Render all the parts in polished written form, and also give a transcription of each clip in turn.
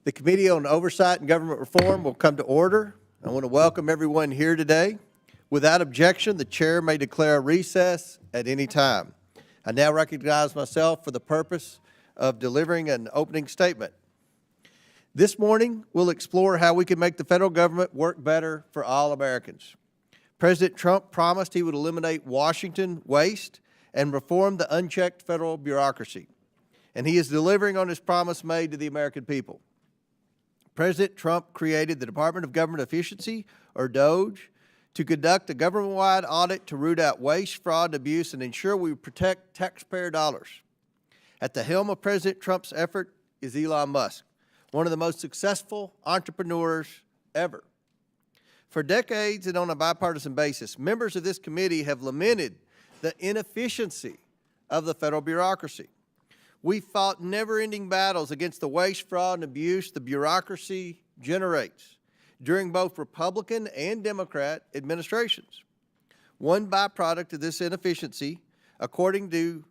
The Committee on Oversight and Government Reform will come to order. I want to welcome everyone here today. Without objection, the chair may declare a recess at any time. I now recognize myself for the purpose of delivering an opening statement. This morning, we'll explore how we can make the federal government work better for all Americans. President Trump promised he would eliminate Washington waste and reform the unchecked federal bureaucracy. And he is delivering on his promise made to the American people. President Trump created the Department of Government Efficiency, or DOGE, to conduct a government-wide audit to root out waste, fraud, and abuse and ensure we protect taxpayer dollars. At the helm of President Trump's effort is Elon Musk, one of the most successful entrepreneurs ever. For decades and on a bipartisan basis, members of this committee have lamented the inefficiency of the federal bureaucracy. We fought never-ending battles against the waste, fraud, and abuse the bureaucracy generates during both Republican and Democrat administrations. One byproduct of this inefficiency, according to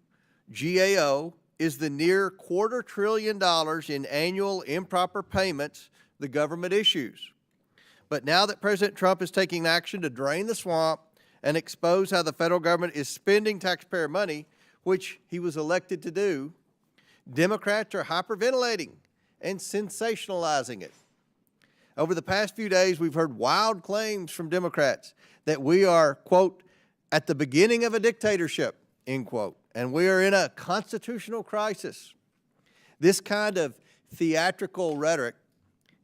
GAO, is the near $250 billion in annual improper payments the government issues. But now that President Trump is taking action to drain the swamp and expose how the federal government is spending taxpayer money, which he was elected to do, Democrats are hyperventilating and sensationalizing it. Over the past few days, we've heard wild claims from Democrats that we are, quote, at the beginning of a dictatorship, end quote, and we are in a constitutional crisis. This kind of theatrical rhetoric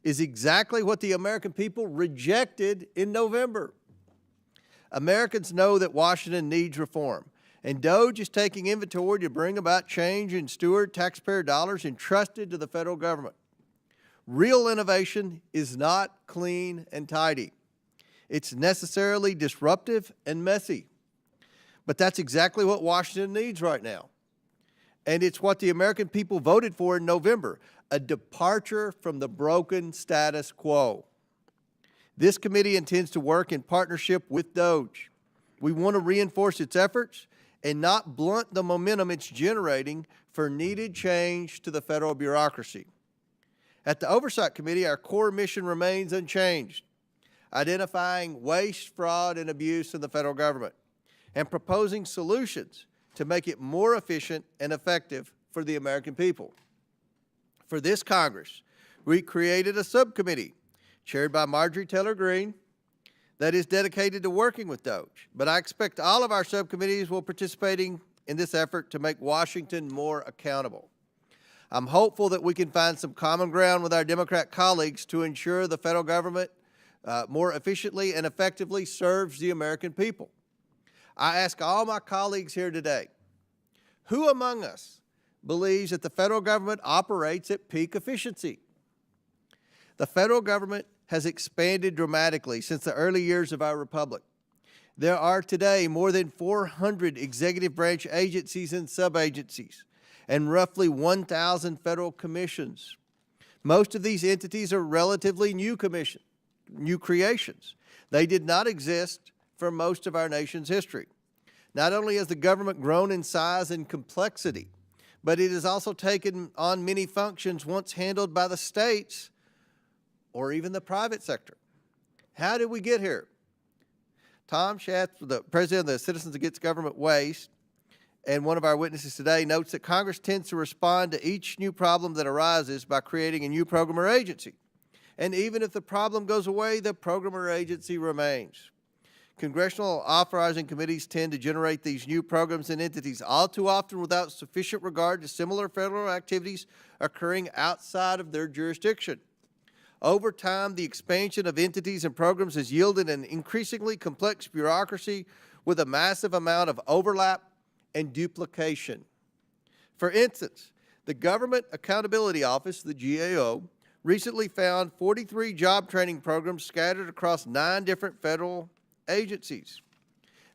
is exactly what the American people rejected in November. Americans know that Washington needs reform, and DOGE is taking inventory to bring about change and steward taxpayer dollars entrusted to the federal government. Real innovation is not clean and tidy. It's necessarily disruptive and messy. But that's exactly what Washington needs right now. And it's what the American people voted for in November, a departure from the broken status quo. This committee intends to work in partnership with DOGE. We want to reinforce its efforts and not blunt the momentum it's generating for needed change to the federal bureaucracy. At the Oversight Committee, our core mission remains unchanged, identifying waste, fraud, and abuse in the federal government, and proposing solutions to make it more efficient and effective for the American people. For this Congress, we created a subcommittee chaired by Marjorie Taylor Greene that is dedicated to working with DOGE. But I expect all of our subcommittees will participating in this effort to make Washington more accountable. I'm hopeful that we can find some common ground with our Democrat colleagues to ensure the federal government more efficiently and effectively serves the American people. I ask all my colleagues here today, who among us believes that the federal government operates at peak efficiency? The federal government has expanded dramatically since the early years of our republic. There are today more than 400 executive branch agencies and sub-agencies, and roughly 1,000 federal commissions. Most of these entities are relatively new creations. They did not exist for most of our nation's history. Not only has the government grown in size and complexity, but it has also taken on many functions once handled by the states or even the private sector. How did we get here? Tom Schatz, the president of the Citizens Against Government Waste, and one of our witnesses today, notes that Congress tends to respond to each new problem that arises by creating a new program or agency. And even if the problem goes away, the program or agency remains. Congressional authorizing committees tend to generate these new programs and entities all too often without sufficient regard to similar federal activities occurring outside of their jurisdiction. Over time, the expansion of entities and programs has yielded an increasingly complex bureaucracy with a massive amount of overlap and duplication. For instance, the Government Accountability Office, the GAO, recently found 43 job training programs scattered across 9 different federal agencies.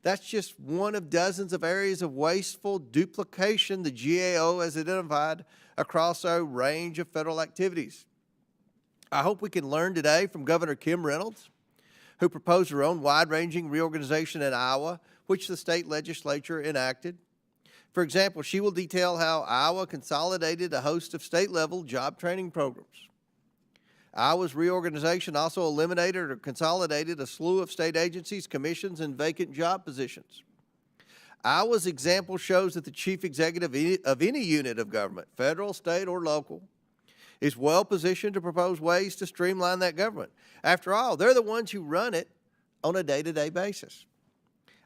That's just one of dozens of areas of wasteful duplication the GAO has identified across a range of federal activities. I hope we can learn today from Governor Kim Reynolds, who proposed her own wide-ranging reorganization in Iowa, which the state legislature enacted. For example, she will detail how Iowa consolidated a host of state-level job training programs. Iowa's reorganization also eliminated or consolidated a slew of state agencies, commissions, and vacant job positions. Iowa's example shows that the chief executive of any unit of government, federal, state, or local, is well positioned to propose ways to streamline that government. After all, they're the ones who run it on a day-to-day basis.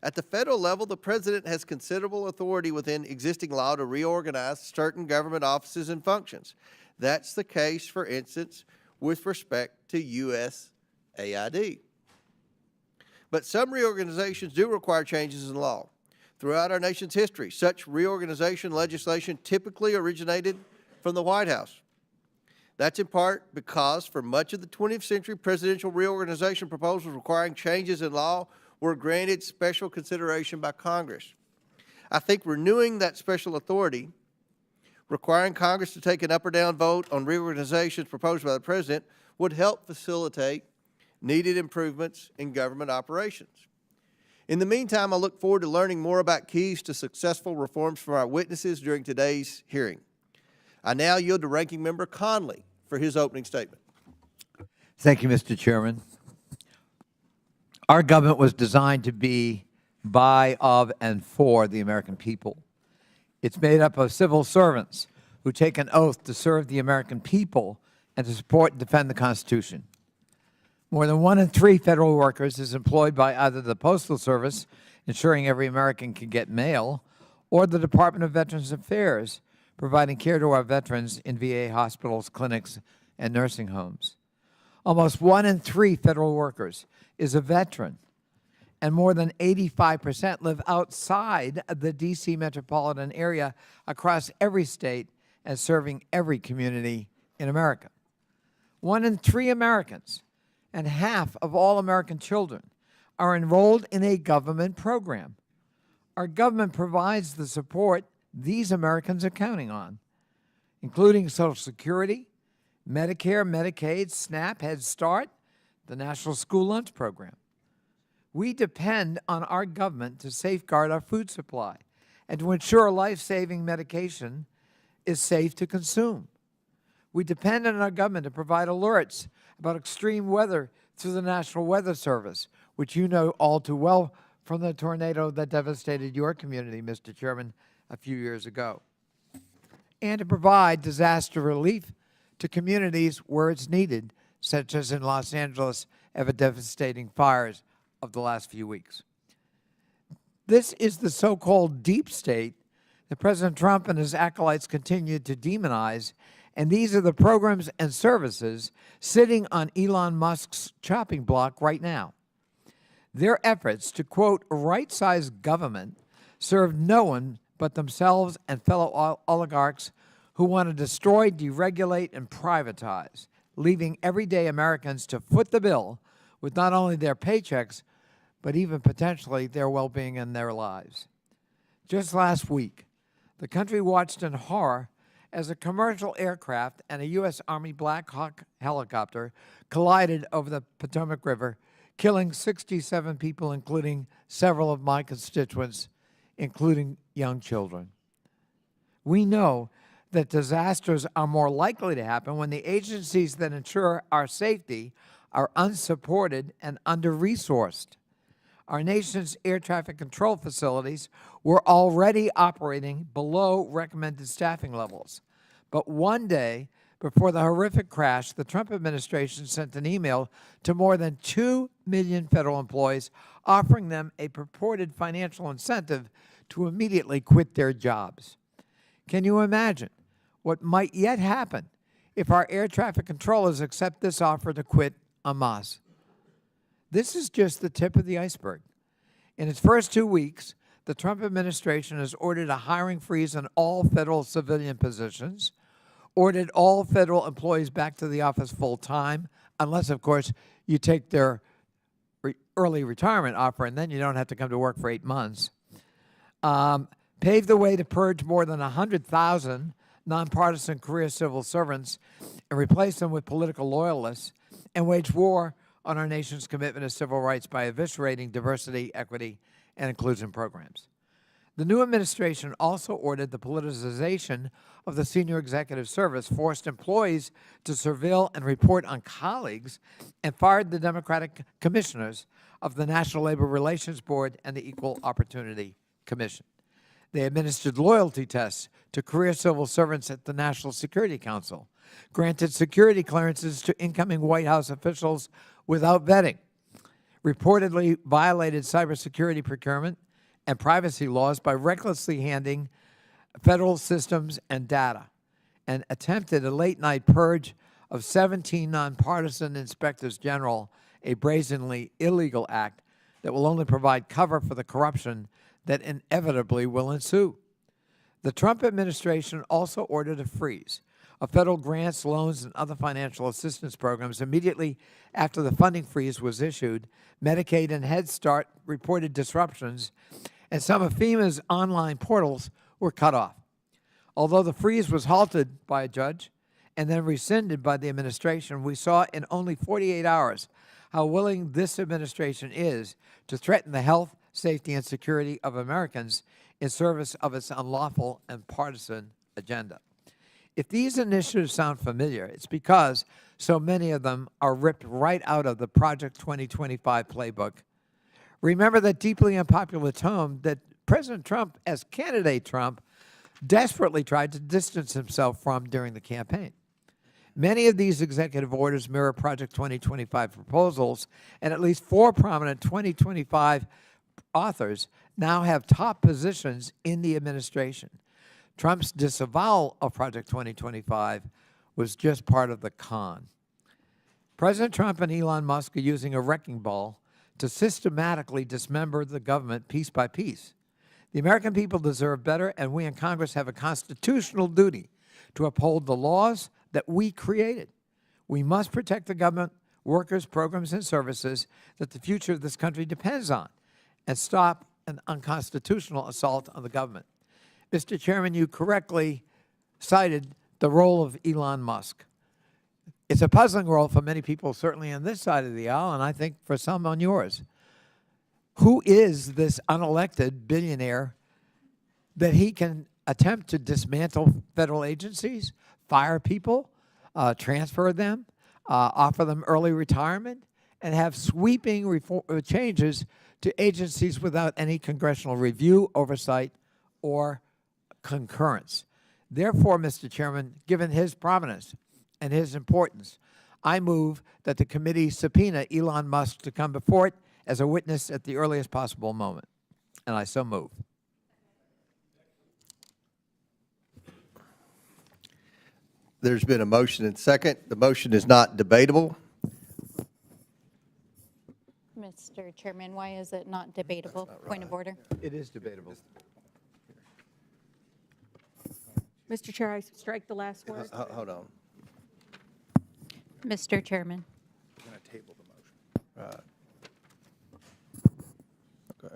At the federal level, the president has considerable authority within existing law to reorganize certain government offices and functions. That's the case, for instance, with respect to USAID. But some reorganizations do require changes in law. Throughout our nation's history, such reorganization legislation typically originated from the White House. That's in part because for much of the 20th century, presidential reorganization proposals requiring changes in law were granted special consideration by Congress. I think renewing that special authority, requiring Congress to take an up or down vote on reorganizations proposed by the president, would help facilitate needed improvements in government operations. In the meantime, I look forward to learning more about keys to successful reforms from our witnesses during today's hearing. I now yield to Ranking Member Conley for his opening statement. Thank you, Mr. Chairman. Our government was designed to be by, of, and for the American people. It's made up of civil servants who take an oath to serve the American people and to support and defend the Constitution. More than 1 in 3 federal workers is employed by either the Postal Service, ensuring every American can get mail, or the Department of Veterans Affairs, providing care to our veterans in VA hospitals, clinics, and nursing homes. Almost 1 in 3 federal workers is a veteran, and more than 85% live outside the D.C. metropolitan area across every state and serving every community in America. 1 in 3 Americans and half of all American children are enrolled in a government program. Our government provides the support these Americans are counting on, including Social Security, Medicare, Medicaid, SNAP, Head Start, the National School Lunch Program. We depend on our government to safeguard our food supply and to ensure life-saving medication is safe to consume. We depend on our government to provide alerts about extreme weather through the National Weather Service, which you know all too well from the tornado that devastated your community, Mr. Chairman, a few years ago, and to provide disaster relief to communities where it's needed, such as in Los Angeles and the devastating fires of the last few weeks. This is the so-called deep state that President Trump and his acolytes continue to demonize, and these are the programs and services sitting on Elon Musk's chopping block right now. Their efforts to, quote, right-size government serve no one but themselves and fellow oligarchs who want to destroy, deregulate, and privatize, leaving everyday Americans to foot the bill with not only their paychecks, but even potentially their well-being and their lives. Just last week, the country watched in horror as a commercial aircraft and a U.S. Army Black Hawk helicopter collided over the Potomac River, killing 67 people, including several of my constituents, including young children. We know that disasters are more likely to happen when the agencies that ensure our safety are unsupported and under-resourced. Our nation's air traffic control facilities were already operating below recommended staffing levels. But one day before the horrific crash, the Trump administration sent an email to more than 2 million federal employees offering them a purported financial incentive to immediately quit their jobs. Can you imagine what might yet happen if our air traffic controllers accept this offer to quit en masse? This is just the tip of the iceberg. In its first 2 weeks, the Trump administration has ordered a hiring freeze on all federal civilian positions, ordered all federal employees back to the office full-time, unless, of course, you take their early retirement offer, and then you don't have to come to work for 8 months. Paved the way to purge more than 100,000 nonpartisan career civil servants and replace them with political loyalists, and wage war on our nation's commitment to civil rights by eviscerating diversity, equity, and inclusion programs. The new administration also ordered the politicization of the senior executive service, forced employees to surveil and report on colleagues, and fired the Democratic commissioners of the National Labor Relations Board and the Equal Opportunity Commission. They administered loyalty tests to career civil servants at the National Security Council, granted security clearances to incoming White House officials without vetting, reportedly violated cybersecurity procurement and privacy laws by recklessly handing federal systems and data, and attempted a late-night purge of 17 nonpartisan inspectors general, a brazenly illegal act that will only provide cover for the corruption that inevitably will ensue. The Trump administration also ordered a freeze of federal grants, loans, and other financial assistance programs immediately after the funding freeze was issued. Medicaid and Head Start reported disruptions, and some of FEMA's online portals were cut off. Although the freeze was halted by a judge and then rescinded by the administration, we saw in only 48 hours how willing this administration is to threaten the health, safety, and security of Americans in service of its unlawful and partisan agenda. If these initiatives sound familiar, it's because so many of them are ripped right out of the Project 2025 playbook. Remember that deeply unpopular tone that President Trump, as candidate Trump, desperately tried to distance himself from during the campaign. Many of these executive orders mirror Project 2025 proposals, and at least 4 prominent 2025 authors now have top positions in the administration. Trump's disavowal of Project 2025 was just part of the con. President Trump and Elon Musk are using a wrecking ball to systematically dismember the government piece by piece. The American people deserve better, and we in Congress have a constitutional duty to uphold the laws that we created. We must protect the government, workers, programs, and services that the future of this country depends on, and stop an unconstitutional assault on the government. Mr. Chairman, you correctly cited the role of Elon Musk. It's a puzzling role for many people, certainly on this side of the aisle, and I think for some on yours. Who is this unelected billionaire that he can attempt to dismantle federal agencies, fire people, transfer them, offer them early retirement, and have sweeping changes to agencies without any congressional review, oversight, or concurrence? Therefore, Mr. Chairman, given his prominence and his importance, I move that the committee subpoena Elon Musk to come before it as a witness at the earliest possible moment. And I so move. There's been a motion and second. The motion is not debatable. Mr. Chairman, why is it not debatable? Point of order. It is debatable. Mr. Chair, I strike the last word. Hold on. Mr. Chairman. I'm going to table the motion. Okay.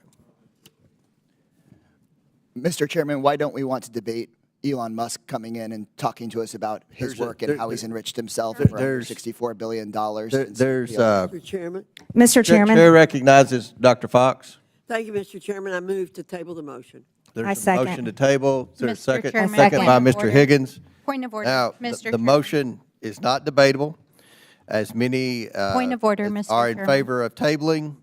Mr. Chairman, why don't we want to debate Elon Musk coming in and talking to us about his work and how he's enriched himself for $64 billion? There's Mr. Chairman. Mr. Chairman. Chair recognizes Dr. Fox. Thank you, Mr. Chairman. I move to table the motion. There's I a second. motion to table. Is there a Mr. second? Chairman, Second by point of Mr. order. Higgins. Point of order. Now, Mr. the Chairman. motion is not debatable, as many Point of order, Mr. are in Chairman. favor of tabling.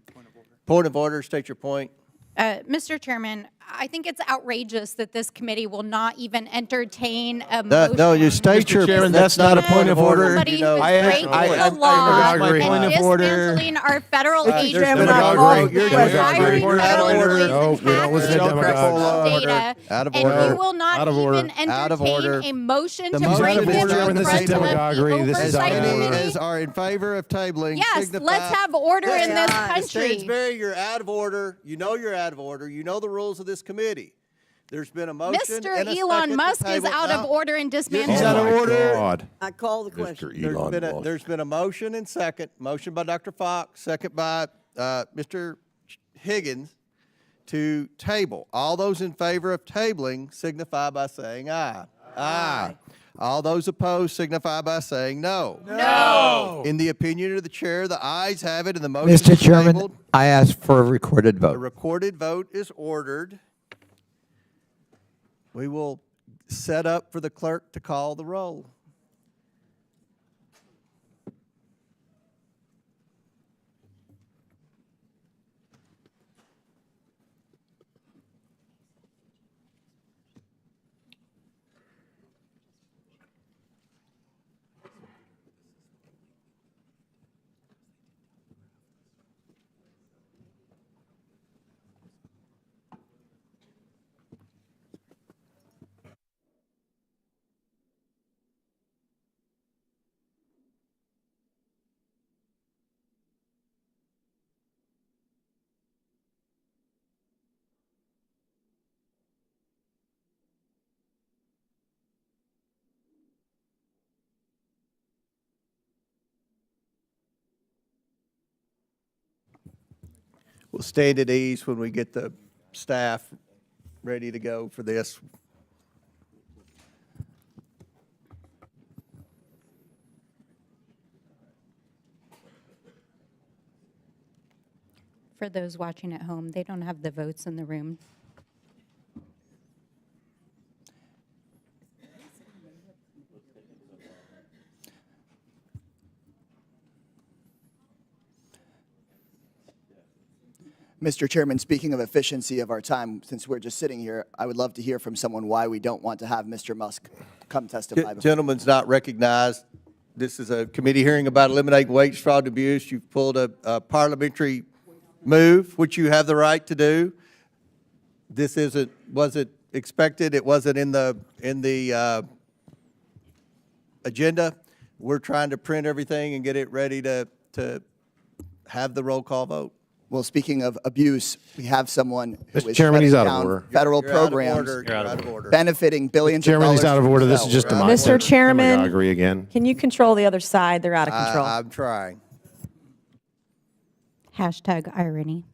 Point of order. State your point. Mr. Chairman, I think it's outrageous that this committee will not even entertain a motion. No, you state your. Chairman, that's not a point of order. Somebody You know, who's breaking I the law agree. and Point of order. dismantling our federal Mr. agencies. Chairman, I and agree. You're hiring demagoguery. federal Out of order. employees No, and we don't listen to hacking demagogues. data, Out of and order. you will not Out of order. even Out of order. entertain a motion The to motion bring is this out to of the order. president of Demagoguery. the This is Oversight out of order. Committee. As are in favor of tabling. Yes, signify. let's have order in this country. Stansbury, you're out of order. You know you're out of order. You know the rules of this committee. There's been a motion Mr. and a Elon second to Musk is table. out of No. order and dismantling. He's out of order. God. I call the question. There's been a motion and second. Motion by Dr. Fox, second by Mr. Higgins to table. All those in favor of tabling signify by saying aye. Aye. All those opposed signify by saying no. No. In the opinion of the chair, the ayes have it and the motion Mr. is Chairman, tabled. I ask for a recorded A vote. recorded vote is ordered. We will set up for the clerk to call the roll. We'll stand at ease when we get the staff ready to go for this. For those watching at home, they don't have the votes in the room. Mr. Chairman, speaking of efficiency of our time, since we're just sitting here, I would love to hear from someone why we don't want to have Mr. Musk come testify. Gentleman's not recognized. This is a committee hearing about eliminating wage fraud and abuse. You've pulled a parliamentary move, which you have the right to do. This wasn't expected. It wasn't in the agenda. We're trying to print everything and get it ready to have the roll call vote. Well, speaking of abuse, we have someone who Mr. is Chairman, he's shutting out of down order. federal You're out of programs order. You're out of order. benefiting billions Chairman, of dollars. he's out of for order. This is himself. just a Right. mock. Mr. Chairman. Agree again. Can you control the other side? They're out of control. I'm trying. Hashtag irony.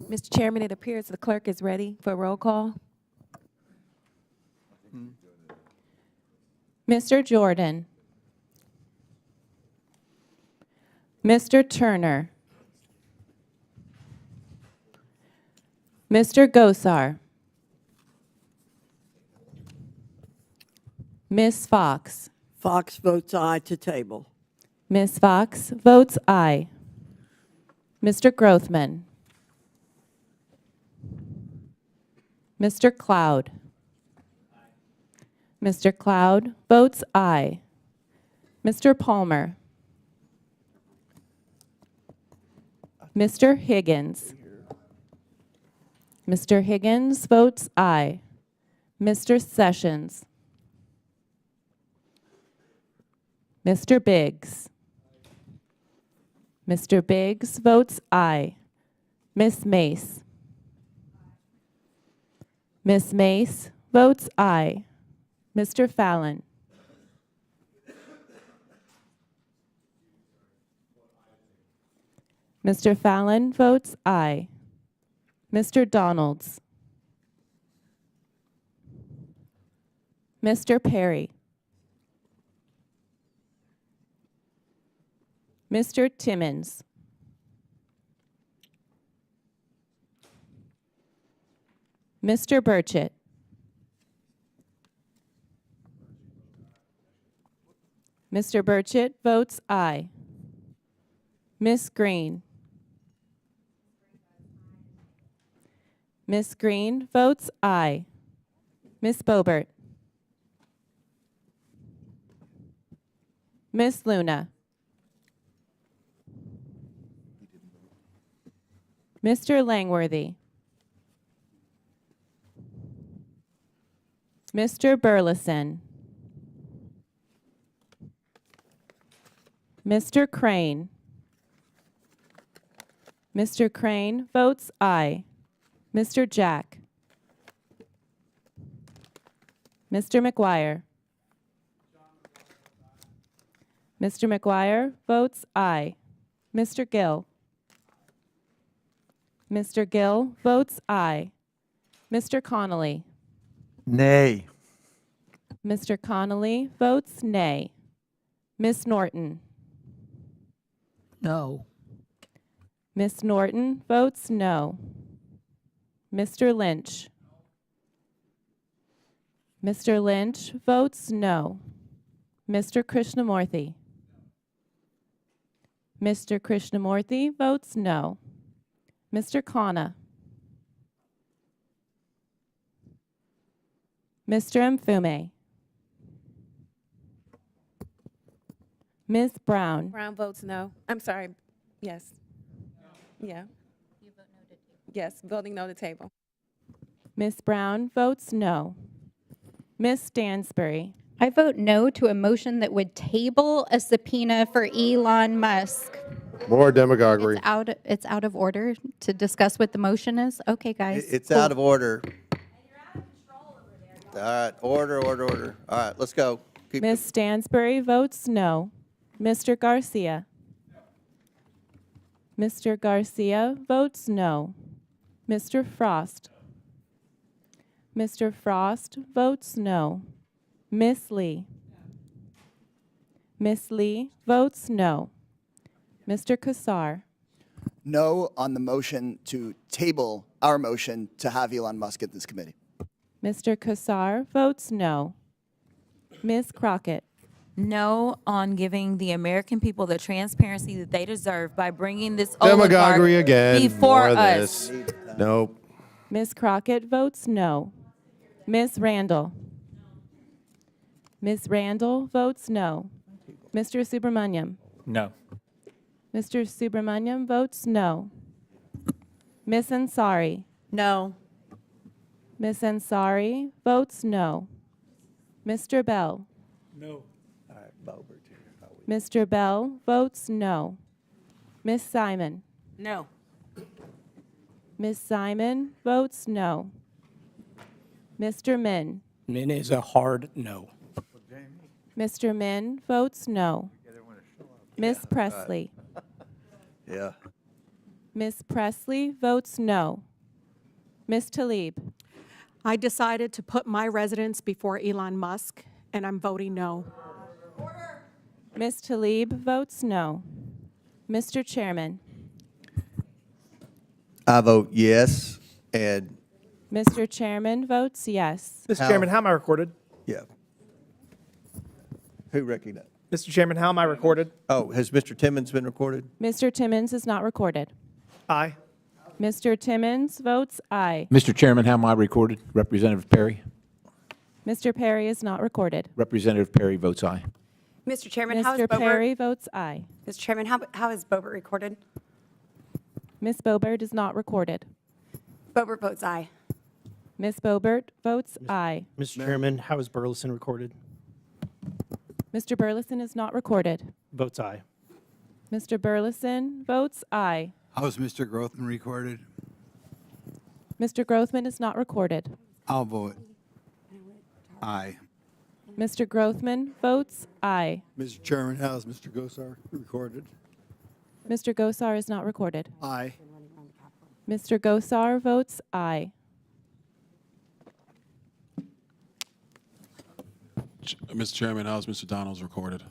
Mr. Chairman, it appears the clerk is ready for roll call. Mr. Jordan. Mr. Turner. Mr. Gosar. Ms. Fox. Fox votes aye to table. Ms. Fox votes aye. Mr. Grothman. Mr. Cloud. Mr. Cloud votes aye. Mr. Palmer. Mr. Higgins. Mr. Higgins votes aye. Mr. Sessions. Mr. Biggs. Mr. Biggs votes aye. Ms. Mace. Ms. Mace votes aye. Mr. Fallon. Mr. Fallon votes aye. Mr. Donalds. Mr. Perry. Mr. Timmons. Mr. Burchett. Mr. Burchett votes aye. Ms. Green. Ms. Green votes aye. Ms. Boebert. Ms. Luna. Mr. Langworthy. Mr. Burleson. Mr. Crane. Mr. Crane votes aye. Mr. Jack. Mr. McGuire. Mr. McGuire votes aye. Mr. Gill. Mr. Gill votes aye. Mr. Connolly. Nay. Mr. Connolly votes nay. Ms. Norton. No. Ms. Norton votes no. Mr. Lynch. Mr. Lynch votes no. Mr. Krishnamurthy. Mr. Krishnamurthy votes no. Mr. Khanna. Mr. Mfume. Ms. Brown. Brown votes no. I'm sorry. Yes. Yeah. Yes, voting no to table. Ms. Brown votes no. Ms. Stansbury. I vote no to a motion that would table a subpoena for Elon Musk. More demagoguery. It's out of order to discuss what the motion is? Okay, guys. It's out of order. All right, order. All right, let's go. Keep Ms. Stansbury votes no. Mr. Garcia. Mr. Garcia votes no. Mr. Frost. Mr. Frost votes no. Ms. Lee. Ms. Lee votes no. Mr. Kassar. No on the motion to table our motion to have Elon Musk at this committee. Mr. Kassar votes no. Ms. Crockett. No on giving the American people the transparency that they deserve by bringing this Demagoguery oligarch again. before More of us. this. Nope. Ms. Crockett votes no. Ms. Randall. Ms. Randall votes no. Mr. Subramaniam. No. Mr. Subramaniam votes no. Ms. Ansari. No. Ms. Ansari votes no. Mr. Bell. No. Mr. Bell votes no. Ms. Simon. No. Ms. Simon votes no. Mr. Min. Min is a hard no. Mr. Min votes no. Ms. Presley. Yeah. Ms. Presley votes no. Ms. Tlaib. I decided to put my residents before Elon Musk, and I'm voting no. Ms. Tlaib votes no. Mr. Chairman. I vote yes, and Mr. Chairman votes yes. Mr. Chairman, how am I recorded? yeah. Who recognized? Mr. Chairman, how am I recorded? Oh, has Mr. Timmons been recorded? Mr. Timmons is not recorded. Aye. Mr. Timmons votes aye. Mr. Chairman, how am I recorded? Representative Perry? Mr. Perry is not recorded. Representative Perry votes aye. Mr. Chairman, how is Mr. Boebert? Perry votes aye. Mr. Chairman, how is Boebert recorded? Ms. Boebert is not recorded. Boebert votes aye. Ms. Boebert votes aye. Mr. Chairman, how is Burleson recorded? Mr. Burleson is not recorded. Votes aye. Mr. Burleson votes aye. How is Mr. Grothman recorded? Mr. Grothman is not recorded. I'll vote aye. Mr. Grothman votes aye. Mr. Chairman, how is Mr. Gosar recorded? Mr. Gosar is not recorded. Aye. Mr. Gosar votes aye. Mr. Chairman, how is Mr. Donalds recorded?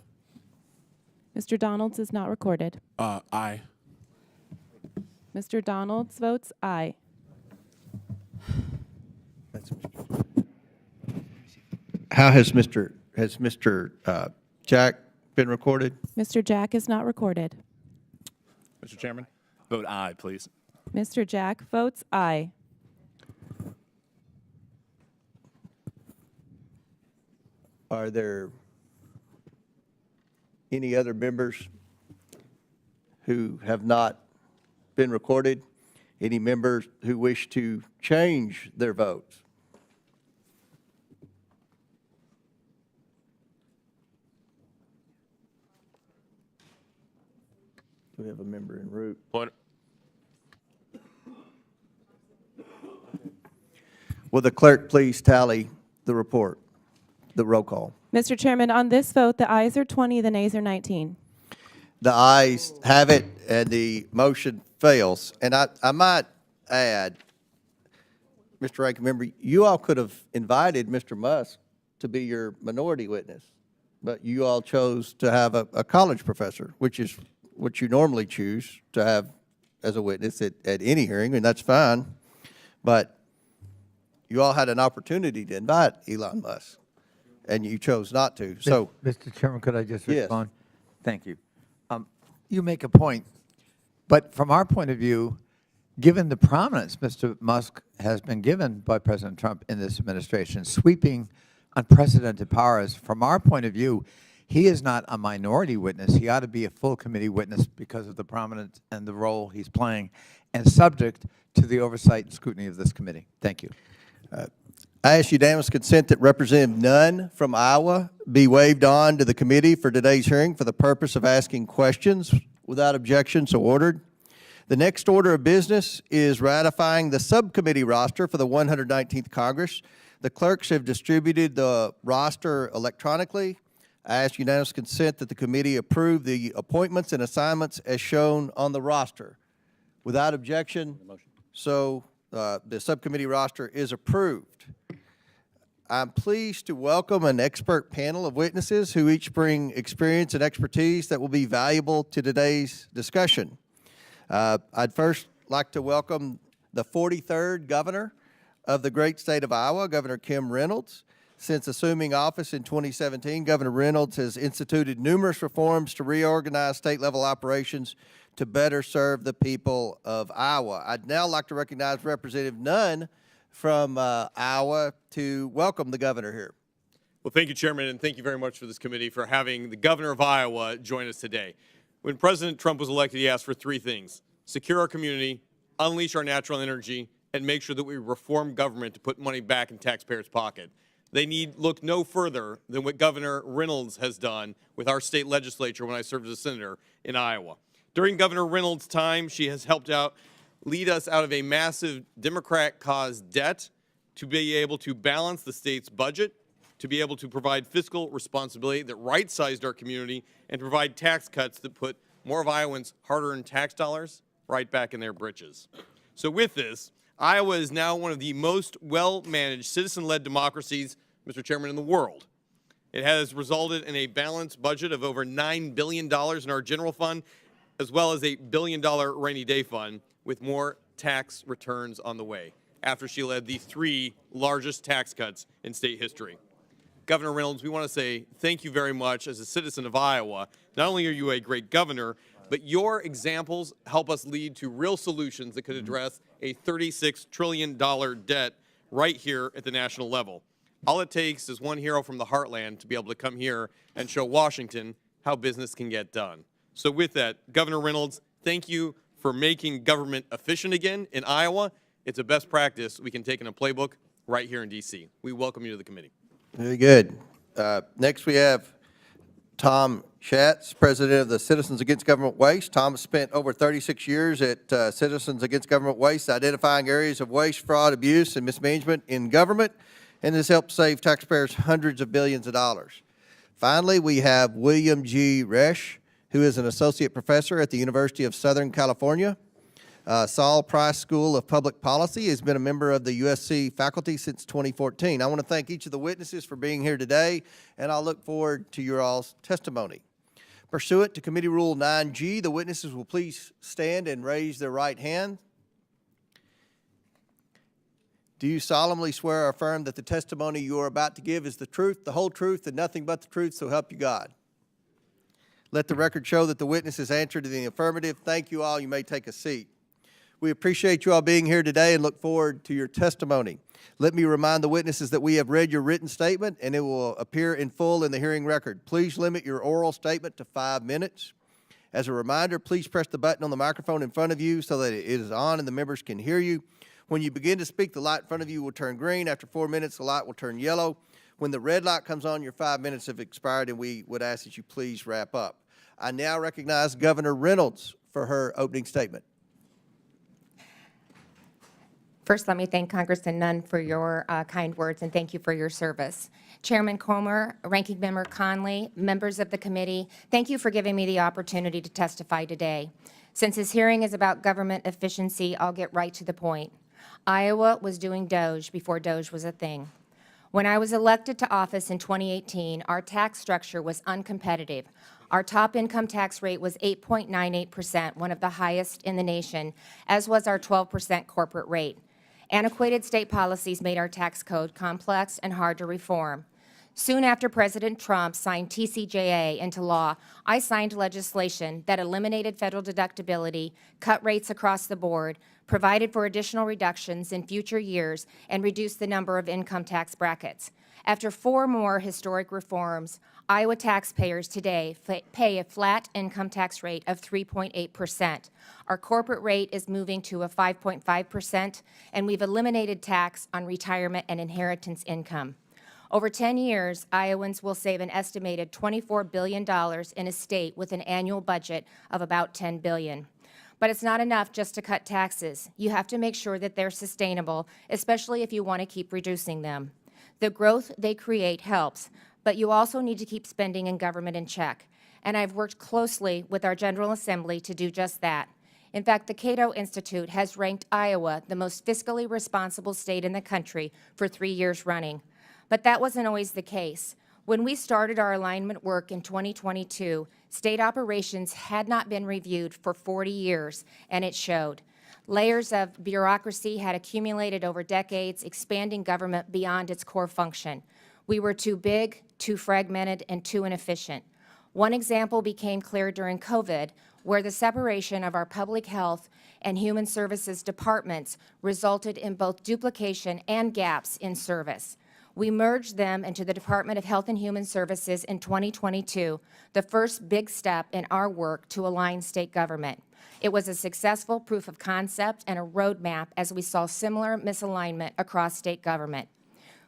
Mr. Donalds is not recorded. Aye. Mr. Donalds votes aye. How has Mr. Jack been recorded? Mr. Jack is not recorded. Mr. Chairman, vote aye, please. Mr. Jack votes aye. Are there any other members who have not been recorded? Any members who wish to change their votes? Do we have a member en route? Point. Will the clerk please tally the report? The roll call. Mr. Chairman, on this vote, the ayes are 20, the nays are 19. The ayes have it, and the motion fails. And I might add, Mr. Ranking Member, you all could have invited Mr. Musk to be your minority witness, but you all chose to have a college professor, which is what you normally choose to have as a witness at any hearing, and that's fine. But you all had an opportunity to invite Elon Musk, and you chose not to. So, Mr. Chairman, could I just Yes. respond? Thank you. You make a point, but from our point of view, given the prominence Mr. Musk has been given by President Trump in this administration, sweeping unprecedented powers, from our point of view, he is not a minority witness. He ought to be a full committee witness because of the prominence and the role he's playing, and subject to the oversight and scrutiny of this committee. Thank you. I ask unanimous consent that Representative Nunn from Iowa be waived on to the committee for today's hearing for the purpose of asking questions. Without objection, so ordered. The next order of business is ratifying the subcommittee roster for the 119th Congress. The clerks have distributed the roster electronically. I ask unanimous consent that the committee approve the appointments and assignments as shown on the roster. Without objection, so the subcommittee roster is approved. I'm pleased to welcome an expert panel of witnesses who each bring experience and expertise that will be valuable to today's discussion. I'd first like to welcome the 43rd governor of the great state of Iowa, Governor Kim Reynolds. Since assuming office in 2017, Governor Reynolds has instituted numerous reforms to reorganize state-level operations to better serve the people of Iowa. I'd now like to recognize Representative Nunn from Iowa to welcome the governor here. Well, thank you, Chairman, and thank you very much for this committee for having the governor of Iowa join us today. When President Trump was elected, he asked for three things: secure our community, unleash our natural energy, and make sure that we reform government to put money back in taxpayers' pocket. They need look no further than what Governor Reynolds has done with our state legislature when I served as a senator in Iowa. During Governor Reynolds' time, she has helped lead us out of a massive Democrat-caused debt to be able to balance the state's budget, to be able to provide fiscal responsibility that right-sized our community, and provide tax cuts that put more of Iowans' hard-earned tax dollars right back in their britches. So with this, Iowa is now one of the most well-managed, citizen-led democracies, Mr. Chairman, in the world. It has resulted in a balanced budget of over $9 billion in our general fund, as well as a $1 billion rainy day fund, with more tax returns on the way, after she led the 3 largest tax cuts in state history. Governor Reynolds, we want to say thank you very much as a citizen of Iowa. Not only are you a great governor, but your examples help us lead to real solutions that could address a $36 trillion debt right here at the national level. All it takes is one hero from the heartland to be able to come here and show Washington how business can get done. So with that, Governor Reynolds, thank you for making government efficient again in Iowa. It's a best practice we can take in a playbook right here in D.C. We welcome you to the committee. Very good. Next, we have Tom Schatz, president of the Citizens Against Government Waste. Tom has spent over 36 years at Citizens Against Government Waste, identifying areas of waste, fraud, abuse, and mismanagement in government, and has helped save taxpayers hundreds of billions of dollars. Finally, we have William G. Resch, who is an associate professor at the University of Southern California. Saul Price School of Public Policy. Has been a member of the USC faculty since 2014. I want to thank each of the witnesses for being here today, and I'll look forward to your all's testimony. Pursuant to Committee Rule 9G, the witnesses will please stand and raise their right hand. Do you solemnly swear or affirm that the testimony you are about to give is the truth, the whole truth, and nothing but the truth, so help you God? Let the record show that the witness has answered in the affirmative. Thank you all. You may take a seat. We appreciate you all being here today and look forward to your testimony. Let me remind the witnesses that we have read your written statement and it will appear in full in the hearing record. Please limit your oral statement to 5 minutes. As a reminder, please press the button on the microphone in front of you so that it is on and the members can hear you. When you begin to speak, the light in front of you will turn green. After 4 minutes, the light will turn yellow. When the red light comes on, your 5 minutes have expired, and we would ask that you please wrap up. I now recognize Governor Reynolds for her opening statement. First, let me thank Congressman Nunn for your kind words, and thank you for your service. Chairman Comer, Ranking Member Conley, members of the committee, thank you for giving me the opportunity to testify today. Since this hearing is about government efficiency, I'll get right to the point. Iowa was doing Doge before Doge was a thing. When I was elected to office in 2018, our tax structure was uncompetitive. Our top income tax rate was 8.98%, one of the highest in the nation, as was our 12% corporate rate. Antiquated state policies made our tax code complex and hard to reform. Soon after President Trump signed TCJA into law, I signed legislation that eliminated federal deductibility, cut rates across the board, provided for additional reductions in future years, and reduced the number of income tax brackets. After 4 more historic reforms, Iowa taxpayers today pay a flat income tax rate of 3.8%. Our corporate rate is moving to a 5.5%, and we've eliminated tax on retirement and inheritance income. Over 10 years, Iowans will save an estimated $24 billion in a state with an annual budget of about $10 billion. But it's not enough just to cut taxes. You have to make sure that they're sustainable, especially if you want to keep reducing them. The growth they create helps, but you also need to keep spending in government in check. And I've worked closely with our General Assembly to do just that. In fact, the Cato Institute has ranked Iowa the most fiscally responsible state in the country for 3 years running. But that wasn't always the case. When we started our alignment work in 2022, state operations had not been reviewed for 40 years, and it showed. Layers of bureaucracy had accumulated over decades, expanding government beyond its core function. We were too big, too fragmented, and too inefficient. One example became clear during COVID, where the separation of our public health and human services departments resulted in both duplication and gaps in service. We merged them into the Department of Health and Human Services in 2022, the first big step in our work to align state government. It was a successful proof of concept and a roadmap as we saw similar misalignment across state government.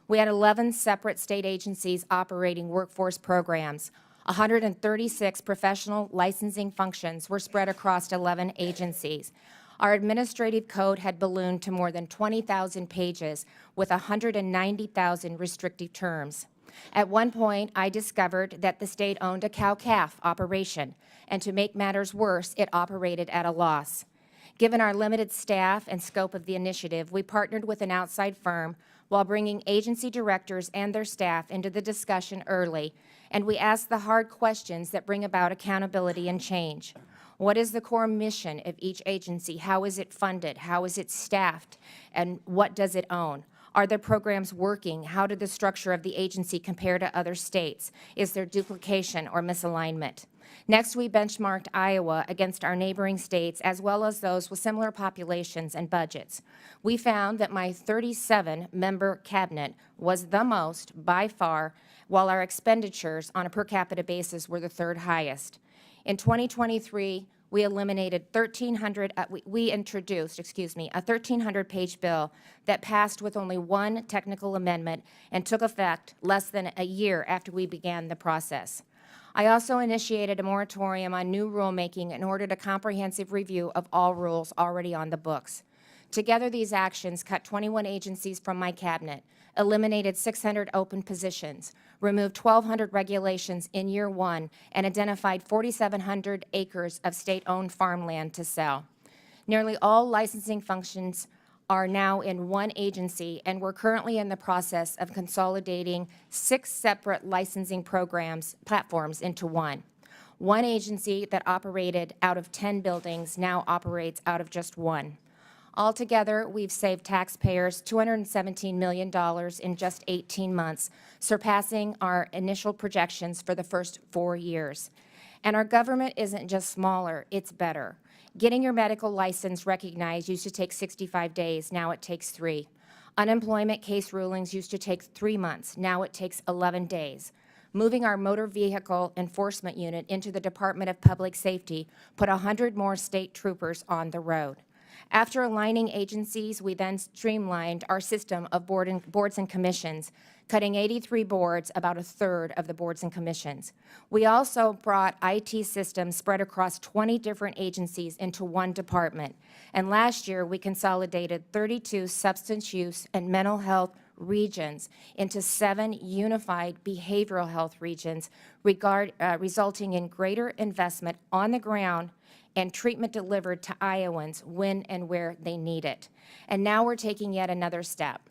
We had 11 separate state agencies operating workforce programs. 136 professional licensing functions were spread across 11 agencies. Our administrative code had ballooned to more than 20,000 pages with 190,000 restrictive terms. At one point, I discovered that the state owned a cow-calf operation, and to make matters worse, it operated at a loss. Given our limited staff and scope of the initiative, we partnered with an outside firm while bringing agency directors and their staff into the discussion early, and we asked the hard questions that bring about accountability and change. What is the core mission of each agency? How is it funded? How is it staffed? And what does it own? Are the programs working? How did the structure of the agency compare to other states? Is there duplication or misalignment? Next, we benchmarked Iowa against our neighboring states as well as those with similar populations and budgets. We found that my 37-member cabinet was the most by far, while our expenditures on a per capita basis were the 3rd highest. In 2023, we eliminated we introduced, a 1,300-page bill that passed with only 1 technical amendment and took effect less than a year after we began the process. I also initiated a moratorium on new rulemaking and ordered a comprehensive review of all rules already on the books. Together, these actions cut 21 agencies from my cabinet, eliminated 600 open positions, removed 1,200 regulations in year 1, and identified 4,700 acres of state-owned farmland to sell. Nearly all licensing functions are now in one agency, and we're currently in the process of consolidating 6 separate licensing platforms into one. One agency that operated out of 10 buildings now operates out of just 1. Altogether, we've saved taxpayers $217 million in just 18 months, surpassing our initial projections for the first 4 years. And our government isn't just smaller, it's better. Getting your medical license recognized used to take 65 days, now it takes 3. Unemployment case rulings used to take 3 months, now it takes 11 days. Moving our motor vehicle enforcement unit into the Department of Public Safety put 100 more state troopers on the road. After aligning agencies, we then streamlined our system of boards and commissions cutting 83 boards, about a third of the boards and commissions. We also brought IT systems spread across 20 different agencies into one department. And last year, we consolidated 32 substance use and mental health regions into 7 unified behavioral health regions, resulting in greater investment on the ground and treatment delivered to Iowans when and where they need it. And now we're taking yet another step.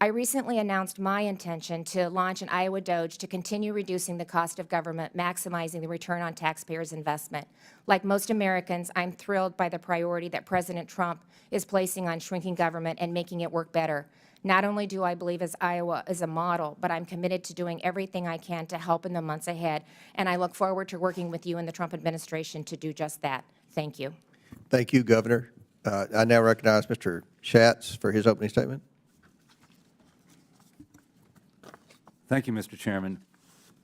I recently announced my intention to launch an Iowa Doge to continue reducing the cost of government, maximizing the return on taxpayers' investment. Like most Americans, I'm thrilled by the priority that President Trump is placing on shrinking government and making it work better. Not only do I believe Iowa is a model, but I'm committed to doing everything I can to help in the months ahead, and I look forward to working with you and the Trump administration to do just that. Thank you. Thank you, Governor. I now recognize Mr. Schatz for his opening statement. Thank you, Mr. Chairman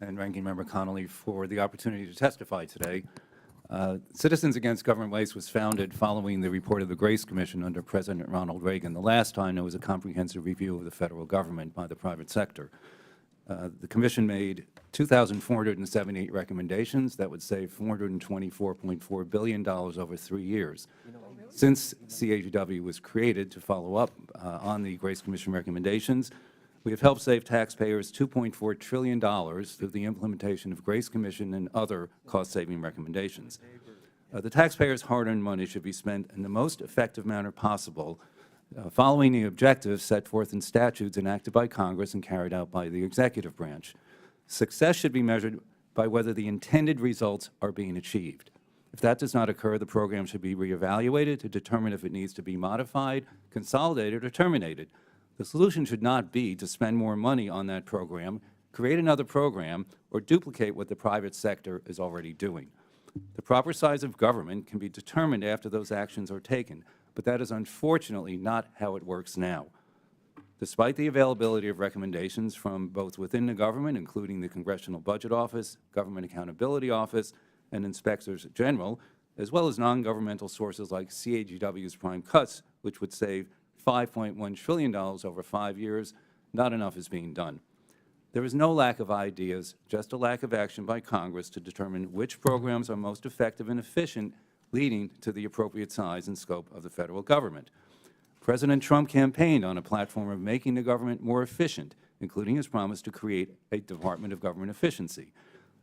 and Ranking Member Connolly, for the opportunity to testify today. Citizens Against Government Waste was founded following the report of the Grace Commission under President Ronald Reagan, the last time there was a comprehensive review of the federal government by the private sector. The Commission made 2,478 recommendations that would save $424.4 billion over 3 years. Since CAGW was created to follow up on the Grace Commission recommendations, we have helped save taxpayers $2.4 trillion through the implementation of Grace Commission and other cost-saving recommendations. The taxpayers' hard-earned money should be spent in the most effective manner possible, following the objectives set forth in statutes enacted by Congress and carried out by the executive branch. Success should be measured by whether the intended results are being achieved. If that does not occur, the program should be reevaluated to determine if it needs to be modified, consolidated, or terminated. The solution should not be to spend more money on that program, create another program, or duplicate what the private sector is already doing. The proper size of government can be determined after those actions are taken, but that is unfortunately not how it works now. Despite the availability of recommendations from both within the government, including the Congressional Budget Office, Government Accountability Office, and Inspectors General, as well as non-governmental sources like CAGW's Prime Cuts, which would save $5.1 trillion over 5 years, not enough is being done. There is no lack of ideas, just a lack of action by Congress to determine which programs are most effective and efficient, leading to the appropriate size and scope of the federal government. President Trump campaigned on a platform of making the government more efficient, including his promise to create a Department of Government Efficiency.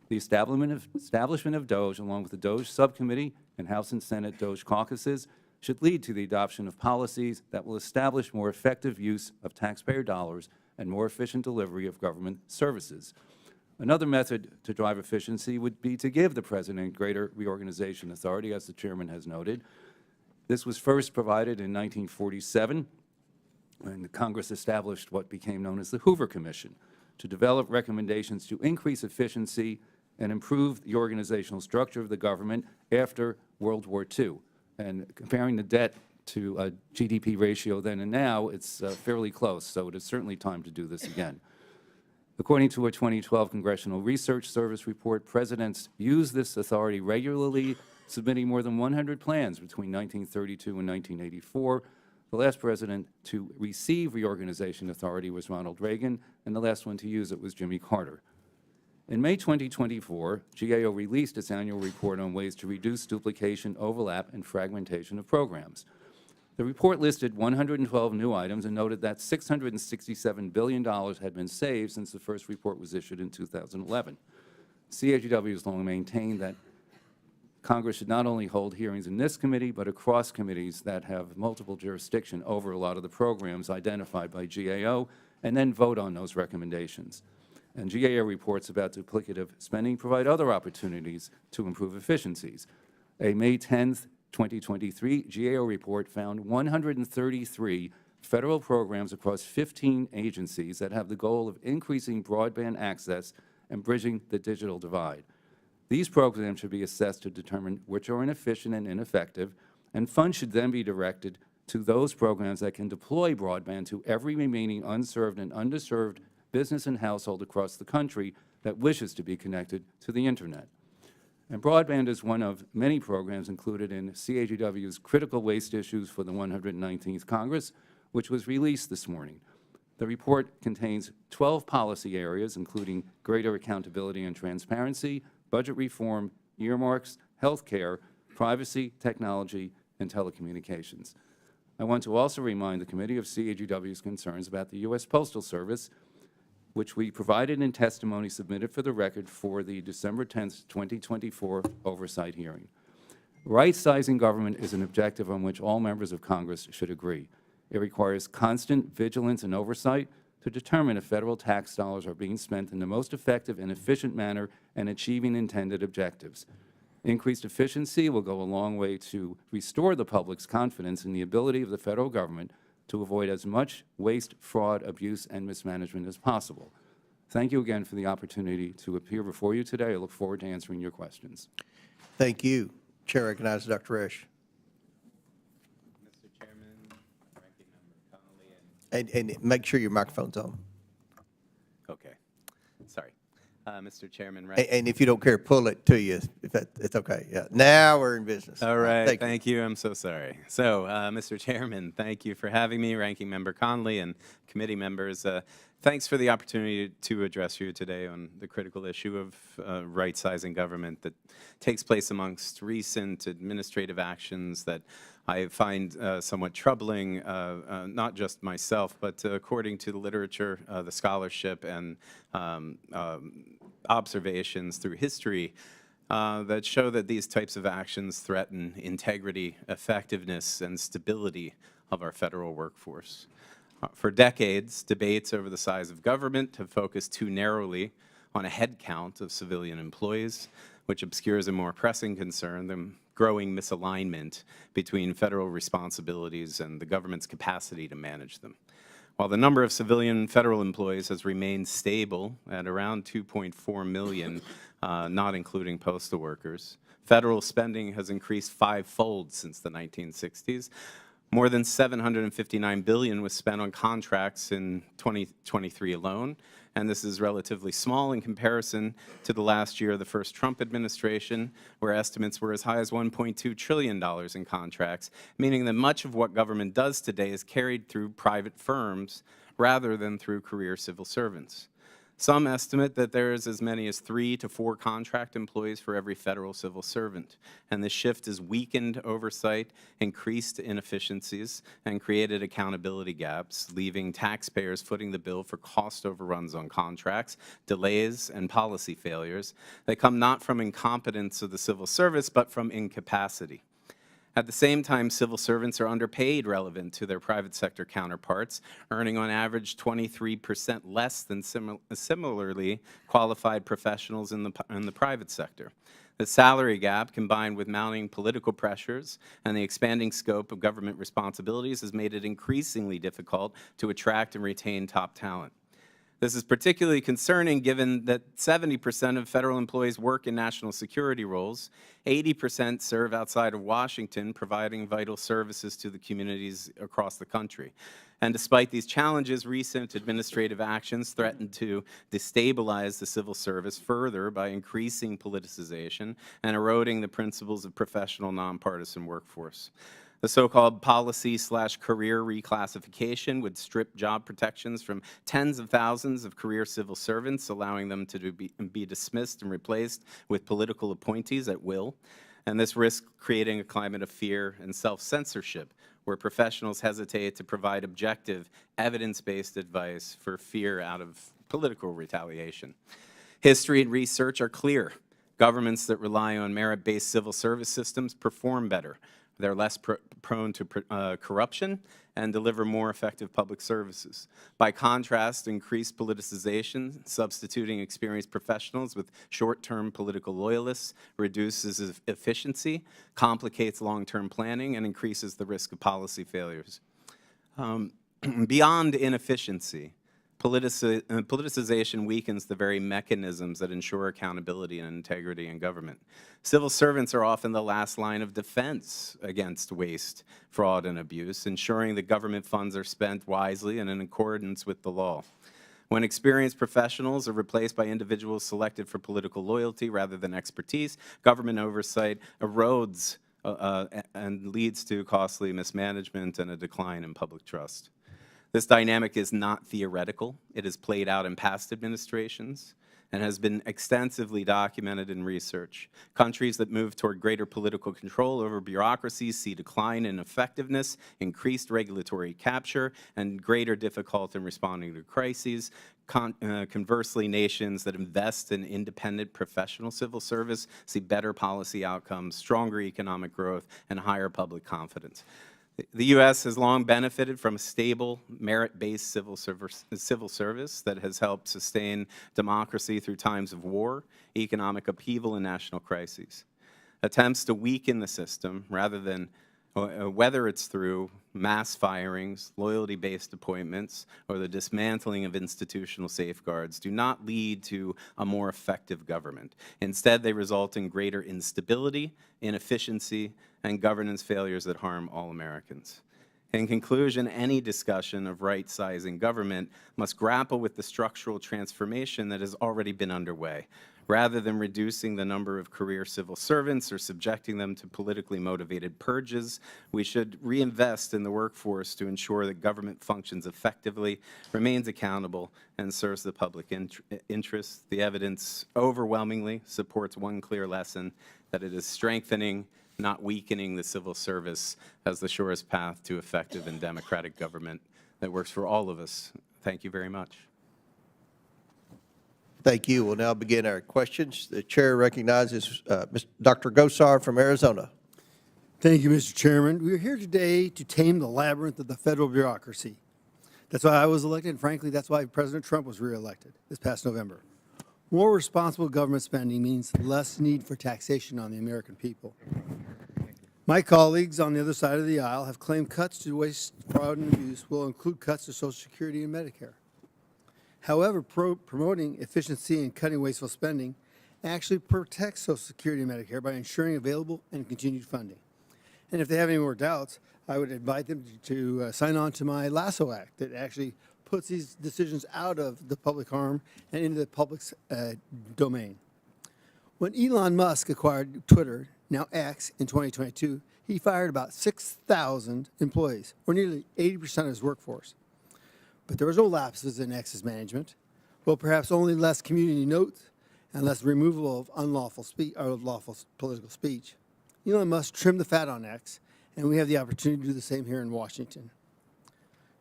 The establishment of DOGE, along with the DOGE Subcommittee and House and Senate DOGE caucuses, should lead to the adoption of policies that will establish more effective use of taxpayer dollars and more efficient delivery of government services. Another method to drive efficiency would be to give the President greater reorganization authority, as the Chairman has noted. This was first provided in 1947, when Congress established what became known as the Hoover Commission to develop recommendations to increase efficiency and improve the organizational structure of the government after World War II. And comparing the debt to a GDP ratio then and now, it's fairly close, so it is certainly time to do this again. According to a 2012 Congressional Research Service report, presidents used this authority regularly, submitting more than 100 plans between 1932 and 1984. The last president to receive reorganization authority was Ronald Reagan, and the last one to use it was Jimmy Carter. In May 2024, GAO released its annual report on ways to reduce duplication, overlap, and fragmentation of programs. The report listed 112 new items and noted that $667 billion had been saved since the first report was issued in 2011. CAGW has long maintained that Congress should not only hold hearings in this committee, but across committees that have multiple jurisdiction over a lot of the programs identified by GAO, and then vote on those recommendations. And GAO reports about duplicative spending provide other opportunities to improve efficiencies. A May 10th, 2023 GAO report found 133 federal programs across 15 agencies that have the goal of increasing broadband access and bridging the digital divide. These programs should be assessed to determine which are inefficient and ineffective, and funds should then be directed to those programs that can deploy broadband to every remaining unserved and underserved business and household across the country that wishes to be connected to the Internet. And broadband is one of many programs included in CAGW's Critical Waste Issues for the 119th Congress, which was released this morning. The report contains 12 policy areas, including greater accountability and transparency, budget reform, earmarks, health care, privacy, technology, and telecommunications. I want to also remind the committee of CAGW's concerns about the U.S. Postal Service, which we provided in testimony submitted for the record for the December 10, 2024 oversight hearing. Right-sizing government is an objective on which all members of Congress should agree. It requires constant vigilance and oversight to determine if federal tax dollars are being spent in the most effective and efficient manner and achieving intended objectives. Increased efficiency will go a long way to restore the public's confidence in the ability of the federal government to avoid as much waste, fraud, abuse, and mismanagement as possible. Thank you again for the opportunity to appear before you today. I look forward to answering your questions. Thank you. Chair recognizes Dr. Resch. Mr. Chairman, Ranking Member Connolly, And make sure your microphone's on. okay, sorry. Mr. Chairman, And if you don't care, pull it to you. If it's okay. Yeah. Now we're in business. All right, Thank you. I'm so sorry. So, Mr. Chairman, thank you for having me, Ranking Member Conley and committee members. Thanks for the opportunity to address you today on the critical issue of right-sizing government that takes place amongst recent administrative actions that I find somewhat troubling, not just myself, but according to the literature, the scholarship, and observations through history that show that these types of actions threaten integrity, effectiveness, and stability of our federal workforce. For decades, debates over the size of government have focused too narrowly on a head count of civilian employees, which obscures a more pressing concern, the growing misalignment between federal responsibilities and the government's capacity to manage them. While the number of civilian federal employees has remained stable at around 2.4 million, not including postal workers, federal spending has increased five-fold since the 1960s. More than $759 billion was spent on contracts in 2023 alone, and this is relatively small in comparison to the last year of the first Trump administration, where estimates were as high as $1.2 trillion in contracts, meaning that much of what government does today is carried through private firms rather than through career civil servants. Some estimate that there is as many as 3 to 4 contract employees for every federal civil servant, and this shift has weakened oversight, increased inefficiencies, and created accountability gaps, leaving taxpayers footing the bill for cost overruns on contracts, delays, and policy failures that come not from incompetence of the civil service, but from incapacity. At the same time, civil servants are underpaid relevant to their private sector counterparts, earning on average 23% less than similarly qualified professionals in the private sector. The salary gap, combined with mounting political pressures and the expanding scope of government responsibilities, has made it increasingly difficult to attract and retain top talent. This is particularly concerning given that 70% of federal employees work in national security roles, 80% serve outside of Washington, providing vital services to the communities across the country. And despite these challenges, recent administrative actions threaten to destabilize the civil service further by increasing politicization and eroding the principles of professional nonpartisan workforce. The so-called policy/career reclassification would strip job protections from tens of thousands of career civil servants, allowing them to be dismissed and replaced with political appointees at will. And this risks creating a climate of fear and self-censorship, where professionals hesitate to provide objective, evidence-based advice for fear out of political retaliation. History and research are clear. Governments that rely on merit-based civil service systems perform better. They're less prone to corruption and deliver more effective public services. By contrast, increased politicization, substituting experienced professionals with short-term political loyalists, reduces efficiency, complicates long-term planning, and increases the risk of policy failures. Beyond inefficiency, politicization weakens the very mechanisms that ensure accountability and integrity in government. Civil servants are often the last line of defense against waste, fraud, and abuse, ensuring that government funds are spent wisely and in accordance with the law. When experienced professionals are replaced by individuals selected for political loyalty rather than expertise, government oversight erodes and leads to costly mismanagement and a decline in public trust. This dynamic is not theoretical. It has played out in past administrations and has been extensively documented in research. Countries that move toward greater political control over bureaucracies see decline in effectiveness, increased regulatory capture, and greater difficulty in responding to crises. Conversely, nations that invest in independent professional civil service see better policy outcomes, stronger economic growth, and higher public confidence. The U.S. has long benefited from a stable, merit-based civil service that has helped sustain democracy through times of war, economic upheaval, and national crises. Attempts to weaken the system, rather than whether it's through mass firings, loyalty-based appointments, or the dismantling of institutional safeguards, do not lead to a more effective government. Instead, they result in greater instability, inefficiency, and governance failures that harm all Americans. In conclusion, any discussion of right-sizing government must grapple with the structural transformation that has already been underway. Rather than reducing the number of career civil servants or subjecting them to politically motivated purges, we should reinvest in the workforce to ensure that government functions effectively, remains accountable, and serves the public interest. The evidence overwhelmingly supports one clear lesson, that it is strengthening, not weakening, the civil service as the surest path to effective and democratic government that works for all of us. Thank you very much. Thank you. We'll now begin our questions. The chair recognizes Dr. Gosar from Arizona. Thank you, Mr. Chairman. We are here today to tame the labyrinth of the federal bureaucracy. That's why I was elected, and frankly, that's why President Trump was reelected this past November. More responsible government spending means less need for taxation on the American people. My colleagues on the other side of the aisle have claimed cuts to waste, fraud, and abuse will include cuts to Social Security and Medicare. However, promoting efficiency and cutting wasteful spending actually protects Social Security and Medicare by ensuring available and continued funding. And if they have any more doubts, I would invite them to sign on to my LASSO Act that actually puts these decisions out of the public harm and into the public's domain. When Elon Musk acquired Twitter, now X, in 2022, he fired about 6,000 employees, or nearly 80% of his workforce. But there was no lapses in X's management. Well, perhaps only less community notes and less removal of unlawful lawful political speech. Elon Musk trimmed the fat on X, and we have the opportunity to do the same here in Washington.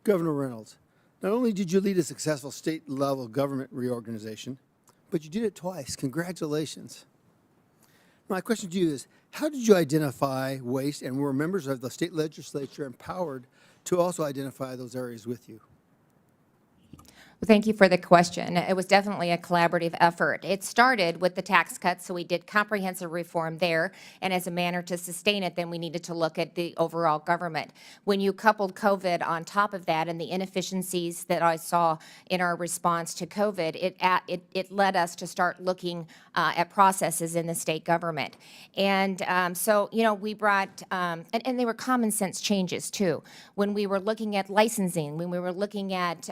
Governor Reynolds, not only did you lead a successful state-level government reorganization, but you did it twice. Congratulations. My question to you is, how did you identify waste, and were members of the state legislature empowered to also identify those areas with you? Well, thank you for the question. It was definitely a collaborative effort. It started with the tax cuts, so we did comprehensive reform there, and as a manner to sustain it, then we needed to look at the overall government. When you coupled COVID on top of that and the inefficiencies that I saw in our response to COVID, it led us to start looking at processes in the state government. And so, you know, we brought, and they were common sense changes too. When we were looking at licensing, when we were looking at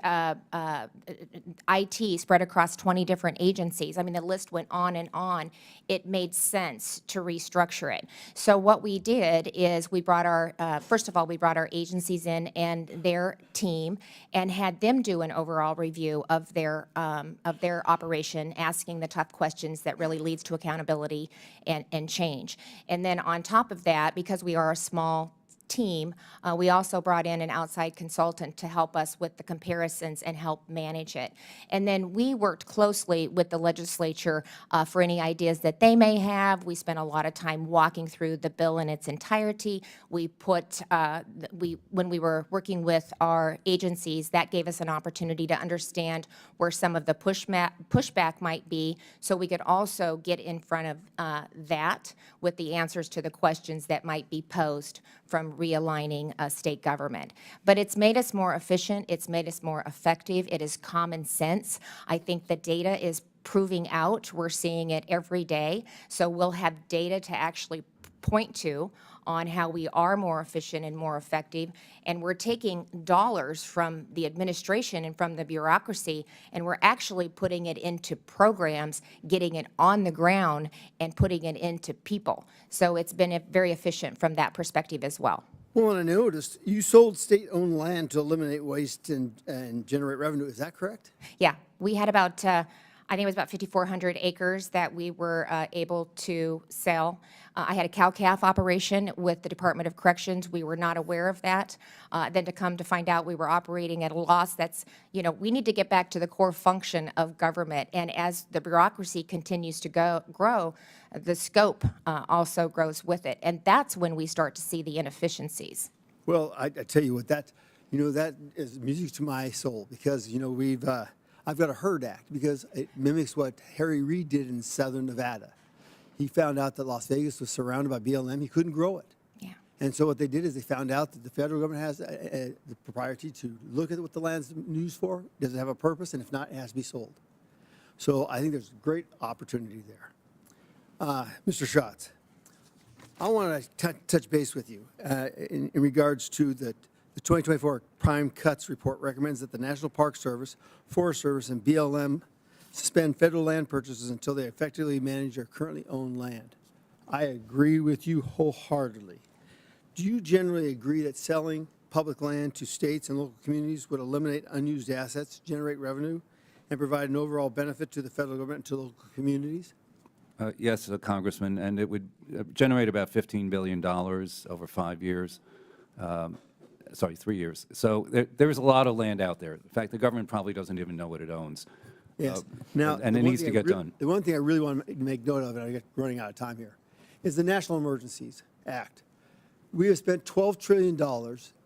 IT spread across 20 different agencies. I mean, the list went on and on. It made sense to restructure it. So what we did is we brought our, first of all, we brought our agencies in and their team and had them do an overall review of their operation, asking the tough questions that really leads to accountability and change. And then on top of that, because we are a small team, we also brought in an outside consultant to help us with the comparisons and help manage it. And then we worked closely with the legislature for any ideas that they may have. We spent a lot of time walking through the bill in its entirety. We put, when we were working with our agencies, that gave us an opportunity to understand where some of the pushback might be, so we could also get in front of that with the answers to the questions that might be posed from realigning state government. But it's made us more efficient. It's made us more effective. It is common sense. I think the data is proving out. We're seeing it every day. So we'll have data to actually point to on how we are more efficient and more effective. And we're taking dollars from the administration and from the bureaucracy, and we're actually putting it into programs, getting it on the ground, and putting it into people. So it's been very efficient from that perspective as well. Well, and I noticed you sold state-owned land to eliminate waste and generate revenue. Is that correct? Yeah, we had about, I think it was about 5,400 acres that we were able to sell. I had a cow-calf operation with the Department of Corrections. We were not aware of that. Then to come to find out we were operating at a loss, that's, we need to get back to the core function of government. And as the bureaucracy continues to grow, the scope also grows with it. And that's when we start to see the inefficiencies. Well, I tell you what, that is music to my soul because, I've got a HERD Act because it mimics what Harry Reid did in Southern Nevada. He found out that Las Vegas was surrounded by BLM. He couldn't grow it. Yeah. And so what they did is they found out that the federal government has the propriety to look at what the land's used for. Does it have a purpose? And if not, it has to be sold. So I think there's great opportunity there. Mr. Schatz, I want to touch base with you in regards to the 2024 Prime Cuts Report recommends that the National Park Service, Forest Service, and BLM suspend federal land purchases until they effectively manage their currently owned land. I agree with you wholeheartedly. Do you generally agree that selling public land to states and local communities would eliminate unused assets, generate revenue, and provide an overall benefit to the federal government and to local communities? Yes, Congressman, and it would generate about $15 billion over 5 years. Sorry, 3 years. So there's a lot of land out there. In fact, the government probably doesn't even know what it owns. Yes. And it needs to get done. The one thing I really want to make note of, and I get running out of time here, is the National Emergencies Act. We have spent $12 trillion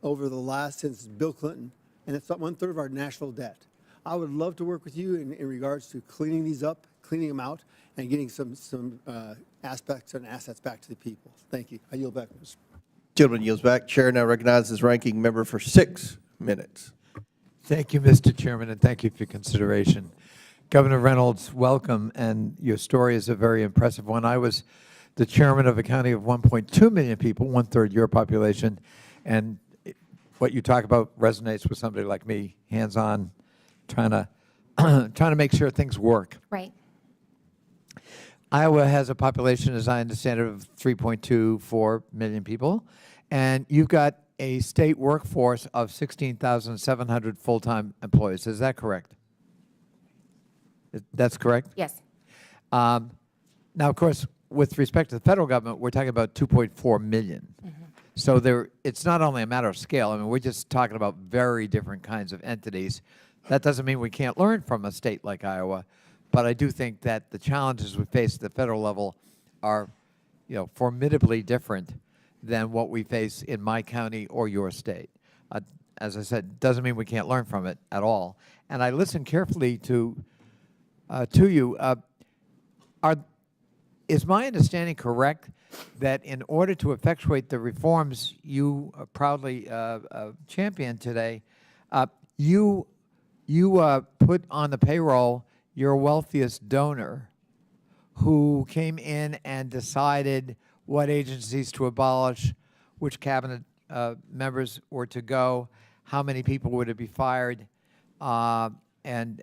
over the last, since Bill Clinton, and it's 1/3 of our national debt. I would love to work with you in regards to cleaning these up, cleaning them out, and getting some aspects and assets back to the people. Thank you. I yield back. Gentleman yields back. Chair now recognizes ranking member for 6 minutes. Thank you, Mr. Chairman, and thank you for your consideration. Governor Reynolds, welcome, and your story is a very impressive one. I was the chairman of a county of 1.2 million people, 1/3 your population, and what you talk about resonates with somebody like me, hands-on, trying to make sure things work. Right. Iowa has a population, as I understand it, of 3.24 million people, and you've got a state workforce of 16,700 full-time employees. Is that correct? That's correct? Yes. Now, of course, with respect to the federal government, we're talking about 2.4 million. So it's not only a matter of scale. I mean, we're just talking about very different kinds of entities. That doesn't mean we can't learn from a state like Iowa, but I do think that the challenges we face at the federal level are, formidably different than what we face in my county or your state. As I said, doesn't mean we can't learn from it at all. And I listened carefully to you. Is my understanding correct that in order to effectuate the reforms you proudly championed today, you put on the payroll your wealthiest donor who came in and decided what agencies to abolish, which cabinet members were to go, how many people were to be fired, and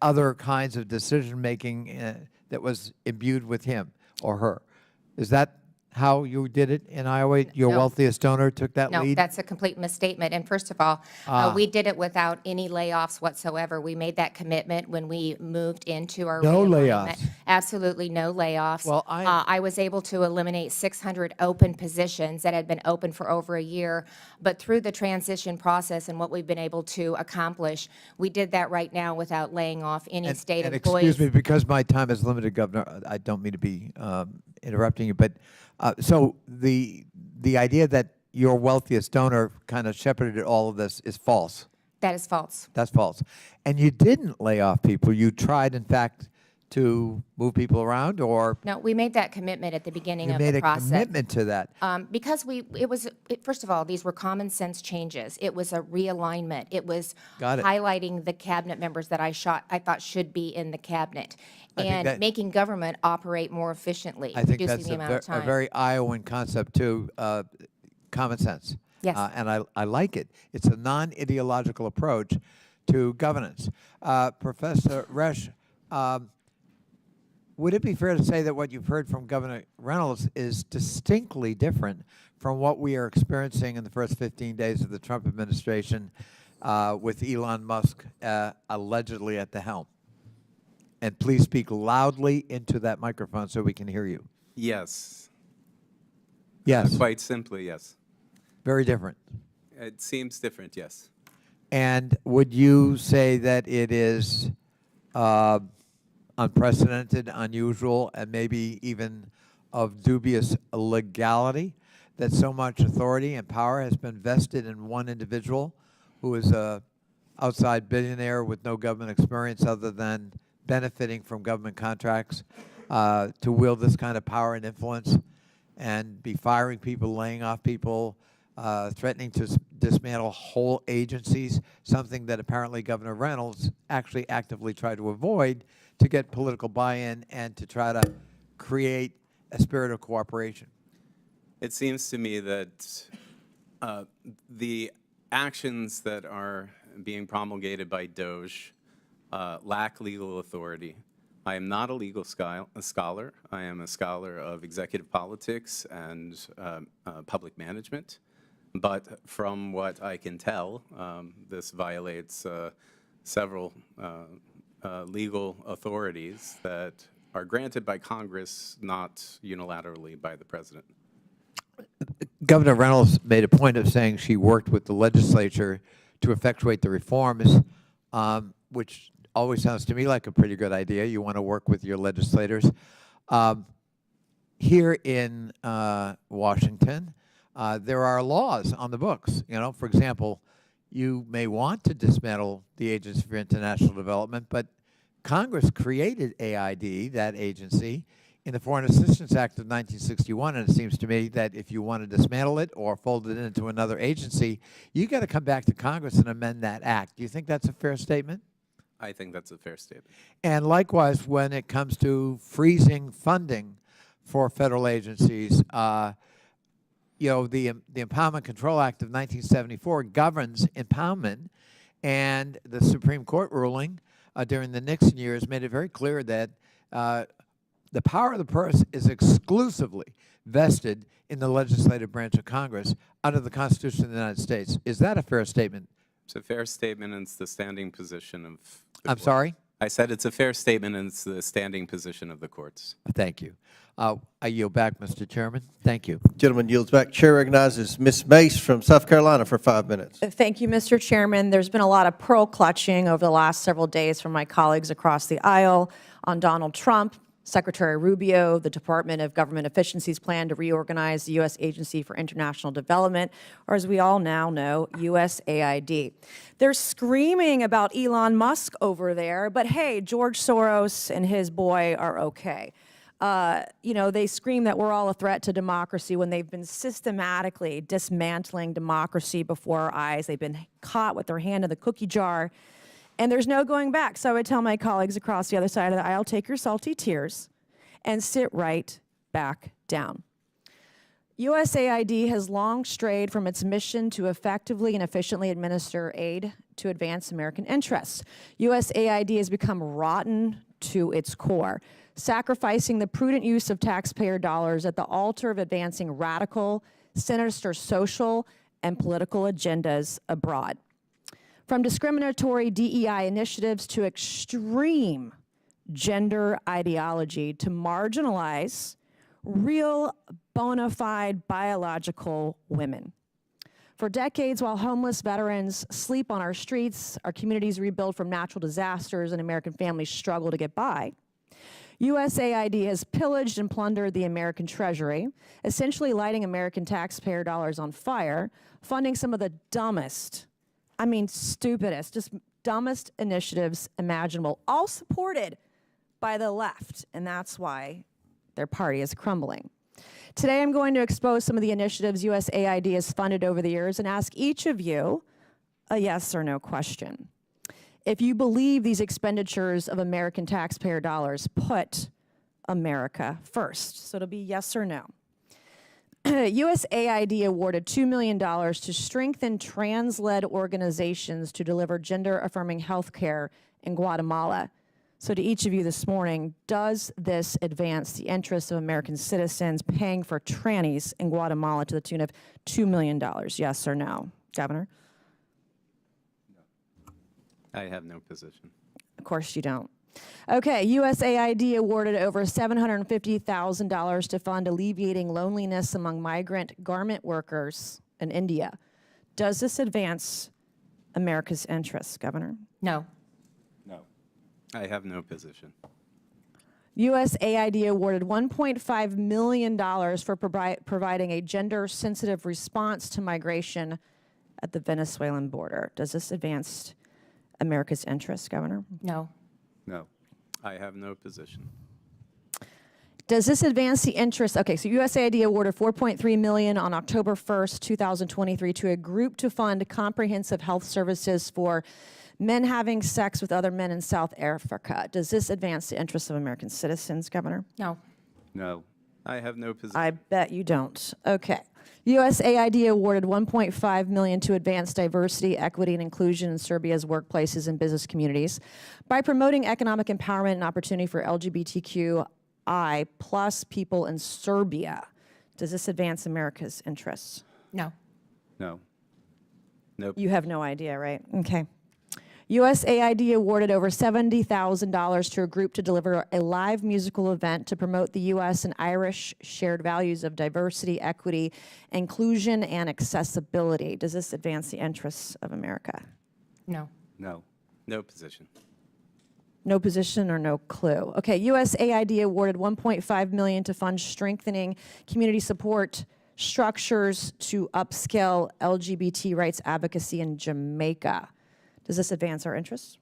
other kinds of decision-making that was imbued with him or her. Is that how you did it in Iowa? Your No. wealthiest donor took that No, lead? that's a complete misstatement. And first of all, we did it without any layoffs whatsoever. We made that commitment when we moved into our No realignment. layoffs. Absolutely no layoffs. Well, I was able to eliminate 600 open positions that had been open for over a year. But through the transition process and what we've been able to accomplish, we did that right now without laying off any state employees. Excuse me, because my time is limited, Governor, I don't mean to be interrupting you, but so the idea that your wealthiest donor kind of shepherded all of this is false. That is false. That's false. And you didn't lay off people. You tried, in fact, to move people around, or No, we made that commitment at the beginning you of made the a process. commitment to that. Because first of all, these were common sense changes. It was a realignment. It was Got it. highlighting the cabinet members that I thought should be in the cabinet, I think and that- making government operate more efficiently, I think reducing that's the amount of a time. very Iowan concept, too, common sense. Yes. And I like it. It's a non-ideological approach to governance. Professor Resch, would it be fair to say that what you've heard from Governor Reynolds is distinctly different from what we are experiencing in the first 15 days of the Trump administration with Elon Musk allegedly at the helm? And please speak loudly into that microphone so we can hear you. Yes. Yes. Quite simply, yes. Very different. It seems different, yes. And would you say that it is unprecedented, unusual, and maybe even of dubious legality that so much authority and power has been vested in one individual who is a outside billionaire with no government experience other than benefiting from government contracts to wield this kind of power and influence and be firing people, laying off people, threatening to dismantle whole agencies, something that apparently Governor Reynolds actually actively tried to avoid to get political buy-in and to try to create a spirit of cooperation? It seems to me that the actions that are being promulgated by DOJ lack legal authority. I am not a legal scholar. I am a scholar of executive politics and public management. But from what I can tell, this violates several legal authorities that are granted by Congress, not unilaterally by the President. Governor Reynolds made a point of saying she worked with the legislature to effectuate the reforms, which always sounds to me like a pretty good idea. You want to work with your legislators. Here in Washington, there are laws on the books. You know, for example, you may want to dismantle the Agency for International Development, but Congress created AID, that agency, in the Foreign Assistance Act of 1961, and it seems to me that if you want to dismantle it or fold it into another agency, you got to come back to Congress and amend that act. Do you think that's a fair statement? I think that's a fair statement. And likewise, when it comes to freezing funding for federal agencies, you know, the Empowerment Control Act of 1974 governs impoundment, and the Supreme Court ruling during the Nixon years made it very clear that the power of the purse is exclusively vested in the legislative branch of Congress under the Constitution of the United States. Is that a fair statement? It's a fair statement, and it's the standing position of the I'm court. sorry? I said it's a fair statement, and it's the standing position of the courts. Thank you. I yield back, Mr. Chairman. Thank you. Gentleman yields back. Chair recognizes Ms. Mace from South Carolina for 5 minutes. Thank you, Mr. Chairman. There's been a lot of pearl clutching over the last several days from my colleagues across the aisle on Donald Trump, Secretary Rubio, the Department of Government Efficiency's plan to reorganize the U.S. Agency for International Development, or as we all now know, USAID. They're screaming about Elon Musk over there, but hey, George Soros and his boy are okay. You know, they scream that we're all a threat to democracy when they've been systematically dismantling democracy before our eyes. They've been caught with their hand in the cookie jar, and there's no going back. So I would tell my colleagues across the other side of the aisle, take your salty tears and sit right back down. USAID has long strayed from its mission to effectively and efficiently administer aid to advance American interests. USAID has become rotten to its core, sacrificing the prudent use of taxpayer dollars at the altar of advancing radical, sinister social and political agendas abroad. From discriminatory DEI initiatives to extreme gender ideology to marginalize real bona fide biological women. For decades, while homeless veterans sleep on our streets, our communities rebuild from natural disasters, and American families struggle to get by, USAID has pillaged and plundered the American treasury, essentially lighting American taxpayer dollars on fire, funding some of the dumbest, I mean stupidest, just dumbest initiatives imaginable, all supported by the left, and that's why their party is crumbling. Today I'm going to expose some of the initiatives USAID has funded over the years and ask each of you a yes or no question. If you believe these expenditures of American taxpayer dollars put America first. So it'll be yes or no. USAID awarded $2 million to strengthen trans-led organizations to deliver gender-affirming health care in Guatemala. So to each of you this morning, does this advance the interests of American citizens paying for trannies in Guatemala to the tune of $2 million? Yes or no? Governor? I have no position. Of course you don't. Okay, USAID awarded over $750,000 to fund alleviating loneliness among migrant garment workers in India. Does this advance America's interests, Governor? No. No. I have no position. USAID awarded $1.5 million for providing a gender-sensitive response to migration at the Venezuelan border. Does this advance America's interests, Governor? No. No. I have no position. Does this advance the interest? Okay, so USAID awarded $4.3 million on October 1st, 2023 to a group to fund comprehensive health services for men having sex with other men in South Africa. Does this advance the interests of American citizens, Governor? No. No. I have no position. I bet you don't. Okay. USAID awarded $1.5 million to advance diversity, equity, and inclusion in Serbia's workplaces and business communities by promoting economic empowerment and opportunity for LGBTQI plus people in Serbia. Does this advance America's interests? No. No. Nope. You have no idea, right? Okay. USAID awarded over $70,000 to a group to deliver a live musical event to promote the U.S. and Irish shared values of diversity, equity, inclusion, and accessibility. Does this advance the interests of America? No. No. No position. No position or no clue. Okay, USAID awarded $1.5 million to fund strengthening community support structures to upscale LGBT rights advocacy in Jamaica. Does this advance our interests?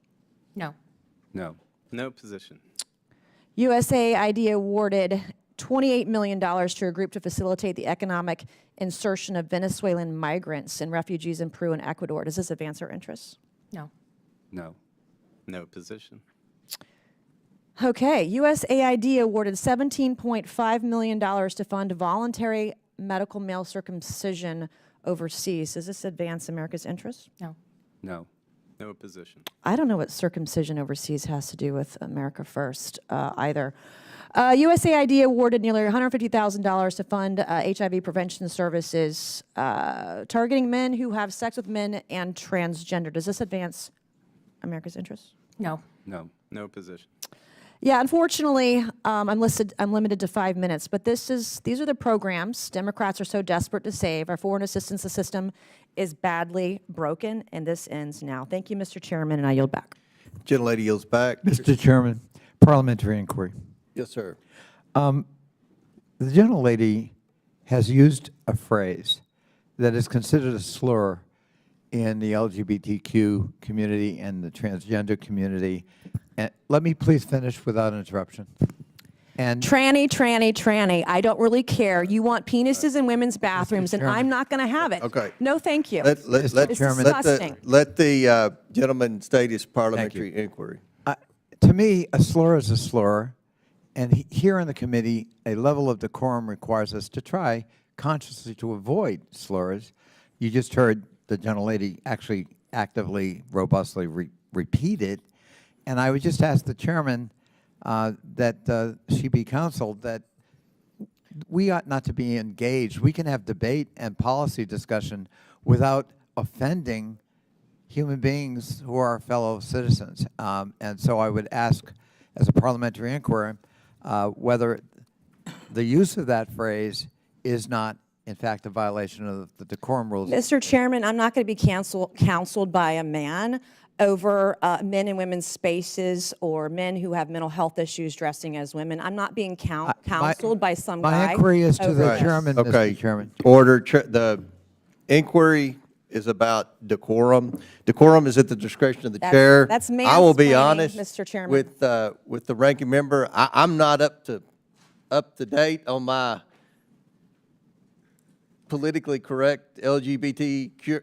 No. No. No position. USAID awarded $28 million to a group to facilitate the economic insertion of Venezuelan migrants and refugees in Peru and Ecuador. Does this advance our interests? No. No. No position. Okay, USAID awarded $17.5 million to fund voluntary medical male circumcision overseas. Does this advance America's interests? No. No. No position. I don't know what circumcision overseas has to do with America First either. USAID awarded nearly $150,000 to fund HIV prevention services targeting men who have sex with men and transgender. Does this advance America's interests? No. No. No position. Yeah, unfortunately, I'm limited to 5 minutes, but these are the programs Democrats are so desperate to save. Our foreign assistance system is badly broken, and this ends now. Thank you, Mr. Chairman, and I yield back. Gentlelady yields back. Mr. Chairman, parliamentary inquiry. Yes, sir. The gentlelady has used a phrase that is considered a slur in the LGBTQ community and the transgender community. And let me please finish without interruption. And Tranny. I don't really care. You want penises in women's bathrooms, and Chairman. I'm not going to have it. Okay. No, thank you. Let It's disgusting. let the gentleman state his parliamentary inquiry. to me, a slur is a slur. And here in the committee, a level of decorum requires us to try consciously to avoid slurs. You just heard the gentlelady actually actively, robustly repeat it. And I would just ask the chairman that she be counseled that we ought not to be engaged. We can have debate and policy discussion without offending human beings who are our fellow citizens. And so I would ask, as a parliamentary inquiry, whether the use of that phrase is not, in fact, a violation of the decorum rules. Mr. Chairman, I'm not going to be counseled by a man over men and women's spaces or men who have mental health issues dressing as women. I'm not being counseled by some guy. My inquiry is to over the this. chairman, Okay. Mr. Chairman. Order. The inquiry is about decorum. Decorum is at the discretion of the chair. That's I will be mansplaining, honest, Mr. Chairman. with the ranking member. I'm not up to date on my politically correct LGBTQ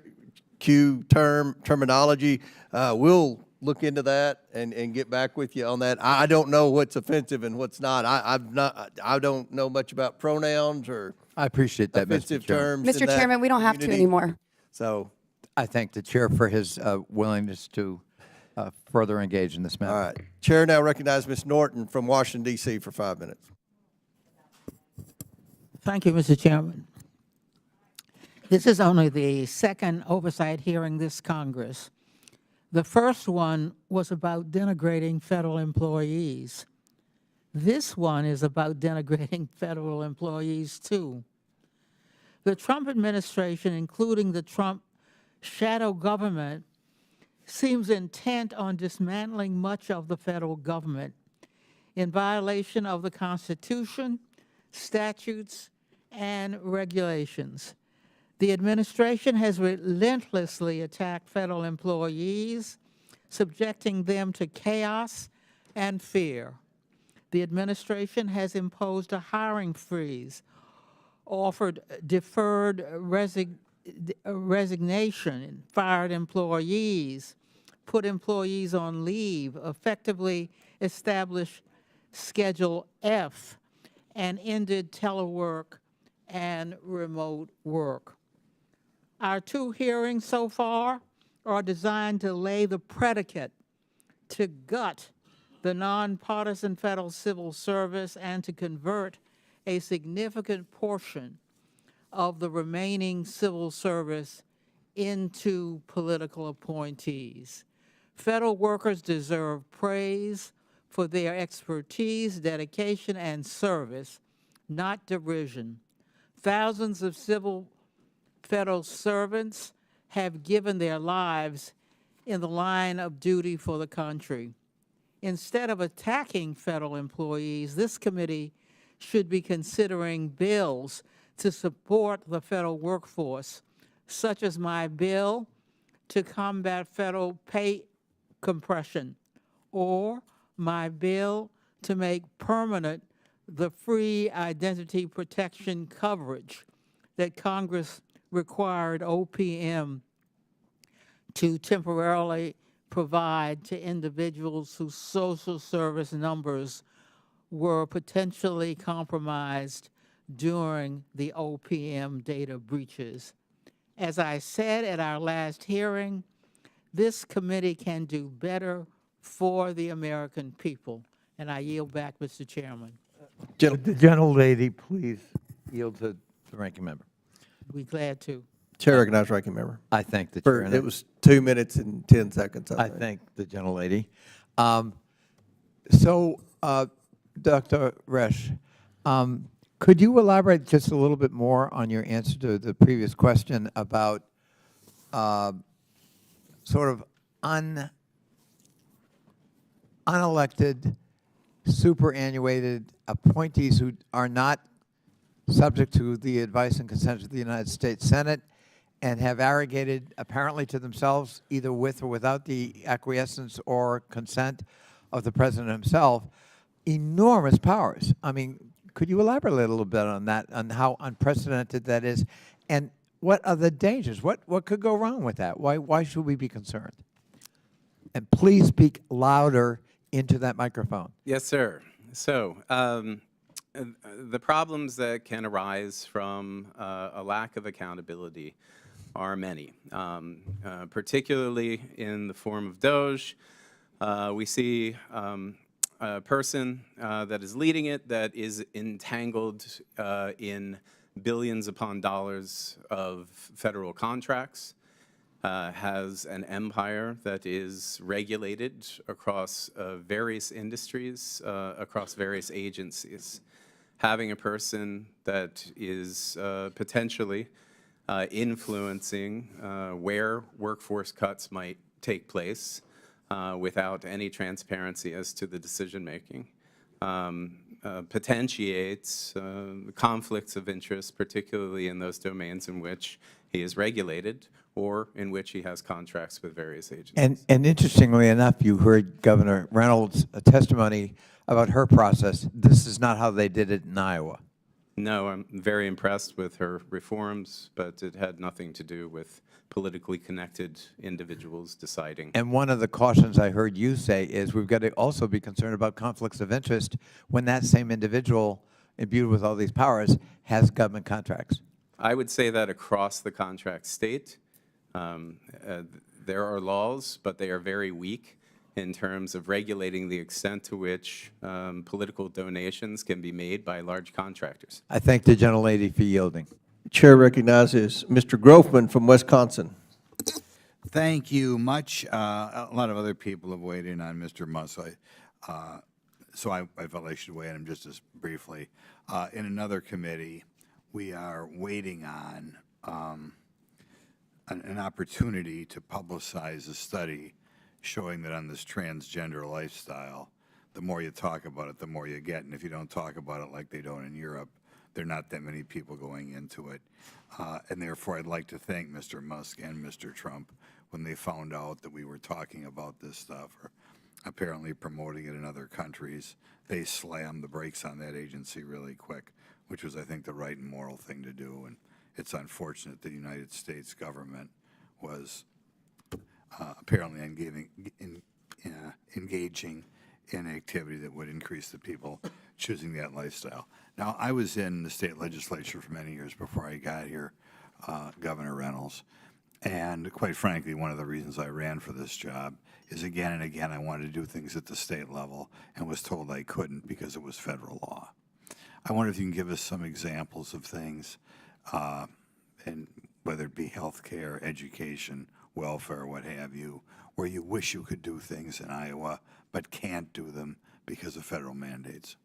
terminology. We'll look into that and get back with you on that. I don't know what's offensive and what's not. I don't know much about pronouns or I appreciate that, offensive Mr. Chairman. terms. Mr. Chairman, we don't have to anymore. So I thank the chair for his willingness to further engage in this matter. All right. Chair now recognizes Ms. Norton from Washington, D.C. for 5 minutes. Thank you, Mr. Chairman. This is only the second oversight hearing this Congress. The first one was about denigrating federal employees. This one is about denigrating federal employees, too. The Trump administration, including the Trump shadow government, seems intent on dismantling much of the federal government in violation of the Constitution, statutes, and regulations. The administration has relentlessly attacked federal employees, subjecting them to chaos and fear. The administration has imposed a hiring freeze, offered deferred resignation, fired employees, put employees on leave, effectively established Schedule F, and ended telework and remote work. Our 2 hearings so far are designed to lay the predicate to gut the nonpartisan federal civil service and to convert a significant portion of the remaining civil service into political appointees. Federal workers deserve praise for their expertise, dedication, and service, not derision. Thousands of civil federal servants have given their lives in the line of duty for the country. Instead of attacking federal employees, this committee should be considering bills to support the federal workforce, such as my bill to combat federal pay compression, or my bill to make permanent the free identity protection coverage that Congress required OPM to temporarily provide to individuals whose social service numbers were potentially compromised during the OPM data breaches. As I said at our last hearing, this committee can do better for the American people. And I yield back, Mr. Chairman. Would the gentlelady please yield to the ranking member? Be glad to. Chair recognizes ranking member. I thank the chair. It was 2 minutes and 10 seconds. I thank the gentlelady. Dr. Resch, could you elaborate just a little bit more on your answer to the previous question about sort of unelected, superannuated appointees who are not subject to the advice and consent of the United States Senate and have arrogated, apparently to themselves, either with or without the acquiescence or consent of the President himself, enormous powers? I mean, could you elaborate a little bit on that, on how unprecedented that is, and what are the dangers? What could go wrong with that? Why should we be concerned? And please speak louder into that microphone. Yes, sir. So the problems that can arise from a lack of accountability are many, particularly in the form of DOJ. We see a person that is leading it that is entangled in billions upon dollars of federal contracts, has an empire that is regulated across various industries, across various agencies. Having a person that is potentially influencing where workforce cuts might take place without any transparency as to the decision-making potentiates conflicts of interest, particularly in those domains in which he is regulated or in which he has contracts with various agencies. And interestingly enough, you heard Governor Reynolds' testimony about her process. This is not how they did it in Iowa. No, I'm very impressed with her reforms, but it had nothing to do with politically connected individuals deciding. And one of the cautions I heard you say is we've got to also be concerned about conflicts of interest when that same individual, imbued with all these powers, has government contracts. I would say that across the contract state, there are laws, but they are very weak in terms of regulating the extent to which political donations can be made by large contractors. I thank the gentlelady for yielding. Chair recognizes Mr. Grofman from Wisconsin. Thank you much. A lot of other people have weighed in on Mr. Musk, so I felt I should weigh in just as briefly. In another committee, we are waiting on an opportunity to publicize a study showing that on this transgender lifestyle, the more you talk about it, the more you get. And if you don't talk about it like they don't in Europe, there are not that many people going into it. And therefore, I'd like to thank Mr. Musk and Mr. Trump when they found out that we were talking about this stuff or apparently promoting it in other countries. They slammed the brakes on that agency really quick, which was, I think, the right and moral thing to do. And it's unfortunate that the United States government was apparently engaging in activity that would increase the people choosing that lifestyle. Now, I was in the state legislature for many years before I got here, Governor Reynolds, and quite frankly, one of the reasons I ran for this job is again and again I wanted to do things at the state level and was told I couldn't because it was federal law. I wonder if you can give us some examples of things, and whether it be health care, education, welfare, what have you, where you wish you could do things in Iowa but can't do them because of federal mandates.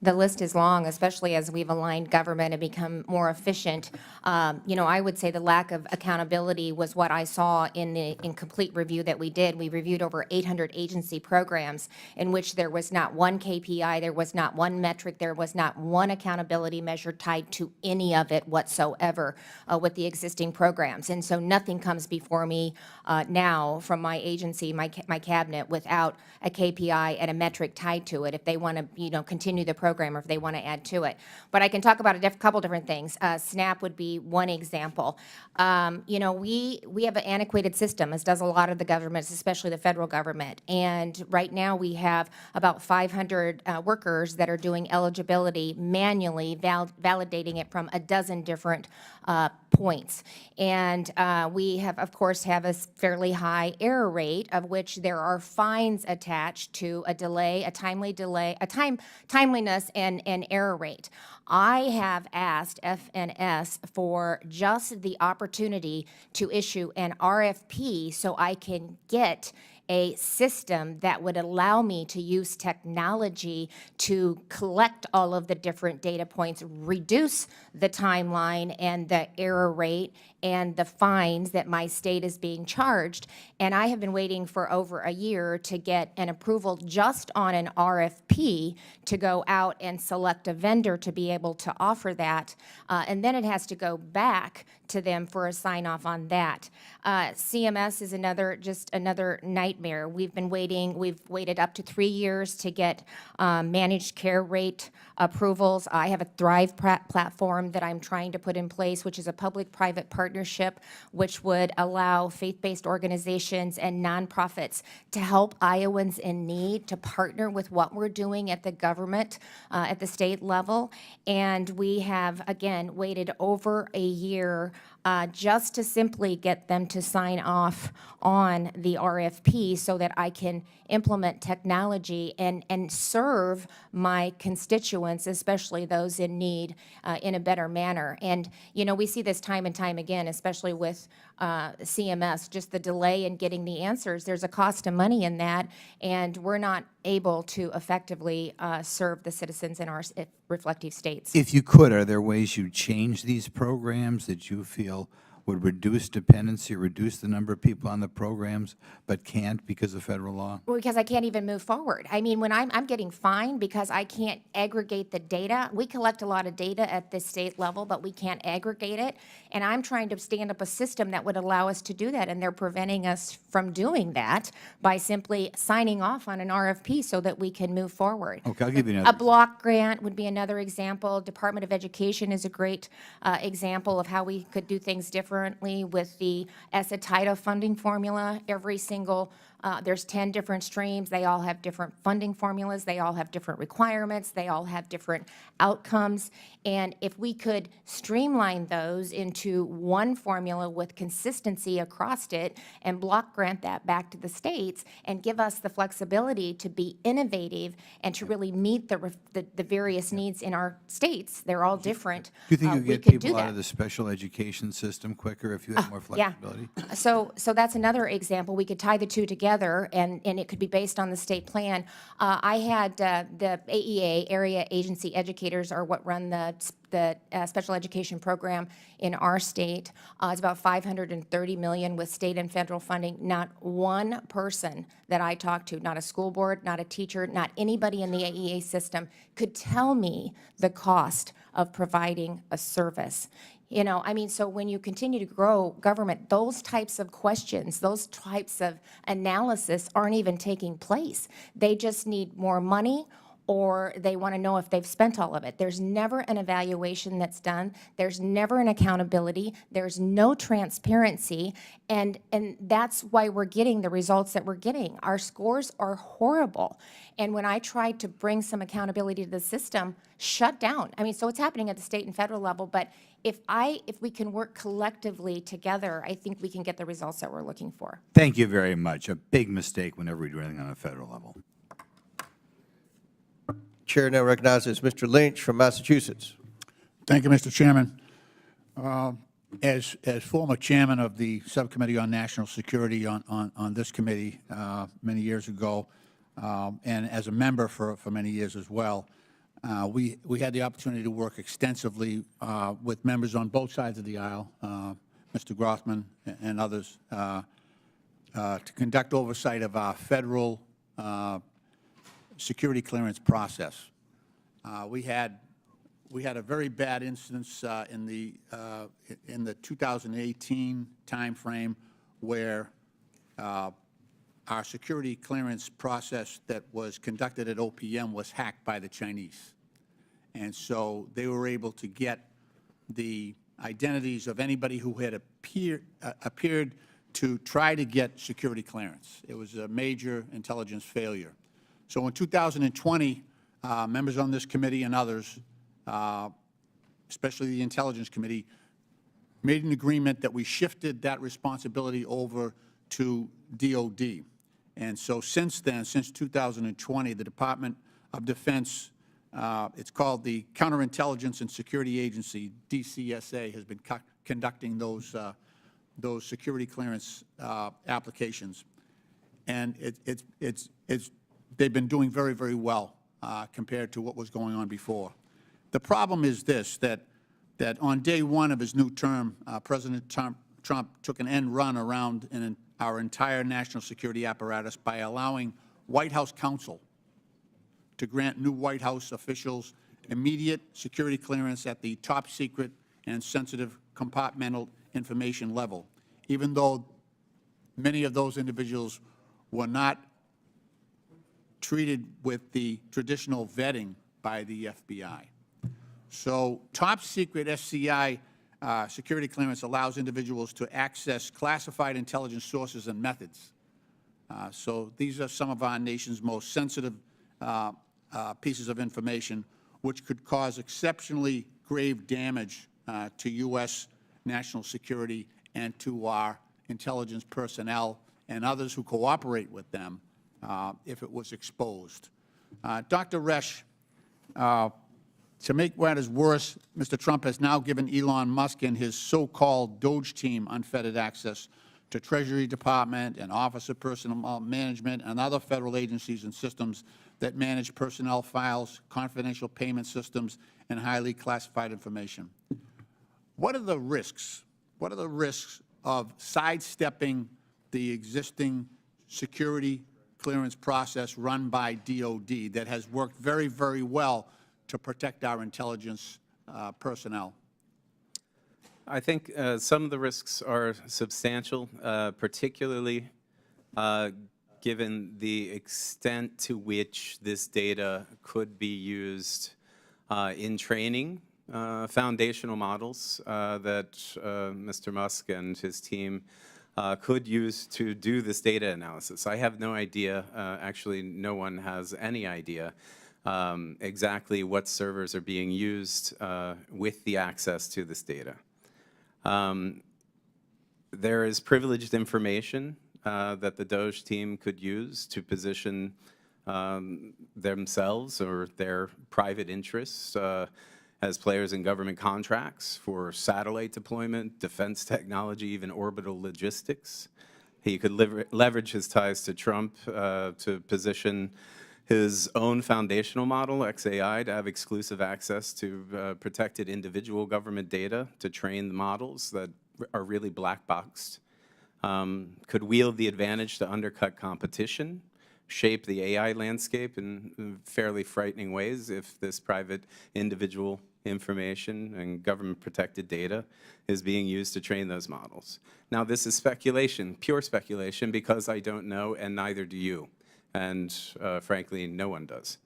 The list is long, especially as we've aligned government and become more efficient. I would say the lack of accountability was what I saw in the incomplete review that we did. We reviewed over 800 agency programs in which there was not one KPI, there was not one metric, there was not one accountability measure tied to any of it whatsoever with the existing programs. And so nothing comes before me now from my agency, my cabinet, without a KPI and a metric tied to it if they want to continue the program or if they want to add to it. But I can talk about a couple different things. SNAP would be one example. We have an antiquated system, as does a lot of the governments, especially the federal government. And right now we have about 500 workers that are doing eligibility manually, validating it from a dozen different points. And we have, of course, have a fairly high error rate, of which there are fines attached to a delay, a timeliness and error rate. I have asked FNS for just the opportunity to issue an RFP so I can get a system that would allow me to use technology to collect all of the different data points, reduce the timeline and the error rate and the fines that my state is being charged. And I have been waiting for over a year to get an approval just on an RFP to go out and select a vendor to be able to offer that. And then it has to go back to them for a sign-off on that. CMS is another nightmare. We've waited up to 3 years to get managed care rate approvals. I have a Thrive platform that I'm trying to put in place, which is a public-private partnership, which would allow faith-based organizations and nonprofits to help Iowans in need to partner with what we're doing at the government, at the state level. And we have, again, waited over a year just to simply get them to sign off on the RFP so that I can implement technology and serve my constituents, especially those in need, in a better manner. And, we see this time and time again, especially with CMS, just the delay in getting the answers. There's a cost of money in that, and we're not able to effectively serve the citizens in our reflective states. If you could, are there ways you change these programs that you feel would reduce dependency, reduce the number of people on the programs, but can't because of federal law? Well, because I can't even move forward. I mean, when I'm getting fined because I can't aggregate the data. We collect a lot of data at the state level, but we can't aggregate it. And I'm trying to stand up a system that would allow us to do that, and they're preventing us from doing that by simply signing off on an RFP so that we can move forward. Okay, I'll give you another. A block grant would be another example. Department of Education is a great example of how we could do things differently with the ESSA title funding formula. Every single There's 10 different streams. They all have different funding formulas. They all have different requirements. They all have different outcomes. And if we could streamline those into one formula with consistency across it and block grant that back to the states and give us the flexibility to be innovative and to really meet the various needs in our states, they're all different. Do you think you we get could people do out that. of the special education system quicker if you had more Yeah. flexibility? So that's another example. We could tie the two together, and it could be based on the state plan. I had the AEA, Area Agency Educators, are what run the special education program in our state. It's about $530 million with state and federal funding. Not one person that I talked to, not a school board, not a teacher, not anybody in the AEA system, could tell me the cost of providing a service. You know, I mean, so when you continue to grow government, those types of questions, those types of analysis aren't even taking place. They just need more money, or they want to know if they've spent all of it. There's never an evaluation that's done. There's never an accountability. There's no transparency, and that's why we're getting the results that we're getting. Our scores are horrible. And when I tried to bring some accountability to the system, shut down. I mean, so it's happening at the state and federal level, but if we can work collectively together, I think we can get the results that we're looking for. Thank you very much. A big mistake whenever we do anything on a federal level. Chair now recognizes Mr. Lynch from Massachusetts. Thank you, Mr. Chairman. As former chairman of the Subcommittee on National Security on this committee many years ago, and as a member for many years as well, we had the opportunity to work extensively with members on both sides of the aisle, Mr. Grothman and others, to conduct oversight of our federal security clearance process. We had a very bad instance in the 2018 timeframe where our security clearance process that was conducted at OPM was hacked by the Chinese. And so they were able to get the identities of anybody who had appeared to try to get security clearance. It was a major intelligence failure. So in 2020, members on this committee and others, especially the Intelligence Committee, made an agreement that we shifted that responsibility over to DOD. And so since then, since 2020, the Department of Defense, it's called the Counterintelligence and Security Agency, DCSA, has been conducting those security clearance applications. And they've been doing very, very well compared to what was going on before. The problem is this, that on day one of his new term, President Trump took an end run around our entire national security apparatus by allowing White House counsel to grant new White House officials immediate security clearance at the top secret and sensitive compartmental information level, even though many of those individuals were not treated with the traditional vetting by the FBI. So top secret SCI security clearance allows individuals to access classified intelligence sources and methods. So these are some of our nation's most sensitive pieces of information, which could cause exceptionally grave damage to U.S. national security and to our intelligence personnel and others who cooperate with them if it was exposed. Dr. Resch, to make matters worse, Mr. Trump has now given Elon Musk and his so-called Doge team unfettered access to Treasury Department and Office of Personnel Management and other federal agencies and systems that manage personnel files, confidential payment systems, and highly classified information. What are the risks? What are the risks of sidestepping the existing security clearance process run by DOD that has worked very, very well to protect our intelligence personnel? I think some of the risks are substantial, particularly given the extent to which this data could be used in training foundational models that Mr. Musk and his team could use to do this data analysis. I have no idea, actually no one has any idea exactly what servers are being used with the access to this data. There is privileged information that the DOJ team could use to position themselves or their private interests as players in government contracts for satellite deployment, defense technology, even orbital logistics. He could leverage his ties to Trump to position his own foundational model, XAI, to have exclusive access to protected individual government data to train the models that are really black boxed. Could wield the advantage to undercut competition, shape the AI landscape in fairly frightening ways if this private individual information and government-protected data is being used to train those models. Now, this is speculation, pure speculation, because I don't know, and neither do you. And frankly, no one does.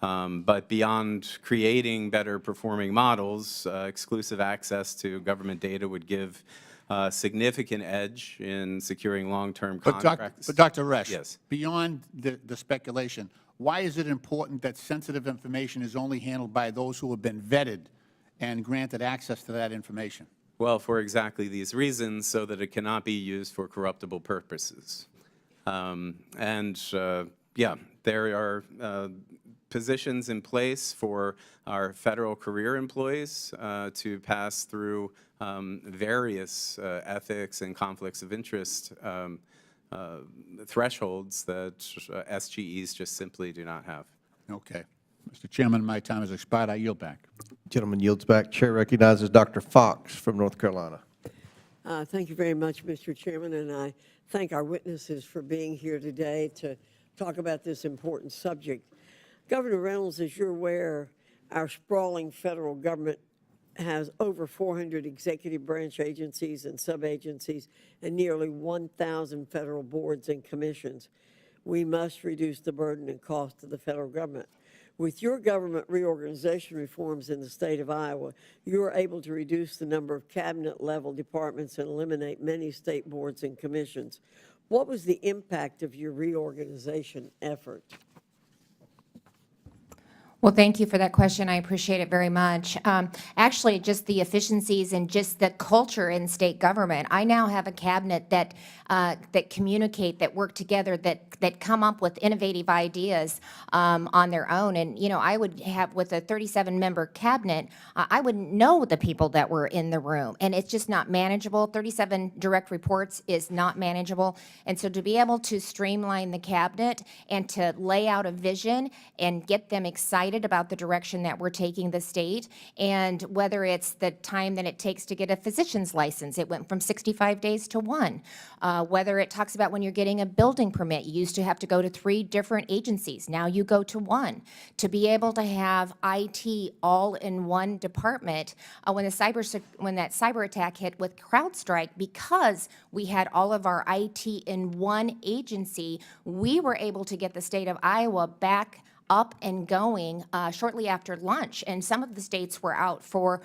But beyond creating better performing models, exclusive access to government data would give a significant edge in securing long-term contracts. But Dr. Resch, yes. beyond the speculation, why is it important that sensitive information is only handled by those who have been vetted and granted access to that information? Well, for exactly these reasons, so that it cannot be used for corruptible purposes. Yeah, there are positions in place for our federal career employees to pass through various ethics and conflicts of interest thresholds that SGEs just simply do not have. Okay. Mr. Chairman, my time has expired. I yield back. Gentleman yields back. Chair recognizes Dr. Fox from North Carolina. Thank you very much, Mr. Chairman, and I thank our witnesses for being here today to talk about this important subject. Governor Reynolds, as you're aware, our sprawling federal government has over 400 executive branch agencies and sub-agencies and nearly 1,000 federal boards and commissions. We must reduce the burden and cost of the federal government. With your government reorganization reforms in the state of Iowa, you are able to reduce the number of cabinet-level departments and eliminate many state boards and commissions. What was the impact of your reorganization effort? Well, thank you for that question. I appreciate it very much. Actually, just the efficiencies and just the culture in state government. I now have a cabinet that communicate, that work together, that come up with innovative ideas on their own. And you know, I would have with a 37-member cabinet, I wouldn't know the people that were in the room, and it's just not manageable. 37 direct reports is not manageable, and so to be able to streamline the cabinet and to lay out a vision and get them excited about the direction that we're taking the state, and whether it's the time that it takes to get a physician's license, it went from 65 days to 1. Whether it talks about when you're getting a building permit, you used to have to go to 3 different agencies, now you go to 1. To be able to have IT all in one department, when that cyber attack hit with CrowdStrike, because we had all of our IT in one agency, we were able to get the state of Iowa back up and going shortly after lunch, and some of the states were out for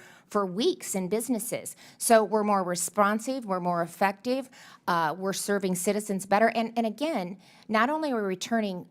weeks in businesses. So we're more responsive, we're more effective, we're serving citizens better, and again, not only are we returning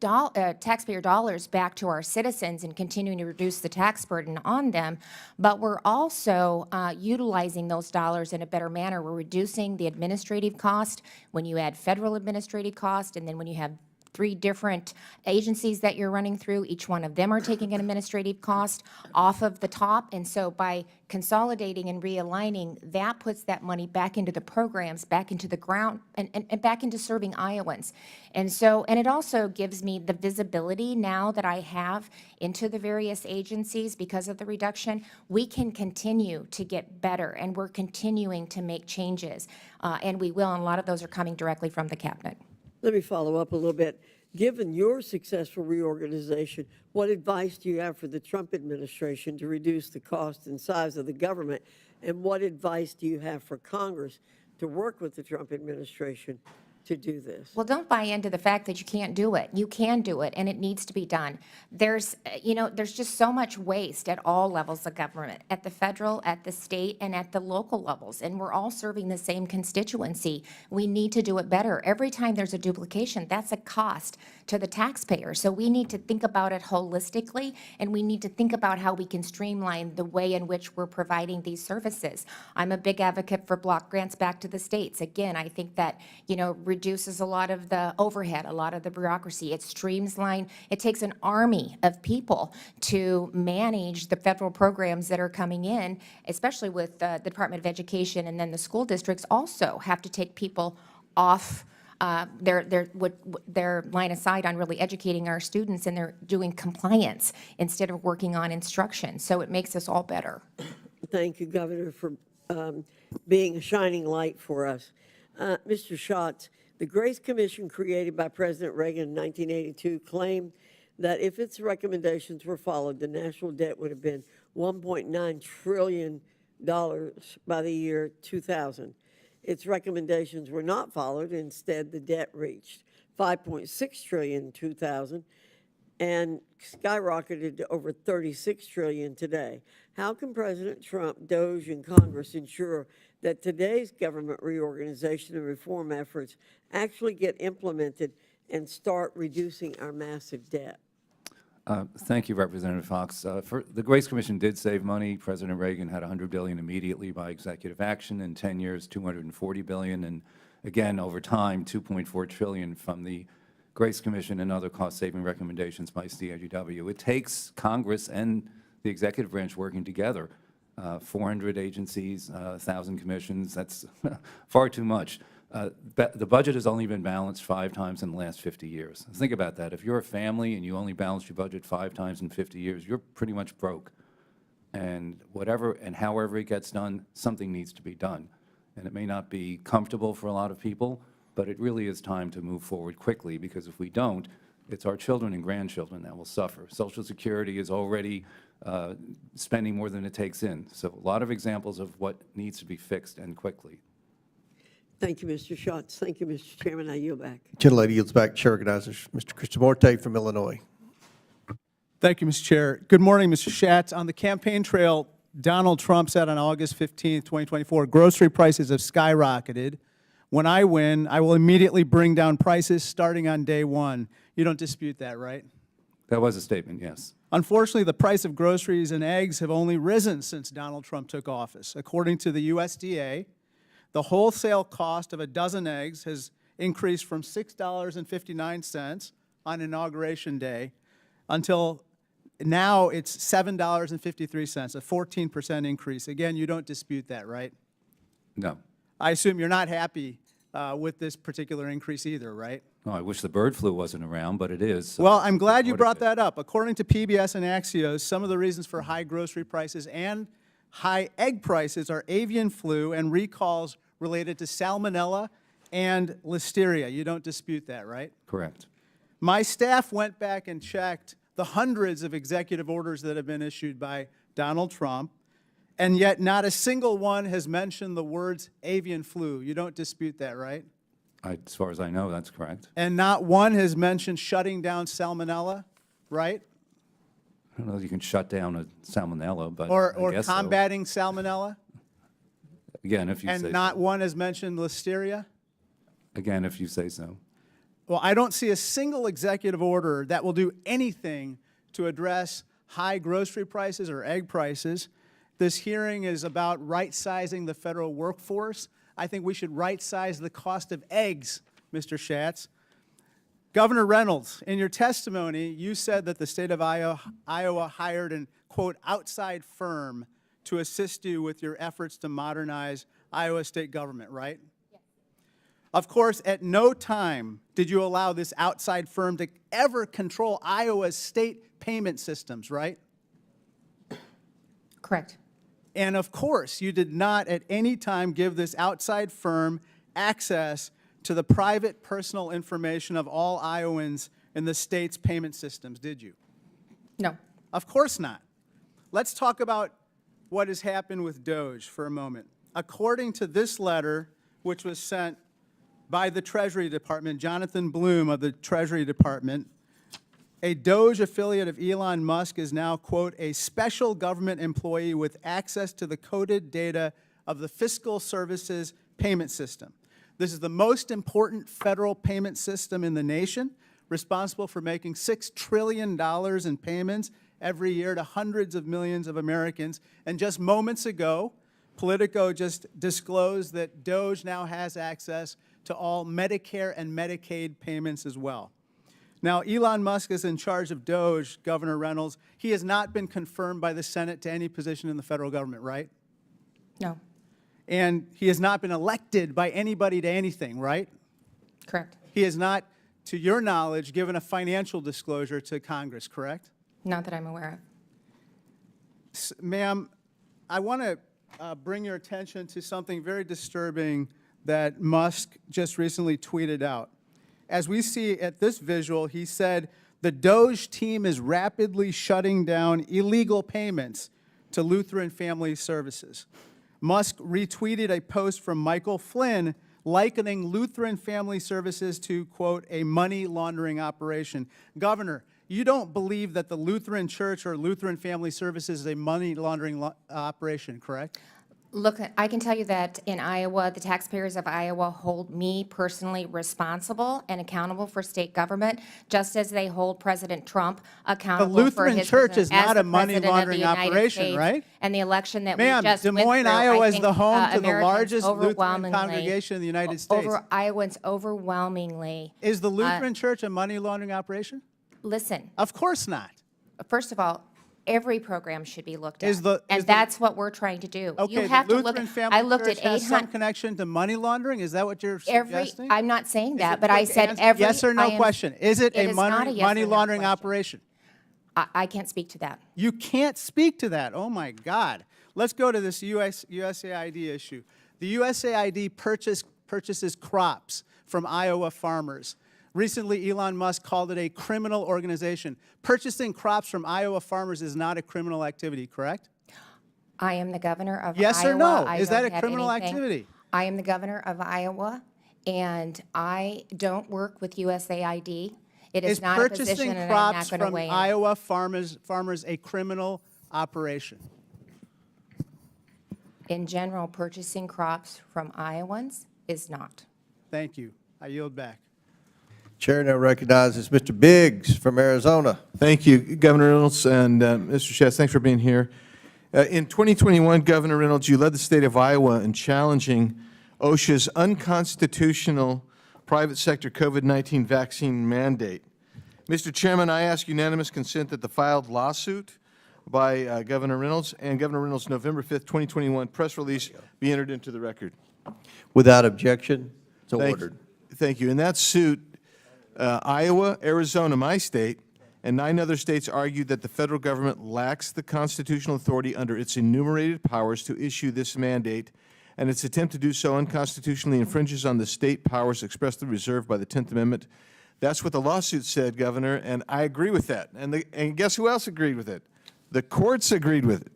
taxpayer dollars back to our citizens and continuing to reduce the tax burden on them, but we're also utilizing those dollars in a better manner. We're reducing the administrative cost when you add federal administrative cost, and then when you have 3 different agencies that you're running through, each one of them are taking an administrative cost off of the top. And so by consolidating and realigning, that puts that money back into the programs, back into the ground, and back into serving Iowans. And so, and it also gives me the visibility now that I have into the various agencies because of the reduction. We can continue to get better, and we're continuing to make changes. And we will, and a lot of those are coming directly from the cabinet. Let me follow up a little bit. Given your successful reorganization, what advice do you have for the Trump administration to reduce the cost and size of the government? And what advice do you have for Congress to work with the Trump administration to do this? Well, don't buy into the fact that you can't do it. You can do it, and it needs to be done. There's just so much waste at all levels of government, at the federal, at the state, and at the local levels, and we're all serving the same constituency. We need to do it better. Every time there's a duplication, that's a cost to the taxpayer. So we need to think about it holistically, and we need to think about how we can streamline the way in which we're providing these services. I'm a big advocate for block grants back to the states. Again, I think that, reduces a lot of the overhead, a lot of the bureaucracy. It streamlines. It takes an army of people to manage the federal programs that are coming in, especially with the Department of Education, and then the school districts also have to take people off their line of sight on really educating our students, and they're doing compliance instead of working on instruction. So it makes us all better. Thank you, Governor, for being a shining light for us. Mr. Schatz, the Grace Commission created by President Reagan in 1982 claimed that if its recommendations were followed, the national debt would have been $1.9 trillion by the year 2000. Its recommendations were not followed. Instead, the debt reached $5.6 trillion in 2000 and skyrocketed to over $36 trillion today. How can President Trump, DOJ, and Congress ensure that today's government reorganization and reform efforts actually get implemented and start reducing our massive debt? Thank you, Representative Fox. The Grace Commission did save money. President Reagan had $100 billion immediately by executive action. In 10 years, $240 billion, and again, over time, $2.4 trillion from the Grace Commission and other cost-saving recommendations by CIGW. It takes Congress and the executive branch working together. 400 agencies, 1,000 commissions, that's far too much. The budget has only been balanced 5 times in the last 50 years. Think about that. If you're a family and you only balance your budget 5 times in 50 years, you're pretty much broke. And whatever and however it gets done, something needs to be done. And it may not be comfortable for a lot of people, but it really is time to move forward quickly, because if we don't, it's our children and grandchildren that will suffer. Social Security is already spending more than it takes in. So a lot of examples of what needs to be fixed, and quickly. Thank you, Mr. Schatz. Thank you, Mr. Chairman. I yield back. Gentlelady yields back. Chair recognizes Mr. Krishnamurti from Illinois. Thank you, Mr. Chair. Good morning, Mr. Schatz. On the campaign trail, Donald Trump said on August 15, 2024, grocery prices have skyrocketed. When I win, I will immediately bring down prices starting on day one. You don't dispute that, right? That was a statement, yes. Unfortunately, the price of groceries and eggs have only risen since Donald Trump took office. According to the USDA, the wholesale cost of a dozen eggs has increased from $6.59 on Inauguration Day until now it's $7.53, a 14% increase. Again, you don't dispute that, right? No. I assume you're not happy with this particular increase either, right? Oh, I wish the bird flu wasn't around, but it is. So well, I'm glad you brought that up. According to PBS and Axios, some of the reasons for high grocery prices and high egg prices are avian flu and recalls related to salmonella and listeria. You don't dispute that, right? Correct. My staff went back and checked the hundreds of executive orders that have been issued by Donald Trump, and yet not a single one has mentioned the words avian flu. You don't dispute that, right? As far as I know, that's correct. And not one has mentioned shutting down salmonella, right? I don't know if you can shut down a salmonella, but Or I guess combating salmonella? Again, if you say And not so. one has mentioned listeria? Again, if you say so. Well, I don't see a single executive order that will do anything to address high grocery prices or egg prices. This hearing is about right-sizing the federal workforce. I think we should right-size the cost of eggs, Mr. Schatz. Governor Reynolds, in your testimony, you said that the state of Iowa hired an, quote, outside firm to assist you with your efforts to modernize Iowa state government, right? Yes. Of course, at no time did you allow this outside firm to ever control Iowa's state payment systems, right? Correct. And of course, you did not at any time give this outside firm access to the private personal information of all Iowans in the state's payment systems, did you? No. Of course not. Let's talk about what has happened with DOJ for a moment. According to this letter, which was sent by the Treasury Department, Jonathan Bloom of the Treasury Department, a Doge affiliate of Elon Musk is now, quote, a special government employee with access to the coded data of the fiscal services payment system. This is the most important federal payment system in the nation, responsible for making $6 trillion in payments every year to hundreds of millions of Americans. And just moments ago, Politico just disclosed that Doge now has access to all Medicare and Medicaid payments as well. Now, Elon Musk is in charge of Doge, Governor Reynolds. He has not been confirmed by the Senate to any position in the federal government, right? No. And he has not been elected by anybody to anything, right? Correct. He has not, to your knowledge, given a financial disclosure to Congress, correct? Not that I'm aware of. Ma'am, I want to bring your attention to something very disturbing that Musk just recently tweeted out. As we see at this visual, he said, the Doge team is rapidly shutting down illegal payments to Lutheran Family Services. Musk retweeted a post from Michael Flynn likening Lutheran Family Services to, quote, a money laundering operation. Governor, you don't believe that the Lutheran Church or Lutheran Family Services is a money laundering operation, correct? Look, I can tell you that in Iowa, the taxpayers of Iowa hold me personally responsible and accountable for state government, just as they hold President Trump accountable The Lutheran for his Church business is not as a the money President of the laundering United operation, States. right? And the election that we Ma'am, just Des went Moines, through, Iowa I is think, the home to the Americans largest Lutheran overwhelmingly- congregation in the United States. Iowans overwhelmingly. Is the Lutheran Church a money laundering operation? Listen, Of course not. first of all, every program should be looked at, Is the- and is the- that's what we're trying to do. Okay, You the have to look. Lutheran Family I looked Church at has some 800. connection to money laundering? Is that what you're suggesting? I'm not saying Is that, it but I quick said answer, every. yes or no I am- question. Is it a is not money, yes money or no laundering question. operation? I can't speak to that. You can't speak to that. Oh my God. Let's go to this USAID issue. The USAID purchases crops from Iowa farmers. Recently, Elon Musk called it a criminal organization. Purchasing crops from Iowa farmers is not a criminal activity, correct? I am the governor of Yes Iowa. or no? I Is don't that a have criminal anything- activity? I am the governor of Iowa, and I don't work with USAID. It is not a position, purchasing and I'm crops not going to from weigh in. Iowa farmers a criminal operation? In general, purchasing crops from Iowans is not. Thank you. I yield back. Chair now recognizes Mr. Biggs from Arizona. Thank you, Governor Reynolds and Mr. Schatz. Thanks for being here. In 2021, Governor Reynolds, you led the state of Iowa in challenging OSHA's unconstitutional private sector COVID-19 vaccine mandate. Mr. Chairman, I ask unanimous consent that the filed lawsuit by Governor Reynolds and Governor Reynolds' November 5th, 2021 press release be entered into the record. Without objection, so ordered. Thank you. In that suit, Iowa, Arizona, my state, and 9 other states argued that the federal government lacks the constitutional authority under its enumerated powers to issue this mandate, and its attempt to do so unconstitutionally infringes on the state powers expressly reserved by the 10th Amendment. That's what the lawsuit said, Governor, and I agree with that. And guess who else agreed with it? The courts agreed with it.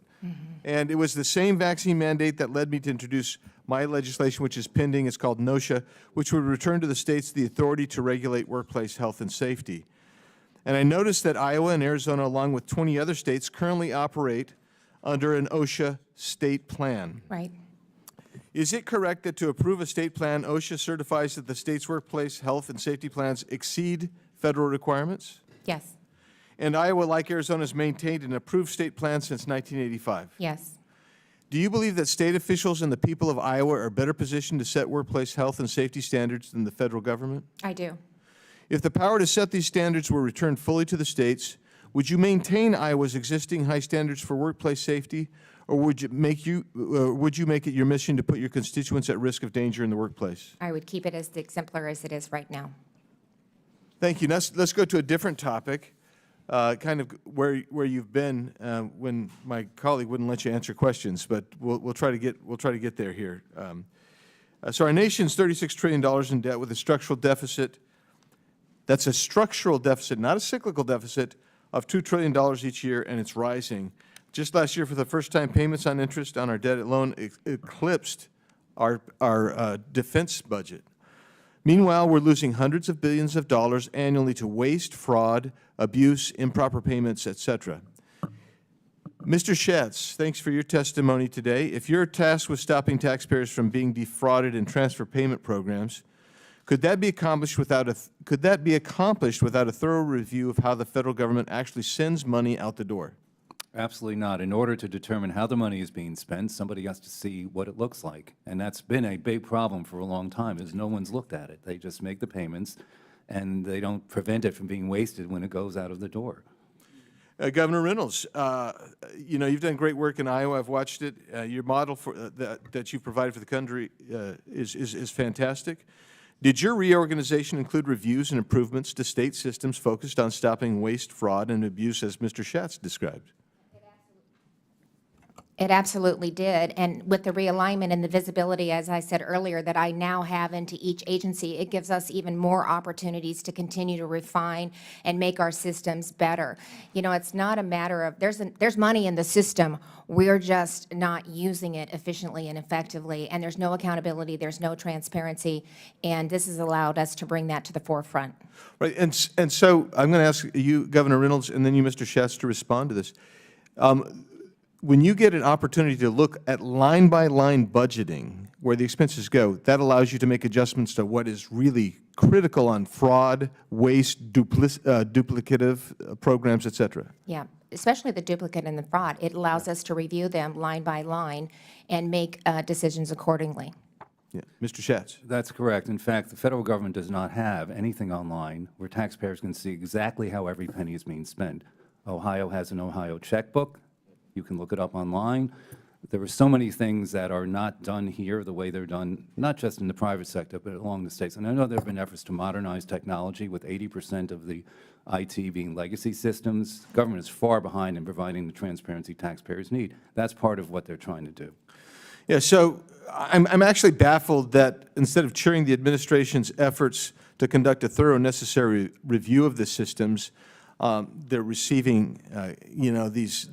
And it was the same vaccine mandate that led me to introduce my legislation, which is pending. It's called NOSHA, which would return to the states the authority to regulate workplace health and safety. And I noticed that Iowa and Arizona, along with 20 other states, currently operate under an OSHA state plan. Right. Is it correct that to approve a state plan, OSHA certifies that the state's workplace health and safety plans exceed federal requirements? Yes. And Iowa, like Arizona, has maintained an approved state plan since 1985. Yes. Do you believe that state officials and the people of Iowa are better positioned to set workplace health and safety standards than the federal government? I do. If the power to set these standards were returned fully to the states, would you maintain Iowa's existing high standards for workplace safety, or would you make it your mission to put your constituents at risk of danger in the workplace? I would keep it as exemplar as it is right now. Thank you. Let's go to a different topic, kind of where you've been when my colleague wouldn't let you answer questions, but we'll try to get there here. So our nation's $36 trillion in debt with a structural deficit. That's a structural deficit, not a cyclical deficit, of $2 trillion each year, and it's rising. Just last year, for the first time, payments on interest on our debt alone eclipsed our defense budget. Meanwhile, we're losing hundreds of billions of dollars annually to waste, fraud, abuse, improper payments, etc. Mr. Schatz, thanks for your testimony today. If you're tasked with stopping taxpayers from being defrauded in transfer payment programs, could that be accomplished without a thorough review of how the federal government actually sends money out the door? Absolutely not. In order to determine how the money is being spent, somebody has to see what it looks like. And that's been a big problem for a long time, is no one's looked at it. They just make the payments, and they don't prevent it from being wasted when it goes out of the door. Governor Reynolds, you know, you've done great work in Iowa. I've watched it. Your model for, that you've provided for the country is fantastic. Did your reorganization include reviews and improvements to state systems focused on stopping waste, fraud, and abuse, as Mr. Schatz described? It absolutely did. And with the realignment and the visibility, as I said earlier, that I now have into each agency, it gives us even more opportunities to continue to refine and make our systems better. You know, it's not a matter of, there's money in the system, we're just not using it efficiently and effectively, and there's no accountability, there's no transparency, and this has allowed us to bring that to the forefront. Right, and so I'm going to ask you, Governor Reynolds, and then you, Mr. Schatz, to respond to this. When you get an opportunity to look at line-by-line budgeting, where the expenses go, that allows you to make adjustments to what is really critical on fraud, waste, duplicative programs, et cetera. Yeah, especially the duplicate and the fraud. It allows us to review them line by line and make decisions accordingly. Yeah. Mr. Schatz. That's correct. In fact, the federal government does not have anything online where taxpayers can see exactly how every penny is being spent. Ohio has an Ohio checkbook. You can look it up online. There are so many things that are not done here the way they're done, not just in the private sector, but along the states. And I know there have been efforts to modernize technology with 80% of the IT being legacy systems. Government is far behind in providing the transparency taxpayers need. That's part of what they're trying to do. Yeah, so I'm actually baffled that instead of cheering the administration's efforts to conduct a thorough and necessary review of the systems, they're receiving, you know, these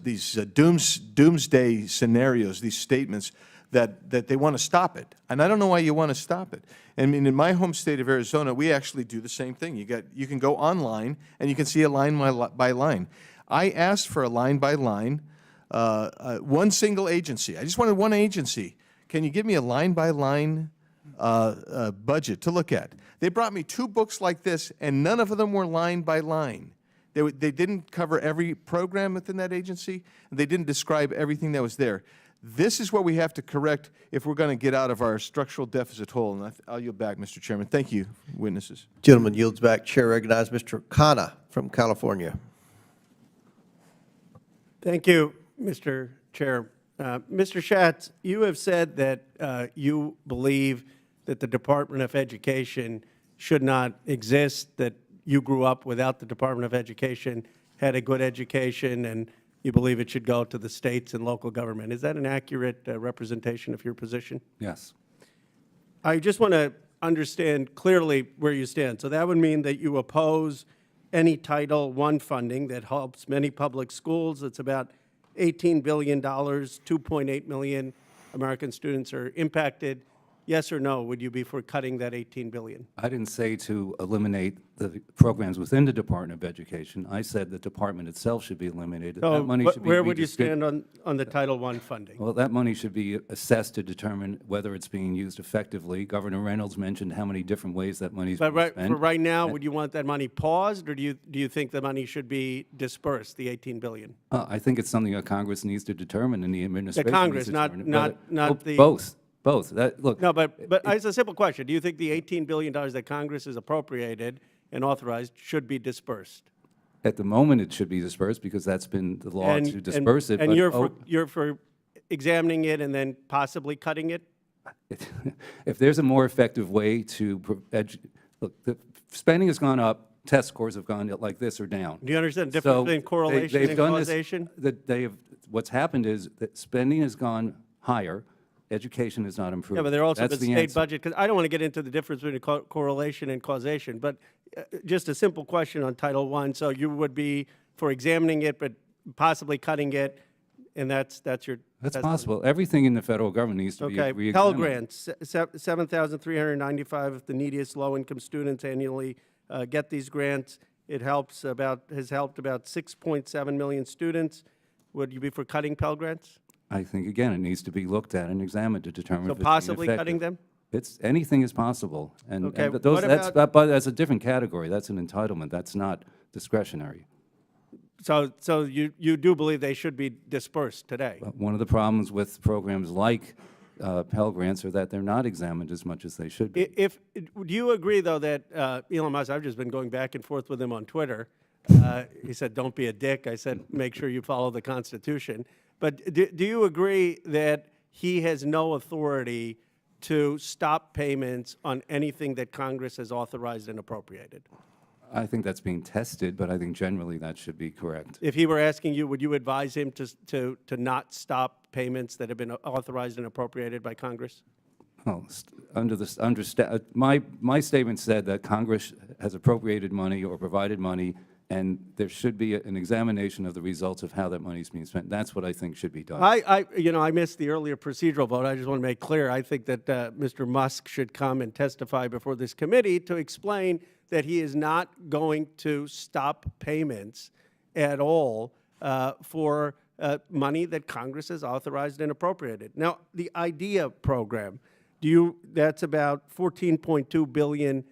doomsday scenarios, these statements that they want to stop it. And I don't know why you want to stop it. I mean, in my home state of Arizona, we actually do the same thing. You can go online and you can see a line by line. I asked for a line by line, one single agency. I just wanted one agency. Can you give me a line by line budget to look at? They brought me 2 books like this, and none of them were line by line. They didn't cover every program within that agency, and they didn't describe everything that was there. This is what we have to correct if we're going to get out of our structural deficit hole. And I'll yield back, Mr. Chairman. Thank you, witnesses. Gentleman yields back. Chair recognizes Mr. Khanna from California. Thank you, Mr. Chair. Mr. Schatz, you have said that you believe that the Department of Education should not exist, that you grew up without the Department of Education, had a good education, and you believe it should go to the states and local government. Is that an accurate representation of your position? Yes. I just want to understand clearly where you stand. So that would mean that you oppose any Title I funding that helps many public schools. It's about $18 billion, 2.8 million American students are impacted. Yes or no, would you be for cutting that $18 billion? I didn't say to eliminate the programs within the Department of Education. I said the department itself should be eliminated. So, that money but should be where would you stand on the Title I funding? Well, that money should be assessed to determine whether it's being used effectively. Governor Reynolds mentioned how many different ways that money is being spent. For right now, would you want that money paused, or do you think the money should be dispersed, the $18 billion? I think it's something that Congress needs to determine, and the administration The Congress, needs to determine not the... Both. Both. Look. No, but it's a simple question. Do you think the $18 billion that Congress has appropriated and authorized should be dispersed? At the moment, it should be dispersed because that's been the law to disperse it. And you're for examining it and then possibly cutting it? If there's a more effective way to look, the spending has gone up. Test scores have gone like this or down. Do you understand the difference between correlation and causation? What's happened is that spending has gone higher. Education is not improved. Yeah, but there also That's the state budget, because I don't want to get into the difference between correlation and causation, but just a simple question on Title I. So you would be for examining it, but possibly cutting it. And that's your. That's possible. Everything in the federal government needs to be Okay, re-examined. Pell Grants, 7,395 of the neediest low-income students annually get these grants. It has helped about 6.7 million students. Would you be for cutting Pell Grants? I think, again, it needs to be looked at and examined to determine So if it's possibly effective. cutting them? Anything is possible. Okay, but those, what but that's a different category. That's an entitlement. That's not discretionary. So you do believe they should be dispersed today? One of the problems with programs like Pell Grants are that they're not examined as much as they should be. Do you agree, though, that Elon Musk, I've just been going back and forth with him on Twitter. He said, don't be a dick. I said, make sure you follow the Constitution. But do you agree that he has no authority to stop payments on anything that Congress has authorized and appropriated? I think that's being tested, but I think generally that should be correct. If he were asking you, would you advise him to not stop payments that have been authorized and appropriated by Congress? Well, my statement said that Congress has appropriated money or provided money, and there should be an examination of the results of how that money is being spent. That's what I think should be done. I missed the earlier procedural vote. I just want to make clear, I think that Mr. Musk should come and testify before this committee to explain that he is not going to stop payments at all for money that Congress has authorized and appropriated. Now, the IDEA program, that's about $14.2 billion.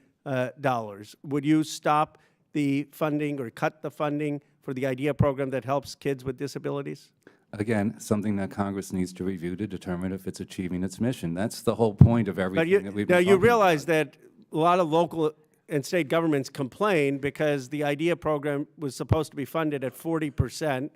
Would you stop the funding or cut the funding for the IDEA program that helps kids with disabilities? Again, something that Congress needs to review to determine if it's achieving its mission. That's the whole point of everything that we've been talking you realize that a lot of local and state governments complain because the IDEA program was supposed to be funded at 40%.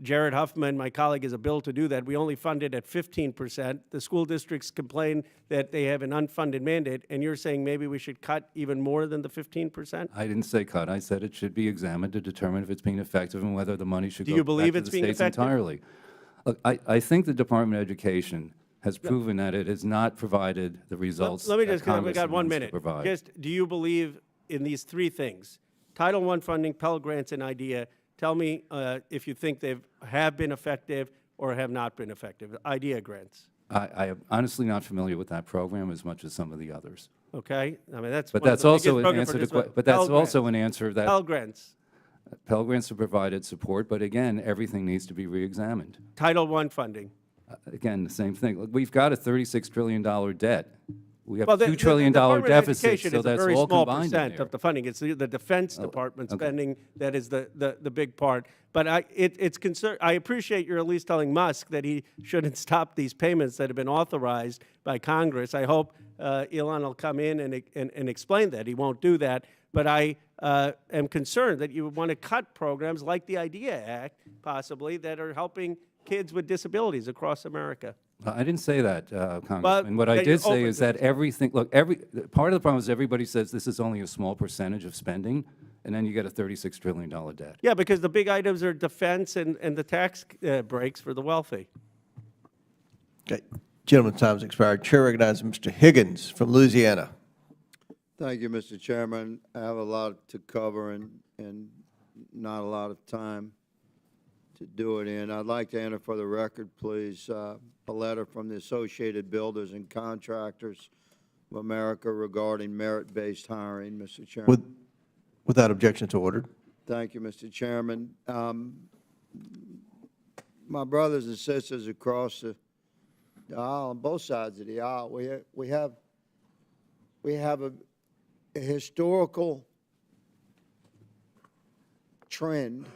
Jared Huffman, my colleague, has a bill to do that. We only fund it at 15%. The school districts complain that they have an unfunded mandate, and you're saying maybe we should cut even more than the 15%? I didn't say cut. I said it should be examined to determine if it's being effective and whether the money should Do go you back believe to it's the being states effective? entirely. Look, I think the Department of Education has proven that it has not provided the results Let me that just, because we Congress got 1 wants to minute. provide. Just, do you believe in these three things? Title I funding, Pell Grants, and IDEA. Tell me if you think they have been effective or have not been effective. IDEA grants. I am honestly not familiar with that program as much as some of the others. Okay, I mean that's. But one of that's the also biggest an answer to participants. but that's Pell also Grants. an answer that Pell Grants. Pell Grants have provided support, but again, everything needs to be re-examined. Title I funding. Again, the same thing. Look, we've got a $36 trillion debt. We have Well, $2 trillion Department of deficit, Education so is a that's very all small combined in percent there. of the funding. It's the Defense Department spending that is the big part. But it's concern. I appreciate you're at least telling Musk that he shouldn't stop these payments that have been authorized by Congress. I hope Elon will come in and explain that. He won't do that. But I am concerned that you want to cut programs like the IDEA Act, possibly, that are helping kids with disabilities across America. I didn't say that, Congressman. What I that did you're say open is to that everything, look, part of the problem is everybody says this is only a small percentage of spending, and then you get a $36 trillion debt. Yeah, because the big items are defense and the tax breaks for the wealthy. Okay. Gentleman's time's expired. Chair recognizes Mr. Higgins from Louisiana. Thank you, Mr. Chairman. I have a lot to cover and not a lot of time to do it in. I'd like to enter for the record, please, a letter from the Associated Builders and Contractors of America regarding merit-based hiring, Mr. Chairman. Without objection to order. Thank you, Mr. Chairman. My brothers and sisters across the aisle, on both sides of the aisle, we have a historical trend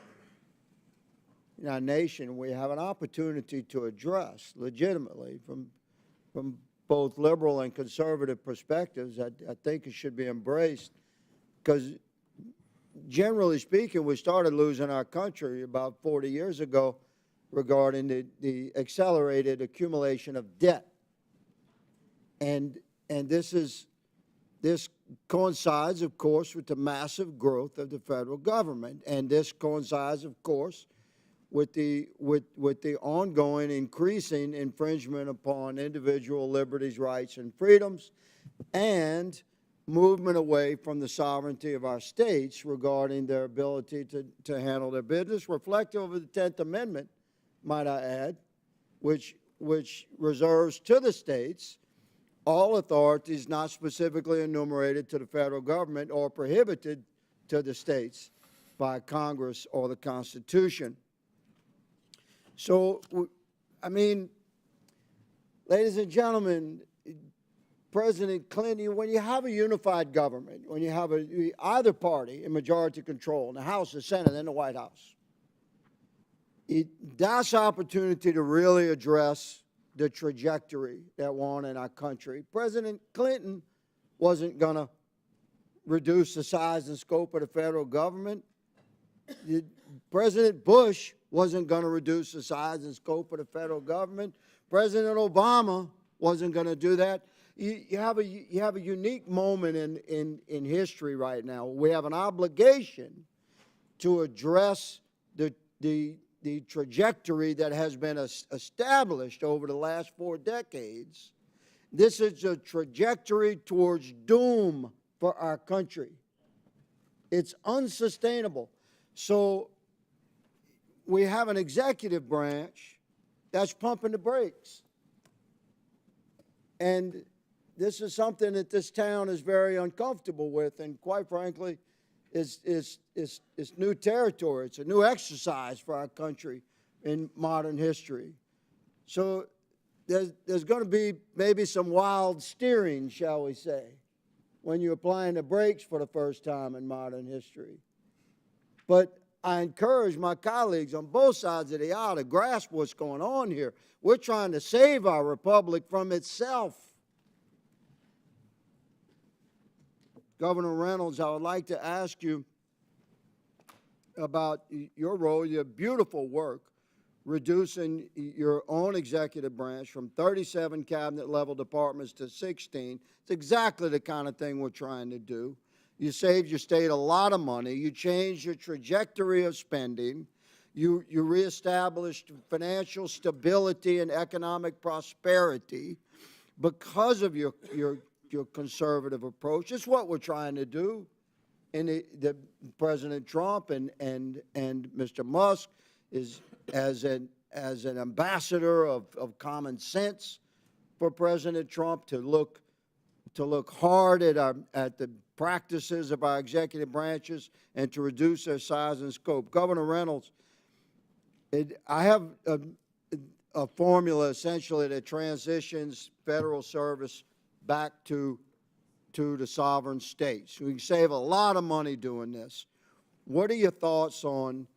in our nation. We have an opportunity to address legitimately from both liberal and conservative perspectives. I think it should be embraced because, generally speaking, we started losing our country about 40 years ago regarding the accelerated accumulation of debt. And this coincides, of course, with the massive growth of the federal government. And this coincides, of course, with the ongoing increasing infringement upon individual liberties, rights, and freedoms, and movement away from the sovereignty of our states regarding their ability to handle their business, reflective of the 10th Amendment, might I add, which reserves to the states all authorities not specifically enumerated to the federal government or prohibited to the states by Congress or the Constitution. So, I mean, ladies and gentlemen, President Clinton, when you have a unified government, when you have either party in majority control in the House, the Senate, and the White House, that's opportunity to really address the trajectory that we're on in our country. President Clinton wasn't going to reduce the size and scope of the federal government. President Bush wasn't going to reduce the size and scope of the federal government. President Obama wasn't going to do that. You have a unique moment in history right now. We have an obligation to address the trajectory that has been established over the last 4 decades. This is a trajectory towards doom for our country. It's unsustainable. So we have an executive branch that's pumping the brakes. And this is something that this town is very uncomfortable with, and quite frankly, it's new territory. It's a new exercise for our country in modern history. So there's going to be maybe some wild steering, shall we say, when you're applying the brakes for the first time in modern history. But I encourage my colleagues on both sides of the aisle to grasp what's going on here. We're trying to save our republic from itself. Governor Reynolds, I would like to ask you about your role, your beautiful work, reducing your own executive branch from 37 cabinet-level departments to 16. It's exactly the kind of thing we're trying to do. You saved your state a lot of money. You changed your trajectory of spending. You reestablished financial stability and economic prosperity because of your conservative approach. It's what we're trying to do. And the President Trump and Mr. Musk is as an ambassador of common sense for President Trump to look hard at the practices of our executive branches and to reduce their size and scope. Governor Reynolds, I have a formula essentially that transitions federal service back to the sovereign states. We can save a lot of money doing this. What are your thoughts on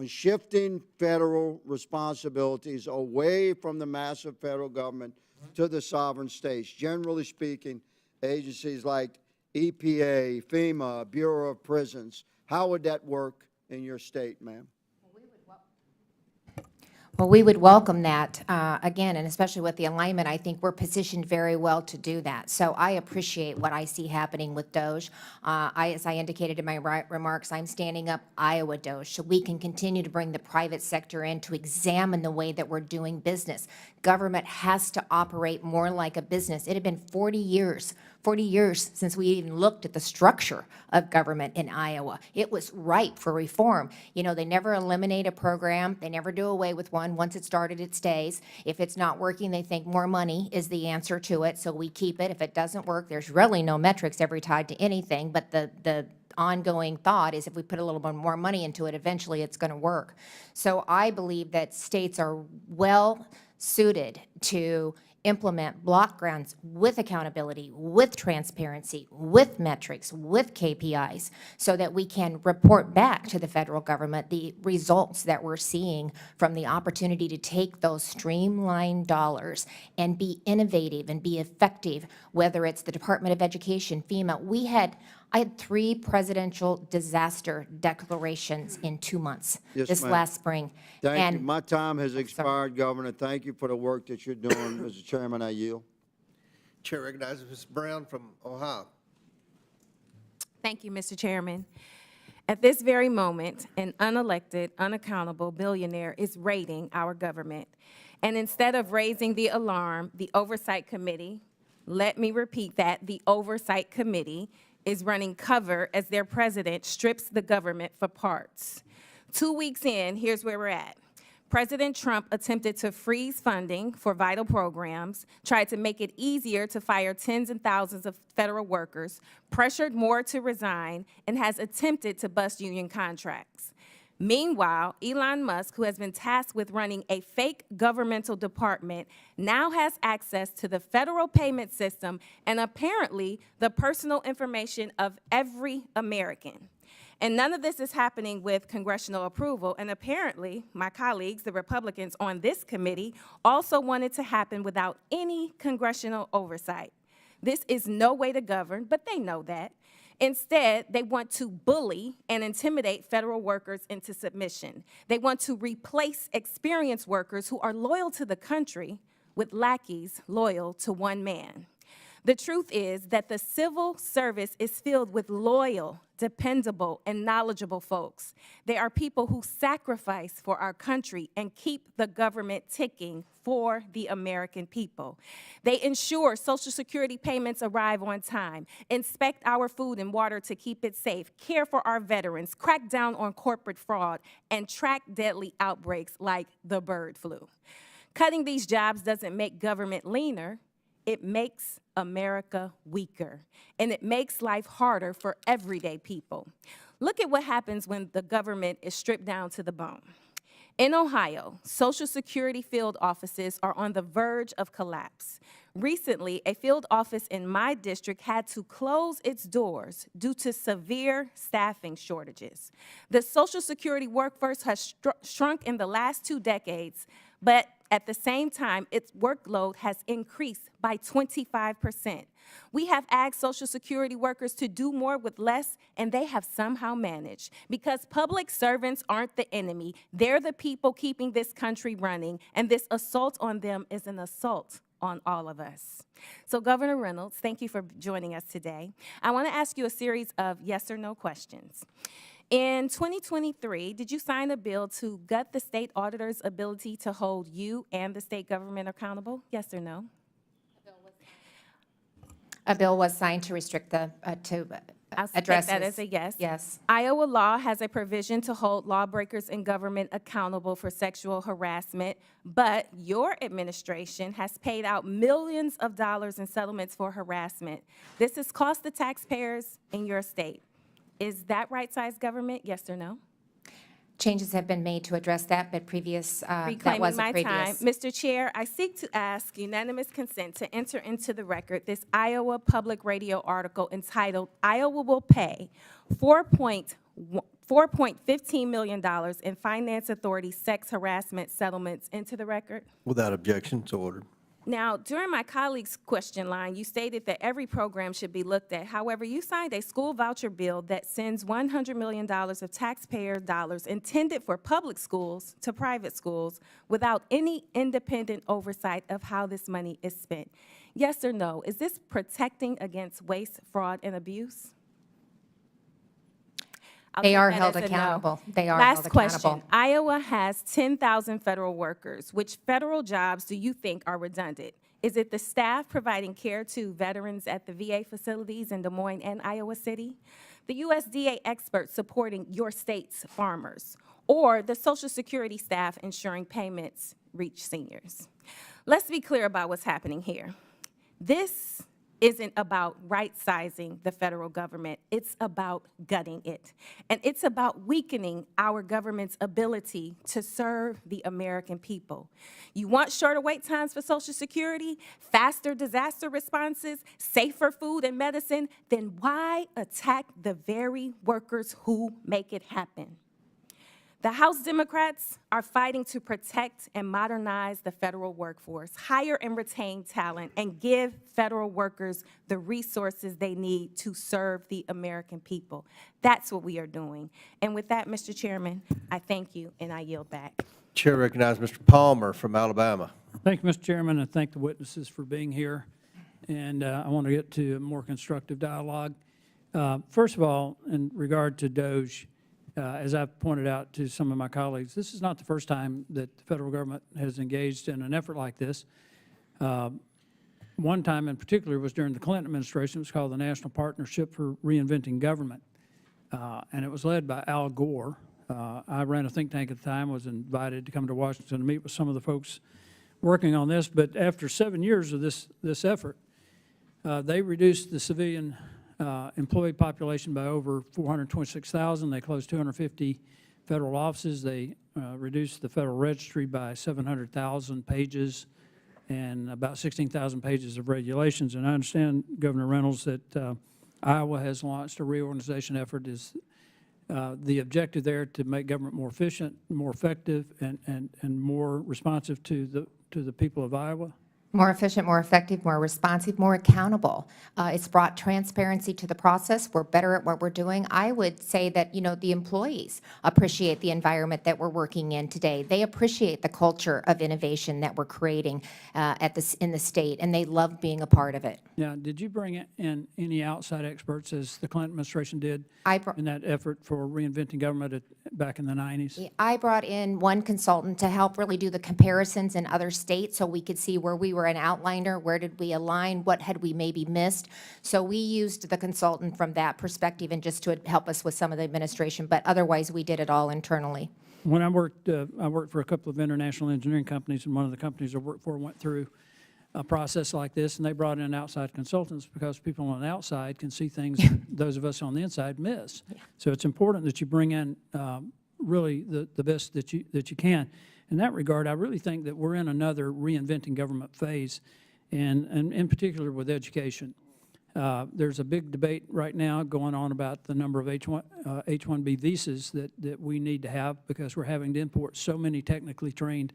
shifting federal responsibilities away from the massive federal government to the sovereign states? Generally speaking, agencies like EPA, FEMA, Bureau of Prisons, how would that work in your state, ma'am? Well, we would welcome that, again, and especially with the alignment, I think we're positioned very well to do that. So I appreciate what I see happening with DOGE. As I indicated in my remarks, I'm standing up Iowa DOGE, so we can continue to bring the private sector in to examine the way that we're doing business. Government has to operate more like a business. It had been 40 years since we even looked at the structure of government in Iowa. It was ripe for reform. You know, they never eliminate a program. They never do away with one. Once it started, it stays. If it's not working, they think more money is the answer to it, so we keep it. If it doesn't work, there's really no metrics ever tied to anything, but the ongoing thought is if we put a little bit more money into it, eventually it's going to work. So I believe that states are well suited to implement block grants with accountability, with transparency, with metrics, with KPIs, so that we can report back to the federal government the results that we're seeing from the opportunity to take those streamlined dollars and be innovative and be effective, whether it's the Department of Education, FEMA. I had 3 presidential disaster declarations in 2 months this last spring. Thank you. My time has expired, Governor. Thank you for the work that you're doing. Mr. Chairman, I yield. Chair recognizes Ms. Brown from Ohio. Thank you, Mr. Chairman. At this very moment, an unelected, unaccountable billionaire is raiding our government. And instead of raising the alarm, the Oversight Committee, let me repeat that, the Oversight Committee is running cover as their president strips the government for parts. 2 weeks in, here's where we're at. President Trump attempted to freeze funding for vital programs, tried to make it easier to fire tens and thousands of federal workers, pressured more to resign, and has attempted to bust union contracts. Meanwhile, Elon Musk, who has been tasked with running a fake governmental department, now has access to the federal payment system and apparently the personal information of every American. And none of this is happening with congressional approval. And apparently, my colleagues, the Republicans on this committee, also want it to happen without any congressional oversight. This is no way to govern, but they know that. Instead, they want to bully and intimidate federal workers into submission. They want to replace experienced workers who are loyal to the country with lackeys loyal to one man. The truth is that the civil service is filled with loyal, dependable, and knowledgeable folks. They are people who sacrifice for our country and keep the government ticking for the American people. They ensure Social Security payments arrive on time, inspect our food and water to keep it safe, care for our veterans, crack down on corporate fraud, and track deadly outbreaks like the bird flu. Cutting these jobs doesn't make government leaner. It makes America weaker, and it makes life harder for everyday people. Look at what happens when the government is stripped down to the bone. In Ohio, Social Security field offices are on the verge of collapse. Recently, a field office in my district had to close its doors due to severe staffing shortages. The Social Security workforce has shrunk in the last 2 decades, but at the same time, its workload has increased by 25%. We have asked Social Security workers to do more with less, and they have somehow managed. Because public servants aren't the enemy. They're the people keeping this country running, and this assault on them is an assault on all of us. So, Governor Reynolds, thank you for joining us today. I want to ask you a series of yes or no questions. In 2023, did you sign a bill to gut the state auditor's ability to hold you and the state government accountable? Yes or no? A bill was signed to restrict the, I'll take address that this. as a yes. Yes. Iowa law has a provision to hold lawbreakers in government accountable for sexual harassment, but your administration has paid out millions of dollars in settlements for harassment. This has cost the taxpayers in your state. Is that right-sized government, yes or no? Changes have been made to address that, but previous, that Reclaiming wasn't my time. previous. Mr. Chair, I seek to ask unanimous consent to enter into the record this Iowa Public Radio article entitled, "Iowa Will Pay $4.15 million in Finance Authority Sex Harassment Settlements" into the record. Without objection, it's ordered. Now, during my colleague's question line, you stated that every program should be looked at. However, you signed a school voucher bill that sends $100 million of taxpayer dollars intended for public schools to private schools without any independent oversight of how this money is spent. Yes or no? Is this protecting against waste, fraud, and abuse? I'll They take are that held as a no. accountable. They are Last held question. accountable. Iowa has 10,000 federal workers. Which federal jobs do you think are redundant? Is it the staff providing care to veterans at the VA facilities in Des Moines and Iowa City? The USDA experts supporting your state's farmers? Or the Social Security staff ensuring payments reach seniors? Let's be clear about what's happening here. This isn't about right-sizing the federal government. It's about gutting it. And it's about weakening our government's ability to serve the American people. You want shorter wait times for Social Security, faster disaster responses, safer food and medicine? Then why attack the very workers who make it happen? The House Democrats are fighting to protect and modernize the federal workforce, hire and retain talent, and give federal workers the resources they need to serve the American people. That's what we are doing. And with that, Mr. Chairman, I thank you and I yield back. Chair recognizes Mr. Palmer from Alabama. Thank you, Mr. Chairman, and thank the witnesses for being here. And I want to get to a more constructive dialogue. First of all, in regard to DOJ, as I've pointed out to some of my colleagues, this is not the first time that the federal government has engaged in an effort like this. One time in particular was during the Clinton administration. It was called the National Partnership for Reinventing Government, and it was led by Al Gore. I ran a think tank at the time, was invited to come to Washington to meet with some of the folks working on this. But after 7 years of this effort, they reduced the civilian employee population by over 426,000. They closed 250 federal offices. They reduced the Federal Registry by 700,000 pages and about 16,000 pages of regulations. And I understand, Governor Reynolds, that Iowa has launched a reorganization effort. Is the objective there to make government more efficient, more effective, and more responsive to the people of Iowa? More efficient, more effective, more responsive, more accountable. It's brought transparency to the process. We're better at what we're doing. I would say that, the employees appreciate the environment that we're working in today. They appreciate the culture of innovation that we're creating in the state, and they love being a part of it. Now, did you bring in any outside experts, as the Clinton administration did, in that effort for reinventing government back in the 90s? I brought in one consultant to help really do the comparisons in other states so we could see where we were an outliner, where did we align, what had we maybe missed. So we used the consultant from that perspective and just to help us with some of the administration, but otherwise we did it all internally. When I worked for a couple of international engineering companies, and one of the companies I worked for went through a process like this, and they brought in outside consultants because people on the outside can see things that those of us on the inside miss. Yeah. So it's important that you bring in really the best that you can. In that regard, I really think that we're in another reinventing government phase, and in particular with education. There's a big debate right now going on about the number of H-1B visas that we need to have, because we're having to import so many technically trained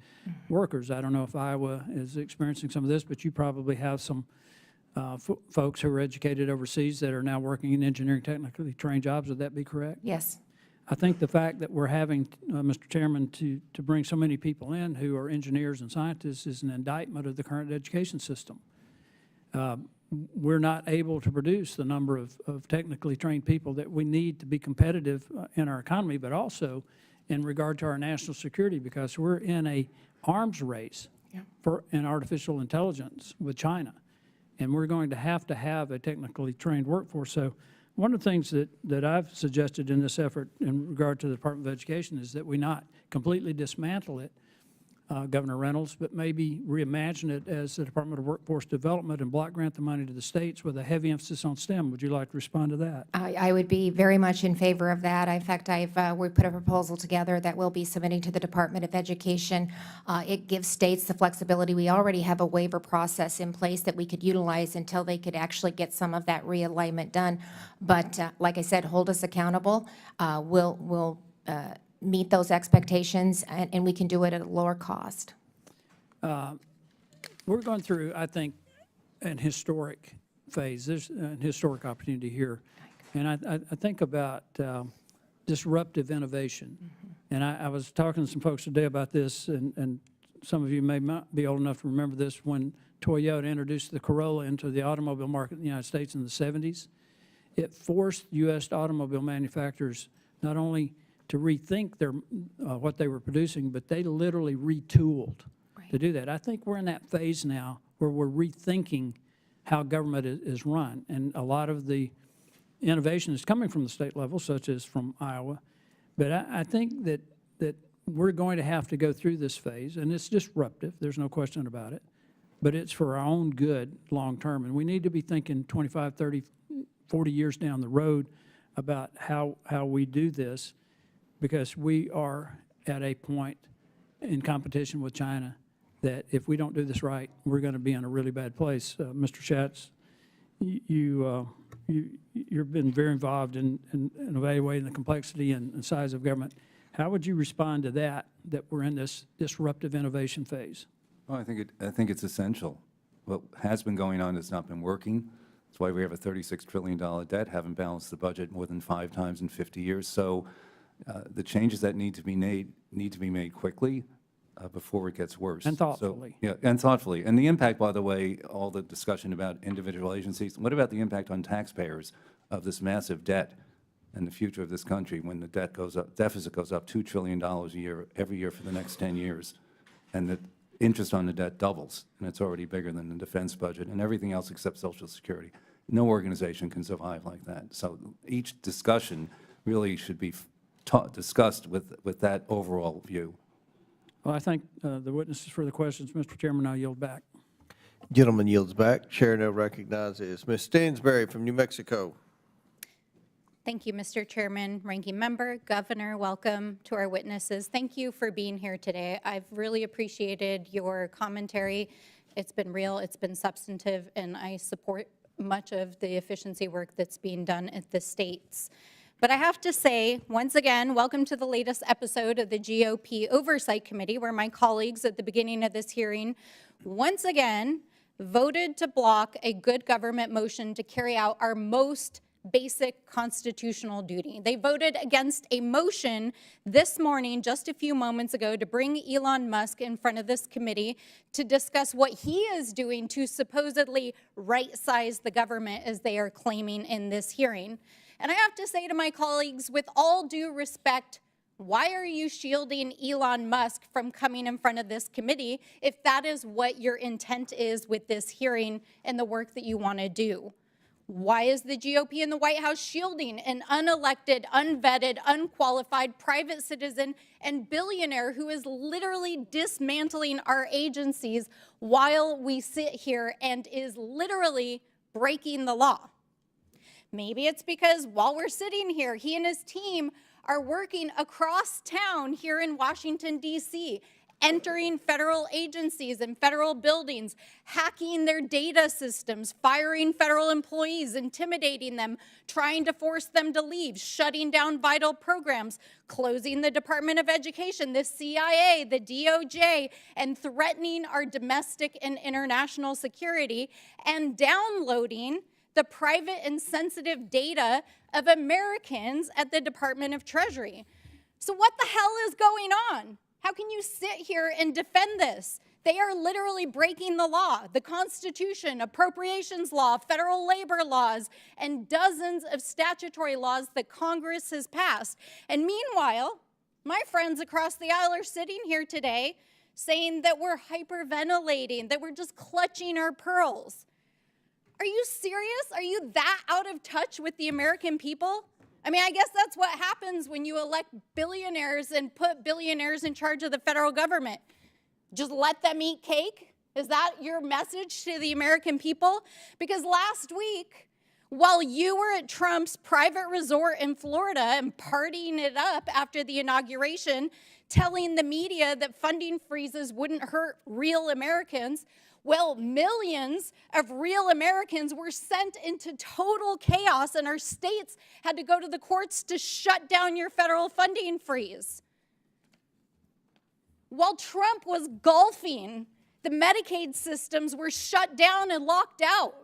workers. I don't know if Iowa is experiencing some of this, but you probably have some folks who are educated overseas that are now working in engineering technically trained jobs. Would that be correct? Yes. I think the fact that we're having, Mr. Chairman, to bring so many people in who are engineers and scientists is an indictment of the current education system. We're not able to produce the number of technically trained people that we need to be competitive in our economy, but also in regard to our national security, because we're in a arms race in artificial intelligence with China, and we're going to have a technically trained workforce. So one of the things that I've suggested in this effort in regard to the Department of Education is that we not completely dismantle it, Governor Reynolds, but maybe reimagine it as the Department of Workforce Development and block grant the money to the states with a heavy emphasis on STEM. Would you like to respond to that? I would be very much in favor of that. In fact, we put a proposal together that we'll be submitting to the Department of Education. It gives states the flexibility. We already have a waiver process in place that we could utilize until they could actually get some of that realignment done. But like I said, hold us accountable. We'll meet those expectations, and we can do it at a lower cost. We're going through, I think, an historic phase. There's an historic opportunity here. And I think about disruptive innovation. And I was talking to some folks today about this, and some of you may not be old enough to remember this, when Toyota introduced the Corolla into the automobile market in the United States in the 70s. It forced U.S. automobile manufacturers not only to rethink what they were producing, but they literally retooled to do that. I think we're in that phase now where we're rethinking how government is run, and a lot of the innovation is coming from the state level, such as from Iowa. But I think that we're going to have to go through this phase, and it's disruptive, there's no question about it, but it's for our own good long term, and we need to be thinking 25, 30, 40 years down the road about how we do this, because we are at a point in competition with China that if we don't do this right, we're going to be in a really bad place. Mr. Schatz, you've been very involved in evaluating the complexity and size of government. How would you respond to that we're in this disruptive innovation phase? Well, I think it's essential. What has been going on has not been working. That's why we have a $36 trillion debt, haven't balanced the budget more than 5 times in 50 years. So the changes that need to be made quickly before it gets worse. And thoughtfully. So, yeah, and thoughtfully. And the impact, by the way, all the discussion about individual agencies, what about the impact on taxpayers of this massive debt and the future of this country when the deficit goes up $2 trillion a year, every year for the next 10 years, and the interest on the debt doubles, and it's already bigger than the defense budget and everything else except Social Security. No organization can survive like that. So each discussion really should be discussed with that overall view. Well, I thank the witnesses for the questions. Mr. Chairman, I yield back. Gentleman yields back. Chair now recognizes Ms. Stansberry from New Mexico. Thank you, Mr. Chairman, Ranking Member, Governor, welcome to our witnesses. Thank you for being here today. I've really appreciated your commentary. It's been real, it's been substantive, and I support much of the efficiency work that's being done at the states. But I have to say, once again, welcome to the latest episode of the GOP Oversight Committee, where my colleagues at the beginning of this hearing once again voted to block a good government motion to carry out our most basic constitutional duty. They voted against a motion this morning, just a few moments ago, to bring Elon Musk in front of this committee to discuss what he is doing to supposedly right-size the government, as they are claiming in this hearing. And I have to say to my colleagues, with all due respect, why are you shielding Elon Musk from coming in front of this committee if that is what your intent is with this hearing and the work that you want to do? Why is the GOP in the White House shielding an unelected, unvetted, unqualified private citizen and billionaire who is literally dismantling our agencies while we sit here and is literally breaking the law? Maybe it's because while we're sitting here, he and his team are working across town here in Washington, D.C., entering federal agencies and federal buildings, hacking their data systems, firing federal employees, intimidating them, trying to force them to leave, shutting down vital programs, closing the Department of Education, the CIA, the DOJ, and threatening our domestic and international security, and downloading the private and sensitive data of Americans at the Department of Treasury. So what the hell is going on? How can you sit here and defend this? They are literally breaking the law, the Constitution, appropriations law, federal labor laws, and dozens of statutory laws that Congress has passed. And meanwhile, my friends across the aisle are sitting here today saying that we're hyperventilating, that we're just clutching our pearls. Are you serious? Are you that out of touch with the American people? I mean, I guess that's what happens when you elect billionaires and put billionaires in charge of the federal government. Just let them eat cake? Is that your message to the American people? Because last week, while you were at Trump's private resort in Florida and partying it up after the inauguration, telling the media that funding freezes wouldn't hurt real Americans, well, millions of real Americans were sent into total chaos, and our states had to go to the courts to shut down your federal funding freeze. While Trump was golfing, the Medicaid systems were shut down and locked out.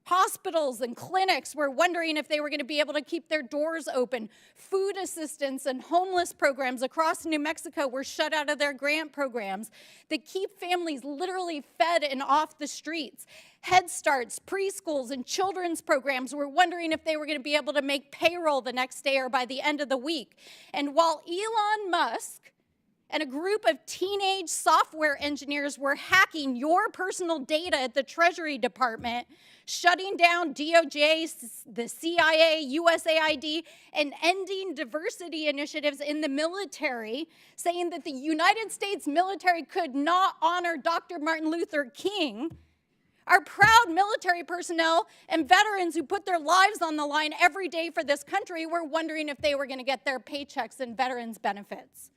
Hospitals and clinics were wondering if they were going to be able to keep their doors open. Food assistance and homeless programs across New Mexico were shut out of their grant programs that keep families literally fed and off the streets. Head Starts, preschools, and children's programs were wondering if they were going to be able to make payroll the next day or by the end of the week. And while Elon Musk and a group of teenage software engineers were hacking your personal data at the Treasury Department, shutting down DOJ, the CIA, USAID, and ending diversity initiatives in the military, saying that the United States military could not honor Dr. Martin Luther King. Our proud military personnel and veterans who put their lives on the line every day for this country were wondering if they were going to get their paychecks and veterans benefits.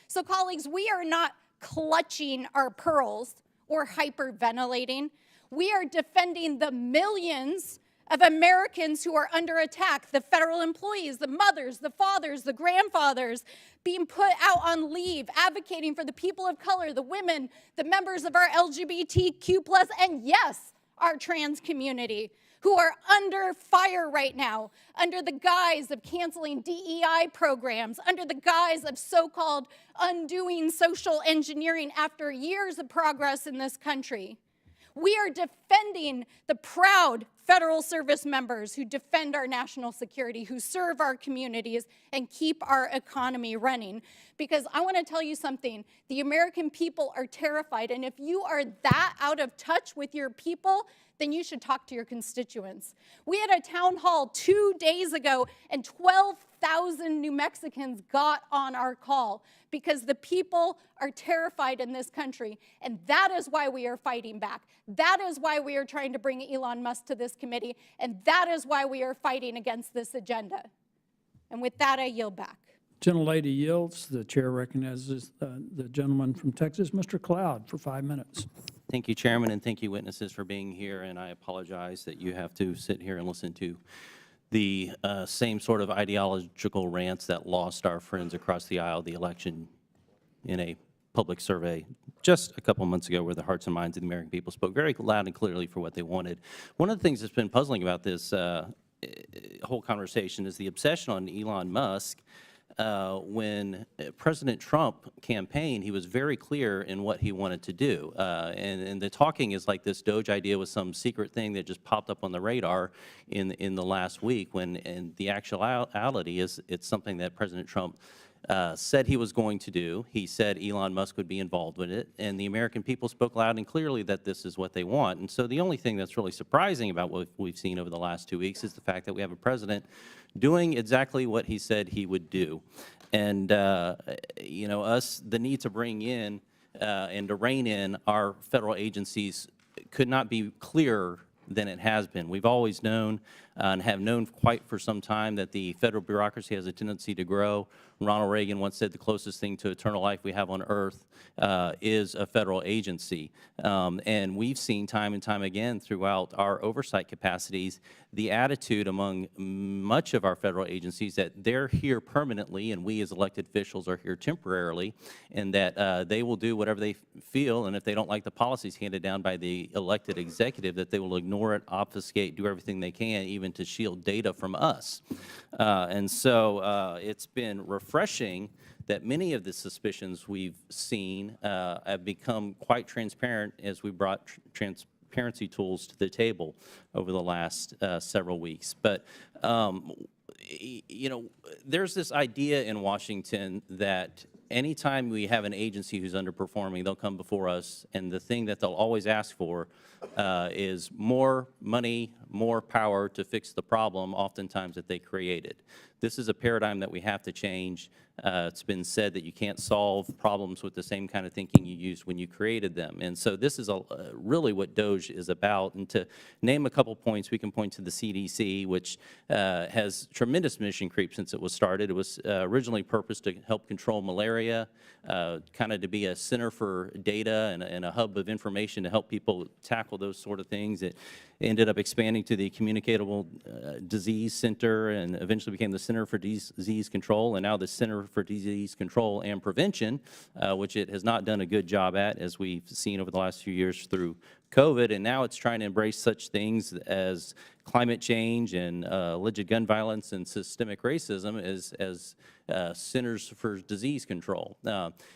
So, colleagues, we are not clutching our pearls or hyperventilating. We are defending the millions of Americans who are under attack, the federal employees, the mothers, the fathers, the grandfathers, being put out on leave, advocating for the people of color, the women, the members of our LGBTQ+, and yes, our trans community, who are under fire right now, under the guise of canceling DEI programs, under the guise of so-called undoing social engineering after years of progress in this country. We are defending the proud federal service members who defend our national security, who serve our communities, and keep our economy running. Because I want to tell you something, the American people are terrified, and if you are that out of touch with your people, then you should talk to your constituents. We had a town hall 2 days ago, and 12,000 New Mexicans got on our call because the people are terrified in this country, and that is why we are fighting back. That is why we are trying to bring Elon Musk to this committee, and that is why we are fighting against this agenda. And with that, I yield back. Gentlelady yields. The chair recognizes the gentleman from Texas, Mr. Cloud, for 5 minutes. Thank you, Chairman, and thank you, witnesses, for being here. And I apologize that you have to sit here and listen to the same sort of ideological rants that lost our friends across the aisle the election in a public survey just a couple months ago, where the hearts and minds of the American people spoke very loud and clearly for what they wanted. One of the things that's been puzzling about this whole conversation is the obsession on Elon Musk. When President Trump campaigned, he was very clear in what he wanted to do. And the talking is like this Doge idea was some secret thing that just popped up on the radar in the last week, when in the actuality is it's something that President Trump said he was going to do. He said Elon Musk would be involved with it, and the American people spoke loud and clearly that this is what they want. And so the only thing that's really surprising about what we've seen over the last 2 weeks is the fact that we have a president doing exactly what he said he would do. And, you know, the need to bring in and to rein in our federal agencies could not be clearer than it has been. We've always known and have known quite for some time that the federal bureaucracy has a tendency to grow. Ronald Reagan once said the closest thing to eternal life we have on earth is a federal agency. And we've seen time and time again throughout our oversight capacities the attitude among much of our federal agencies that they're here permanently and we as elected officials are here temporarily, and that they will do whatever they feel, and if they don't like the policies handed down by the elected executive, that they will ignore it, obfuscate, do everything they can, even to shield data from us. And so it's been refreshing that many of the suspicions we've seen have become quite transparent as we brought transparency tools to the table over the last several weeks. But you know, there's this idea in Washington that anytime we have an agency who's underperforming, they'll come before us, and the thing that they'll always ask for is more money, more power to fix the problem, oftentimes that they created. This is a paradigm that we have to change. It's been said that you can't solve problems with the same kind of thinking you used when you created them. And so this is really what DOGE is about. And to name a couple points, we can point to the CDC, which has tremendous mission creep since it was started. It was originally purposed to help control malaria, kind of to be a center for data and a hub of information to help people tackle those sort of things. It ended up expanding to the Communicable Disease Center, and eventually became the Center for Disease Control, and now the Center for Disease Control and Prevention, which it has not done a good job at, as we've seen over the last few years through COVID. And now it's trying to embrace such things as climate change and alleged gun violence and systemic racism as Centers for Disease Control.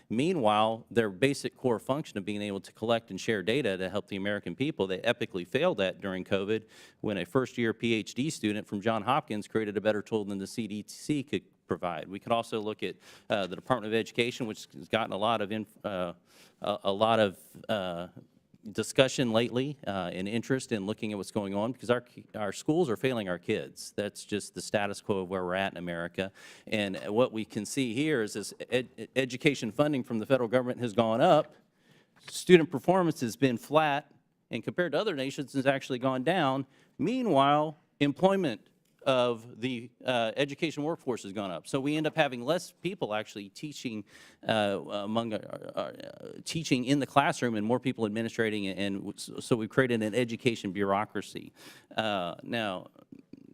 Meanwhile, their basic core function of being able to collect and share data to help the American people, they epically failed at during COVID, when a first-year PhD student from Johns Hopkins created a better tool than the CDC could provide. We could also look at the Department of Education, which has gotten a lot of discussion lately and interest in looking at what's going on, because our schools are failing our kids. That's just the status quo of where we're at in America. And what we can see here is this education funding from the federal government has gone up, student performance has been flat, and compared to other nations has actually gone down. Meanwhile, employment of the education workforce has gone up. So we end up having less people actually teaching teaching in the classroom, and more people administrating, and so we've created an education bureaucracy. Now,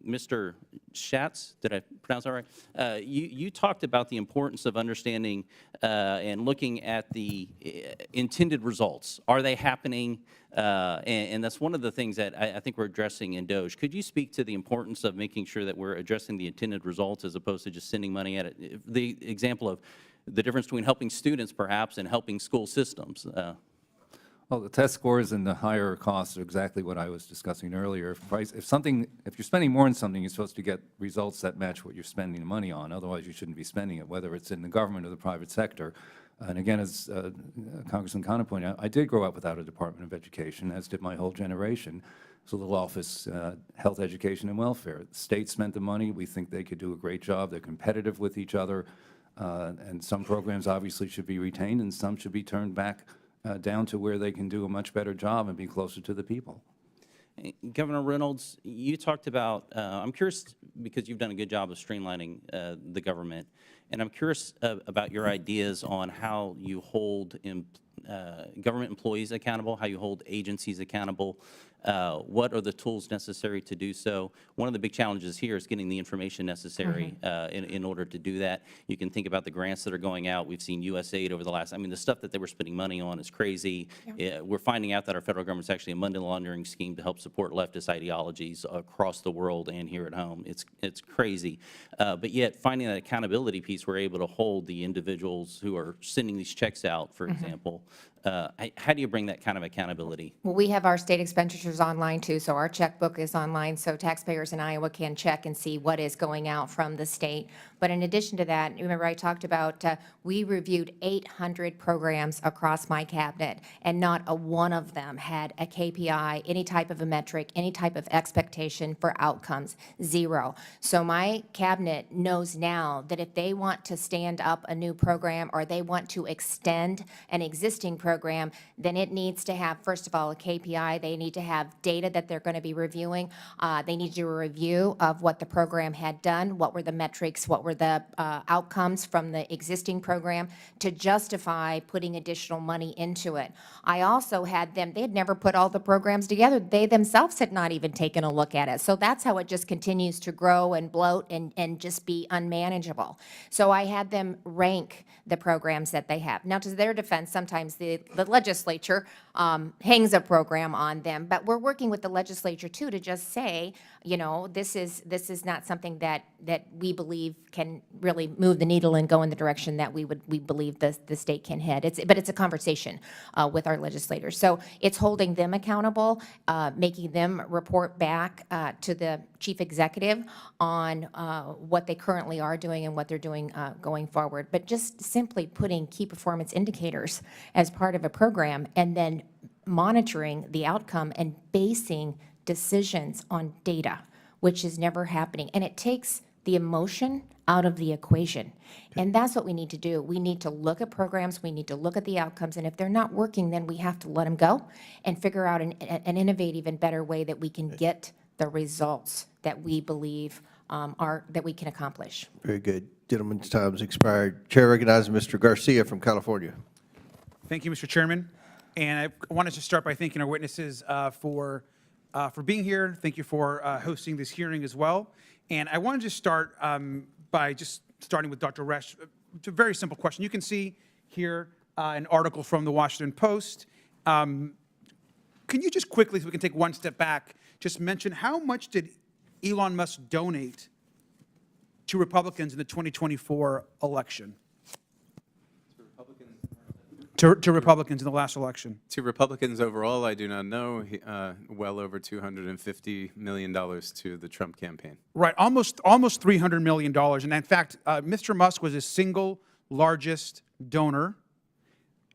Mr. Schatz, did I pronounce that right? You talked about the importance of understanding and looking at the intended results. Are they happening? And that's one of the things that I think we're addressing in DOGE. Could you speak to the importance of making sure that we're addressing the intended results as opposed to just sending money at it? The example of the difference between helping students, perhaps, and helping school systems. Well, the test scores and the higher costs are exactly what I was discussing earlier. If you're spending more on something, you're supposed to get results that match what you're spending the money on. Otherwise, you shouldn't be spending it, whether it's in the government or the private sector. And again, as Congressman Connor pointed out, I did grow up without a Department of Education, as did my whole generation. It's a little office, health, education, and welfare. The state spent the money. We think they could do a great job. They're competitive with each other. And some programs obviously should be retained, and some should be turned back down to where they can do a much better job and be closer to the people. Governor Reynolds, you talked about, I'm curious, because you've done a good job of streamlining the government, and I'm curious about your ideas on how you hold government employees accountable, how you hold agencies accountable. What are the tools necessary to do so? One of the big challenges here is getting the information necessary in order to do that. You can think about the grants that are going out. We've seen USAID over the last, I mean, the stuff that they were spending money on is crazy. We're finding out that our federal government is actually a money laundering scheme to help support leftist ideologies across the world and here at home. It's crazy. But yet, finding that accountability piece, we're able to hold the individuals who are sending these checks out, for example. How do you bring that kind of accountability? Well, we have our state expenditures online too, so our checkbook is online, so taxpayers in Iowa can check and see what is going out from the state. But in addition to that, remember I talked about we reviewed 800 programs across my cabinet, and not a one of them had a KPI, any type of a metric, any type of expectation for outcomes, zero. So my cabinet knows now that if they want to stand up a new program or they want to extend an existing program, then it needs to have, first of all, a KPI. They need to have data that they're going to be reviewing. They need to do a review of what the program had done, what were the metrics, what were the outcomes from the existing program to justify putting additional money into it. I also had them, they had never put all the programs together. They themselves had not even taken a look at it. So that's how it just continues to grow and bloat and just be unmanageable. So I had them rank the programs that they have. Now, to their defense, sometimes the legislature hangs a program on them, but we're working with the legislature too to just say, you know, this is not something that we believe can really move the needle and go in the direction that we believe the state can head. But it's a conversation with our legislators. So it's holding them accountable, making them report back to the chief executive on what they currently are doing and what they're doing going forward. But just simply putting key performance indicators as part of a program and then monitoring the outcome and basing decisions on data, which is never happening. And it takes the emotion out of the equation. And that's what we need to do. We need to look at programs, we need to look at the outcomes, and if they're not working, then we have to let them go and figure out an innovative and better way that we can get the results that we believe that we can accomplish. Very good. Gentleman's time's expired. Chair recognizes Mr. Garcia from California. Thank you, Mr. Chairman. And I wanted to start by thanking our witnesses for being here. Thank you for hosting this hearing as well. And I wanted to start by just starting with Dr. Resch. It's a very simple question. You can see here an article from the Washington Post. Can you just quickly, so we can take one step back, just mention how much did Elon Musk donate to Republicans in the 2024 election? To Republicans in the last election. To Republicans overall, I do not know. Well over $250 million to the Trump campaign. Right, almost $300 million. And in fact, Mr. Musk was the single largest donor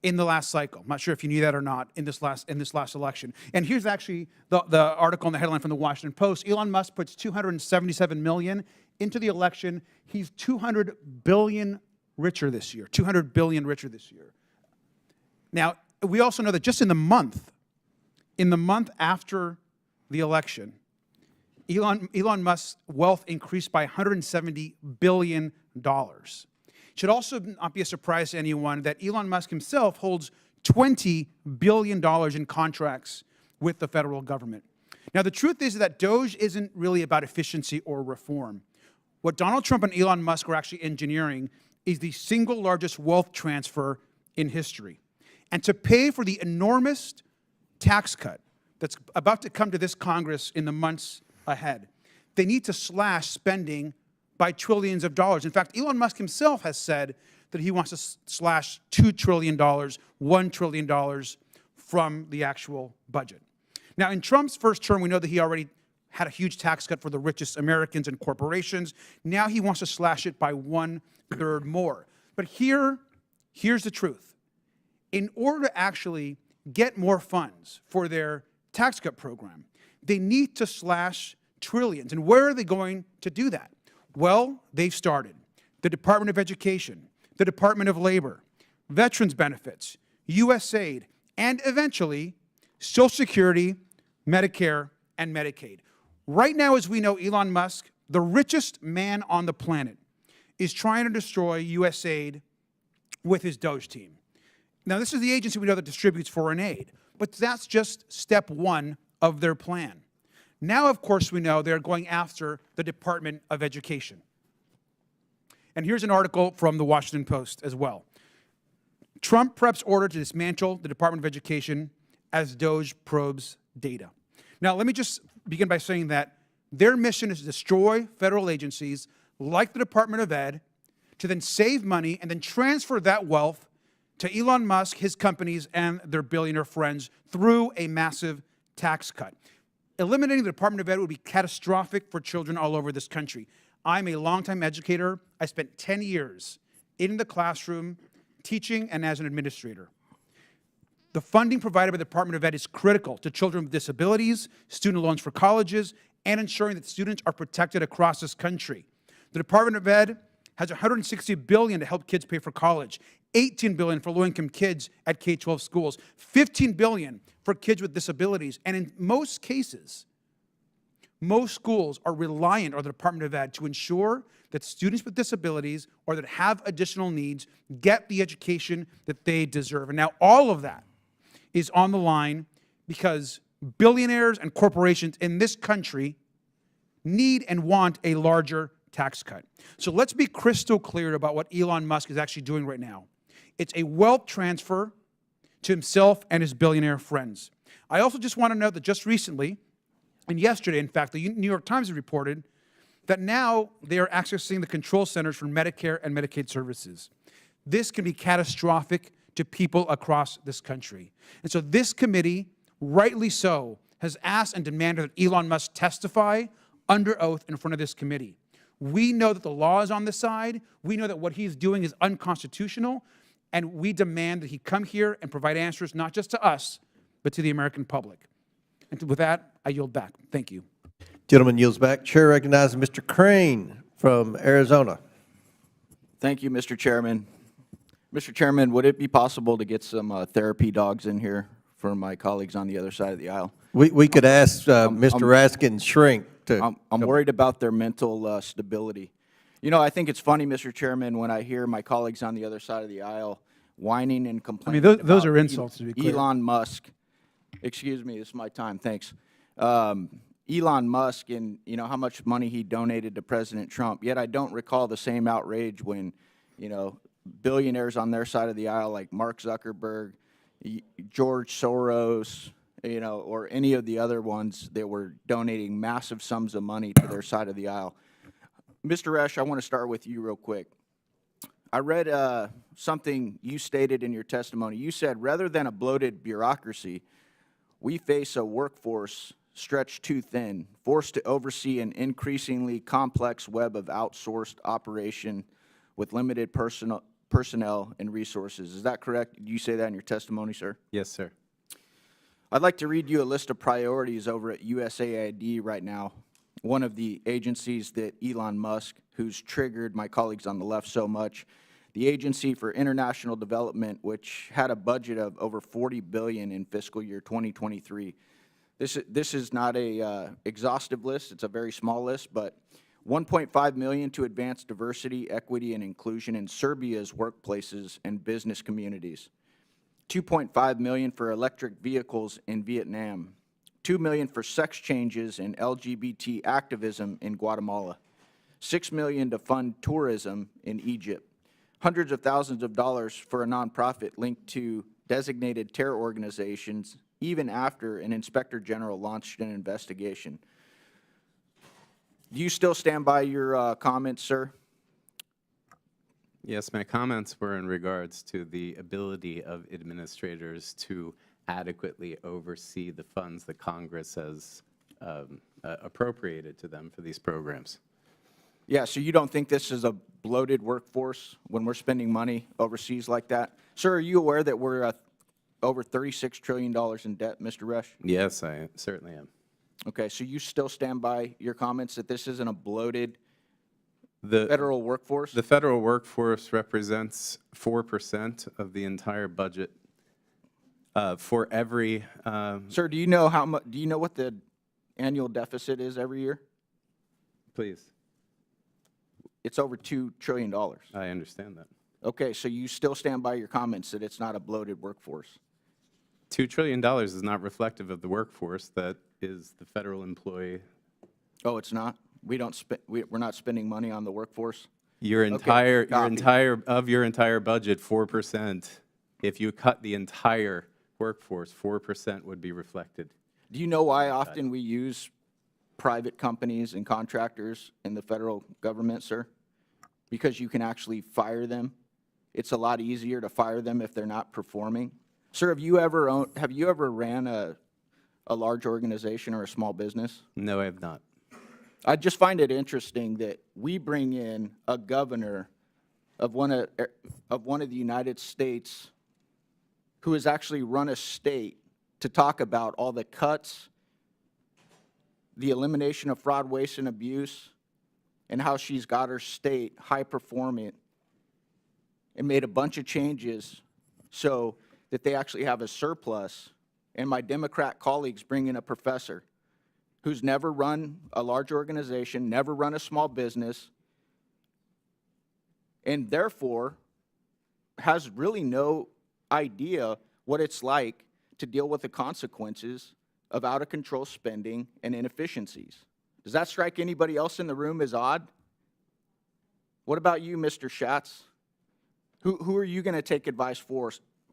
in the last cycle. I'm not sure if you knew that or not in this last election. And here's actually the article in the headline from the Washington Post. Elon Musk puts $277 million into the election. He's $200 billion richer this year. $200 billion richer this year. Now, we also know that just in the month after the election, Elon Musk's wealth increased by $170 billion. It should also not be a surprise to anyone that Elon Musk himself holds $20 billion in contracts with the federal government. Now, the truth is that DOGE isn't really about efficiency or reform. What Donald Trump and Elon Musk are actually engineering is the single largest wealth transfer in history. And to pay for the enormous tax cut that's about to come to this Congress in the months ahead, they need to slash spending by trillions of dollars. In fact, Elon Musk himself has said that he wants to slash $2 trillion, $1 trillion from the actual budget. Now, in Trump's first term, we know that he already had a huge tax cut for the richest Americans and corporations. Now he wants to slash it by 1/3 more. But here's the truth. In order to actually get more funds for their tax cut program, they need to slash trillions. And where are they going to do that? Well, they've started. The Department of Education, the Department of Labor, Veterans Benefits, USAID, and eventually Social Security, Medicare, and Medicaid. Right now, as we know, Elon Musk, the richest man on the planet, is trying to destroy USAID with his Doge team. Now, this is the agency we know that distributes foreign aid, but that's just step one of their plan. Now, of course, we know they're going after the Department of Education. And here's an article from the Washington Post as well. Trump preps order to dismantle the Department of Education as Doge probes data. Now, let me just begin by saying that their mission is to destroy federal agencies like the Department of Ed, to then save money and then transfer that wealth to Elon Musk, his companies, and their billionaire friends through a massive tax cut. Eliminating the Department of Ed would be catastrophic for children all over this country. I'm a longtime educator. I spent 10 years in the classroom teaching and as an administrator. The funding provided by the Department of Ed is critical to children with disabilities, student loans for colleges, and ensuring that students are protected across this country. The Department of Ed has $160 billion to help kids pay for college, $18 billion for low-income kids at K-12 schools, $15 billion for kids with disabilities, and in most cases, most schools are reliant on the Department of Ed to ensure that students with disabilities or that have additional needs get the education that they deserve. And now all of that is on the line because billionaires and corporations in this country need and want a larger tax cut. So let's be crystal clear about what Elon Musk is actually doing right now. It's a wealth transfer to himself and his billionaire friends. I also just want to note that just recently, and yesterday, in fact, the New York Times reported that now they are accessing the control centers for Medicare and Medicaid services. This can be catastrophic to people across this country. And so this committee, rightly so, has asked and demanded that Elon Musk testify under oath in front of this committee. We know that the law is on the side. We know that what he's doing is unconstitutional. And we demand that he come here and provide answers not just to us, but to the American public. And with that, I yield back. Thank you. Gentleman yields back. Chair recognizes Mr. Crane from Arizona. Thank you, Mr. Chairman. Mr. Chairman, would it be possible to get some therapy dogs in here for my colleagues on the other side of the aisle? We could ask Mr. Raskin's shrink to... I'm worried about their mental stability. You know, I think it's funny, Mr. Chairman, when I hear my colleagues on the other side of the aisle whining and complaining. Those are insults, to be clear. Elon Musk. Excuse me, this is my time, thanks. Elon Musk and, you know, how much money he donated to President Trump. Yet I don't recall the same outrage when, you know, billionaires on their side of the aisle like Mark Zuckerberg, George Soros, you know, or any of the other ones that were donating massive sums of money to their side of the aisle. Mr. Resch, I want to start with you real quick. I read something you stated in your testimony. You said, rather than a bloated bureaucracy, we face a workforce stretched too thin, forced to oversee an increasingly complex web of outsourced operation with limited personnel and resources. Is that correct? Did you say that in your testimony, sir? Yes, sir. I'd like to read you a list of priorities over at USAID right now, one of the agencies that Elon Musk, who's triggered my colleagues on the left so much, the Agency for International Development, which had a budget of over $40 billion in fiscal year 2023. This is not a exhaustive list. It's a very small list, but $1.5 million to advance diversity, equity, and inclusion in Serbia's workplaces and business communities. $2.5 million for electric vehicles in Vietnam. $2 million for sex changes and LGBT activism in Guatemala. $6 million to fund tourism in Egypt. Hundreds of thousands of dollars for a nonprofit linked to designated terror organizations, even after an inspector general launched an investigation. Do you still stand by your comments, sir? Yes, my comments were in regards to the ability of administrators to adequately oversee the funds that Congress has appropriated to them for these programs. Yeah, so you don't think this is a bloated workforce when we're spending money overseas like that? Sir, are you aware that we're over $36 trillion in debt, Mr. Resch? Yes, I certainly am. Okay, so you still stand by your comments that this isn't a bloated federal workforce? The federal workforce represents 4% of the entire budget. For every Sir, do you know how much? Do you know what the annual deficit is every year? Please. It's over $2 trillion. I understand that. Okay, so you still stand by your comments that it's not a bloated workforce? $2 trillion is not reflective of the workforce that is the federal employee. Oh, it's not? We're not spending money on the workforce? Your entire budget, 4%. If you cut the entire workforce, 4% would be reflected. Do you know why often we use private companies and contractors in the federal government, sir? Because you can actually fire them. It's a lot easier to fire them if they're not performing. Sir, have you ever ran a large organization or a small business? No, I have not. I just find it interesting that we bring in a governor of one of the United States who has actually run a state to talk about all the cuts, the elimination of fraud, waste, and abuse, and how she's got her state high-performing and made a bunch of changes so that they actually have a surplus. And my Democrat colleagues bring in a professor who's never run a large organization, never run a small business, and therefore has really no idea what it's like to deal with the consequences of out-of-control spending and inefficiencies. Does that strike anybody else in the room as odd? What about you, Mr. Schatz? Who are you going to take advice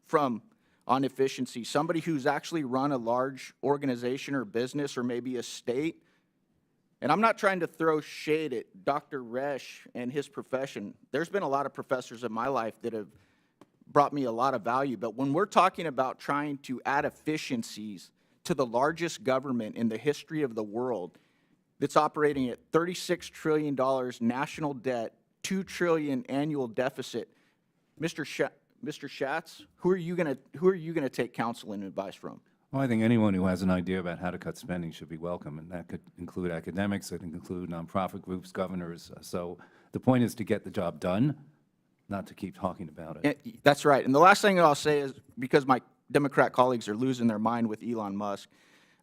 from on efficiency? Somebody who's actually run a large organization or business or maybe a state? And I'm not trying to throw shade at Dr. Resch and his profession. There's been a lot of professors in my life that have brought me a lot of value. But when we're talking about trying to add efficiencies to the largest government in the history of the world that's operating at $36 trillion national debt, $2 trillion annual deficit, Mr. Schatz, who are you going to take counsel and advice from? Well, I think anyone who has an idea about how to cut spending should be welcome, and that could include academics, it can include nonprofit groups, governors. So the point is to get the job done, not to keep talking about it. That's right. And the last thing I'll say is, because my Democrat colleagues are losing their mind with Elon Musk,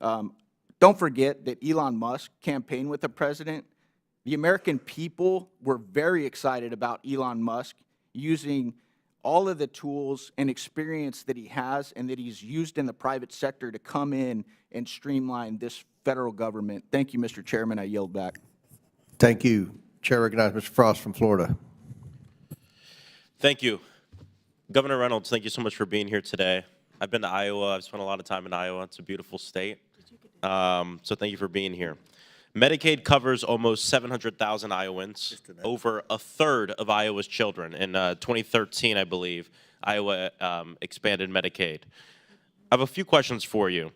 don't forget that Elon Musk campaigned with the president. The American people were very excited about Elon Musk using all of the tools and experience that he has and that he's used in the private sector to come in and streamline this federal government. Thank you, Mr. Chairman. I yield back. Thank you. Chair recognizes Mr. Frost from Florida. Thank you. Governor Reynolds, thank you so much for being here today. I've been to Iowa. I've spent a lot of time in Iowa. It's a beautiful state. So thank you for being here. Medicaid covers almost 700,000 Iowans, over a third of Iowa's children. In 2013, I believe, Iowa expanded Medicaid. I have a few questions for you.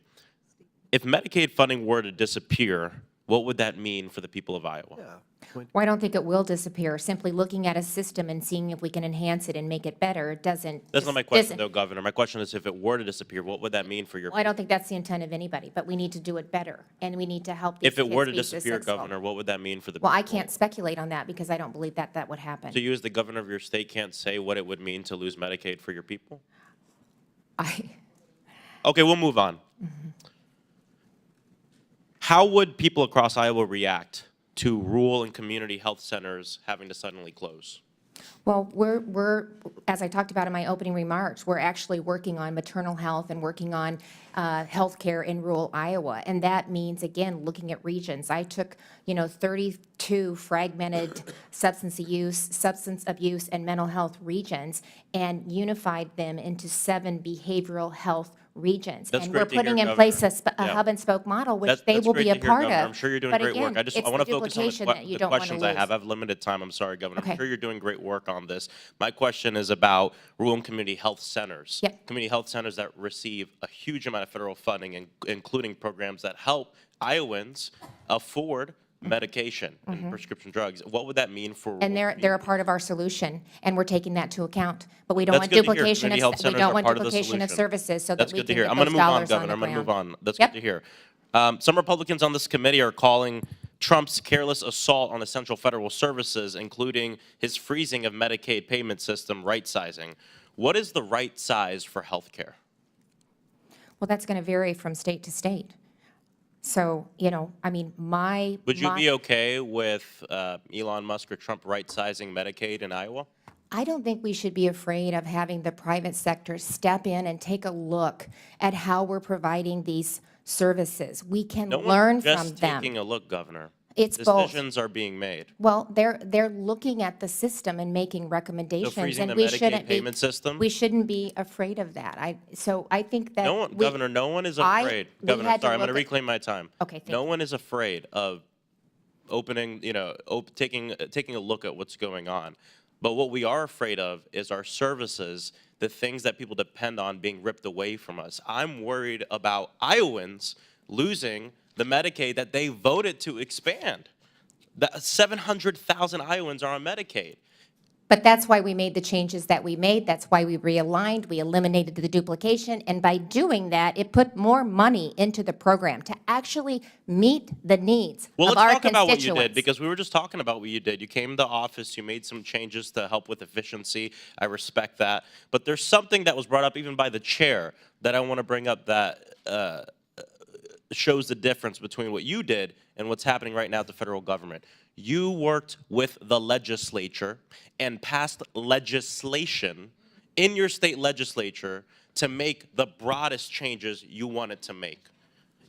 If Medicaid funding were to disappear, what would that mean for the people of Iowa? Well, I don't think it will disappear. Simply looking at a system and seeing if we can enhance it and make it better doesn't. That's not my question, though, Governor. My question is, if it were to disappear, what would that mean for your Well, I don't think that's the intent of anybody, but we need to do it better, and we need to help these If it kids were to be disappear, successful. Governor, what would that mean for the Well, people? I can't speculate on that because I don't believe that that would happen. So you, as the governor of your state, can't say what it would mean to lose Medicaid for your people? Okay, we'll move on. How would people across Iowa react to rural and community health centers having to suddenly close? Well, we're, as I talked about in my opening remarks, we're actually working on maternal health and working on health care in rural Iowa. And that means, again, looking at regions. I took, 32 fragmented substance abuse, and mental health regions and unified them into 7 behavioral health regions. That's And great we're to hear, putting in Governor. place a Yeah. hub and spoke model, which That's- they that's will great be a to hear, part Governor. of. I'm sure you're doing But great again, work. I it's want the to focus on duplication that you the don't want to questions I lose. have. I have limited time. I'm sorry, Governor. Okay. I'm sure you're doing great work on this. My question is about rural and community health centers. Yep. Community health centers that receive a huge amount of federal funding, including programs that help Iowans afford medication and prescription drugs. What would that mean for And rural they're a part of our solution, and we're taking that to account. But we don't That's want good to hear. duplication Community health we centers don't are want part of the duplication of solution. services so That's that we good to can hear. get I'm those going to move on, dollars on Governor. the I'm going to move ground. on. That's Yep. good to hear. Some Republicans on this committee are calling Trump's careless assault on essential federal services, including his freezing of Medicaid payment system right sizing. What is the right size for health care? Well, that's going to vary from state to state. So, I mean, Would you be okay with Elon Musk or Trump right-sizing Medicaid in Iowa? I don't think we should be afraid of having the private sector step in and take a look at how we're providing these services. We can No one's learn just from them. taking a look, Governor. It's both. Decisions are being made. Well, they're looking at the system and making recommendations, freezing and the we Medicaid shouldn't be. payment system? We shouldn't be afraid of that. So I think that No one, Governor, no one is afraid. we Governor, had to sorry, I'm going to look at- reclaim my time. Okay, thank No one is afraid of opening, taking a look at what's going on. But what we are afraid of is our services, the things that people depend on being ripped away from us. I'm worried about Iowans losing the Medicaid that they voted to expand. 700,000 Iowans are on Medicaid. But that's why we made the changes that we made. That's why we realigned, we eliminated the duplication, and by doing that, it put more money into the program to actually meet the needs Well, of let's our talk about what you did, constituents. because we were just talking about what you did. You came to office, you made some changes to help with efficiency. I respect that. But there's something that was brought up even by the chair that I want to bring up that shows the difference between what you did and what's happening right now at the federal government. You worked with the legislature and passed legislation in your state legislature to make the broadest changes you wanted to make.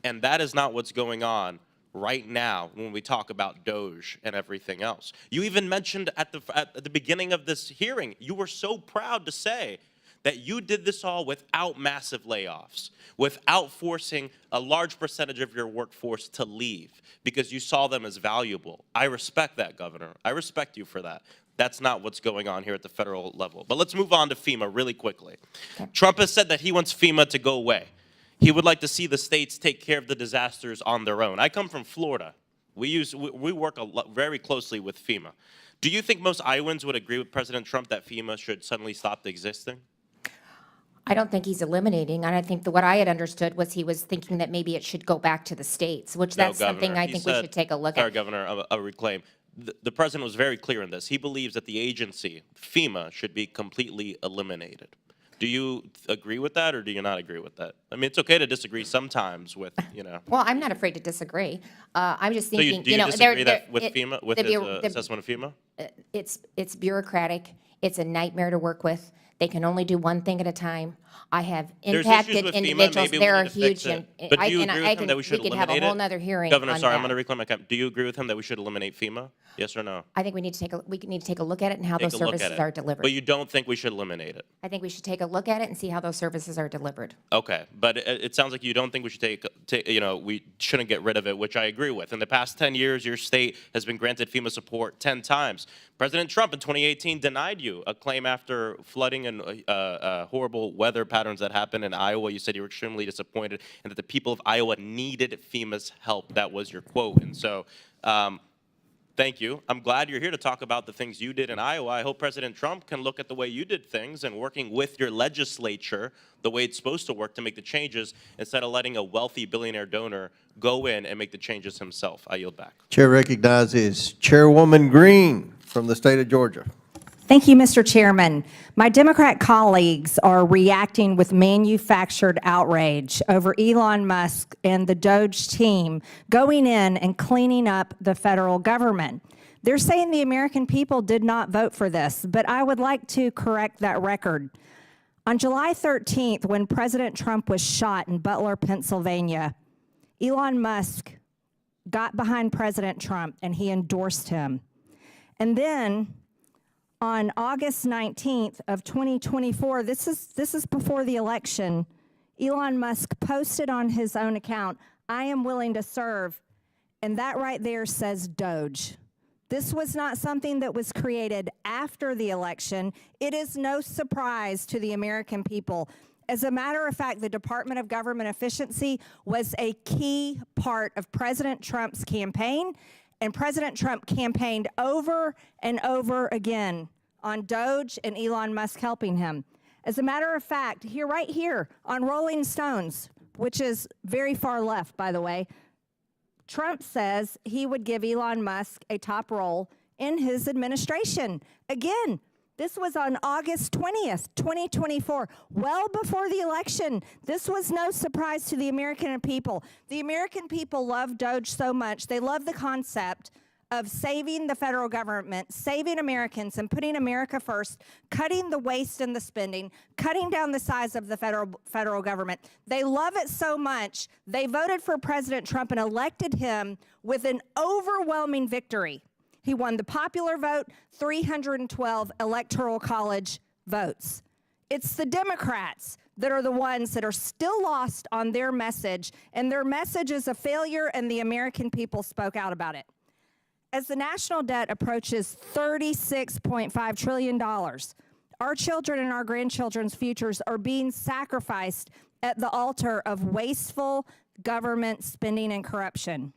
And that is not what's going on right now when we talk about DOJ and everything else. You even mentioned at the beginning of this hearing, you were so proud to say that you did this all without massive layoffs, without forcing a large percentage of your workforce to leave because you saw them as valuable. I respect that, Governor. I respect you for that. That's not what's going on here at the federal level. But let's move on to FEMA really quickly. Okay. Trump has said that he wants FEMA to go away. He would like to see the states take care of the disasters on their own. I come from Florida. We work very closely with FEMA. Do you think most Iowans would agree with President Trump that FEMA should suddenly stop existing? I don't think he's eliminating, and I think that what I had understood was he was thinking that maybe it should go back to the states, which that's something I think we should take a look Sorry, at. Governor, a reclaim. The president was very clear in this. He believes that the agency, FEMA, should be completely eliminated. Do you agree with that, or do you not agree with that? I mean, it's okay to disagree sometimes with, Well, I'm not afraid to disagree. I'm just thinking, do you disagree with FEMA, with his assessment of FEMA? It's bureaucratic. It's a nightmare to work with. They can only do one thing at a time. I have impacted individuals. There are huge. But do you agree with him that we should we could eliminate have a whole it? nother hearing Governor, on sorry, that. I'm going to reclaim my comment. Do you agree with him that we should eliminate FEMA? Yes or no? I think we need to take a look at it and how those services are delivered. But you don't think we should eliminate it? I think we should take a look at it and see how those services are delivered. Okay, but it sounds like you don't think we should we shouldn't get rid of it, which I agree with. In the past 10 years, your state has been granted FEMA support 10 times. President Trump in 2018 denied you a claim after flooding and horrible weather patterns that happened in Iowa. You said you were extremely disappointed and that the people of Iowa needed FEMA's help. That was your quote. And so, thank you. I'm glad you're here to talk about the things you did in Iowa. I hope President Trump can look at the way you did things and working with your legislature the way it's supposed to work to make the changes instead of letting a wealthy billionaire donor go in and make the changes himself. I yield back. Chair recognizes Chairwoman Green from the state of Georgia. Thank you, Mr. Chairman. My Democrat colleagues are reacting with manufactured outrage over Elon Musk and the DOJ team going in and cleaning up the federal government. They're saying the American people did not vote for this, but I would like to correct that record. On July 13th, when President Trump was shot in Butler, Pennsylvania, Elon Musk got behind President Trump and he endorsed him. And then on August 19th of 2024, this is before the election, Elon Musk posted on his own account, "I am willing to serve," and that right there says Doge. This was not something that was created after the election. It is no surprise to the American people. As a matter of fact, the Department of Government Efficiency was a key part of President Trump's campaign, and President Trump campaigned over and over again on Doge and Elon Musk helping him. As a matter of fact, right here on Rolling Stones, which is very far left, by the way, Trump says he would give Elon Musk a top role in his administration. Again, this was on August 20th, 2024, well before the election. This was no surprise to the American people. The American people love Doge so much. They love the concept of saving the federal government, saving Americans, and putting America first, cutting the waste and the spending, cutting down the size of the federal government. They love it so much, they voted for President Trump and elected him with an overwhelming victory. He won the popular vote, 312 electoral college votes. It's the Democrats that are the ones that are still lost on their message, and their message is a failure, and the American people spoke out about it. As the national debt approaches $36.5 trillion, our children and our grandchildren's futures are being sacrificed at the altar of wasteful government spending and corruption.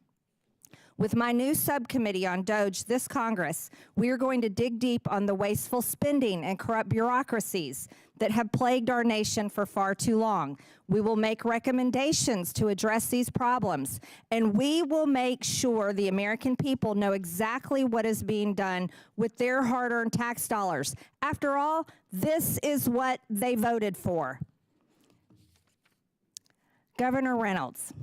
With my new subcommittee on Doge this Congress, we are going to dig deep on the wasteful spending and corrupt bureaucracies that have plagued our nation for far too long. We will make recommendations to address these problems, and we will make sure the American people know exactly what is being done with their hard-earned tax dollars. After all, this is what they voted for. Governor Reynolds.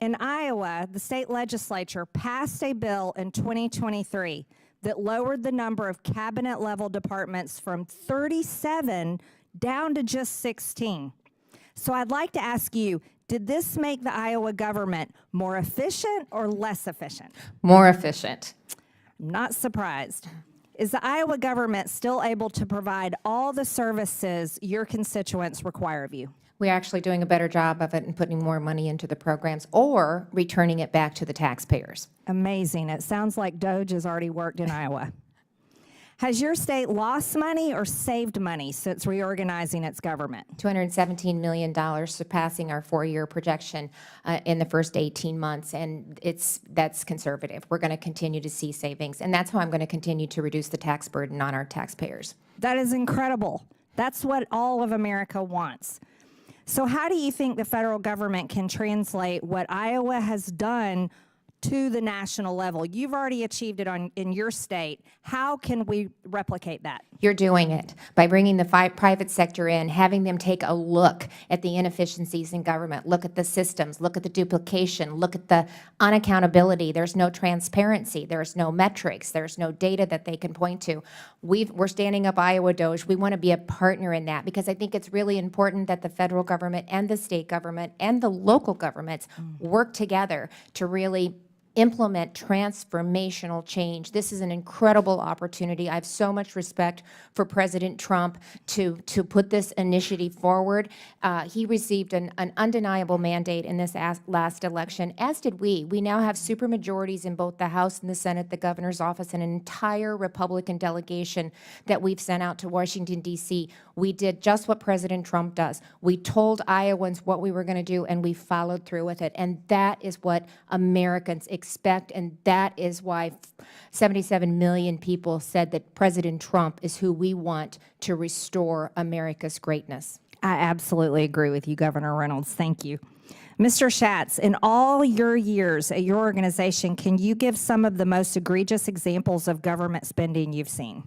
In Iowa, the state legislature passed a bill in 2023 that lowered the number of cabinet-level departments from 37 down to just 16. So I'd like to ask you, did this make the Iowa government more efficient or less efficient? More efficient. I'm not surprised. Is the Iowa government still able to provide all the services your constituents require of you? We're actually doing a better job of it and putting more money into the programs or returning it back to the taxpayers. Amazing. It sounds like Doge has already worked in Iowa. Has your state lost money or saved money since reorganizing its government? $217 million, surpassing our 4-year projection in the first 18 months, and that's conservative. We're going to continue to see savings, and that's how I'm going to continue to reduce the tax burden on our taxpayers. That is incredible. That's what all of America wants. So how do you think the federal government can translate what Iowa has done to the national level? You've already achieved it in your state. How can we replicate that? You're doing it by bringing the private sector in, having them take a look at the inefficiencies in government, look at the systems, look at the duplication, look at the unaccountability. There's no transparency. There's no metrics. There's no data that they can point to. We're standing up Iowa Doge. We want to be a partner in that because I think it's really important that the federal government and the state government and the local governments work together to really implement transformational change. This is an incredible opportunity. I have so much respect for President Trump to put this initiative forward. He received an undeniable mandate in this last election, as did we. We now have supermajorities in both the House and the Senate, the governor's office, and an entire Republican delegation that we've sent out to Washington, D.C. We did just what President Trump does. We told Iowans what we were going to do, and we followed through with it. And that is what Americans expect, and that is why 77 million people said that President Trump is who we want to restore America's greatness. I absolutely agree with you, Governor Reynolds. Thank you. Mr. Schatz, in all your years at your organization, can you give some of the most egregious examples of government spending you've seen?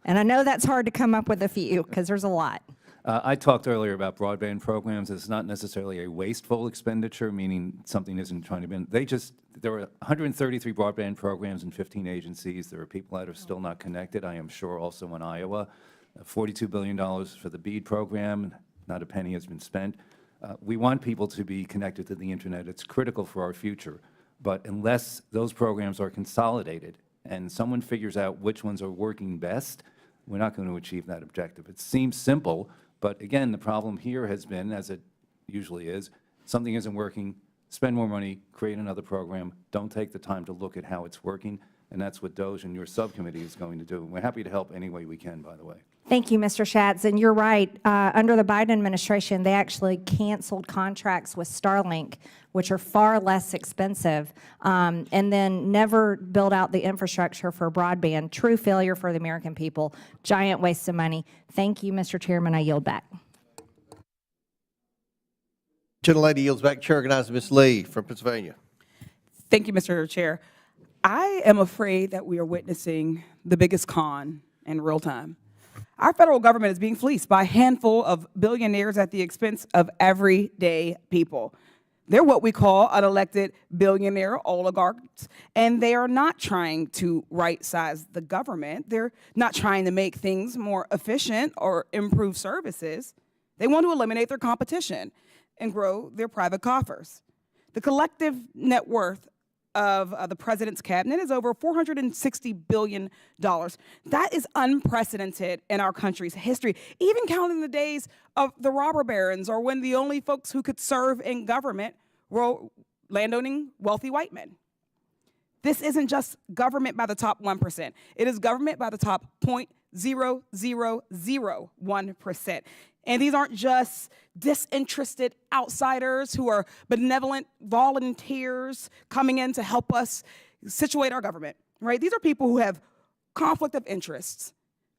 And I know that's hard to come up with a few because there's a lot. I talked earlier about broadband programs. It's not necessarily a wasteful expenditure, meaning something isn't trying to be. There were 133 broadband programs in 15 agencies. There are people that are still not connected, I am sure, also in Iowa. $42 billion for the BEAD program. Not a penny has been spent. We want people to be connected to the internet. It's critical for our future. But unless those programs are consolidated and someone figures out which ones are working best, we're not going to achieve that objective. It seems simple, but again, the problem here has been, as it usually is, something isn't working, spend more money, create another program, don't take the time to look at how it's working, and that's what DOJ and your subcommittee is going to do. We're happy to help any way we can, by the way. Thank you, Mr. Schatz. And you're right. Under the Biden administration, they actually canceled contracts with Starlink, which are far less expensive, and then never built out the infrastructure for broadband. True failure for the American people. Giant waste of money. Thank you, Mr. Chairman. I yield back. Gentlelady yields back. Chair recognizes Ms. Lee from Pennsylvania. Thank you, Mr. Chair. I am afraid that we are witnessing the biggest con in real time. Our federal government is being fleeced by a handful of billionaires at the expense of everyday people. They're what we call unelected billionaire oligarchs, and they are not trying to right-size the government. They're not trying to make things more efficient or improve services. They want to eliminate their competition and grow their private coffers. The collective net worth of the president's cabinet is over $460 billion. That is unprecedented in our country's history, even counting the days of the robber barons, or when the only folks who could serve in government were landowning wealthy white men. This isn't just government by the top 1%. It is government by the top 0.0001%. And these aren't just disinterested outsiders who are benevolent volunteers coming in to help us situate our government, right? These are people who have conflict of interests.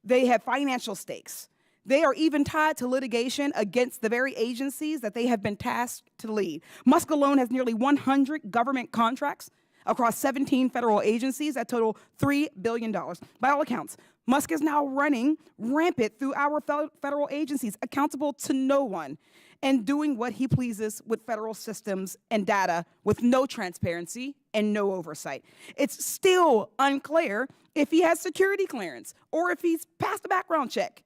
They have financial stakes. They are even tied to litigation against the very agencies that they have been tasked to lead. Musk alone has nearly 100 government contracts across 17 federal agencies that total $3 billion. By all accounts, Musk is now running rampant through our federal agencies, accountable to no one, and doing what he pleases with federal systems and data with no transparency and no oversight. It's still unclear if he has security clearance or if he's passed a background check.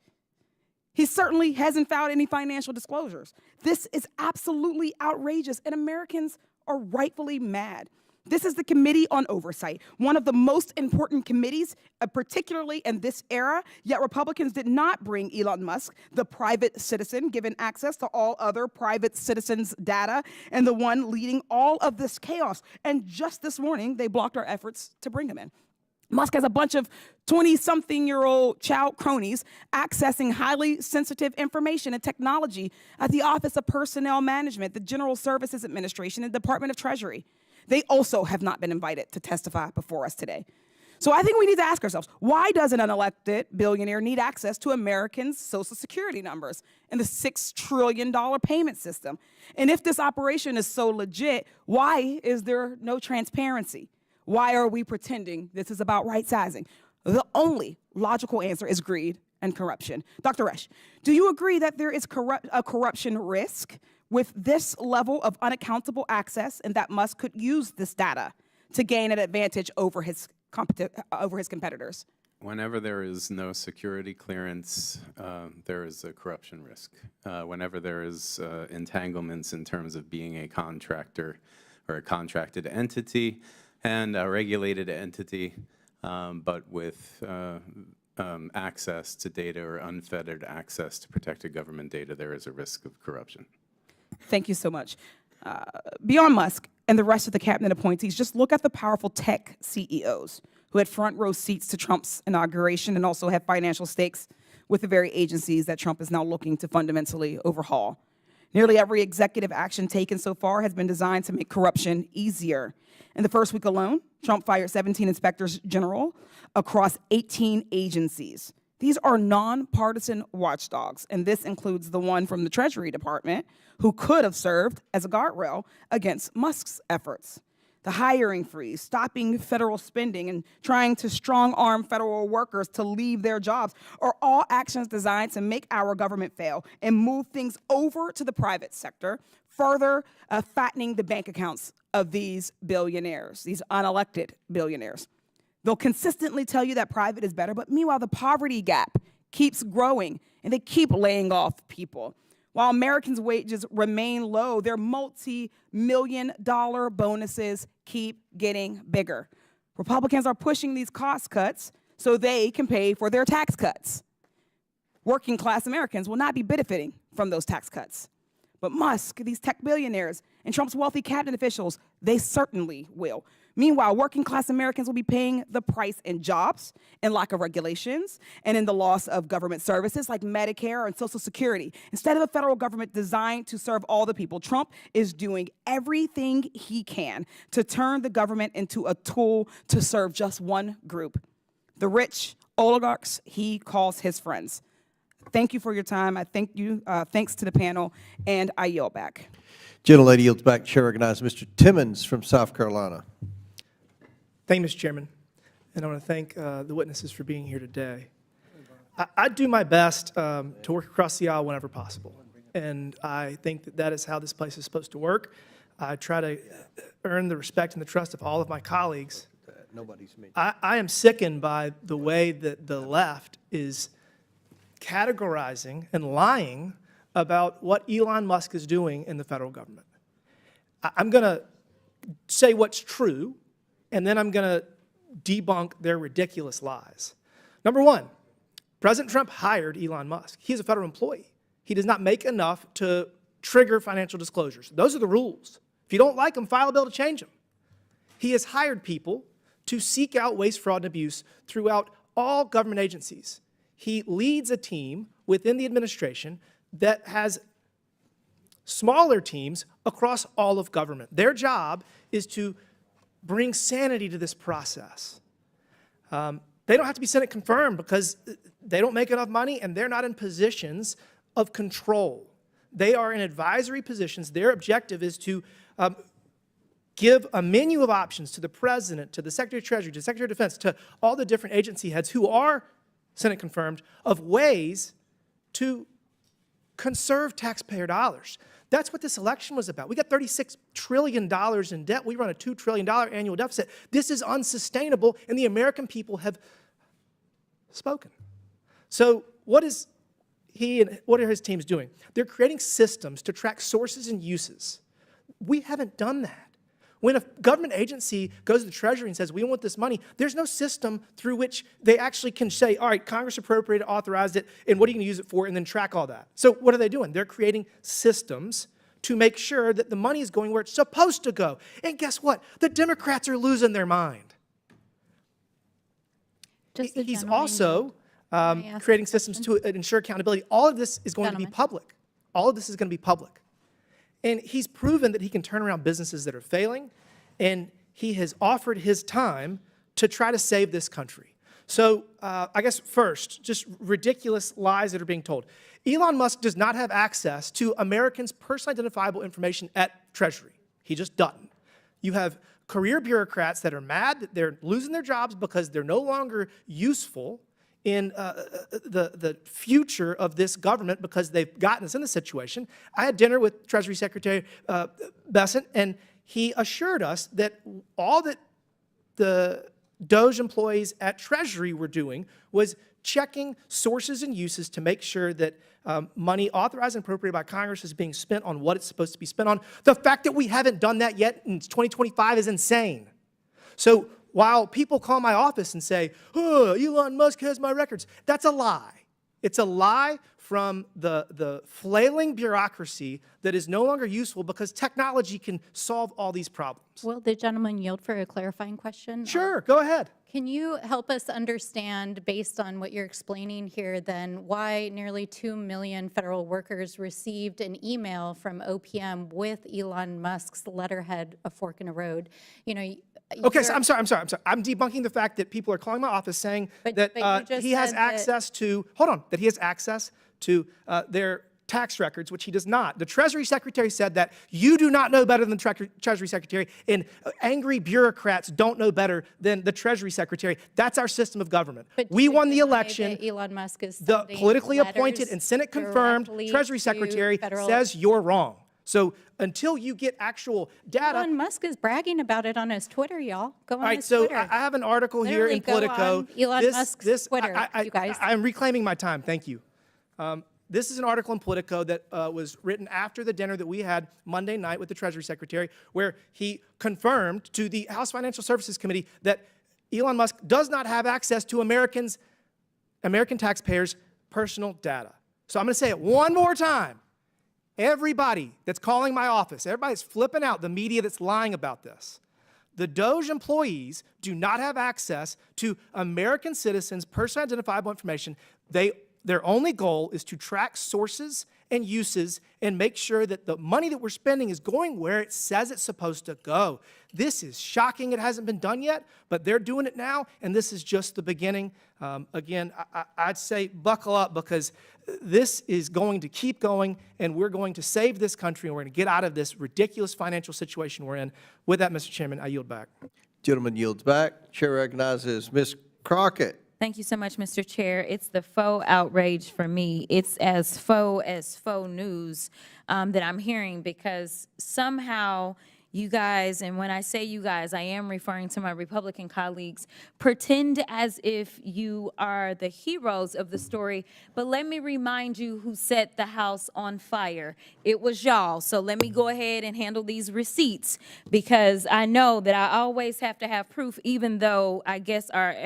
He certainly hasn't filed any financial disclosures. This is absolutely outrageous, and Americans are rightfully mad. This is the Committee on Oversight, one of the most important committees, particularly in this era, yet Republicans did not bring Elon Musk, the private citizen, given access to all other private citizens' data, and the one leading all of this chaos. And just this morning, they blocked our efforts to bring him in. Musk has a bunch of 20-something-year-old child cronies accessing highly sensitive information and technology at the Office of Personnel Management, the General Services Administration, and the Department of Treasury. They also have not been invited to testify before us today. So I think we need to ask ourselves, why does an unelected billionaire need access to Americans' Social Security numbers and the $6 trillion payment system? And if this operation is so legit, why is there no transparency? Why are we pretending this is about right-sizing? The only logical answer is greed and corruption. Dr. Resch, do you agree that there is a corruption risk with this level of unaccountable access, and that Musk could use this data to gain an advantage over his competitors? Whenever there is no security clearance, there is a corruption risk. Whenever there is entanglements in terms of being a contractor or a contracted entity and a regulated entity, but with access to data or unfettered access to protected government data, there is a risk of corruption. Thank you so much. Beyond Musk and the rest of the cabinet appointees, just look at the powerful tech CEOs who had front row seats to Trump's inauguration and also have financial stakes with the very agencies that Trump is now looking to fundamentally overhaul. Nearly every executive action taken so far has been designed to make corruption easier. In the first week alone, Trump fired 17 inspectors general across 18 agencies. These are nonpartisan watchdogs, and this includes the one from the Treasury Department, who could have served as a guardrail against Musk's efforts. The hiring freeze, stopping federal spending, and trying to strong-arm federal workers to leave their jobs are all actions designed to make our government fail and move things over to the private sector, further fattening the bank accounts of these billionaires, these unelected billionaires. They'll consistently tell you that private is better, but meanwhile, the poverty gap keeps growing, and they keep laying off people. While Americans' wages remain low, their multi-million-dollar bonuses keep getting bigger. Republicans are pushing these cost cuts so they can pay for their tax cuts. Working class Americans will not be benefiting from those tax cuts. But Musk, these tech billionaires, and Trump's wealthy cabinet officials, they certainly will. Meanwhile, working class Americans will be paying the price in jobs, in lack of regulations, and in the loss of government services like Medicare and Social Security. Instead of a federal government designed to serve all the people, Trump is doing everything he can to turn the government into a tool to serve just one group, the rich oligarchs he calls his friends. Thank you for your time. I thank you. Thanks to the panel, and I yield back. Gentlelady yields back. Chair recognizes Mr. Timmons from South Carolina. Thank you, Mr. Chairman. And I want to thank the witnesses for being here today. I do my best to work across the aisle whenever possible. And I think that that is how this place is supposed to work. I try to earn the respect and the trust of all of my colleagues. I am sickened by the way that the left is categorizing and lying about what Elon Musk is doing in the federal government. I'm going to say what's true, and then I'm going to debunk their ridiculous lies. Number one, President Trump hired Elon Musk. He's a federal employee. He does not make enough to trigger financial disclosures. Those are the rules. If you don't like them, file a bill to change them. He has hired people to seek out waste, fraud, and abuse throughout all government agencies. He leads a team within the administration that has smaller teams across all of government. Their job is to bring sanity to this process. They don't have to be Senate confirmed because they don't make enough money and they're not in positions of control. They are in advisory positions. Their objective is to give a menu of options to the President, to the Secretary of Treasury, to the Secretary of Defense, to all the different agency heads who are Senate confirmed, of ways to conserve taxpayer dollars. That's what this election was about. We got $36 trillion in debt. We run a $2 trillion annual deficit. This is unsustainable, and the American people have spoken. So what is he and what are his teams doing? They're creating systems to track sources and uses. We haven't done that. When a government agency goes to the Treasury and says, we want this money, there's no system through which they actually can say, all right, Congress appropriated, authorized it, and what are you going to use it for, and then track all that. So what are they doing? They're creating systems to make sure that the money is going where it's supposed to go. And guess what? The Democrats are losing their mind. He's also creating systems to ensure accountability. All of this is going to be public. All of this is going to be public. And he's proven that he can turn around businesses that are failing, and he has offered his time to try to save this country. So I guess first, just ridiculous lies that are being told. Elon Musk does not have access to Americans' personally identifiable information at Treasury. He just doesn't. You have career bureaucrats that are mad that they're losing their jobs because they're no longer useful in the future of this government because they've gotten us in this situation. I had dinner with Treasury Secretary Bessent, and he assured us that all that the DOJ employees at Treasury were doing was checking sources and uses to make sure that money authorized and appropriated by Congress is being spent on what it's supposed to be spent on. The fact that we haven't done that yet in 2025 is insane. So while people call my office and say, oh, Elon Musk has my records, that's a lie. It's a lie from the flailing bureaucracy that is no longer useful because technology can solve all these problems. Will the gentleman yield for a clarifying question? Sure, go ahead. Can you help us understand, based on what you're explaining here, then why nearly 2 million federal workers received an email from OPM with Elon Musk's letterhead, a fork in a road? You know. Okay, so I'm sorry. I'm debunking the fact that people are calling my office saying that he has access to, that he has access to their tax records, which he does not. The Treasury Secretary said that you do not know better than the Treasury Secretary, and angry bureaucrats don't know better than the Treasury Secretary. That's our system of government. We won the election. Elon Musk is the politically appointed and Senate-confirmed Treasury Secretary says you're wrong. So until you get actual data. Elon Musk is bragging about it on his Twitter, y'all. Go on his so Twitter. I have an article here in Politico. Elon Musk's Twitter, you guys. I'm reclaiming my time. Thank you. this is an article in Politico that was written after the dinner that we had Monday night with the Treasury Secretary, where he confirmed to the House Financial Services Committee that Elon Musk does not have access to American taxpayers' personal data. So I'm going to say it one more time. Everybody that's calling my office, everybody's flipping out the media that's lying about this. The DOJ employees do not have access to American citizens' personally identifiable information. Their only goal is to track sources and uses and make sure that the money that we're spending is going where it says it's supposed to go. This is shocking. It hasn't been done yet, but they're doing it now, and this is just the beginning. Again, I'd say buckle up, because this is going to keep going, and we're going to save this country, and we're going to get out of this ridiculous financial situation we're in. With that, Mr. Chairman, I yield back. Gentleman yields back. Chair recognizes Ms. Crockett. Thank you so much, Mr. Chair. It's the faux outrage for me. It's as faux news that I'm hearing, because somehow you guys, and when I say you guys, I am referring to my Republican colleagues, pretend as if you are the heroes of the story. But let me remind you who set the House on fire. It was y'all. So let me go ahead and handle these receipts, because I know that I always have to have proof, even though I guess our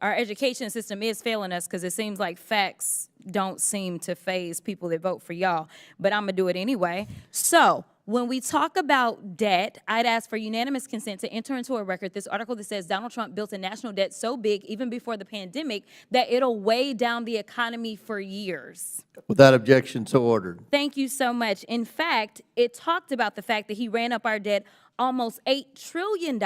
education system is failing us, because it seems like facts don't seem to faze people that vote for y'all. But I'm going to do it anyway. So when we talk about debt, I'd ask for unanimous consent to enter into a record this article that says Donald Trump built a national debt so big, even before the pandemic, that it'll weigh down the economy for years. Without objection, so ordered. Thank you so much. In fact, it talked about the fact that he ran up our debt almost $8 trillion.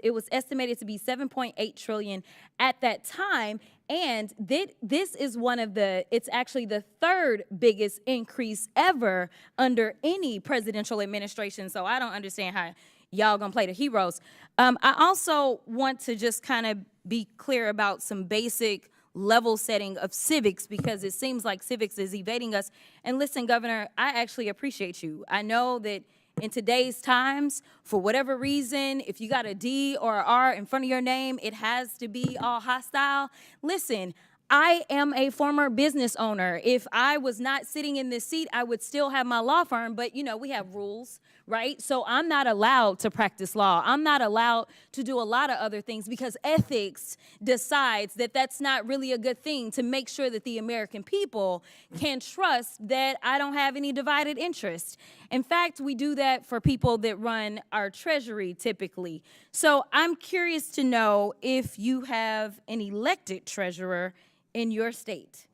It was estimated to be $7.8 trillion at that time. And this is it's actually the third biggest increase ever under any presidential administration. So I don't understand how y'all gonna play the heroes. I also want to just kind of be clear about some basic level setting of civics, because it seems like civics is evading us. And listen, Governor, I actually appreciate you. I know that in today's times, for whatever reason, if you got a D or an R in front of your name, it has to be all hostile. Listen, I am a former business owner. If I was not sitting in this seat, I would still have my law firm, but we have rules, right? So I'm not allowed to practice law. I'm not allowed to do a lot of other things, because ethics decides that that's not really a good thing, to make sure that the American people can trust that I don't have any divided interest. In fact, we do that for people that run our treasury typically. So I'm curious to know if you have an elected treasurer in your state.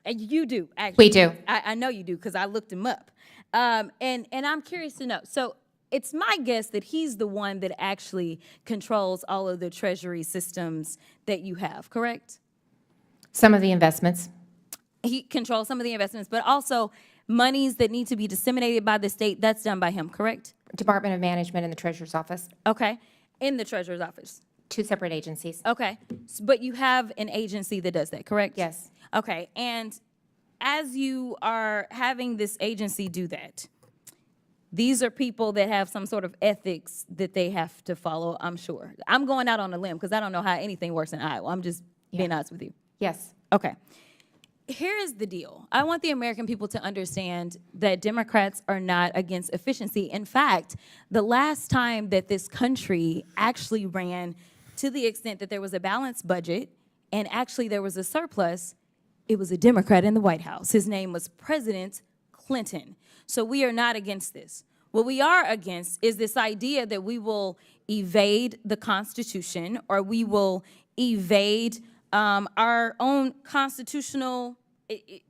And you do, actually. We do. I know you do, because I looked him up. And I'm curious to know. So it's my guess that he's the one that actually controls all of the treasury systems that you have, correct? Some of the investments. He controls some of the investments, but also monies that need to be disseminated by the state, that's done by him, correct? Department of Management in the Treasurer's Office. Okay. In the Treasurer's Office. Two separate agencies. Okay. But you have an agency that does that, correct? Yes. Okay. And as you are having this agency do that, these are people that have some sort of ethics that they have to follow, I'm sure. I'm going out on a limb, because I don't know how anything works in Iowa. I'm just being honest with you. Yes. Okay. Here is the deal. I want the American people to understand that Democrats are not against efficiency. In fact, the last time that this country actually ran to the extent that there was a balanced budget and actually there was a surplus, it was a Democrat in the White House. His name was President Clinton. So we are not against this. What we are against is this idea that we will evade the Constitution, or we will evade our own constitutional,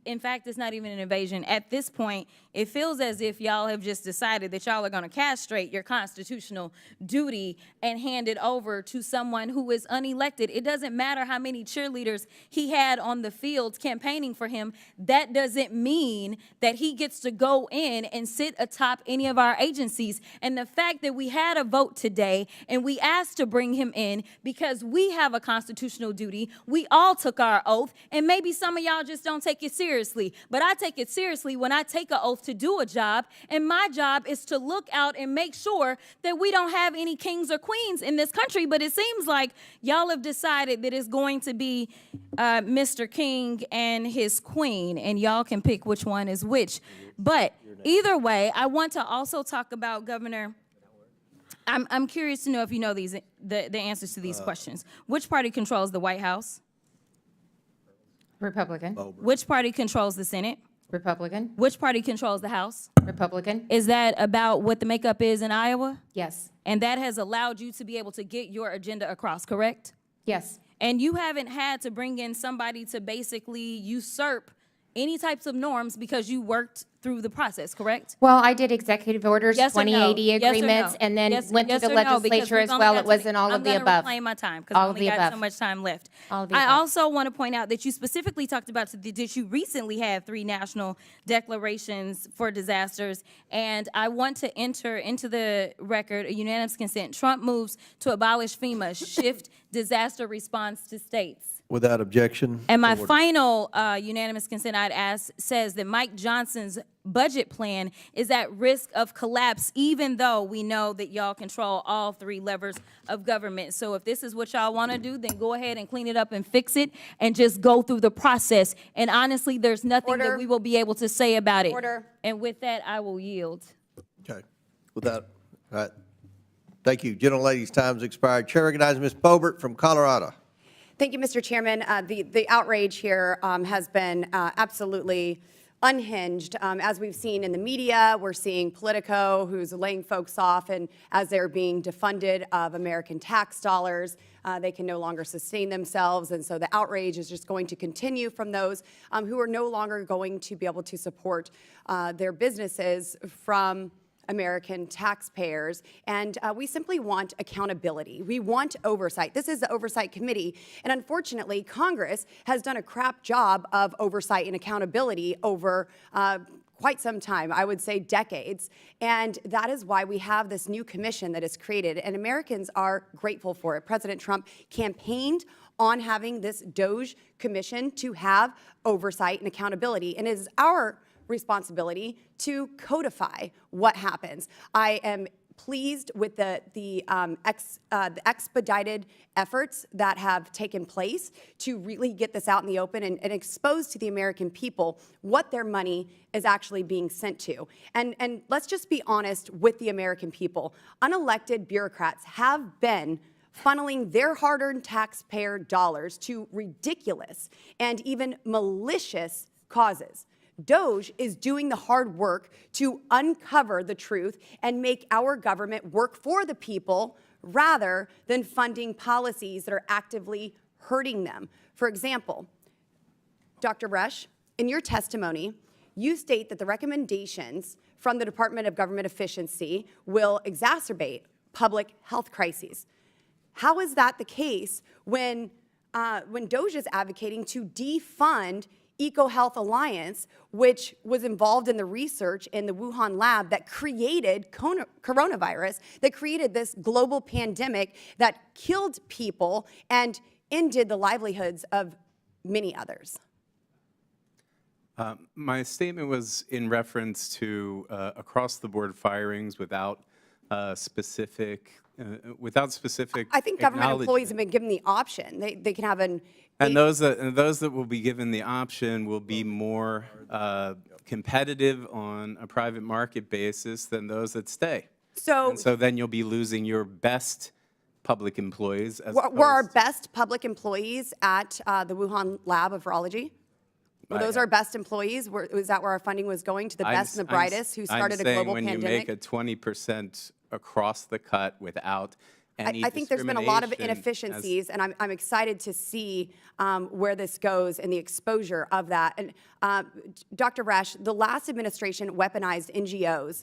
in fact, it's not even an invasion. At this point, it feels as if y'all have just decided that y'all are going to castrate your constitutional duty and hand it over to someone who is unelected. It doesn't matter how many cheerleaders he had on the fields campaigning for him. That doesn't mean that he gets to go in and sit atop any of our agencies. And the fact that we had a vote today and we asked to bring him in because we have a constitutional duty, we all took our oath, and maybe some of y'all just don't take it seriously. But I take it seriously when I take an oath to do a job, and my job is to look out and make sure that we don't have any kings or queens in this country. But it seems like y'all have decided that it's going to be Mr. King and his queen, and y'all can pick which one is which. But either way, I want to also talk about, Governor, I'm curious to know if you know the answers to these questions. Which party controls the White House? Republican. Which party controls the Senate? Republican. Which party controls the House? Republican. Is that about what the makeup is in Iowa? Yes. And that has allowed you to be able to get your agenda across, correct? Yes. And you haven't had to bring in somebody to basically usurp any types of norms because you worked through the process, correct? Well, I did executive orders, Yes or no? 2080 Yes or agreements, no? and then Yes- went yes to the or no? Because legislature we've as only well. got It was to- in all of the I'm above. gonna reclaim my time because I All of only the got above. so much time left. All of the I above. also want to point out that you specifically talked about that you recently had 3 national declarations for disasters, and I want to enter into the record a unanimous consent. Trump moves to abolish FEMA, shift disaster response to states. Without objection. And my order. final unanimous consent I'd ask says that Mike Johnson's budget plan is at risk of collapse, even though we know that y'all control all 3 levers of government. So if this is what y'all want to do, then go ahead and clean it up and fix it and just go through the process. And honestly, there's nothing that we will be able to say about it. Order. And with that, I will yield. Okay. Without, all right. Thank you. Gentlelady's time's expired. Chair recognizes Ms. Boebert from Colorado. Thank you, Mr. Chairman. The outrage here has been absolutely unhinged. As we've seen in the media, we're seeing Politico, who's laying folks off, and as they're being defunded of American tax dollars, they can no longer sustain themselves. And so the outrage is just going to continue from those who are no longer going to be able to support their businesses from American taxpayers, and we simply want accountability. We want oversight. This is the Oversight Committee, and unfortunately, Congress has done a crap job of oversight and accountability over quite some time, I would say decades, and that is why we have this new commission that is created, and Americans are grateful for it. President Trump campaigned on having this DOJ commission to have oversight and accountability, and it is our responsibility to codify what happens. I am pleased with the expedited efforts that have taken place to really get this out in the open and expose to the American people what their money is actually being sent to. And let's just be honest with the American people. Unelected bureaucrats have been funneling their hard-earned taxpayer dollars to ridiculous and even malicious causes. DOJ is doing the hard work to uncover the truth and make our government work for the people rather than funding policies that are actively hurting them. For example, Dr. Resch, in your testimony, you state that the recommendations from the Department of Government Efficiency will exacerbate public health crises. How is that the case when DOJ is advocating to defund EcoHealth Alliance, which was involved in the research in the Wuhan lab that created coronavirus, that created this global pandemic that killed people and ended the livelihoods of many others? My statement was in reference to across-the-board firings without specific I think government employees have been given the option. They can have an And those that will be given the option will be more competitive on a private market basis than those that stay. So then you'll be losing your best public employees. were our best public employees at the Wuhan lab of virology? Were those our best employees? Was that where our funding was going, to the best and the brightest who started a global when pandemic? you make a 20% across the cut without any I think there's been a lot of discrimination inefficiencies, and I'm excited to see where this goes and the exposure of that. And Dr. Resch, the last administration weaponized NGOs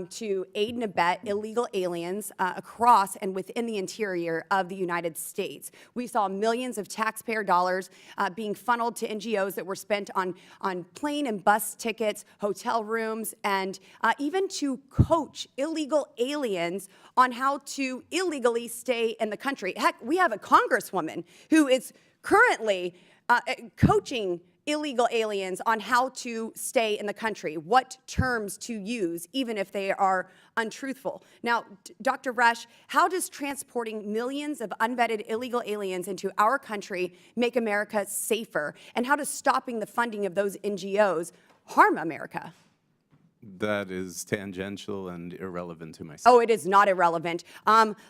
to aid and abet illegal aliens across and within the interior of the United States. We saw millions of taxpayer dollars being funneled to NGOs that were spent on plane and bus tickets, hotel rooms, and even to coach illegal aliens on how to illegally stay in the country. Heck, we have a congresswoman who is currently coaching illegal aliens on how to stay in the country, what terms to use, even if they are untruthful. Now, Dr. Resch, how does transporting millions of unvetted illegal aliens into our country make America safer? And how does stopping the funding of those NGOs harm America? That is tangential and irrelevant to myself. Oh, it is not irrelevant.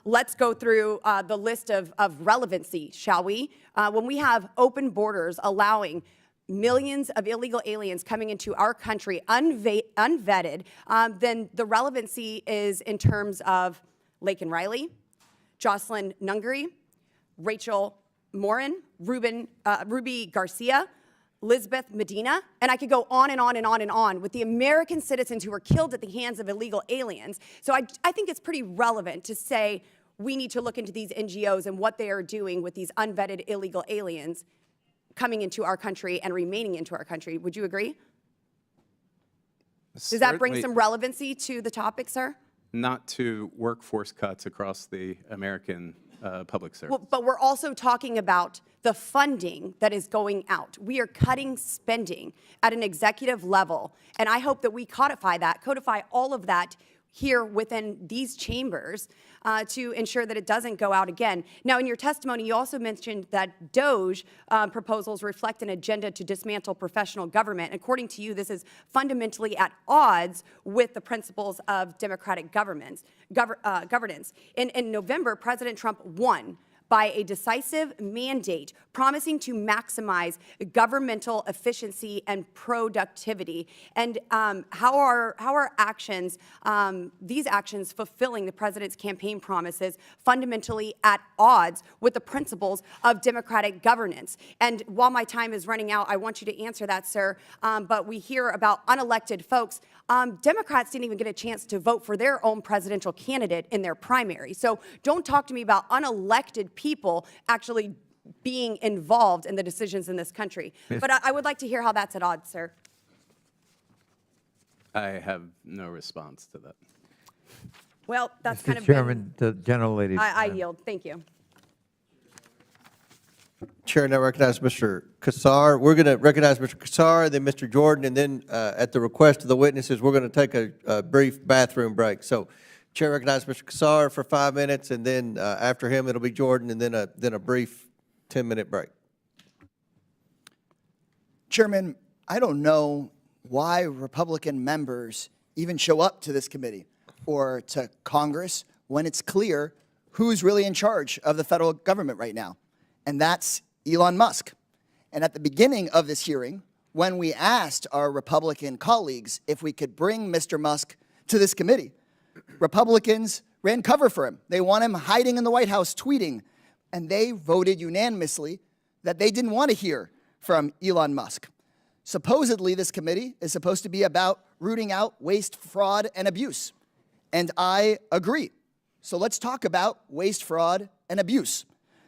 Let's go through the list of relevancy, shall we? When we have open borders allowing millions of illegal aliens coming into our country unvetted, then the relevancy is in terms of Laken Riley, Jocelyn Nungary, Rachel Morin, Ruby Garcia, Elizabeth Medina, and I could go on and on and on and on with the American citizens who were killed at the hands of illegal aliens. So I think it's pretty relevant to say we need to look into these NGOs and what they are doing with these unvetted illegal aliens coming into our country and remaining into our country. Would you agree? Does that bring some relevancy to the topic, sir? Not to workforce cuts across the American public service. Well, but we're also talking about the funding that is going out. We are cutting spending at an executive level, and I hope that we codify all of that here within these chambers to ensure that it doesn't go out again. Now, in your testimony, you also mentioned that DOGE proposals reflect an agenda to dismantle professional government. According to you, this is fundamentally at odds with the principles of democratic governance. In November, President Trump won by a decisive mandate promising to maximize governmental efficiency and productivity. And how are actions, these actions fulfilling the president's campaign promises fundamentally at odds with the principles of democratic governance? And while my time is running out, I want you to answer that, sir. But we hear about unelected folks. Democrats didn't even get a chance to vote for their own presidential candidate in their primary. So don't talk to me about unelected people actually being involved in the decisions in this country. But I would like to hear how that's at odds, sir. I have no response to that. Well, that's kind of Chairman, the gentlelady. I yield. Thank you. Chair now recognize Mr. Kassar. We're going to recognize Mr. Kassar, then Mr. Jordan, and then at the request of the witnesses, we're going to take a brief bathroom break. So Chair recognizes Mr. Kassar for 5 minutes, and then after him, it'll be Jordan, and then a brief 10-minute break. Chairman, I don't know why Republican members even show up to this committee or to Congress when it's clear who's really in charge of the federal government right now, and that's Elon Musk. And at the beginning of this hearing, when we asked our Republican colleagues if we could bring Mr. Musk to this committee, Republicans ran cover for him. They want him hiding in the White House tweeting, and they voted unanimously that they didn't want to hear from Elon Musk. Supposedly, this committee is supposed to be about rooting out waste, fraud, and abuse. And I agree. So let's talk about waste, fraud, and abuse.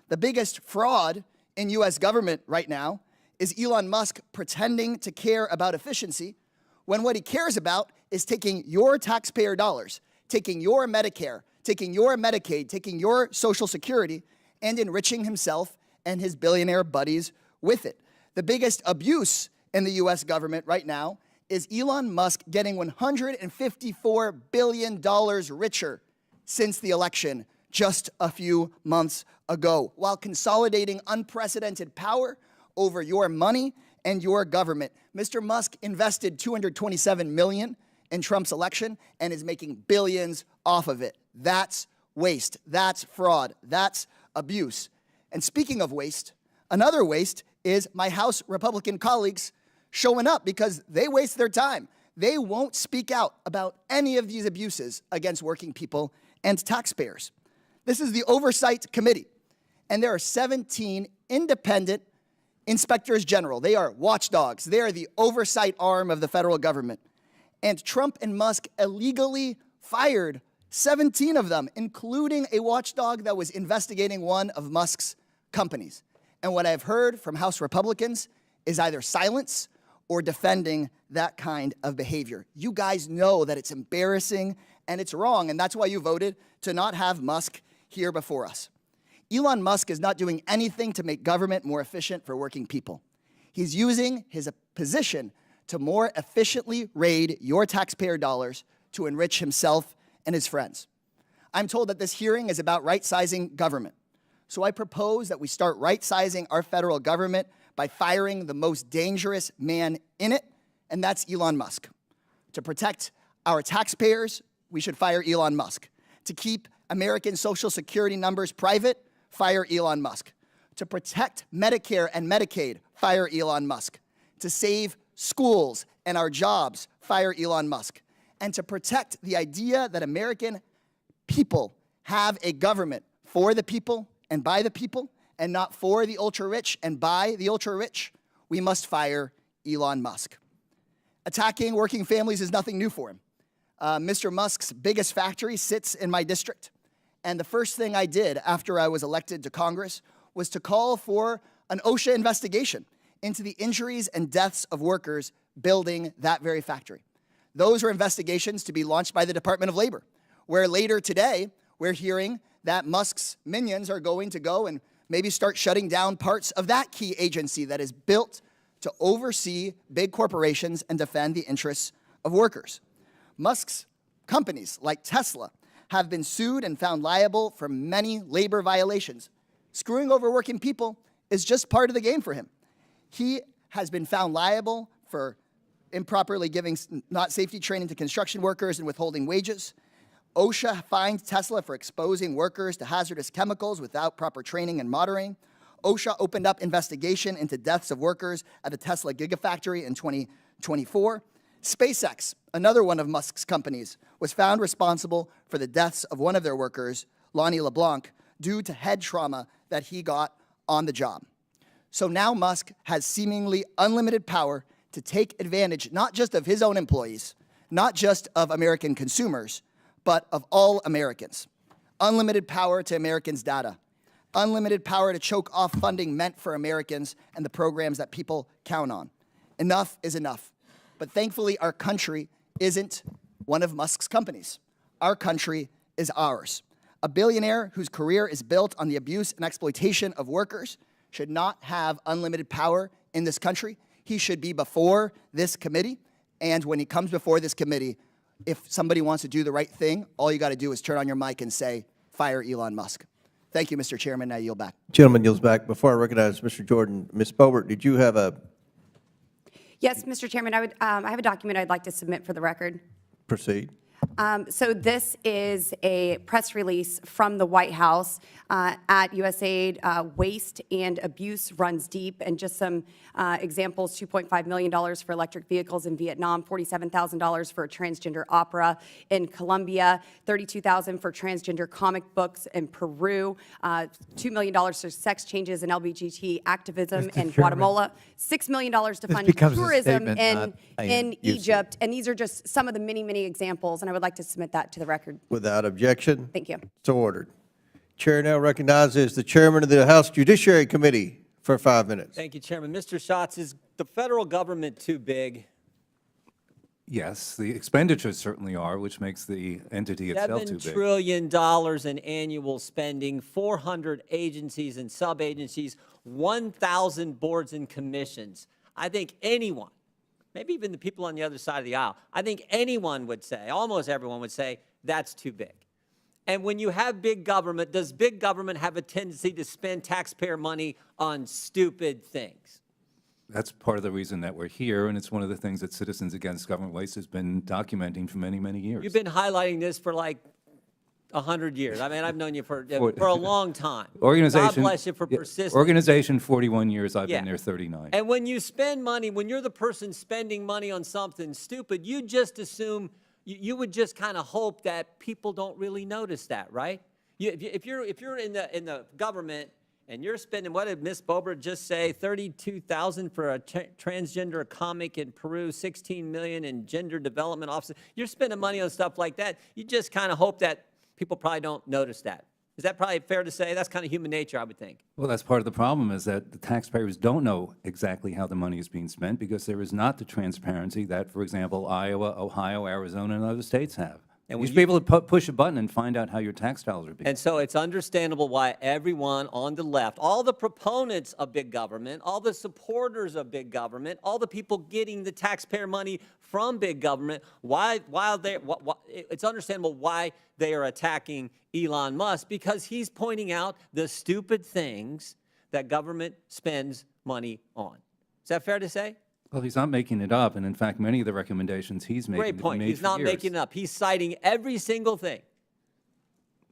The biggest fraud in U.S. government right now is Elon Musk pretending to care about efficiency when what he cares about is taking your taxpayer dollars, taking your Medicare, taking your Medicaid, taking your Social Security, and enriching himself and his billionaire buddies with it. The biggest abuse in the U.S. government right now is Elon Musk getting $154 billion richer since the election just a few months ago, while consolidating unprecedented power over your money and your government. Mr. Musk invested $227 million in Trump's election and is making billions off of it. That's waste. That's fraud. That's abuse. And speaking of waste, another waste is my House Republican colleagues showing up because they waste their time. They won't speak out about any of these abuses against working people and taxpayers. This is the Oversight Committee, and there are 17 independent inspectors general. They are watchdogs. They are the oversight arm of the federal government. And Trump and Musk illegally fired 17 of them, including a watchdog that was investigating one of Musk's companies. And what I've heard from House Republicans is either silence or defending that kind of behavior. You guys know that it's embarrassing and it's wrong, and that's why you voted to not have Musk here before us. Elon Musk is not doing anything to make government more efficient for working people. He's using his position to more efficiently raid your taxpayer dollars to enrich himself and his friends. I'm told that this hearing is about right-sizing government. So I propose that we start right-sizing our federal government by firing the most dangerous man in it, and that's Elon Musk. To protect our taxpayers, we should fire Elon Musk. To keep American Social Security numbers private, fire Elon Musk. To protect Medicare and Medicaid, fire Elon Musk. To save schools and our jobs, fire Elon Musk. And to protect the idea that American people have a government for the people and by the people, and not for the ultra-rich and by the ultra-rich, we must fire Elon Musk. Attacking working families is nothing new for him. Mr. Musk's biggest factory sits in my district, and the first thing I did after I was elected to Congress was to call for an OSHA investigation into the injuries and deaths of workers building that very factory. Those are investigations to be launched by the Department of Labor, where later today we're hearing that Musk's minions are going to go and maybe start shutting down parts of that key agency that is built to oversee big corporations and defend the interests of workers. Musk's companies, like Tesla, have been sued and found liable for many labor violations. Screwing over working people is just part of the game for him. He has been found liable for improperly giving not safety training to construction workers and withholding wages. OSHA fined Tesla for exposing workers to hazardous chemicals without proper training and monitoring. OSHA opened up investigation into deaths of workers at the Tesla Gigafactory in 2024. SpaceX, another one of Musk's companies, was found responsible for the deaths of one of their workers, Lonnie LeBlanc, due to head trauma that he got on the job. So now Musk has seemingly unlimited power to take advantage not just of his own employees, not just of American consumers, but of all Americans. Unlimited power to Americans' data. Unlimited power to choke off funding meant for Americans and the programs that people count on. Enough is enough. But thankfully, our country isn't one of Musk's companies. Our country is ours. A billionaire whose career is built on the abuse and exploitation of workers should not have unlimited power in this country. He should be before this committee, and when he comes before this committee, if somebody wants to do the right thing, all you got to do is turn on your mic and say, fire Elon Musk. Thank you, Mr. Chairman. I yield back. Gentleman yields back. Before I recognize Mr. Jordan, Ms. Boebert, did you have a Yes, Mr. Chairman, I have a document I'd like to submit for the record. proceed? So this is a press release from the White House at USAID. Waste and abuse runs deep, and just some examples: $2.5 million for electric vehicles in Vietnam, $47,000 for a transgender opera in Colombia, $32,000 for transgender comic books in Peru, $2 million for sex changes and LGBT activism in Guatemala, $6 million to fund tourism in Egypt, and these are just some of the many, many examples. And I would like to submit that to the record. Without objection? Thank you. So ordered. Chair now recognizes the chairman of the House Judiciary Committee for 5 minutes. Thank you, Chairman. Mr. Schatz, is the federal government too big? Yes, the expenditures certainly are, which makes the entity itself too $7 big. trillion in annual spending, 400 agencies and sub-agencies, 1,000 boards and commissions. I think anyone, maybe even the people on the other side of the aisle, I think anyone would say, almost everyone would say, that's too big. And when you have big government, does big government have a tendency to spend taxpayer money on stupid things? That's part of the reason that we're here, and it's one of the things that Citizens Against Government Waste has been documenting for many, many years. You've been highlighting this for like 100 years. I mean, I've known you for a long time. God bless you for persisting. Organization, 41 years. I've been there 39. And when you spend money, when you're the person spending money on something stupid, you just assume, you would just kind of hope that people don't really notice that, right? If you're in the government and you're spending, what did Ms. Boebert just say, $32,000 for a transgender comic in Peru, $16 million in gender development offices, you're spending money on stuff like that, you just kind of hope that people probably don't notice that. Is that probably fair to say? That's kind of human nature, I would think. Well, that's part of the problem, is that the taxpayers don't know exactly how the money is being spent because there is not the transparency that, for example, Iowa, Ohio, Arizona, and other states have. You when should be able to push a button and find out how your tax dollars are being. And so it's understandable why everyone on the left, all the proponents of big government, all the supporters of big government, all the people getting the taxpayer money from big government, it's understandable why they are attacking Elon Musk, because he's pointing out the stupid things that government spends money on. Is that fair to say? Well, he's not making it up, and in fact, many of the recommendations he's making Great have been point. made He's for not years. making it up. He's citing every single thing.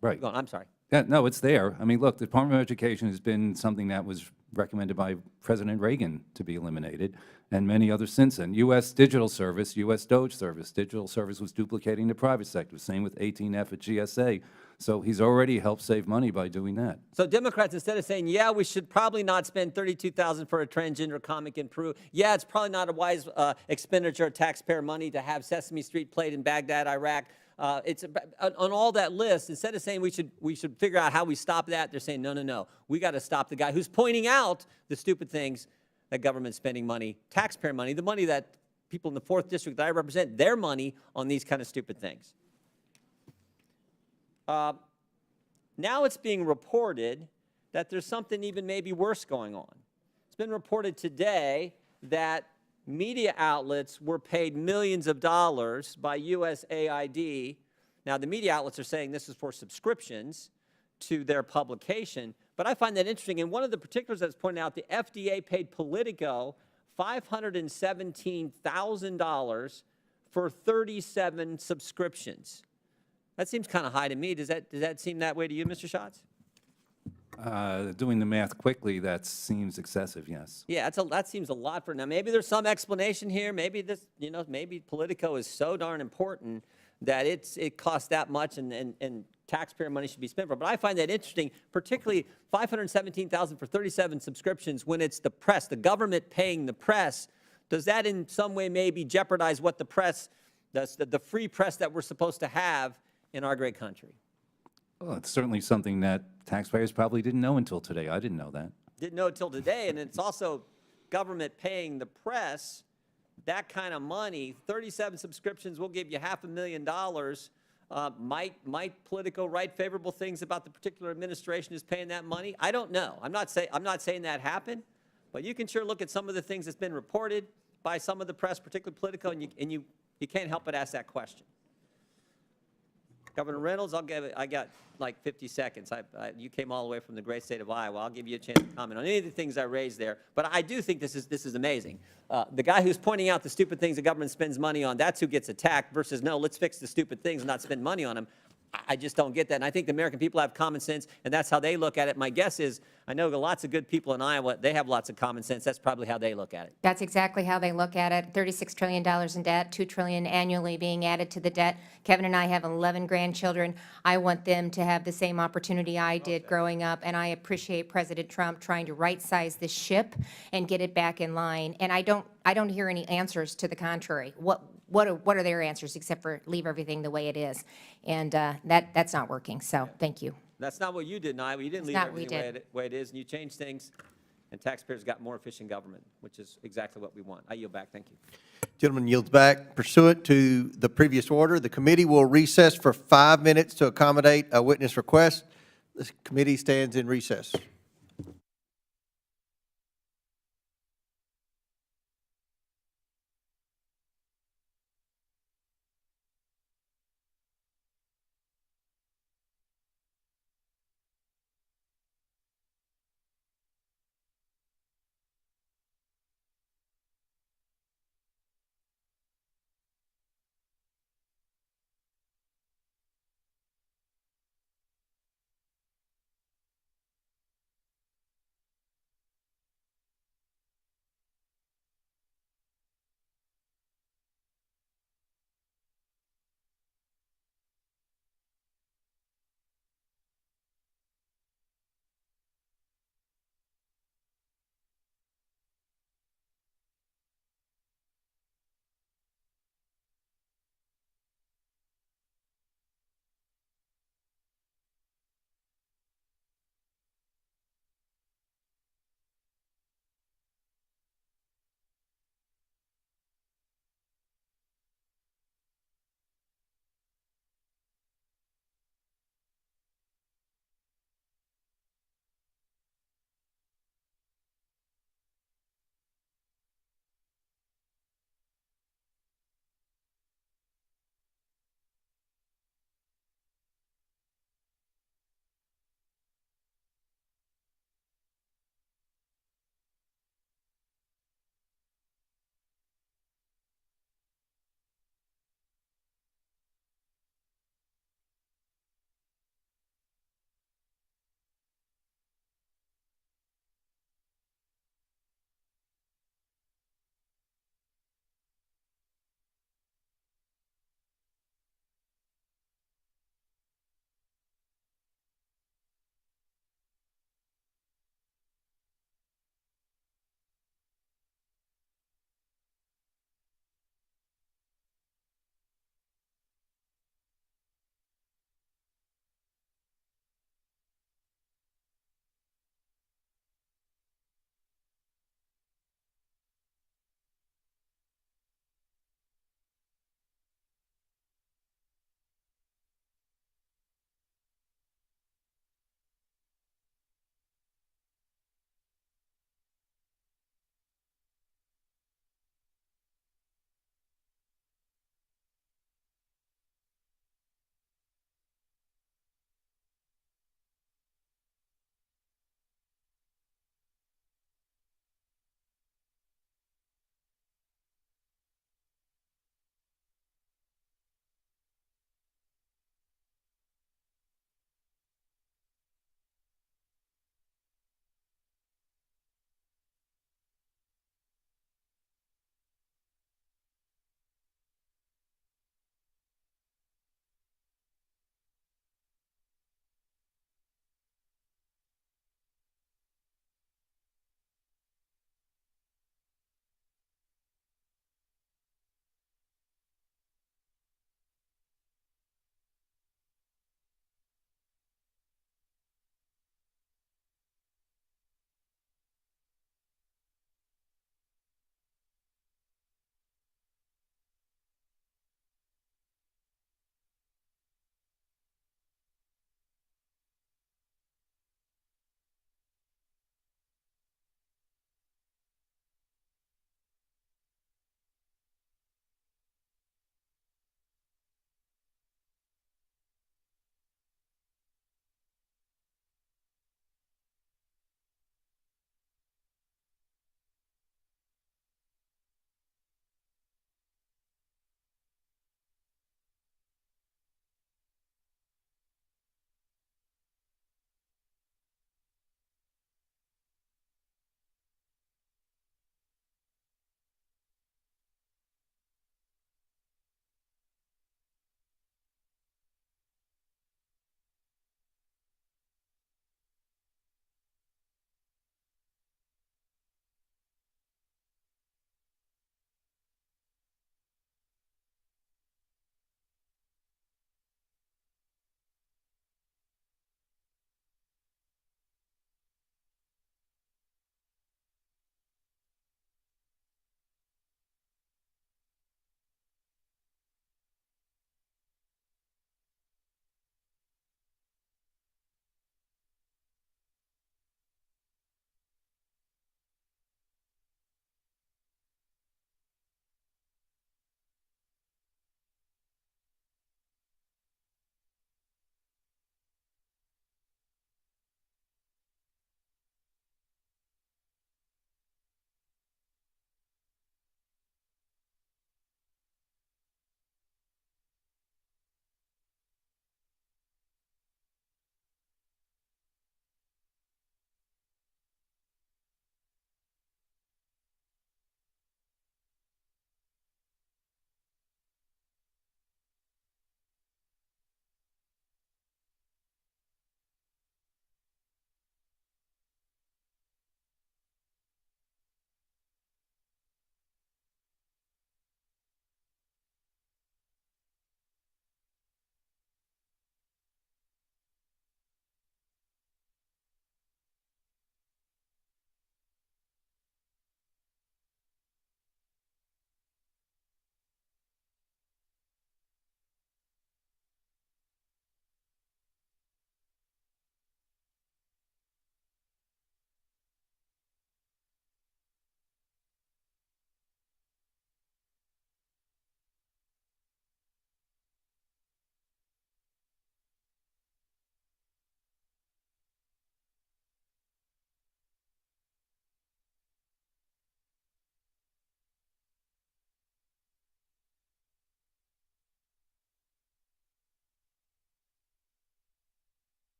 Right. Go on, I'm sorry. Yeah, no, it's there. I mean, look, the Department of Education has been something that was recommended by President Reagan to be eliminated, and many others since then. U.S. Digital Service, U.S. Doge Service. Digital Service was duplicating the private sector. Same with 18F at GSA. So he's already helped save money by doing that. So Democrats, instead of saying, yeah, we should probably not spend $32,000 for a transgender comic in Peru. Yeah, it's probably not a wise expenditure of taxpayer money to have Sesame Street played in Baghdad, Iraq. It's on all that list. Instead of saying we should figure out how we stop that, they're saying, no. We got to stop the guy who's pointing out the stupid things that government's spending money, taxpayer money, the money that people in the 4th District that I represent, their money on these kind of stupid things. Now it's being reported that there's something even maybe worse going on. It's been reported today that media outlets were paid millions of dollars by USAID. Now, the media outlets are saying this is for subscriptions to their publication, but I find that interesting. And one of the particulars that's pointed out, the FDA paid Politico $517,000 for 37 subscriptions. That seems kind of high to me. Does that seem that way to you, Mr. Schatz? Doing the math quickly, that seems excessive, yes. Yeah, that seems a lot for now. Maybe there's some explanation here. Maybe maybe Politico is so darn important that it costs that much and taxpayer money should be spent for. But I find that interesting, particularly $517,000 for 37 subscriptions when it's the press, the government paying the press. Does that in some way maybe jeopardize what the press, the free press that we're supposed to have in our great country? Well, it's certainly something that taxpayers probably didn't know until today. I didn't know that. Didn't know until today, and it's also government paying the press that kind of money. 37 subscriptions will give you $500,000. Might Politico write favorable things about the particular administration who's paying that money? I don't know. I'm not saying that happened, but you can sure look at some of the things that's been reported by some of the press, particularly Politico, and you can't help but ask that question. Governor Reynolds, I got like 50 seconds. You came all the way from the great state of Iowa. I'll give you a chance to comment on any of the things I raised there. But I do think this is amazing. The guy who's pointing out the stupid things the government spends money on, that's who gets attacked, versus no, let's fix the stupid things and not spend money on them. I just don't get that. And I think the American people have common sense, and that's how they look at it. My guess is, I know lots of good people in Iowa, they have lots of common sense. That's probably how they look at it. That's exactly how they look at it. $36 trillion in debt, $2 trillion annually being added to the debt. Kevin and I have 11 grandchildren. I want them to have the same opportunity I did growing up, and I appreciate President Trump trying to right-size this ship and get it back in line. And I don't hear any answers to the contrary. What are their answers except for leave everything the way it is? And that's not working, so thank you. That's not what you did in Iowa. You didn't leave everything the way it is, and you changed things, and taxpayers got more efficient government, which is exactly what we want. I yield back. Thank you. Gentleman yields back. Pursuant to the previous order, the committee will recess for 5 minutes to accommodate a witness request. The committee stands in recess.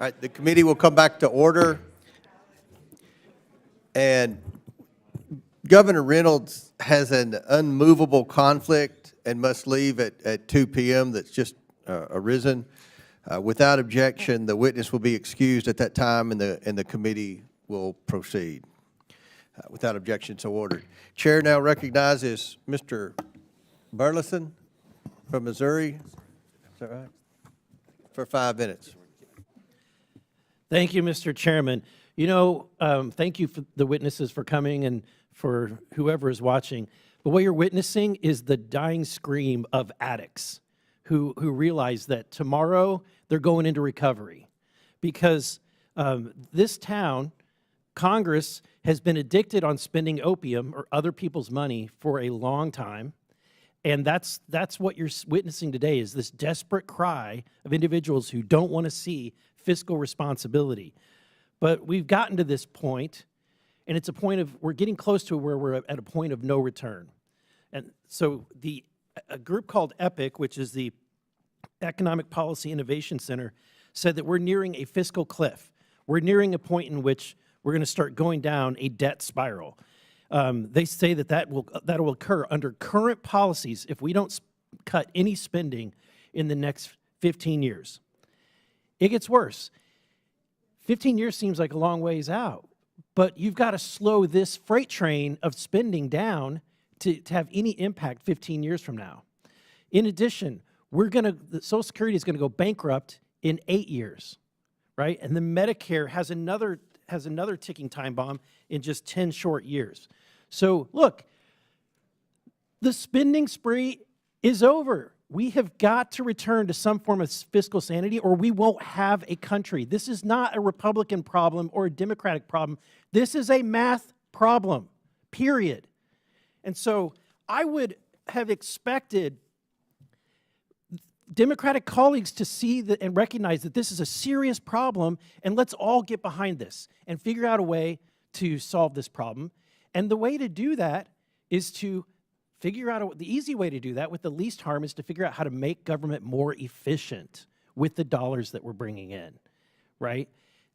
All right, the committee will come back to order. And Governor Reynolds has an unmovable conflict and must leave at 2 p.m. that's just arisen. Without objection, the witness will be excused at that time, and the committee will proceed. Without objection, so ordered. Chair now recognizes Mr. Burleson from Missouri. Is that right? For 5 minutes. Thank you, Mr. Chairman. You know, thank you for the witnesses for coming and for whoever is watching. But what you're witnessing is the dying scream of addicts who realize that tomorrow they're going into recovery. Because this town, Congress, has been addicted on spending opium or other people's money for a long time. And that's what you're witnessing today, is this desperate cry of individuals who don't want to see fiscal responsibility. But we've gotten to this point, and it's a point of, we're getting close to where we're at a point of no return. And so a group called EPIC, which is the Economic Policy Innovation Center, said that we're nearing a fiscal cliff. We're nearing a point in which we're going to start going down a debt spiral. They say that will occur under current policies if we don't cut any spending in the next 15 years. It gets worse. 15 years seems like a long ways out, but you've got to slow this freight train of spending down to have any impact 15 years from now. In addition, the Social Security is going to go bankrupt in 8 years, right? And the Medicare has another ticking time bomb in just 10 short years. So look, the spending spree is over. We have got to return to some form of fiscal sanity, or we won't have a country. This is not a Republican problem or a Democratic problem. This is a math problem, period. And so I would have expected Democratic colleagues to see and recognize that this is a serious problem, and let's all get behind this and figure out a way to solve this problem. And the way to do that is to figure out the easy way to do that with the least harm is to figure out how to make government more efficient with the dollars that we're bringing in, right?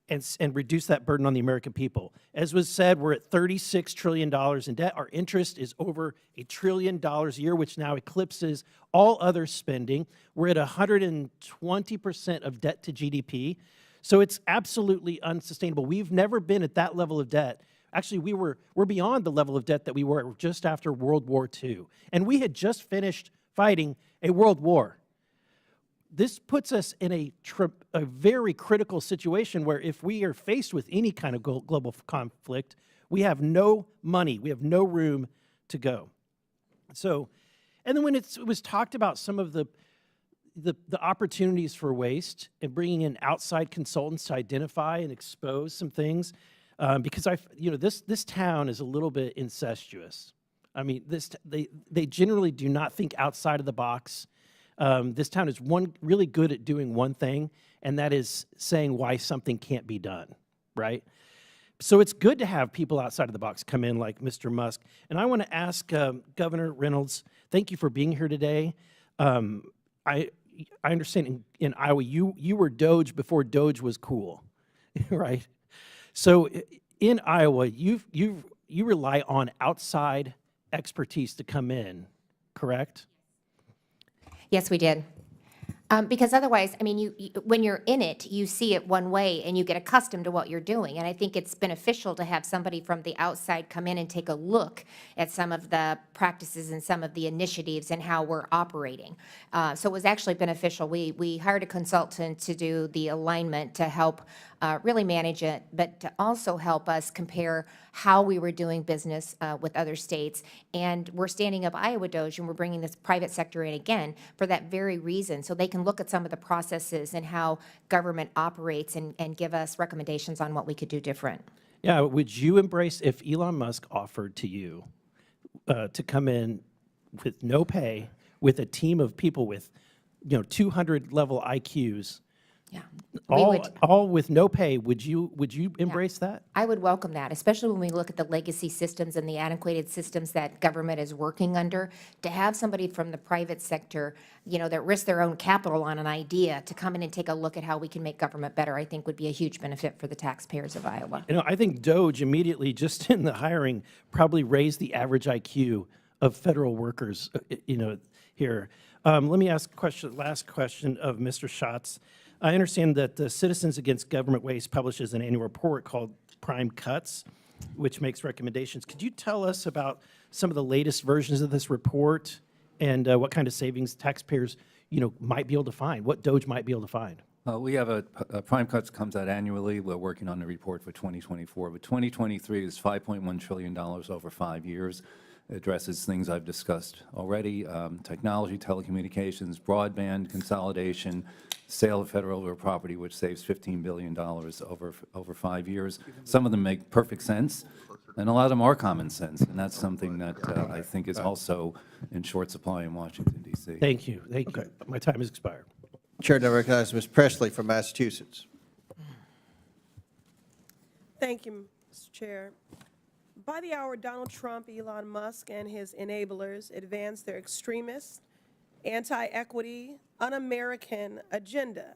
And reduce that burden on the American people. As was said, we're at $36 trillion in debt. Our interest is over $1 trillion a year, which now eclipses all other spending. We're at 120% of debt to GDP. So it's absolutely unsustainable. We've never been at that level of debt. Actually, we're beyond the level of debt that we were just after World War II. And we had just finished fighting a world war. This puts us in a very critical situation where if we are faced with any kind of global conflict, we have no money, we have no room to go. So, and then when it was talked about some of the opportunities for waste and bringing in outside consultants to identify and expose some things, because this town is a little bit incestuous. I mean, they generally do not think outside of the box. This town is really good at doing one thing, and that is saying why something can't be done, right? So it's good to have people outside of the box come in like Mr. Musk. And I want to ask Governor Reynolds, thank you for being here today. I understand in Iowa, you were Doge before Doge was cool, right? So in Iowa, you rely on outside expertise to come in, correct? Yes, we did. Because otherwise, I mean, when you're in it, you see it one way and you get accustomed to what you're doing. And I think it's beneficial to have somebody from the outside come in and take a look at some of the practices and some of the initiatives and how we're operating. So it was actually beneficial. We hired a consultant to do the alignment to help really manage it, but to also help us compare how we were doing business with other states. And we're standing up Iowa Doge, and we're bringing this private sector in again for that very reason, so they can look at some of the processes and how government operates and give us recommendations on what we could do different. Yeah, would you embrace if Elon Musk offered to you to come in with no pay, with a team of people with 200 level IQs Yeah. We would- All with no pay. Would you embrace that? I would welcome that, especially when we look at the legacy systems and the antiquated systems that government is working under. To have somebody from the private sector, that risk their own capital on an idea to come in and take a look at how we can make government better, I think would be a huge benefit for the taxpayers of Iowa. I think DOGE immediately, just in the hiring, probably raised the average IQ of federal workers, here. Let me ask last question of Mr. Schatz. I understand that the Citizens Against Government Waste publishes an annual report called Prime Cuts, which makes recommendations. Could you tell us about some of the latest versions of this report and what kind of savings taxpayers, might be able to find, what DOGE might be able to find? We have a Prime Cuts comes out annually. We're working on the report for 2024. But 2023 is $5.1 trillion over 5 years. It addresses things I've discussed already, technology, telecommunications, broadband consolidation, sale of federal property, which saves $15 billion over 5 years. Some of them make perfect sense, and a lot of them are common sense, and that's something that I think is also in short supply in Washington, D.C. Thank you. Thank you. My time has expired. Chair now recognizes Ms. Presley from Massachusetts. Thank you, Mr. Chair. By the hour, Donald Trump, Elon Musk, and his enablers advance their extremist, anti-equity, un-American agenda,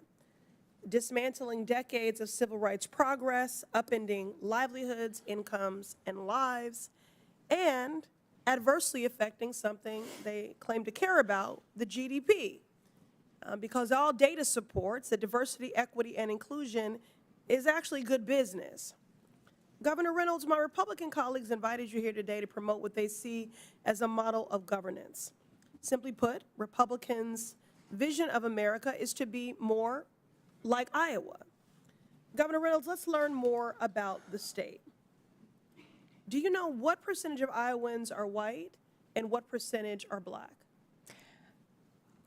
dismantling decades of civil rights progress, upending livelihoods, incomes, and lives, and adversely affecting something they claim to care about, the GDP. Because all data supports that diversity, equity, and inclusion is actually good business. Governor Reynolds, my Republican colleagues invited you here today to promote what they see as a model of governance. Simply put, Republicans' vision of America is to be more like Iowa. Governor Reynolds, let's learn more about the state. Do you know what percentage of Iowans are white and what percentage are black?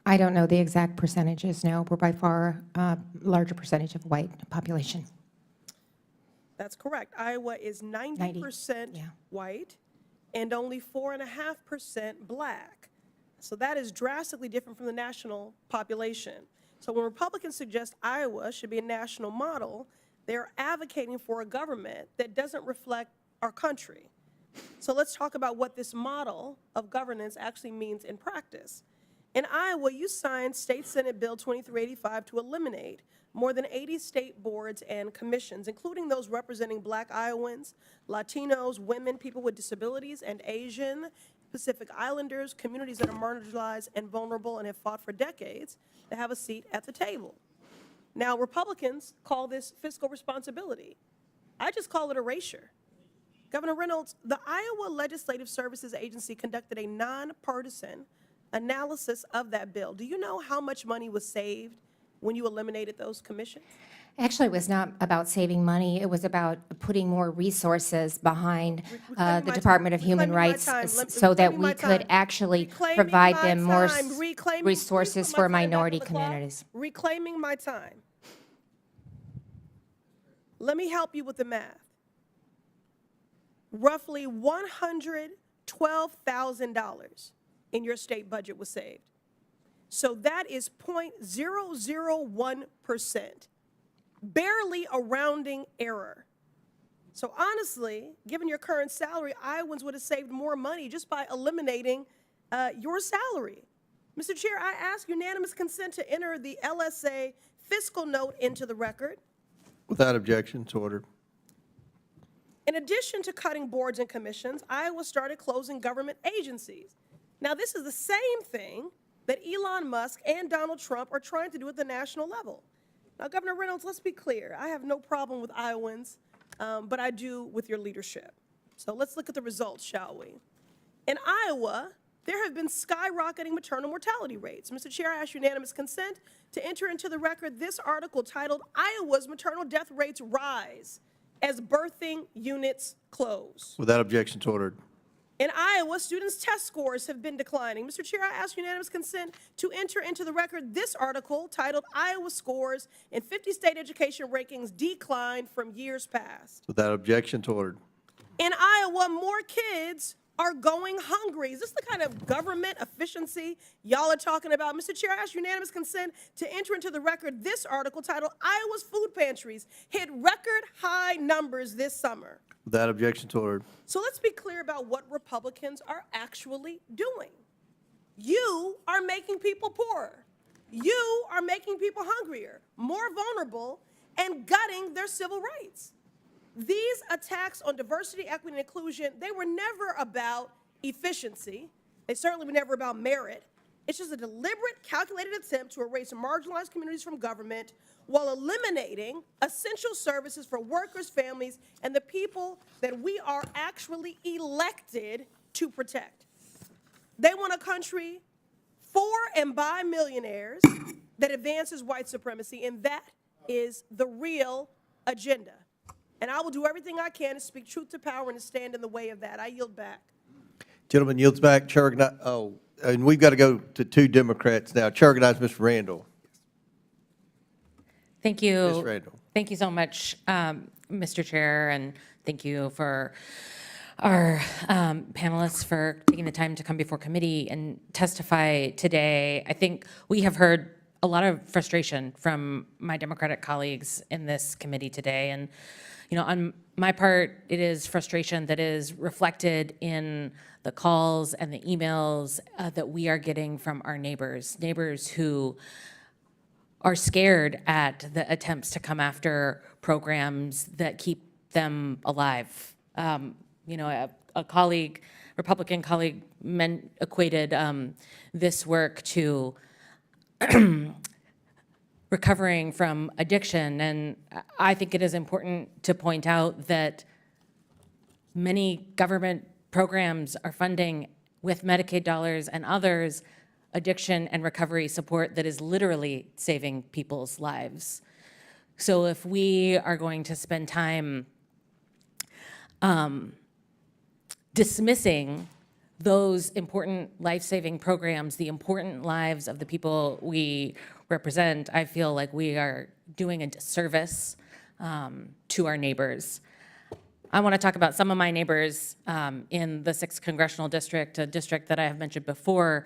I don't know the exact percentages, no. We're by far a larger percentage of white population. That's correct. Iowa is 90% white and only 4.5% black. So that is drastically different from the national population. So when Republicans suggest Iowa should be a national model, they're advocating for a government that doesn't reflect our country. So let's talk about what this model of governance actually means in practice. In Iowa, you signed State Senate Bill 2385 to eliminate more than 80 state boards and commissions, including those representing Black Iowans, Latinos, women, people with disabilities, and Asian, Pacific Islanders, communities that are marginalized and vulnerable and have fought for decades to have a seat at the table. Now, Republicans call this fiscal responsibility. I just call it erasure. Governor Reynolds, the Iowa Legislative Services Agency conducted a nonpartisan analysis of that bill. Do you know how much money was saved when you eliminated those commissions? Actually, it was not about saving money. It was about putting more resources behind the Department of Human Rights so that we could actually provide them more resources for minority communities. Reclaiming my time. Let me help you with the math. Roughly $112,000 in your state budget was saved. So that is 0.001%, barely a rounding error. So honestly, given your current salary, Iowans would have saved more money just by eliminating your salary. Mr. Chair, I ask unanimous consent to enter the LSA fiscal note into the record. Without objection, it's ordered. In addition to cutting boards and commissions, Iowa started closing government agencies. Now, this is the same thing that Elon Musk and Donald Trump are trying to do at the national level. Now, Governor Reynolds, let's be clear. I have no problem with Iowans, but I do with your leadership. So let's look at the results, shall we? In Iowa, there have been skyrocketing maternal mortality rates. Mr. Chair, I ask unanimous consent to enter into the record this article titled, "Iowa's Maternal Death Rates Rise as Birthing Units Close." Without objection, it's ordered. In Iowa, students' test scores have been declining. Mr. Chair, I ask unanimous consent to enter into the record this article titled, "Iowa Scores in 50 State Education Rankings Decline from Years Past." Without objection, it's ordered. In Iowa, more kids are going hungry. Is this the kind of government efficiency y'all are talking about? Mr. Chair, I ask unanimous consent to enter into the record this article titled, Iowa's Food Pantries Hit Record High Numbers This Summer. Without objection to order. So let's be clear about what Republicans are actually doing. You are making people poorer. You are making people hungrier, more vulnerable, and gutting their civil rights. These attacks on diversity, equity, and inclusion, they were never about efficiency. They certainly were never about merit. It's just a deliberate, calculated attempt to erase marginalized communities from government while eliminating essential services for workers, families, and the people that we are actually elected to protect. They want a country for and by millionaires that advances white supremacy, and that is the real agenda. And I will do everything I can to speak truth to power and to stand in the way of that. I yield back. Gentleman yields back. Chair and we've got to go to two Democrats now. Chair recognizes Mr. Randall. Thank you. Ms. Randall. Thank you so much, Mr. Chair, and thank you for our panelists for taking the time to come before committee and testify today. I think we have heard a lot of frustration from my Democratic colleagues in this committee today. And, you know, on my part, it is frustration that is reflected in the calls and the emails that we are getting from our neighbors who are scared at the attempts to come after programs that keep them alive. You know, a colleague, Republican colleague, equated this work to recovering from addiction. And I think it is important to point out that many government programs are funding, with Medicaid dollars and others, addiction and recovery support that is literally saving people's lives. So if we are going to spend time dismissing those important life-saving programs, the important lives of the people we represent, I feel like we are doing a disservice to our neighbors. I want to talk about some of my neighbors in the 6th Congressional District, a district that I have mentioned before,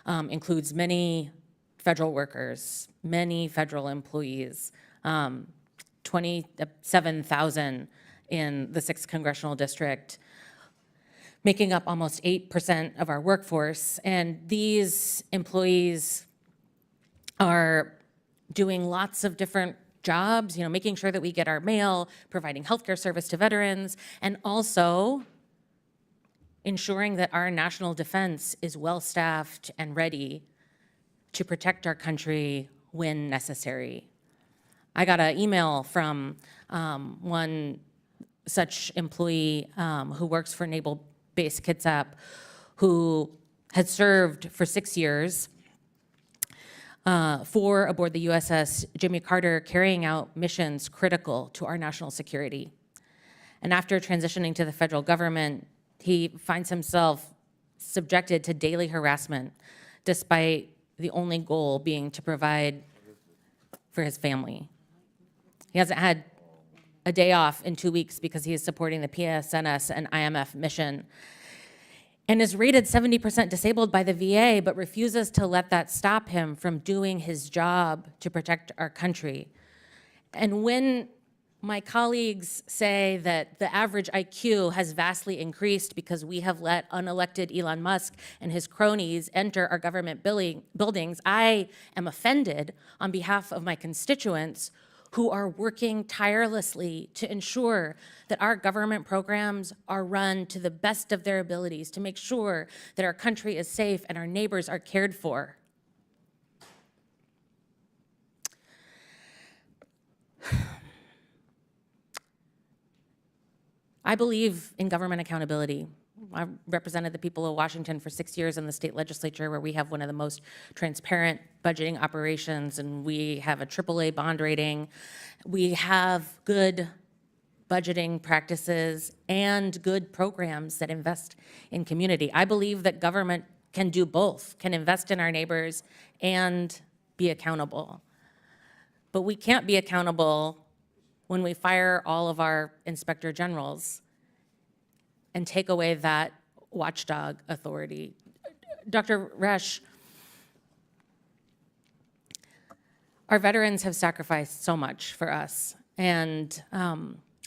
includes many federal workers, many federal employees, 27,000 in the 6th Congressional District, making up almost 8% of our workforce. And these employees are doing lots of different jobs, you know, making sure that we get our mail, providing healthcare service to veterans, and also ensuring that our national defense is well-staffed and ready to protect our country when necessary. I got an email from one such employee who works for Naval Base Kitsap, who had served for 6 years aboard the USS Jimmy Carter, carrying out missions critical to our national security. And after transitioning to the federal government, he finds himself subjected to daily harassment, despite the only goal being to provide for his family. He hasn't had a day off in 2 weeks because he is supporting the PSNS and IMF mission, and is rated 70% disabled by the VA, but refuses to let that stop him from doing his job to protect our country. And when my colleagues say that the average IQ has vastly increased because we have let unelected Elon Musk and his cronies enter our government buildings, I am offended on behalf of my constituents who are working tirelessly to ensure that our government programs are run to the best of their abilities to make sure that our country is safe and our neighbors are cared for. I believe in government accountability. I represented the people of Washington for 6 years in the state legislature, where we have one of the most transparent budgeting operations, and we have a AAA bond rating. We have good budgeting practices and good programs that invest in community. I believe that government can do both, can invest in our neighbors and be accountable. But we can't be accountable when we fire all of our inspector generals and take away that watchdog authority. Dr. Resch, our veterans have sacrificed so much for us, and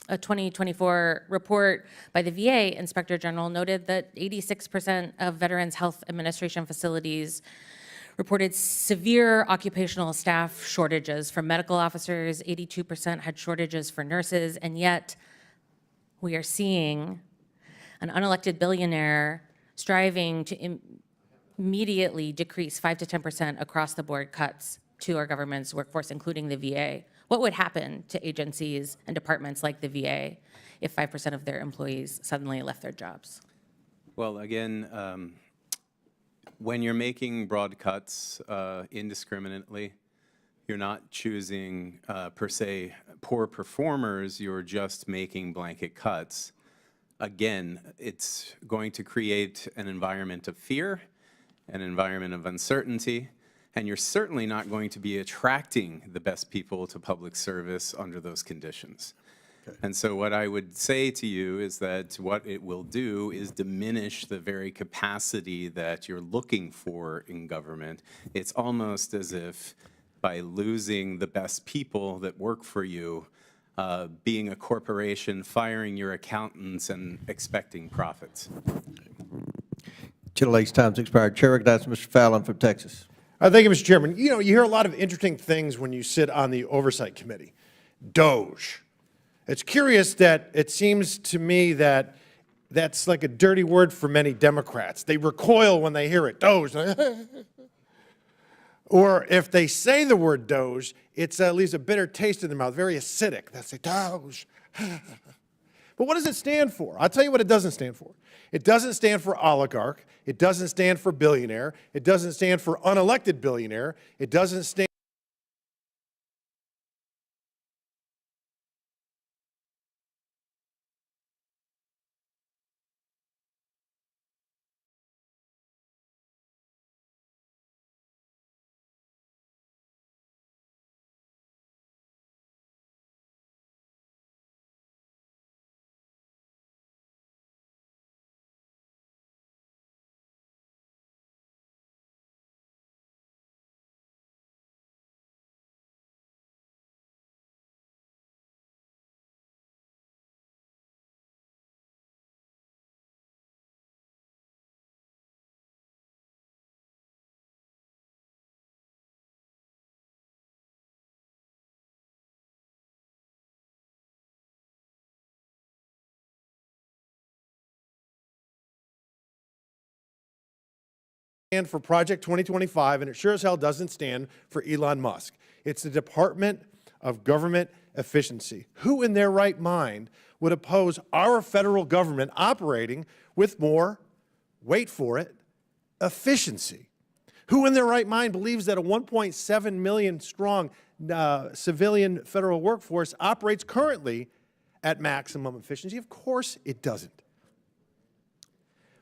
a 2024 report by the VA Inspector General noted that 86% of Veterans Health Administration facilities reported severe occupational staff shortages for medical officers, 82% had shortages for nurses, and yet we are seeing an unelected billionaire striving to immediately decrease 5 to 10% across the board cuts to our government's workforce, including the VA. What would happen to agencies and departments like the VA if 5% of their employees suddenly left their jobs? Well, again, when you're making broad cuts indiscriminately, you're not choosing, per se, poor performers, you're just making blanket cuts. Again, it's going to create an environment of fear, an environment of uncertainty, and you're certainly not going to be attracting the best people to public service under those conditions. Okay. And so what I would say to you is that what it will do is diminish the very capacity that you're looking for in government. It's almost as if by losing the best people that work for you, being a corporation, firing your accountants and expecting profits. Chair Lake's time's expired. Chair recognizes Mr. Fallon from Texas. Thank you, Mr. Chairman. You know, you hear a lot of interesting things when you sit on the Oversight Committee. Doge. It's curious that it seems to me that that's like a dirty word for many Democrats. They recoil when they hear it. Doge. Or if they say the word Doge, it leaves a bitter taste in their mouth, very acidic. They'll say, Doge. But what does it stand for? I'll tell you what it doesn't stand for. It doesn't stand for oligarch. It doesn't stand for billionaire. It doesn't stand for unelected billionaire. It doesn't stand for Project 2025, and it sure as hell doesn't stand for Elon Musk. It's the Department of Government Efficiency. Who in their right mind would oppose our federal government operating with more, wait for it, efficiency? Who in their right mind believes that a 1.7 million strong civilian federal workforce operates currently at maximum efficiency? Of course it doesn't.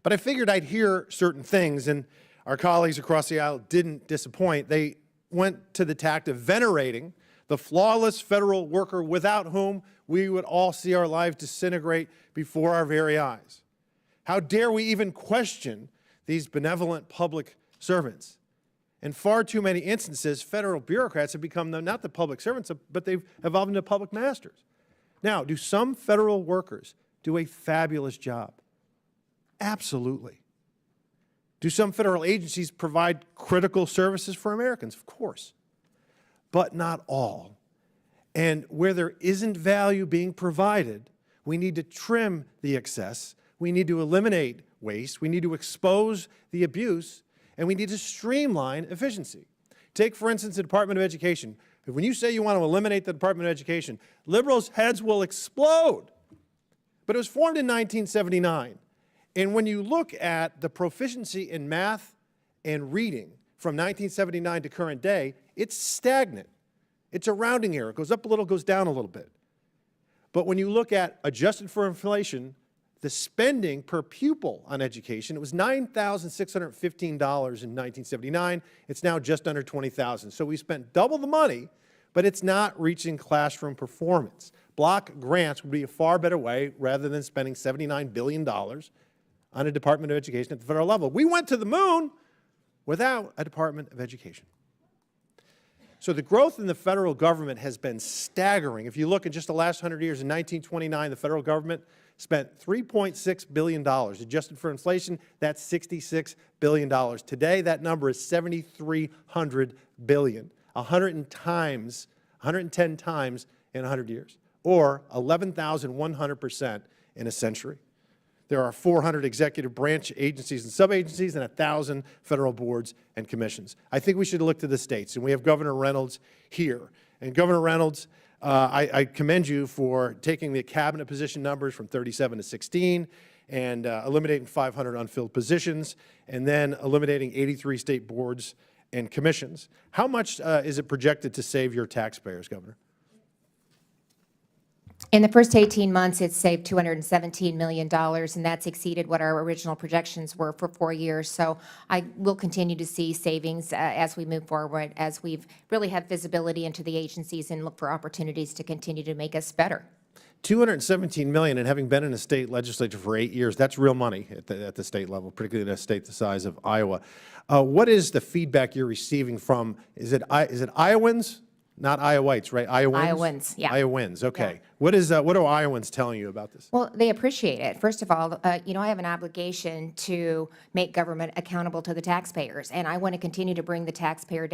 But I figured I'd hear certain things, and our colleagues across the aisle didn't disappoint. They went to the tact of venerating the flawless federal worker without whom we would all see our lives disintegrate before our very eyes. How dare we even question these benevolent public servants? In far too many instances, federal bureaucrats have become not the public servants, but they've evolved into public masters. Now, do some federal workers do a fabulous job? Absolutely. Do some federal agencies provide critical services for Americans? Of course, but not all. And where there isn't value being provided, we need to trim the excess, we need to eliminate waste, we need to expose the abuse, and we need to streamline efficiency. Take, for instance, the Department of Education. When you say you want to eliminate the Department of Education, liberals' heads will explode. But it was formed in 1979. And when you look at the proficiency in math and reading from 1979 to current day, it's stagnant. It's a rounding error. It goes up a little, goes down a little bit. But when you look at adjusted for inflation, the spending per pupil on education, it was $9,615 in 1979. It's now just under $20,000. So we spent double the money, but it's not reaching classroom performance. Block grants would be a far better way, rather than spending $79 billion on a Department of Education at the federal level. We went to the moon without a Department of Education. So the growth in the federal government has been staggering. If you look at just the last 100 years, in 1929, the federal government spent $3.6 billion. Adjusted for inflation, that's $66 billion. Today, that number is $7,300 billion, 110 times in 100 years, or 11,100% in a century. There are 400 executive branch agencies and sub-agencies and 1,000 federal boards and commissions. I think we should look to the states, and we have Governor Reynolds here. And Governor Reynolds, I commend you for taking the cabinet position numbers from 37 to 16 and eliminating 500 unfilled positions, and then eliminating 83 state boards and commissions. How much is it projected to save your taxpayers, Governor? In the first 18 months, it's saved $217 million, and that's exceeded what our original projections were for 4 years. So I will continue to see savings as we move forward, as we've really had visibility into the agencies and look for opportunities to continue to make us better. $217 million, and having been in a state legislature for 8 years, that's real money at the state level, particularly in a state the size of Iowa. What is the feedback you're receiving from, is it Iowans? Not Iowites, right? Iowans? Iowans, yeah. Iowans, okay. Yeah. What are Iowans telling you about this? Well, they appreciate it. First of all, I have an obligation to make government accountable to the taxpayers, and I want to continue to bring the taxpayer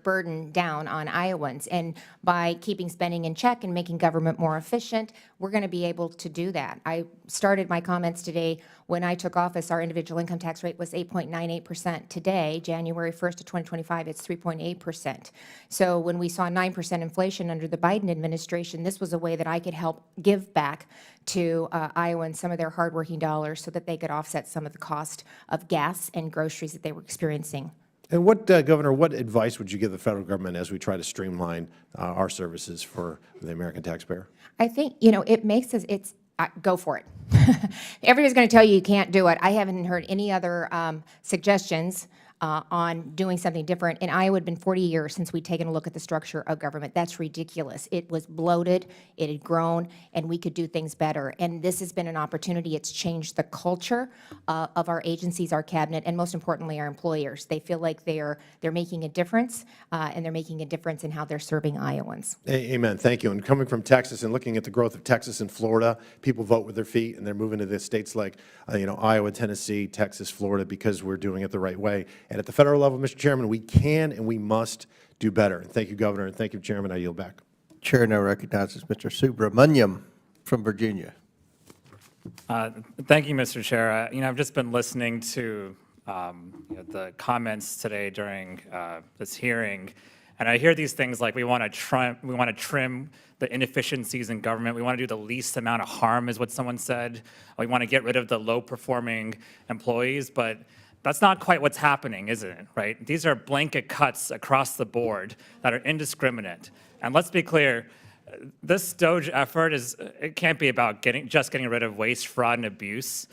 burden down on Iowans. And by keeping spending in check and making government more efficient, we're going to be able to do that. I started my comments today. When I took office, our individual income tax rate was 8.98%. Today, January 1st of 2025, it's 3.8%. So when we saw 9% inflation under the Biden administration, this was a way that I could help give back to Iowans some of their hardworking dollars so that they could offset some of the cost of gas and groceries that they were experiencing. And what, Governor, what advice would you give the federal government as we try to streamline our services for the American taxpayer? I think, it makes us, go for it. Everybody's going to tell you can't do it. I haven't heard any other suggestions on doing something different. In Iowa, it had been 40 years since we'd taken a look at the structure of government. That's ridiculous. It was bloated, it had grown, and we could do things better. And this has been an opportunity. It's changed the culture of our agencies, our cabinet, and most importantly, our employers. They feel like they're making a difference, and they're making a difference in how they're serving Iowans. Amen. Thank you. And coming from Texas and looking at the growth of Texas and Florida, people vote with their feet, and they're moving to the states like Iowa, Tennessee, Texas, Florida, because we're doing it the right way. And at the federal level, Mr. Chairman, we can and we must do better. And thank you, Governor, and thank you, Chairman. I yield back. Chair now recognizes Mr. Subramaniam from Virginia. Thank you, Mr. Chair. I've just been listening to the comments today during this hearing, and I hear these things like we want to trim the inefficiencies in government. We want to do the least amount of harm, is what someone said. We want to get rid of the low-performing employees, but that's not quite what's happening, is it, right? These are blanket cuts across the board that are indiscriminate. And let's be clear, this DOGE effort it can't be about just getting rid of waste, fraud, and abuse.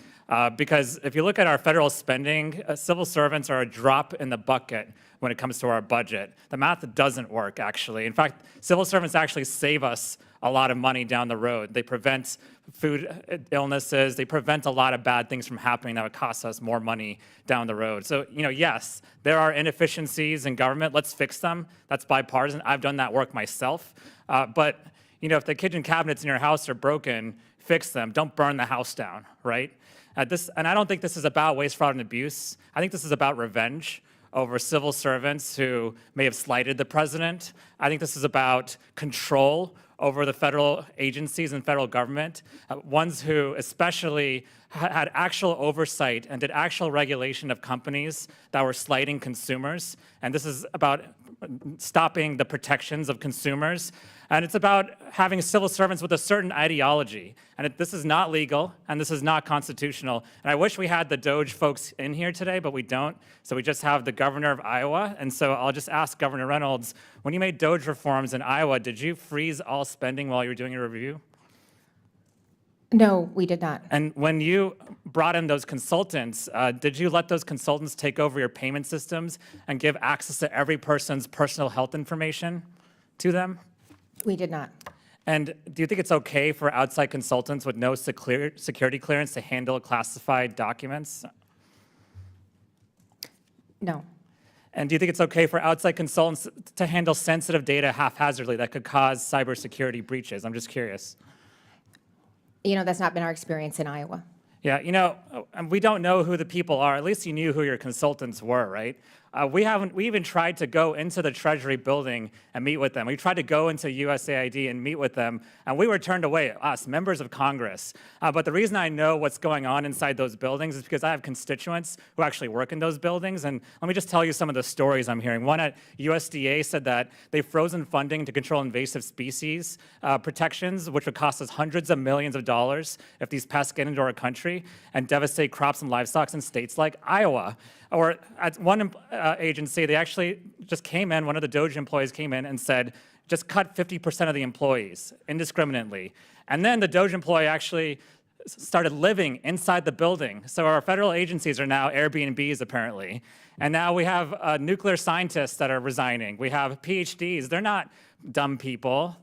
Because if you look at our federal spending, civil servants are a drop in the bucket when it comes to our budget. The math doesn't work, actually. In fact, civil servants actually save us a lot of money down the road. They prevent food illnesses. They prevent a lot of bad things from happening that would cost us more money down the road. So, yes, there are inefficiencies in government. Let's fix them. That's bipartisan. I've done that work myself. But, if the kitchen cabinets in your house are broken, fix them. Don't burn the house down, right? And I don't think this is about waste, fraud, and abuse. I think this is about revenge over civil servants who may have slighted the president. I think this is about control over the federal agencies and federal government, ones who especially had actual oversight and did actual regulation of companies that were slighting consumers. And this is about stopping the protections of consumers. And it's about having civil servants with a certain ideology. And this is not legal, and this is not constitutional. And I wish we had the DOGE folks in here today, but we don't. So we just have the governor of Iowa. And so I'll just ask Governor Reynolds, when you made DOGE reforms in Iowa, did you freeze all spending while you were doing your review? No, we did not. And when you brought in those consultants, did you let those consultants take over your payment systems and give access to every person's personal health information to them? We did not. And do you think it's okay for outside consultants with no security clearance to handle classified documents? No. And do you think it's okay for outside consultants to handle sensitive data haphazardly that could cause cybersecurity breaches? I'm just curious. You know, that's not been our experience in Iowa. Yeah, you know, we don't know who the people are. At least you knew who your consultants were, right? We even tried to go into the Treasury building and meet with them. We tried to go into USAID and meet with them, and we were turned away, us, members of Congress. But the reason I know what's going on inside those buildings is because I have constituents who actually work in those buildings, and let me just tell you some of the stories I'm hearing. One at USDA said that they've frozen funding to control invasive species protections, which would cost us hundreds of millions of dollars if these pests get into our country and devastate crops and livestock in states like Iowa. Or at one agency, they actually just came in, one of the DOJ employees came in and said, just cut 50% of the employees indiscriminately. And then the DOJ employee actually started living inside the building. So our federal agencies are now Airbnbs, apparently. And now we have nuclear scientists that are resigning. We have PhDs. They're not dumb people.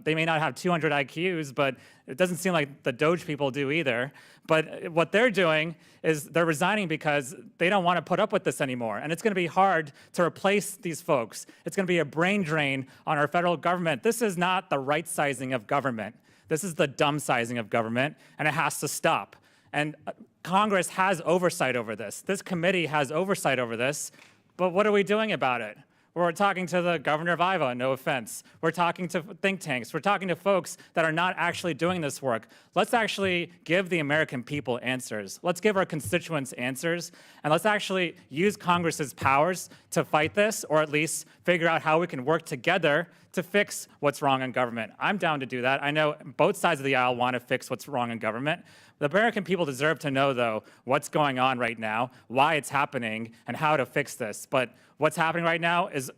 They may not have 200 IQs, but it doesn't seem like the DOJ people do either. But what they're doing is they're resigning because they don't want to put up with this anymore. And it's going to be hard to replace these folks. It's going to be a brain drain on our federal government. This is not the right sizing of government. This is the dumb sizing of government, and it has to stop. And Congress has oversight over this. This committee has oversight over this, but what are we doing about it? We're talking to the governor of Iowa, no offense. We're talking to think tanks. We're talking to folks that are not actually doing this work. Let's actually give the American people answers. Let's give our constituents answers, and let's actually use Congress's powers to fight this, or at least figure out how we can work together to fix what's wrong in government. I'm down to do that. I know both sides of the aisle want to fix what's wrong in government. The American people deserve to know, though, what's going on right now, why it's happening, and how to fix this. But what's happening right now is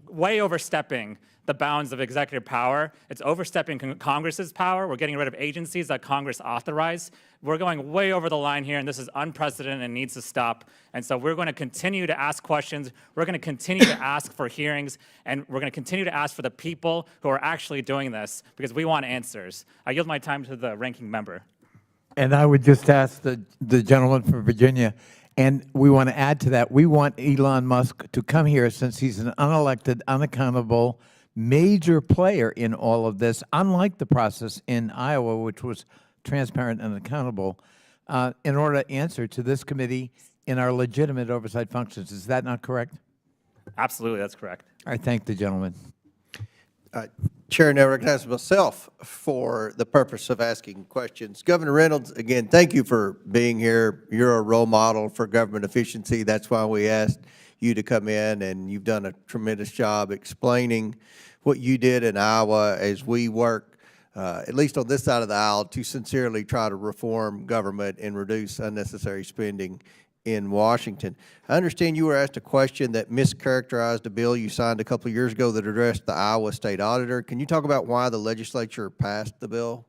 way overstepping the bounds of executive power. It's overstepping Congress's power. We're getting rid of agencies that Congress authorized. We're going way over the line here, and this is unprecedented and needs to stop. And so we're going to continue to ask questions. We're going to continue to ask for hearings, and we're going to continue to ask for the people who are actually doing this, because we want answers. I yield my time to the ranking member. And I would just ask the gentleman from Virginia, and we want to add to that, we want Elon Musk to come here since he's an unelected, unaccountable, major player in all of this, unlike the process in Iowa, which was transparent and accountable, in order to answer to this committee in our legitimate oversight functions. Is that not correct? Absolutely, that's correct. I thank the gentleman. Chair now recognizes myself for the purpose of asking questions. Governor Reynolds, again, thank you for being here. You're a role model for government efficiency. That's why we asked you to come in, and you've done a tremendous job explaining what you did in Iowa as we work, at least on this side of the aisle, to sincerely try to reform government and reduce unnecessary spending in Washington. I understand you were asked a question that mischaracterized a bill you signed a couple of years ago that addressed the Iowa State Auditor. Can you talk about why the legislature passed the bill?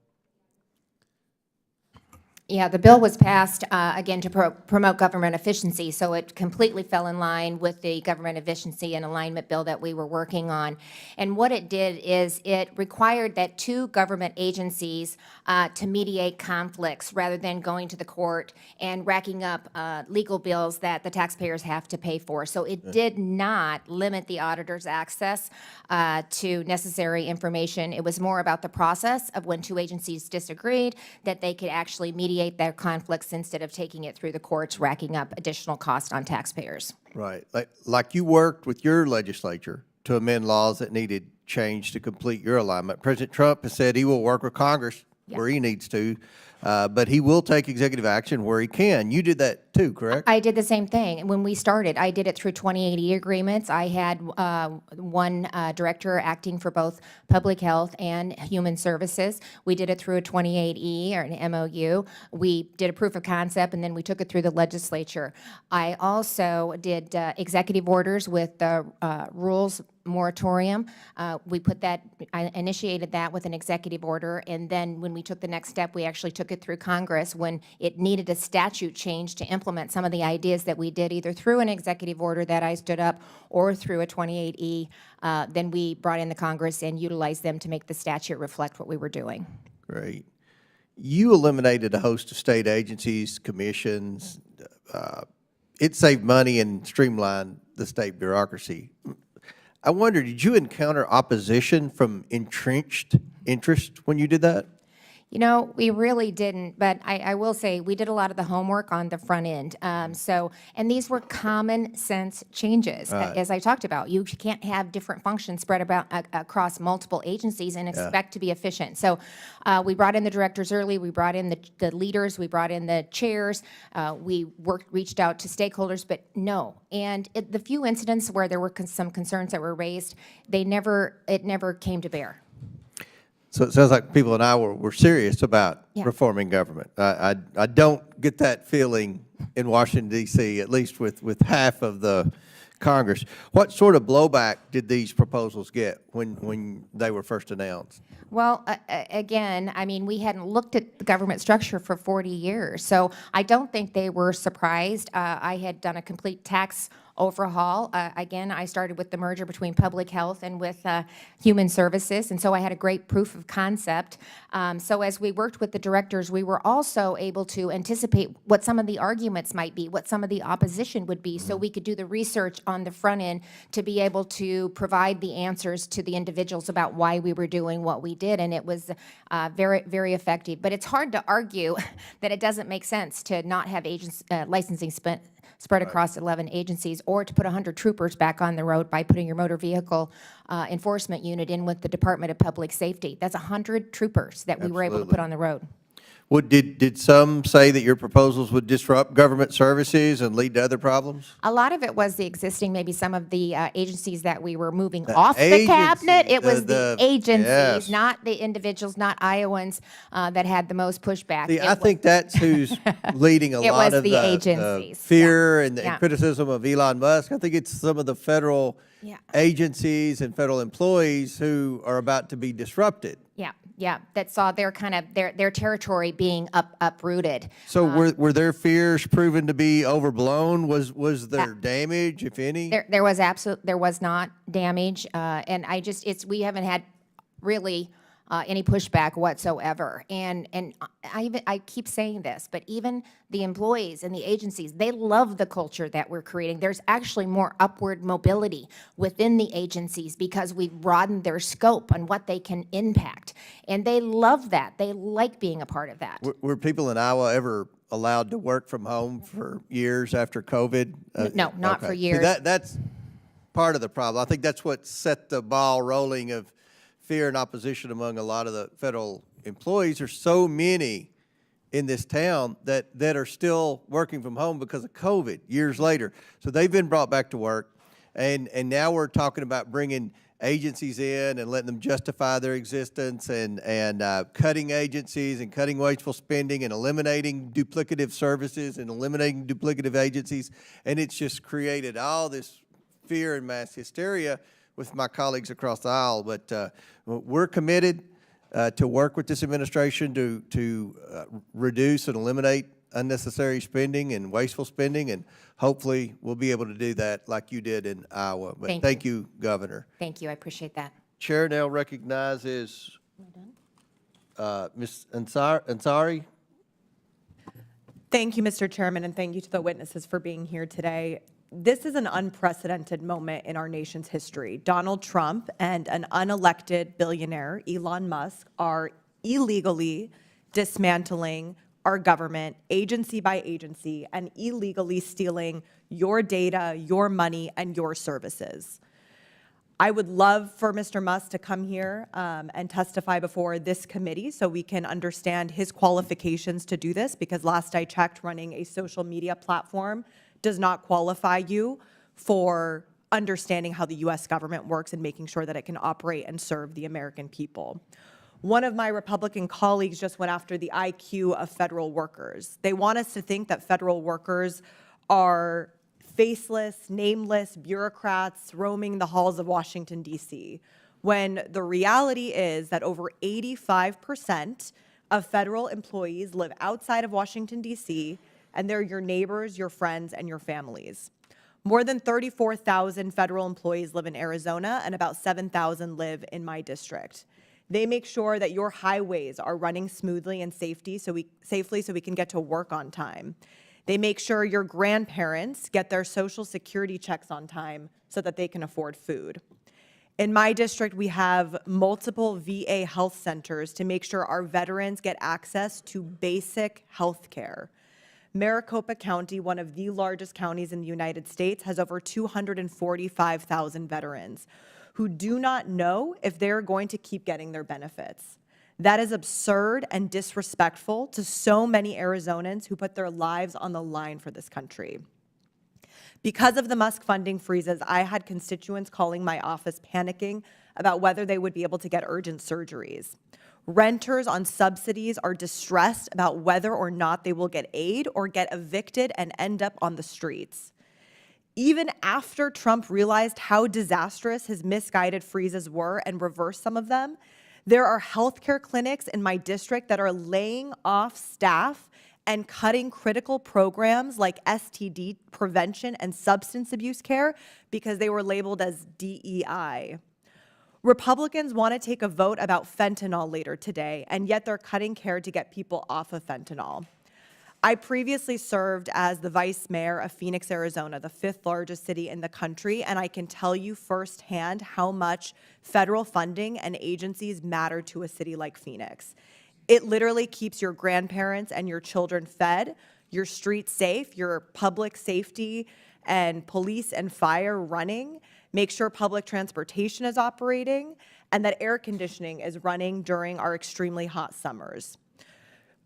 Yeah, the bill was passed, again, to promote government efficiency, so it completely fell in line with the government efficiency and alignment bill that we were working on. And what it did is it required that two government agencies to mediate conflicts rather than going to the court and racking up legal bills that the taxpayers have to pay for. So it did not limit the auditor's access to necessary information. It was more about the process of when two agencies disagreed, that they could actually mediate their conflicts instead of taking it through the courts, racking up additional cost on taxpayers. Right. Like you worked with your legislature to amend laws that needed change to complete your alignment. President Trump has said he will work with Congress where he needs to, but he will take executive action where he can. You did that too, correct? I did the same thing. When we started, I did it through 2080 agreements. I had one director acting for both public health and human services. We did it through a 28E or an MOU. We did a proof of concept, and then we took it through the legislature. I also did executive orders with the rules moratorium. We put that, I initiated that with an executive order, and then when we took the next step, we actually took it through Congress when it needed a statute change to implement some of the ideas that we did, either through an executive order that I stood up or through a 28E. Then we brought in the Congress and utilized them to make the statute reflect what we were doing. Great. You eliminated a host of state agencies, commissions. It saved money and streamlined the state bureaucracy. I wonder, did you encounter opposition from entrenched interest when you did that? You know, we really didn't, but I will say we did a lot of the homework on the front end. And these were common sense changes, Right. as I talked about. You can't have different functions spread about across multiple agencies and expect to be efficient. So we brought in the directors early, we brought in the leaders, we brought in the chairs, we reached out to stakeholders, but no. And the few incidents where there were some concerns that were raised, it never came to bear. So it sounds like people in Iowa were serious about reforming government. I don't get that feeling in Washington, D.C., at least with half of the Congress. What sort of blowback did these proposals get when they were first announced? Well, again, I mean, we hadn't looked at the government structure for 40 years, so I don't think they were surprised. I had done a complete tax overhaul. Again, I started with the merger between public health and with human services, and so I had a great proof of concept. So as we worked with the directors, we were also able to anticipate what some of the arguments might be, what some of the opposition would be, so we could do the research on the front end to be able to provide the answers to the individuals about why we were doing what we did, and it was very, very effective. But it's hard to argue that it doesn't make sense to not have licensing spread across 11 agencies, or to put 100 troopers back on the road by putting your motor vehicle enforcement unit in with the Department of Public Safety. That's 100 troopers that we were able to put on the road. Well, did some say that your proposals would disrupt government services and lead to other problems? A lot of it was the existing, maybe some of the agencies that we were moving The off the agency, cabinet. It was the agencies, yes. not the individuals, not Iowans that had the most pushback. See, I think that's who's leading a It lot was of the the agencies. fear and the Yeah. criticism of Elon Musk. I think it's some of the federal agencies and federal employees who are about to be disrupted. Yeah, that saw their kind of their territory being uprooted. So were their fears proven to be overblown? Was there damage, if any? There was not damage, and we haven't had really any pushback whatsoever. And I keep saying this, but even the employees and the agencies, they love the culture that we're creating. There's actually more upward mobility within the agencies because we've broadened their scope on what they can impact. And they love that. They like being a part of that. Were people in Iowa ever allowed to work from home for years after COVID? No, not for years. See, that's part of the problem. I think that's what set the ball rolling of fear and opposition among a lot of the federal employees. There's so many in this town that are still working from home because of COVID years later. So they've been brought back to work, and now we're talking about bringing agencies in and letting them justify their existence, and cutting agencies and cutting wasteful spending and eliminating duplicative services and eliminating duplicative agencies. And it's just created all this fear and mass hysteria with my colleagues across the aisle. But we're committed to work with this administration to reduce and eliminate unnecessary spending and wasteful spending, and hopefully we'll be able to do that like you did in Iowa. But thank you, Governor. Thank you. I appreciate that. Chair now recognizes Ms. Ansari. Thank you, Mr. Chairman, and thank you to the witnesses for being here today. This is an unprecedented moment in our nation's history. Donald Trump and an unelected billionaire, Elon Musk, are illegally dismantling our government agency by agency and illegally stealing your data, your money, and your services. I would love for Mr. Musk to come here and testify before this committee so we can understand his qualifications to do this, because last I checked, running a social media platform does not qualify you for understanding how the U.S. government works and making sure that it can operate and serve the American people. One of my Republican colleagues just went after the IQ of federal workers. They want us to think that federal workers are faceless, nameless bureaucrats roaming the halls of Washington, D.C., when the reality is that over 85% of federal employees live outside of Washington, D.C., and they're your neighbors, your friends, and your families. More than 34,000 federal employees live in Arizona, and about 7,000 live in my district. They make sure that your highways are running smoothly and safely so we can get to work on time. They make sure your grandparents get their Social Security checks on time so that they can afford food. In my district, we have multiple VA health centers to make sure our veterans get access to basic health care. Maricopa County, one of the largest counties in the United States, has over 245,000 veterans who do not know if they're going to keep getting their benefits. That is absurd and disrespectful to so many Arizonans who put their lives on the line for this country. Because of the Musk funding freezes, I had constituents calling my office panicking about whether they would be able to get urgent surgeries. Renters on subsidies are distressed about whether or not they will get aid or get evicted and end up on the streets. Even after Trump realized how disastrous his misguided freezes were and reversed some of them, there are healthcare clinics in my district that are laying off staff and cutting critical programs like STD prevention and substance abuse care because they were labeled as DEI. Republicans want to take a vote about fentanyl later today, and yet they're cutting care to get people off of fentanyl. I previously served as the vice mayor of Phoenix, Arizona, the 5th largest city in the country, and I can tell you firsthand how much federal funding and agencies matter to a city like Phoenix. It literally keeps your grandparents and your children fed, your streets safe, your public safety and police and fire running, make sure public transportation is operating, and that air conditioning is running during our extremely hot summers.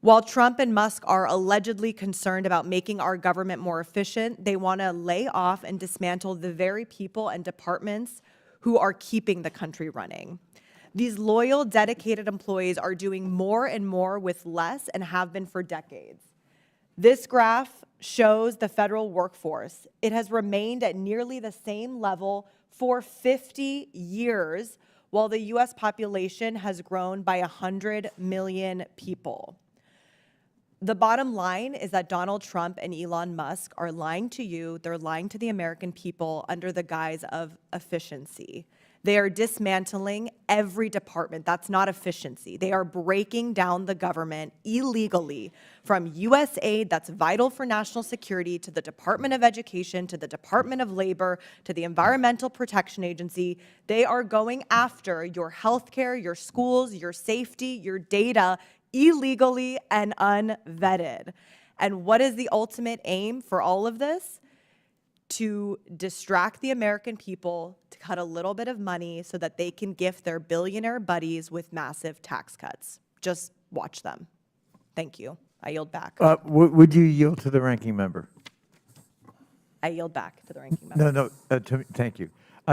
While Trump and Musk are allegedly concerned about making our government more efficient, they want to lay off and dismantle the very people and departments who are keeping the country running. These loyal, dedicated employees are doing more and more with less and have been for decades. This graph shows the federal workforce. It has remained at nearly the same level for 50 years, while the U.S. population has grown by 100 million people. The bottom line is that Donald Trump and Elon Musk are lying to you, they're lying to the American people under the guise of efficiency. They are dismantling every department. That's not efficiency. They are breaking down the government illegally, from USAID, that's vital for national security, to the Department of Education, to the Department of Labor, to the Environmental Protection Agency. They are going after your healthcare, your schools, your safety, your data illegally and unvetted. And what is the ultimate aim for all of this? To distract the American people, to cut a little bit of money so that they can gift their billionaire buddies with massive tax cuts. Just watch them. Thank you. I yield back. Would you yield to the ranking member? I yield back to the ranking member. No, thank you.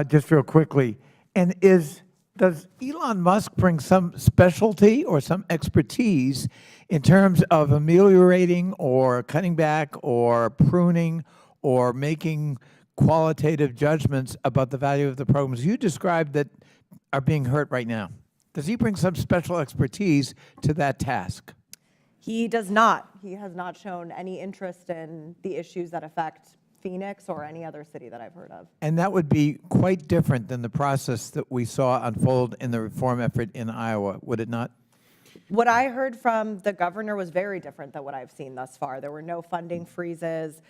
Just real quickly, and does Elon Musk bring some specialty or some expertise in terms of ameliorating or cutting back or pruning or making qualitative judgments about the value of the programs you described that are being hurt right now? Does he bring some special expertise to that task? He does not. He has not shown any interest in the issues that affect Phoenix or any other city that I've heard of. And that would be quite different than the process that we saw unfold in the reform effort in Iowa, would it not? What I heard from the governor was very different than what I've seen thus far. There were no funding freezes.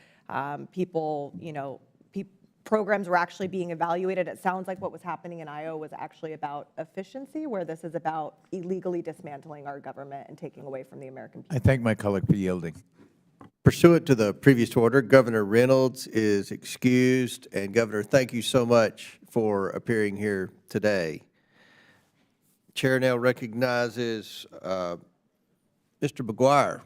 Programs were actually being evaluated. It sounds like what was happening in Iowa was actually about efficiency, where this is about illegally dismantling our government and taking away from the American people. I thank my colleague for yielding. Pursuant to the previous order, Governor Reynolds is excused. And Governor, thank you so much for appearing here today. Chair now recognizes Mr. McGuire.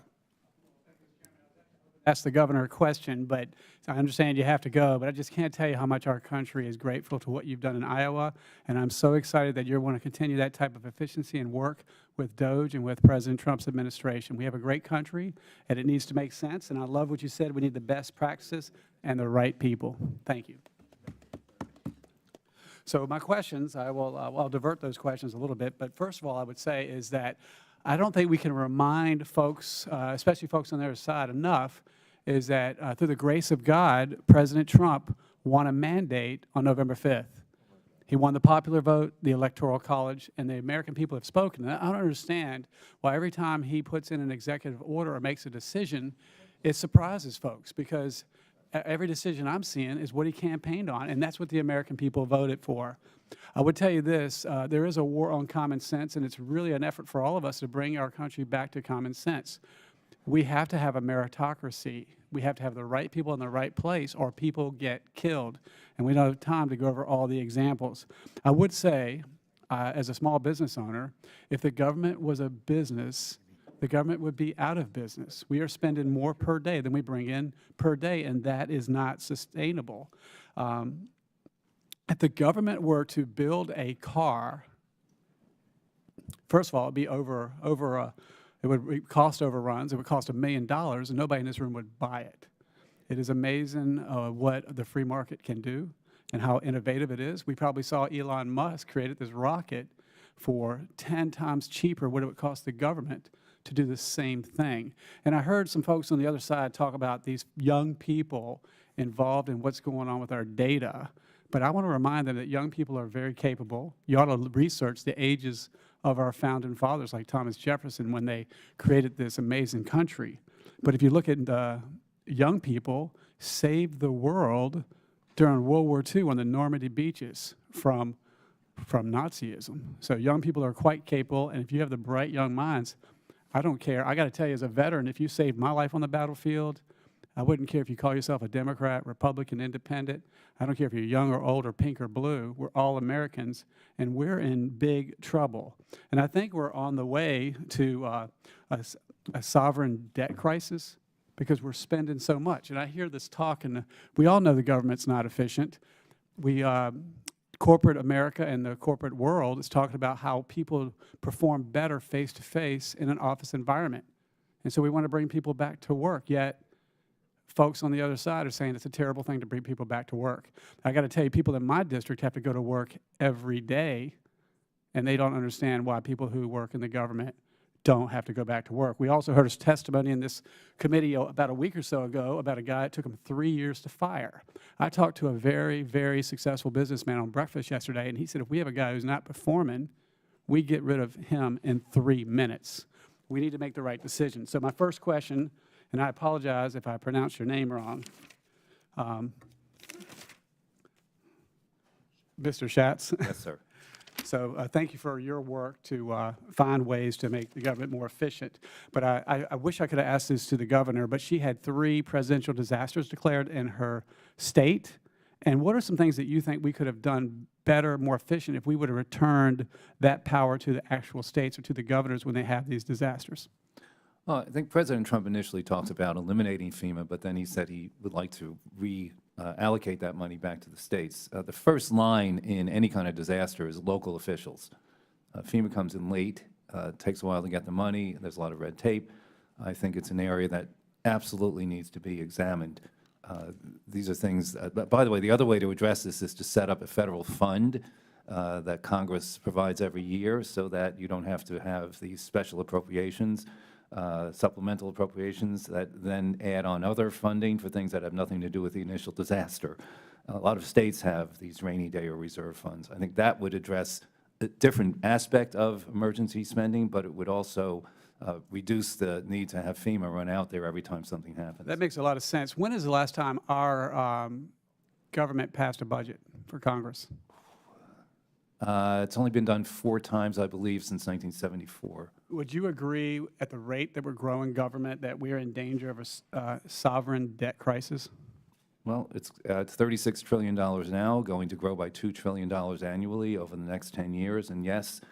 Ask the governor a question, but I understand you have to go, but I just can't tell you how much our country is grateful to what you've done in Iowa, and I'm so excited that you want to continue that type of efficiency and work with DOJ and with President Trump's administration. We have a great country, and it needs to make sense, and I love what you said. We need the best practices and the right people. Thank you. So my questions, I'll divert those questions a little bit, but first of all, I would say is that I don't think we can remind folks, especially folks on the other side, enough is that through the grace of God, President Trump won a mandate on November 5th. He won the popular vote, the Electoral College, and the American people have spoken. And I don't understand why every time he puts in an executive order or makes a decision, it surprises folks, because every decision I'm seeing is what he campaigned on, and that's what the American people voted for. I would tell you this, there is a war on common sense, and it's really an effort for all of us to bring our country back to common sense. We have to have a meritocracy. We have to have the right people in the right place, or people get killed. And we don't have time to go over all the examples. I would say, as a small business owner, if the government was a business, the government would be out of business. We are spending more per day than we bring in per day, and that is not sustainable. If the government were to build a car, first of all, it would be it would cost overruns. It would cost $1 million, and nobody in this room would buy it. It is amazing what the free market can do and how innovative it is. We probably saw Elon Musk created this rocket for 10 times cheaper what it would cost the government to do the same thing. And I heard some folks on the other side talk about these young people involved in what's going on with our data. But I want to remind them that young people are very capable. You ought to research the ages of our founding fathers, like Thomas Jefferson, when they created this amazing country. But if you look at young people saved the world during World War II on the Normandy beaches from Nazism. So young people are quite capable, and if you have the bright young minds, I don't care. I got to tell you, as a veteran, if you saved my life on the battlefield, I wouldn't care if you call yourself a Democrat, Republican, Independent. I don't care if you're young or old or pink or blue. We're all Americans, and we're in big trouble. And I think we're on the way to a sovereign debt crisis because we're spending so much. And I hear this talk, and we all know the government's not efficient. Corporate America and the corporate world is talking about how people perform better face-to-face in an office environment. And so we want to bring people back to work, yet folks on the other side are saying it's a terrible thing to bring people back to work. I got to tell you, people in my district have to go to work every day, and they don't understand why people who work in the government don't have to go back to work. We also heard a testimony in this committee about a week or so ago about a guy it took him 3 years to fire. I talked to a very, very successful businessman on breakfast yesterday, and he said if we have a guy who's not performing, we get rid of him in 3 minutes. We need to make the right decision. So my first question, and I apologize if I pronounce your name wrong, Mr. Schatz. Yes, sir. So thank you for your work to find ways to make the government more efficient. But I wish I could have asked this to the governor, but she had 3 presidential disasters declared in her state. And what are some things that you think we could have done better, more efficient, if we would have returned that power to the actual states or to the governors when they have these disasters? Well, I think President Trump initially talked about eliminating FEMA, but then he said he would like to allocate that money back to the states. The first line in any kind of disaster is local officials. FEMA comes in late, takes a while to get the money, there's a lot of red tape. I think it's an area that absolutely needs to be examined. These are things, by the way, the other way to address this is to set up a federal fund that Congress provides every year so that you don't have to have these special appropriations, supplemental appropriations that then add on other funding for things that have nothing to do with the initial disaster. A lot of states have these rainy day or reserve funds. I think that would address a different aspect of emergency spending, but it would also reduce the need to have FEMA run out there every time something happens. That makes a lot of sense. When is the last time our government passed a budget for Congress? It's only been done 4 times, I believe, since 1974. Would you agree, at the rate that we're growing government, that we are in danger of a sovereign debt crisis? Well, it's $36 trillion now, going to grow by $2 trillion annually over the next 10 years. And yes,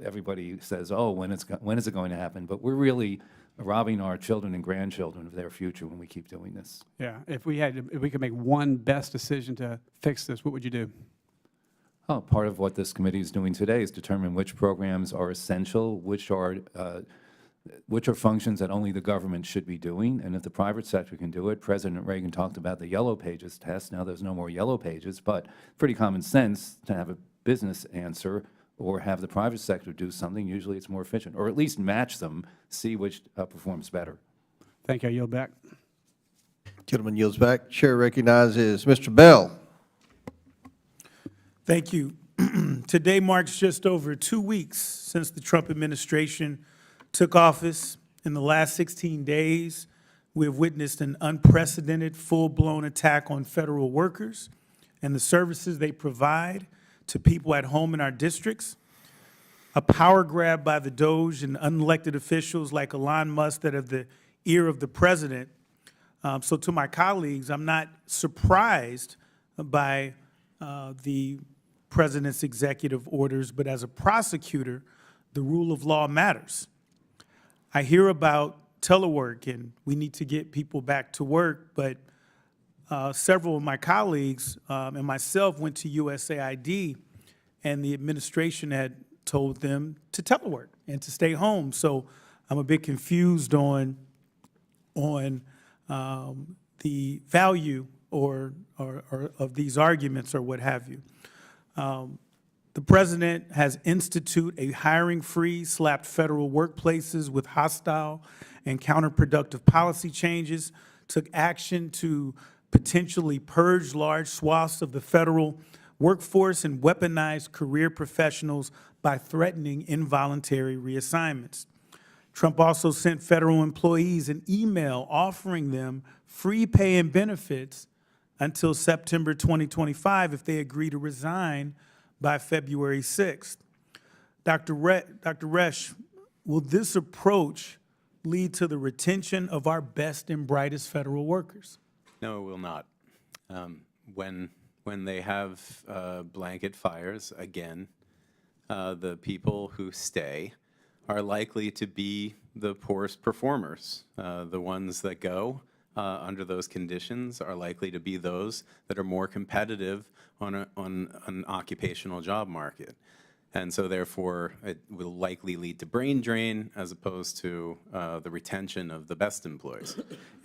everybody says, oh, when is it going to happen? But we're really robbing our children and grandchildren of their future when we keep doing this. Yeah, if we could make one best decision to fix this, what would you do? Oh, part of what this committee is doing today is determine which programs are essential, which are functions that only the government should be doing, and if the private sector can do it. President Reagan talked about the yellow pages test. Now there's no more yellow pages, but pretty common sense to have a business answer or have the private sector do something. Usually it's more efficient, or at least match them, see which performs better. Thank you. I yield back. Gentleman yields back. Chair recognizes Mr. Bell. Thank you. Today marks just over 2 weeks since the Trump administration took office. In the last 16 days, we have witnessed an unprecedented, full-blown attack on federal workers and the services they provide to people at home in our districts, a power grab by the DOJ and unelected officials like Elon Musk that have the ear of the president. So to my colleagues, I'm not surprised by the president's executive orders, but as a prosecutor, the rule of law matters. I hear about telework and we need to get people back to work, but several of my colleagues and myself went to USAID, and the administration had told them to telework and to stay home. So I'm a bit confused on the value or of these arguments or what have you. The president has instituted a hiring freeze, slapped federal workplaces with hostile and counterproductive policy changes, took action to potentially purge large swaths of the federal workforce and weaponize career professionals by threatening involuntary reassignments. Trump also sent federal employees an email offering them free pay and benefits until September 2025 if they agree to resign by February 6th. Dr. Resch, will this approach lead to the retention of our best and brightest federal workers? No, it will not. When they have blanket fires, again, the people who stay are likely to be the poorest performers. The ones that go under those conditions are likely to be those that are more competitive on an occupational job market. And so therefore, it will likely lead to brain drain as opposed to the retention of the best employees.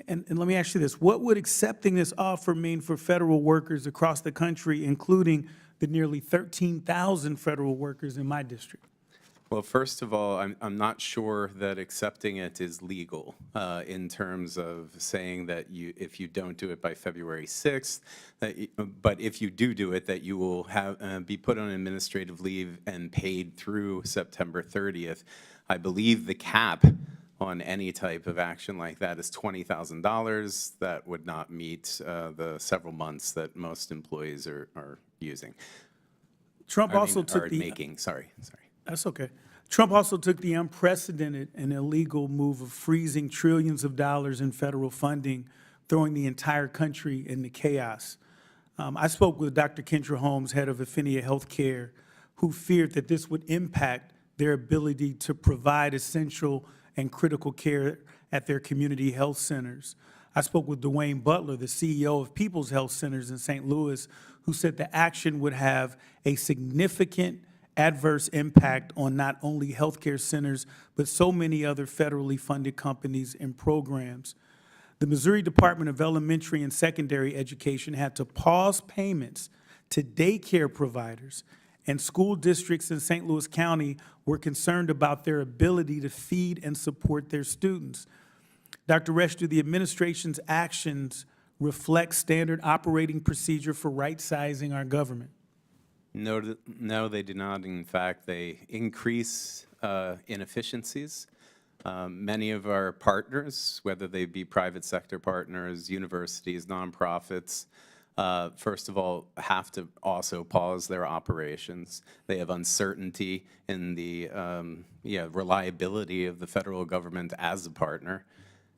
And let me ask you this. What would accepting this offer mean for federal workers across the country, including the nearly 13,000 federal workers in my district? Well, first of all, I'm not sure that accepting it is legal in terms of saying that if you don't do it by February 6th, but if you do it, that you will be put on administrative leave and paid through September 30th. I believe the cap on any type of action like that is $20,000. That would not meet the several months that most employees are using. Trump also took the making. Sorry. That's okay. Trump also took the unprecedented and illegal move of freezing trillions of dollars in federal funding, throwing the entire country into chaos. I spoke with Dr. Kendra Holmes, head of Affinia Healthcare, who feared that this would impact their ability to provide essential and critical care at their community health centers. I spoke with Dwayne Butler, the CEO of People's Health Centers in St. Louis, who said the action would have a significant adverse impact on not only healthcare centers, but so many other federally funded companies and programs. The Missouri Department of Elementary and Secondary Education had to pause payments to daycare providers, and school districts in St. Louis County were concerned about their ability to feed and support their students. Dr. Resch, do the administration's actions reflect standard operating procedure for right-sizing our government? No, they do not. In fact, they increase inefficiencies. Many of our partners, whether they be private sector partners, universities, nonprofits, first of all, have to also pause their operations. They have uncertainty in the reliability of the federal government as a partner.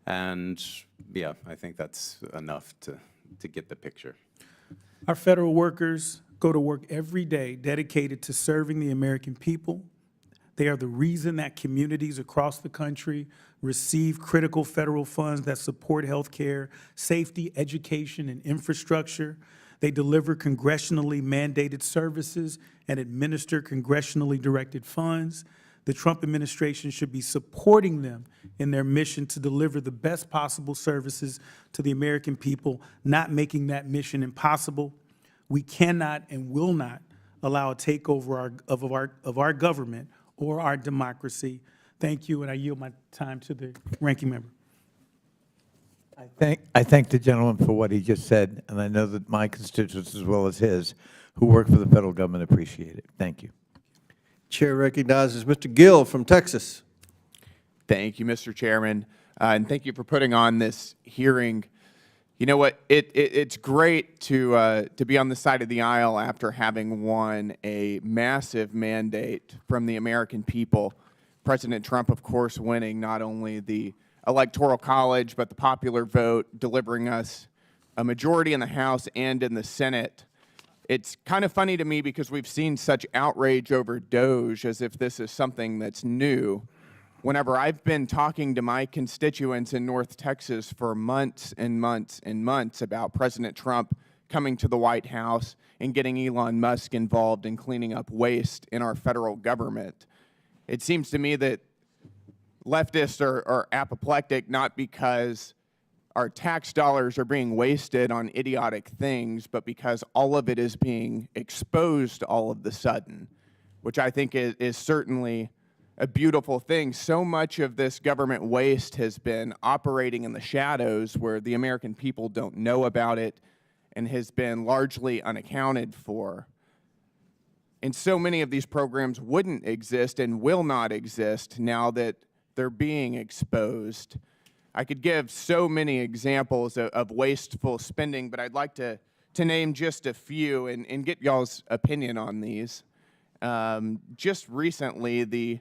And yeah, I think that's enough to get the picture. Our federal workers go to work every day dedicated to serving the American people. They are the reason that communities across the country receive critical federal funds that support healthcare, safety, education, and infrastructure. They deliver congressionally mandated services and administer congressionally directed funds. The Trump administration should be supporting them in their mission to deliver the best possible services to the American people, not making that mission impossible. We cannot and will not allow a takeover of our government or our democracy. Thank you, and I yield my time to the ranking member. I thank the gentleman for what he just said, and I know that my constituents as well as his who work for the federal government appreciate it. Thank you. Chair recognizes Mr. Gill from Texas. Thank you, Mr. Chairman, and thank you for putting on this hearing. You know what? It's great to be on the side of the aisle after having won a massive mandate from the American people. President Trump, of course, winning not only the Electoral College, but the popular vote, delivering us a majority in the House and in the Senate. It's kind of funny to me because we've seen such outrage over DOGE as if this is something that's new. Whenever I've been talking to my constituents in North Texas for months and months and months about President Trump coming to the White House and getting Elon Musk involved in cleaning up waste in our federal government, it seems to me that leftists are apoplectic not because our tax dollars are being wasted on idiotic things, but because all of it is being exposed all of the sudden, which I think is certainly a beautiful thing. So much of this government waste has been operating in the shadows where the American people don't know about it and has been largely unaccounted for. And so many of these programs wouldn't exist and will not exist now that they're being exposed. I could give so many examples of wasteful spending, but I'd like to name just a few and get y'all's opinion on these. Just recently, the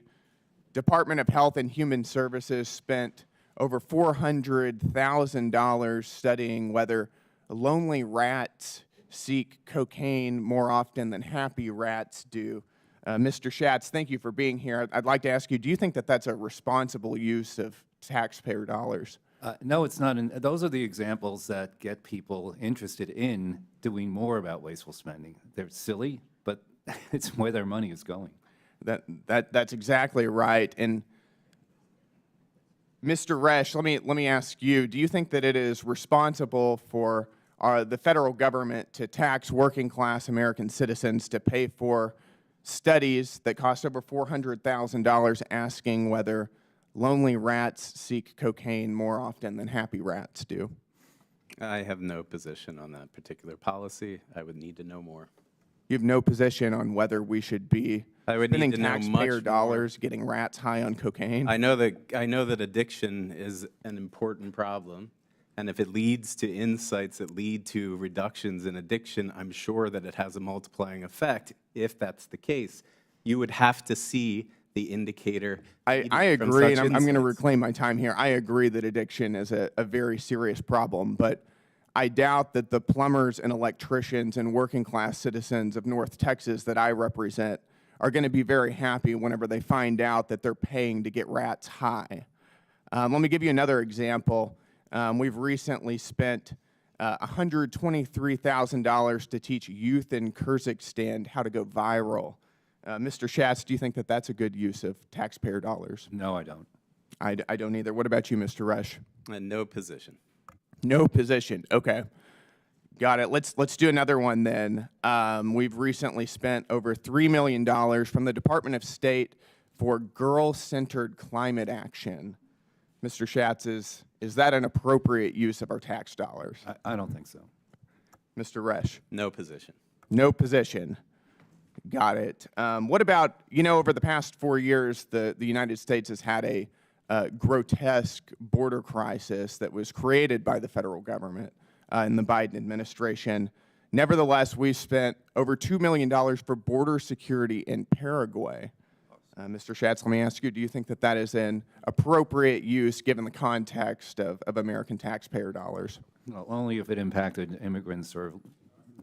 Department of Health and Human Services spent over $400,000 studying whether lonely rats seek cocaine more often than happy rats do. Mr. Schatz, thank you for being here. I'd like to ask you, do you think that that's a responsible use of taxpayer dollars? No, it's not. And those are the examples that get people interested in doing more about wasteful spending. They're silly, but it's where their money is going. That's exactly right. And Mr. Resch, let me ask you, do you think that it is responsible for the federal government to tax working class American citizens to pay for studies that cost over $400,000 asking whether lonely rats seek cocaine more often than happy rats do? I have no position on that particular policy. I would need to know more. You have no position on whether we should be spending taxpayer dollars getting rats high on cocaine? I know that addiction is an important problem, and if it leads to insights that lead to reductions in addiction, I'm sure that it has a multiplying effect. If that's the case, you would have to see the indicator. I agree, and I'm going to reclaim my time here. I agree that addiction is a very serious problem, but I doubt that the plumbers and electricians and working class citizens of North Texas that I represent are going to be very happy whenever they find out that they're paying to get rats high. Let me give you another example. We've recently spent $123,000 to teach youth in Kyrgyzstan how to go viral. Mr. Schatz, do you think that that's a good use of taxpayer dollars? No, I don't. I don't either. What about you, Mr. Resch? No position. No position. Okay. Got it. Let's do another one then. We've recently spent over $3 million from the Department of State for girl-centered climate action. Mr. Schatz, is that an appropriate use of our tax dollars? I don't think so. Mr. Resch? No position. No position. Got it. What about, over the past 4 years, the United States has had a grotesque border crisis that was created by the federal government in the Biden administration. Nevertheless, we've spent over $2 million for border security in Paraguay. Mr. Schatz, let me ask you, do you think that that is an appropriate use given the context of American taxpayer dollars? Well, only if it impacted immigrants or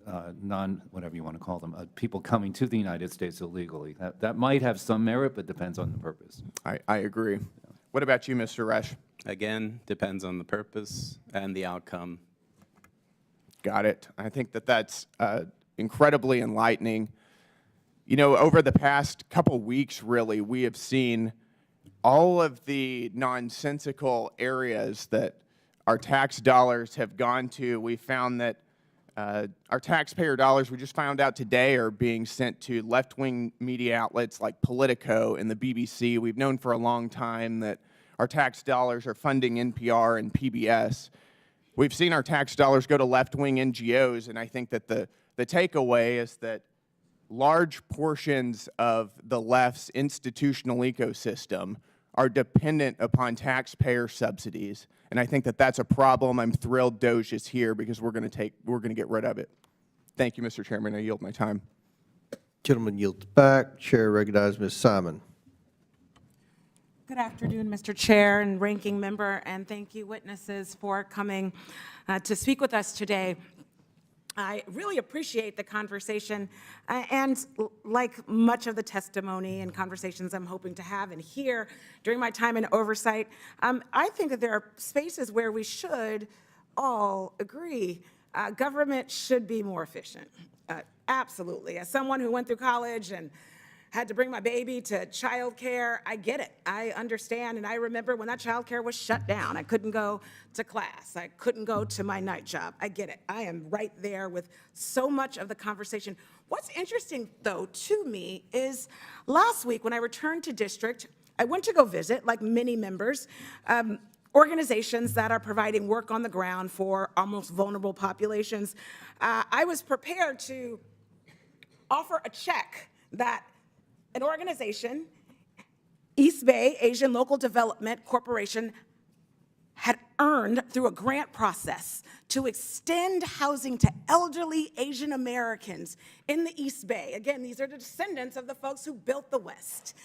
whatever you want to call them, people coming to the United States illegally. That might have some merit, but depends on the purpose. I agree. What about you, Mr. Resch? Again, depends on the purpose and the outcome. Got it. I think that that's incredibly enlightening. You know, over the past couple weeks, really, we have seen all of the nonsensical areas that our tax dollars have gone to. We found that our taxpayer dollars, we just found out today, are being sent to left-wing media outlets like Politico and the BBC. We've known for a long time that our tax dollars are funding NPR and PBS. We've seen our tax dollars go to left-wing NGOs, and I think that the takeaway is that large portions of the left's institutional ecosystem are dependent upon taxpayer subsidies, and I think that that's a problem. I'm thrilled Doge is here because we're going to get rid of it. Thank you, Mr. Chairman. I yield my time. Gentleman yields back. Chair recognizes Ms. Simon. Good afternoon, Mr. Chair and Ranking Member, and thank you, witnesses, for coming to speak with us today. I really appreciate the conversation, and like much of the testimony and conversations I'm hoping to have and hear during my time in Oversight, I think that there are spaces where we should all agree government should be more efficient. Absolutely. As someone who went through college and had to bring my baby to childcare, I get it. I understand, and I remember when that childcare was shut down. I couldn't go to class. I couldn't go to my night job. I get it. I am right there with so much of the conversation. What's interesting, though, to me is last week when I returned to district, I went to go visit, like many members, organizations that are providing work on the ground for our most vulnerable populations. I was prepared to offer a check that an organization, East Bay Asian Local Development Corporation, had earned through a grant process to extend housing to elderly Asian Americans in the East Bay. Again, these are the descendants of the folks who built the West.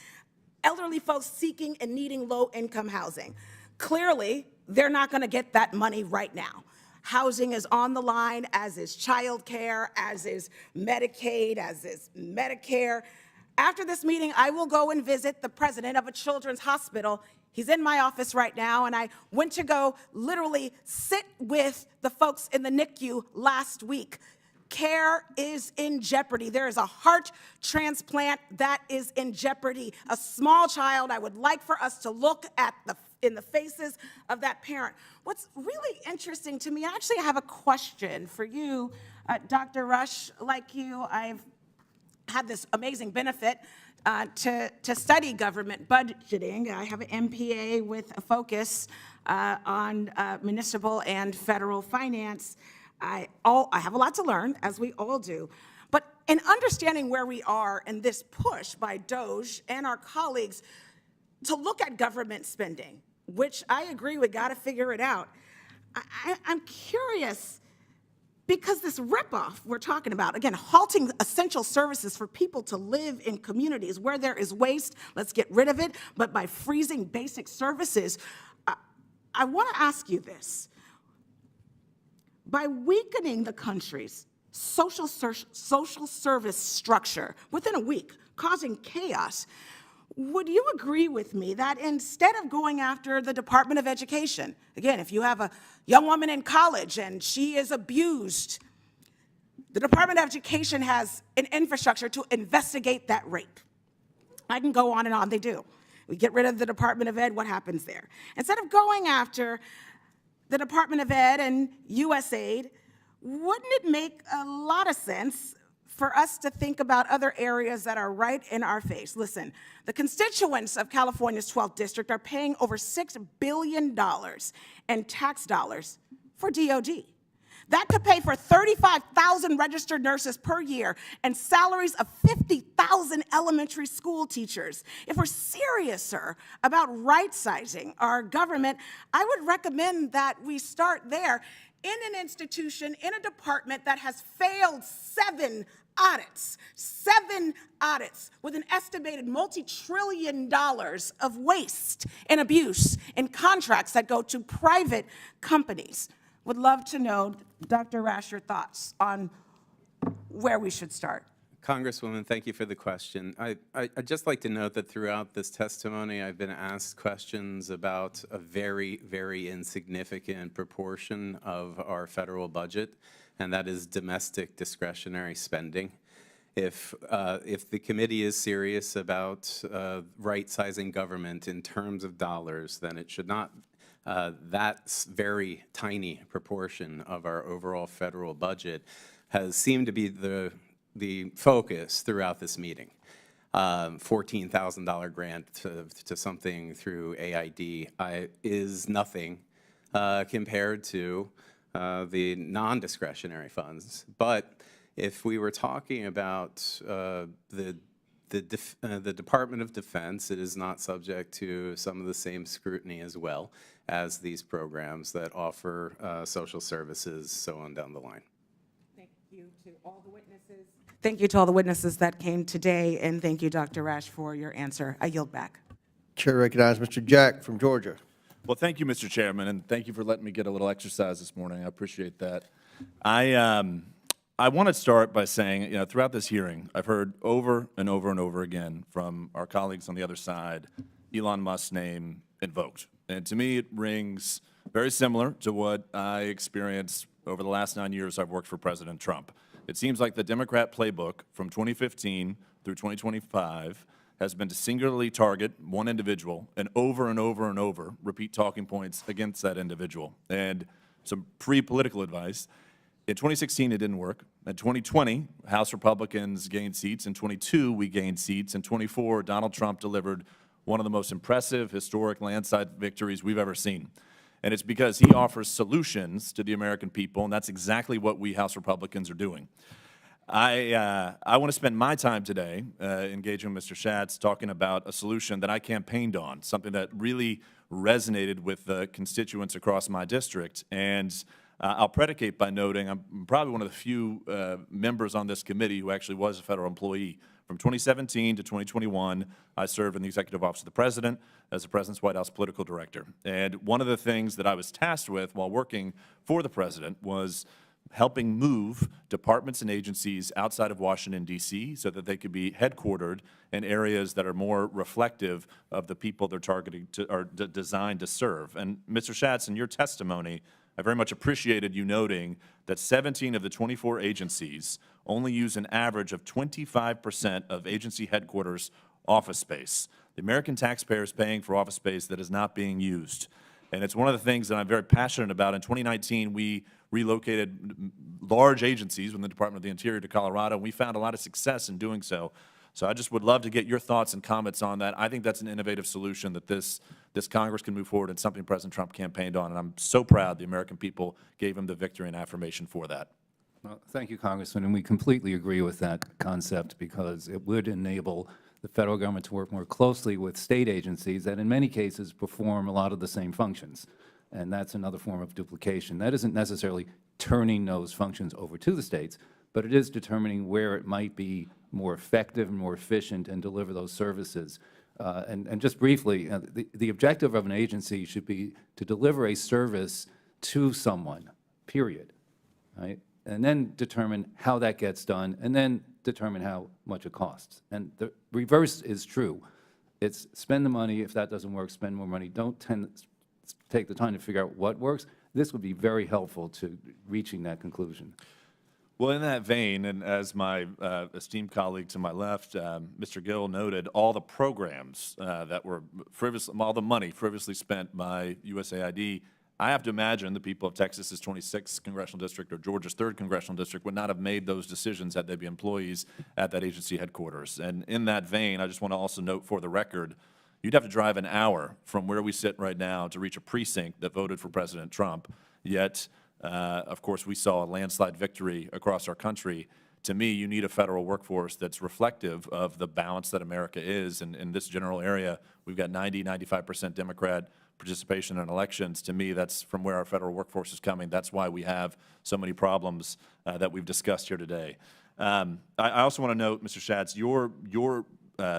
Elderly folks seeking and needing low-income housing. Clearly, they're not going to get that money right now. Housing is on the line, as is childcare, as is Medicaid, as is Medicare. After this meeting, I will go and visit the president of a children's hospital. He's in my office right now, and I went to go literally sit with the folks in the NICU last week. Care is in jeopardy. There is a heart transplant that is in jeopardy. A small child, I would like for us to look at in the faces of that parent. What's really interesting to me, I actually have a question for you, Dr. Rush. Like you, I've had this amazing benefit to study government budgeting. I have an MPA with a focus on municipal and federal finance. I have a lot to learn, as we all do. But in understanding where we are in this push by DOGE and our colleagues to look at government spending, which I agree we got to figure it out, I'm curious, because this ripoff we're talking about, again, halting essential services for people to live in communities where there is waste, let's get rid of it, but by freezing basic services, I want to ask you this. By weakening the country's social service structure within a week, causing chaos, would you agree with me that instead of going after the Department of Education, again, if you have a young woman in college and she is abused, the Department of Education has an infrastructure to investigate that rape. I can go on and on, they do. We get rid of the Department of Ed, what happens there? Instead of going after the Department of Ed and USAID, wouldn't it make a lot of sense for us to think about other areas that are right in our face? Listen, the constituents of California's 12th district are paying over $6 billion in tax dollars for DOD. That could pay for 35,000 registered nurses per year and salaries of 50,000 elementary school teachers. If we're serious, sir, about right-sizing our government, I would recommend that we start there in an institution, in a department that has failed 7 audits with an estimated multi-trillion dollars of waste and abuse in contracts that go to private companies. Would love to know, Dr. Rash, your thoughts on where we should start. Congresswoman, thank you for the question. I'd just like to note that throughout this testimony, I've been asked questions about a very, very insignificant proportion of our federal budget, and that is domestic discretionary spending. If the committee is serious about right-sizing government in terms of dollars, then it should not. That very tiny proportion of our overall federal budget has seemed to be the focus throughout this meeting. $14,000 grant to something through AID is nothing compared to the non-discretionary funds. But if we were talking about the Department of Defense, it is not subject to some of the same scrutiny as well as these programs that offer social services, so on down the line. Thank you to all the witnesses. Thank you to all the witnesses that came today, and thank you, Dr. Rash, for your answer. I yield back. Chair recognizes Mr. Jack from Georgia. Well, thank you, Mr. Chairman, and thank you for letting me get a little exercise this morning. I appreciate that. I want to start by saying, throughout this hearing, I've heard over and over and over again from our colleagues on the other side, Elon Musk's name invoked. And to me, it rings very similar to what I experienced over the last 9 years I've worked for President Trump. It seems like the Democrat playbook from 2015 through 2025 has been to singularly target one individual and over and over and over repeat talking points against that individual. And some pre-political advice, in 2016 it didn't work. In 2020, House Republicans gained seats. In 22, we gained seats. In 24, Donald Trump delivered one of the most impressive historic landslide victories we've ever seen. And it's because he offers solutions to the American people, and that's exactly what we House Republicans are doing. I want to spend my time today engaging with Mr. Schatz, talking about a solution that I campaigned on, something that really resonated with the constituents across my district. And I'll predicate by noting I'm probably one of the few members on this committee who actually was a federal employee. From 2017 to 2021, I served in the Executive Office of the President as the President's White House political director. And one of the things that I was tasked with while working for the President was helping move departments and agencies outside of Washington, D.C. so that they could be headquartered in areas that are more reflective of the people they're targeting to, or designed to serve. And Mr. Schatz, in your testimony, I very much appreciated you noting that 17 of the 24 agencies only use an average of 25% of agency headquarters office space. The American taxpayer is paying for office space that is not being used. And it's one of the things that I'm very passionate about. In 2019, we relocated large agencies from the Department of the Interior to Colorado, and we found a lot of success in doing so. So I just would love to get your thoughts and comments on that. I think that's an innovative solution that this Congress can move forward and something President Trump campaigned on, and I'm so proud the American people gave him the victory and affirmation for that. Well, thank you, Congressman, and we completely agree with that concept because it would enable the federal government to work more closely with state agencies that in many cases perform a lot of the same functions. And that's another form of duplication. That isn't necessarily turning those functions over to the states, but it is determining where it might be more effective and more efficient and deliver those services. And just briefly, the objective of an agency should be to deliver a service to someone, period, right? And then determine how that gets done, and then determine how much it costs. And the reverse is true. It's spend the money. If that doesn't work, spend more money. Don't take the time to figure out what works. This would be very helpful to reaching that conclusion. Well, in that vein, and as my esteemed colleague to my left, Mr. Gill, noted, all the programs that were all the money previously spent by USAID, I have to imagine the people of Texas's 26th congressional district or Georgia's 3rd congressional district would not have made those decisions had they been employees at that agency headquarters. And in that vein, I just want to also note for the record, you'd have to drive an hour from where we sit right now to reach a precinct that voted for President Trump, yet of course, we saw a landslide victory across our country. To me, you need a federal workforce that's reflective of the balance that America is. And in this general area, we've got 90–95% Democrat participation in elections. To me, that's from where our federal workforce is coming. That's why we have so many problems that we've discussed here today. I also want to note, Mr. Schatz, your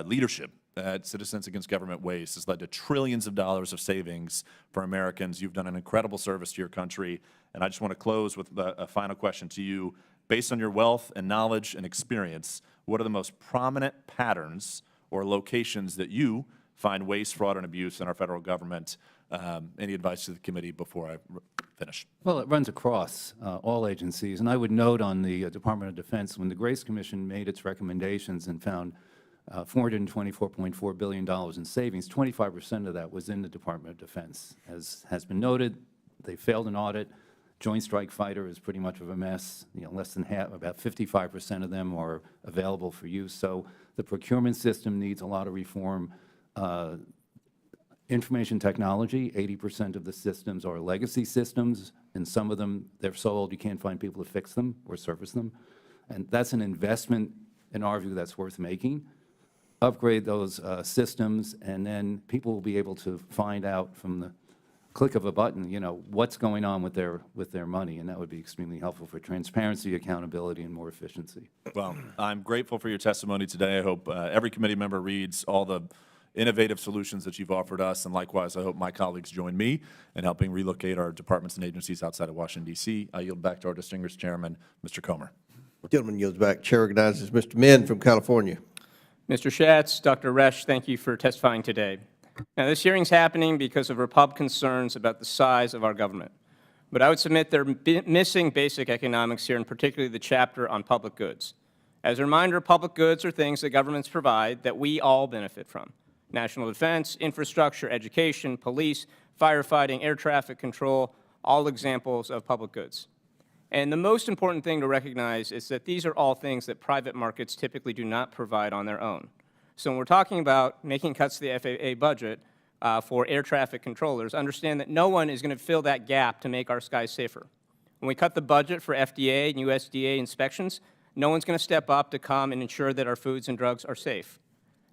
leadership at Citizens Against Government Waste has led to trillions of dollars of savings for Americans. You've done an incredible service to your country. And I just want to close with a final question to you. Based on your wealth and knowledge and experience, what are the most prominent patterns or locations that you find waste, fraud, and abuse in our federal government? Any advice to the committee before I finish? Well, it runs across all agencies, and I would note on the Department of Defense, when the Grace Commission made its recommendations and found $424.4 billion in savings, 25% of that was in the Department of Defense. As has been noted, they failed an audit. Joint Strike Fighter is pretty much of a mess. Less than half, about 55% of them are available for use. So the procurement system needs a lot of reform. Information technology, 80% of the systems are legacy systems, and some of them, they're so old you can't find people to fix them or service them. And that's an investment, in our view, that's worth making. Upgrade those systems, and then people will be able to find out from the click of a button, what's going on with their money, and that would be extremely helpful for transparency, accountability, and more efficiency. Well, I'm grateful for your testimony today. I hope every committee member reads all the innovative solutions that you've offered us, and likewise, I hope my colleagues join me in helping relocate our departments and agencies outside of Washington, D.C. I yield back to our distinguished chairman, Mr. Comer. Gentleman yields back. Chair recognizes Mr. Min from California. Mr. Schatz, Dr. Resch, thank you for testifying today. Now, this hearing's happening because of Republican concerns about the size of our government. But I would submit they're missing basic economics here, and particularly the chapter on public goods. As a reminder, public goods are things that governments provide that we all benefit from. National defense, infrastructure, education, police, firefighting, air traffic control, all examples of public goods. And the most important thing to recognize is that these are all things that private markets typically do not provide on their own. So when we're talking about making cuts to the FAA budget for air traffic controllers, understand that no one is going to fill that gap to make our skies safer. When we cut the budget for FDA and USDA inspections, no one's going to step up to come and ensure that our foods and drugs are safe.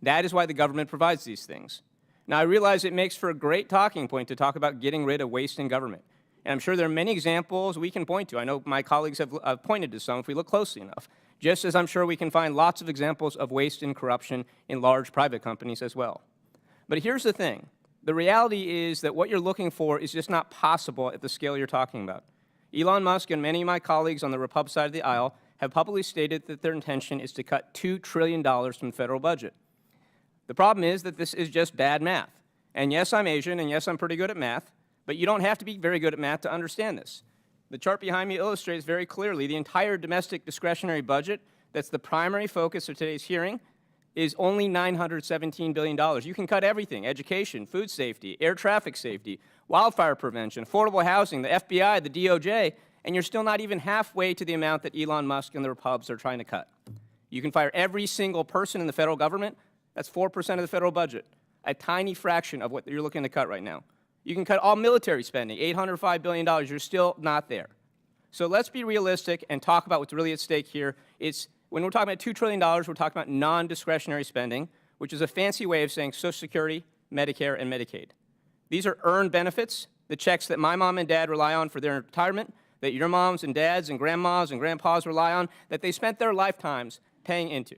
That is why the government provides these things. Now, I realize it makes for a great talking point to talk about getting rid of waste in government. And I'm sure there are many examples we can point to. I know my colleagues have pointed to some if we look closely enough, just as I'm sure we can find lots of examples of waste and corruption in large private companies as well. But here's the thing. The reality is that what you're looking for is just not possible at the scale you're talking about. Elon Musk and many of my colleagues on the Republican side of the aisle have publicly stated that their intention is to cut $2 trillion from the federal budget. The problem is that this is just bad math. And yes, I'm Asian, and yes, I'm pretty good at math, but you don't have to be very good at math to understand this. The chart behind me illustrates very clearly the entire domestic discretionary budget that's the primary focus of today's hearing is only $917 billion. You can cut everything: education, food safety, air traffic safety, wildfire prevention, affordable housing, the FBI, the DOJ, and you're still not even halfway to the amount that Elon Musk and the Repubs are trying to cut. You can fire every single person in the federal government. That's 4% of the federal budget, a tiny fraction of what you're looking to cut right now. You can cut all military spending, $805 billion. You're still not there. So let's be realistic and talk about what's really at stake here. When we're talking about $2 trillion, we're talking about non-discretionary spending, which is a fancy way of saying Social Security, Medicare, and Medicaid. These are earned benefits, the checks that my mom and dad rely on for their retirement, that your moms and dads and grandmas and grandpas rely on, that they spent their lifetimes paying into.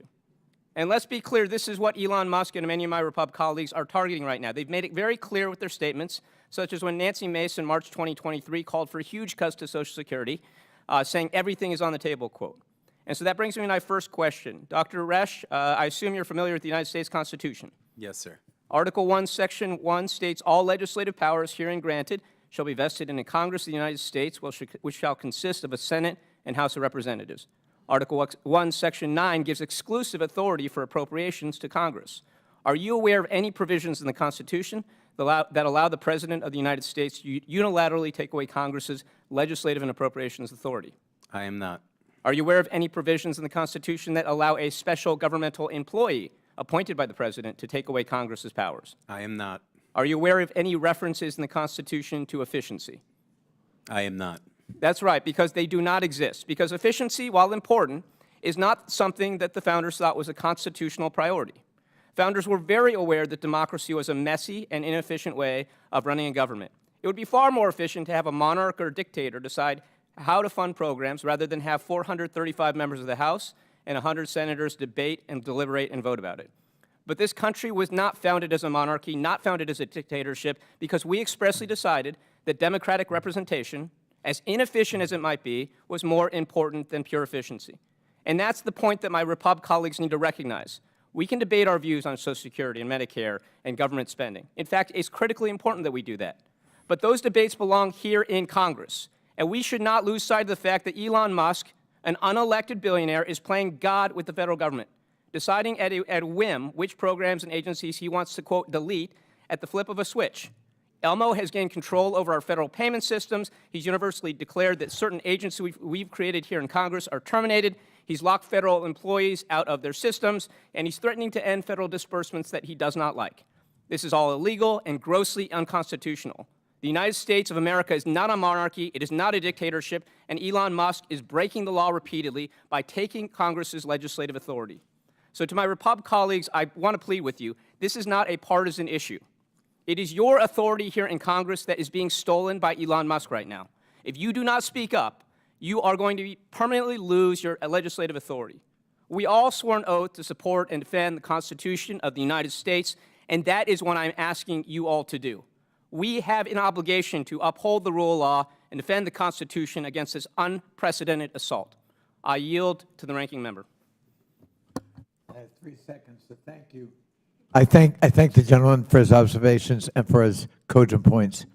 And let's be clear, this is what Elon Musk and many of my Repub colleagues are targeting right now. They've made it very clear with their statements, such as when Nancy Mace in March 2023 called for huge cuts to Social Security, saying everything is on the table, quote. And so that brings me to my first question. Dr. Resch, I assume you're familiar with the United States Constitution. Yes, sir. Article 1, Section 1 states, all legislative powers herein granted shall be vested in the Congress of the United States, which shall consist of a Senate and House of Representatives. Article 1, Section 9 gives exclusive authority for appropriations to Congress. Are you aware of any provisions in the Constitution that allow the President of the United States to unilaterally take away Congress's legislative and appropriations authority? I am not. Are you aware of any provisions in the Constitution that allow a special governmental employee appointed by the President to take away Congress's powers? I am not. Are you aware of any references in the Constitution to efficiency? I am not. That's right, because they do not exist. Because efficiency, while important, is not something that the founders thought was a constitutional priority. Founders were very aware that democracy was a messy and inefficient way of running a government. It would be far more efficient to have a monarch or a dictator decide how to fund programs rather than have 435 members of the House and 100 senators debate and deliberate and vote about it. But this country was not founded as a monarchy, not founded as a dictatorship, because we expressly decided that democratic representation as inefficient as it might be, was more important than pure efficiency. And that's the point that my Repub colleagues need to recognize. We can debate our views on Social Security and Medicare and government spending. In fact, it's critically important that we do that. But those debates belong here in Congress. And we should not lose sight of the fact that Elon Musk, an unelected billionaire, is playing God with the federal government, deciding at a whim which programs and agencies he wants to, quote, delete at the flip of a switch. Elmo has gained control over our federal payment systems. He's universally declared that certain agencies we've created here in Congress are terminated. He's locked federal employees out of their systems, and he's threatening to end federal disbursements that he does not like. This is all illegal and grossly unconstitutional. The United States of America is not a monarchy, it is not a dictatorship, and Elon Musk is breaking the law repeatedly by taking Congress's legislative authority. So to my Repub colleagues, I want to plead with you, this is not a partisan issue. It is your authority here in Congress that is being stolen by Elon Musk right now. If you do not speak up, you are going to permanently lose your legislative authority. We all swore an oath to support and defend the Constitution of the United States, and that is what I'm asking you all to do. We have an obligation to uphold the rule of law and defend the Constitution against this unprecedented assault. I yield to the ranking member. I have 3 seconds to thank you. I thank the gentleman for his observations and for his cogent points.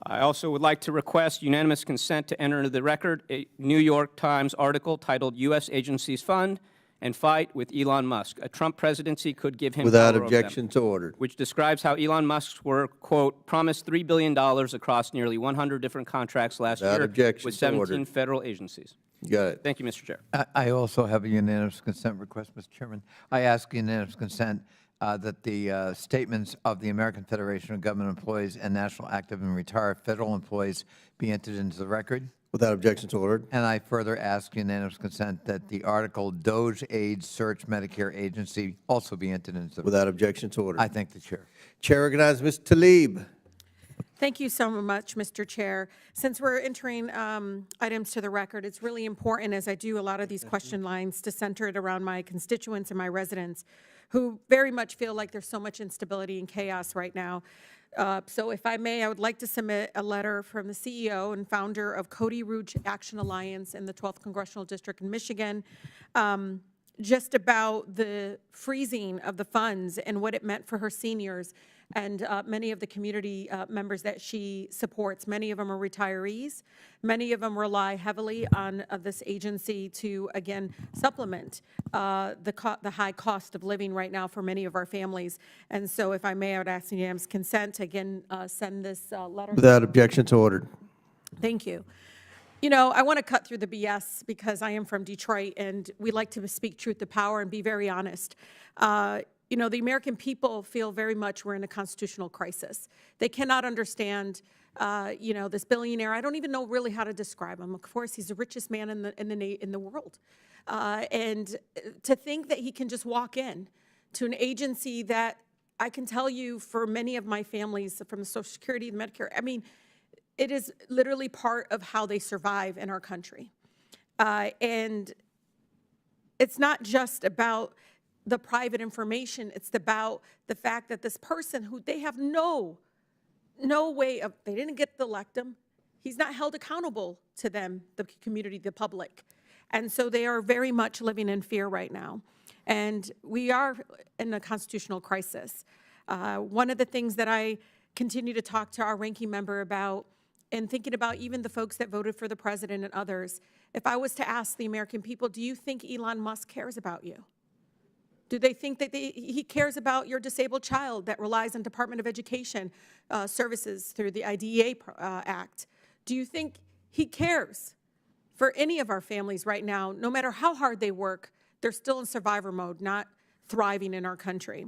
I also would like to request unanimous consent to enter into the record a New York Times article titled U.S. Agencies Fund and Fight with Elon Musk. A Trump presidency could give him Without power over objection, them, so ordered. which describes how Elon Musk were, quote, promised $3 billion across nearly 100 different contracts last Without year objection, with so 17 ordered. federal agencies. You got it. Thank you, Mr. Chair. I also have a unanimous consent request, Mr. Chairman. I ask unanimous consent that the statements of the American Federation of Government Employees and National Active and Retired Federal Employees be entered into the record. Without objection, so ordered. And I further ask unanimous consent that the article Doge Aid Search Medicare Agency also be entered into the record. Without objection, so ordered. I thank the chair. Chair recognizes Ms. Tlaib. Thank you so much, Mr. Chair. Since we're entering items to the record, it's really important, as I do a lot of these question lines, to center it around my constituents and my residents who very much feel like there's so much instability and chaos right now. So if I may, I would like to submit a letter from the CEO and founder of Cody Rouge Action Alliance in the 12th Congressional District in Michigan, just about the freezing of the funds and what it meant for her seniors and many of the community members that she supports. Many of them are retirees. Many of them rely heavily on this agency to, again, supplement the high cost of living right now for many of our families. And so if I may, I would ask unanimous consent to, again, send this letter. Without objection, so ordered. Thank you. You know, I want to cut through the BS because I am from Detroit, and we like to speak truth to power and be very honest. You know, the American people feel very much we're in a constitutional crisis. They cannot understand, you know, this billionaire. I don't even know really how to describe him. Of course, he's the richest man in the world. And to think that he can just walk in to an agency that I can tell you for many of my families from the Social Security and Medicare, I mean, it is literally part of how they survive in our country. And it's not just about the private information. It's about the fact that this person who they have no way of, they didn't get to elect him. He's not held accountable to them, the community, the public. And so they are very much living in fear right now. And we are in a constitutional crisis. One of the things that I continue to talk to our ranking member about, and thinking about even the folks that voted for the president and others, if I was to ask the American people, do you think Elon Musk cares about you? Do they think that he cares about your disabled child that relies on Department of Education services through the IDEA Act? Do you think he cares for any of our families right now? No matter how hard they work, they're still in survivor mode, not thriving in our country.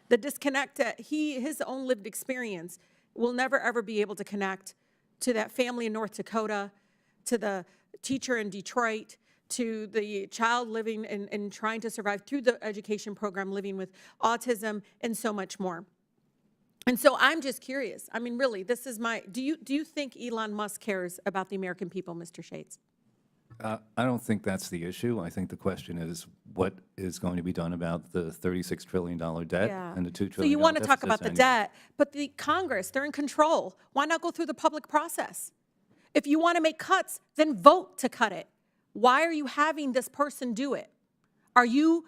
The disconnect that his own lived experience will never, ever be able to connect to that family in North Dakota, to the teacher in Detroit, to the child living and trying to survive through the education program, living with autism, and so much more. And so I'm just curious. I mean, really, this is my, do you think Elon Musk cares about the American people, Mr. Shades? I don't think that's the issue. I think the question is what is going to be done about the $36 trillion debt and the $2 trillion So you want to talk deficits about the annually. debt, but the Congress, they're in control. Why not go through the public process? If you want to make cuts, then vote to cut it. Why are you having this person do it? Are you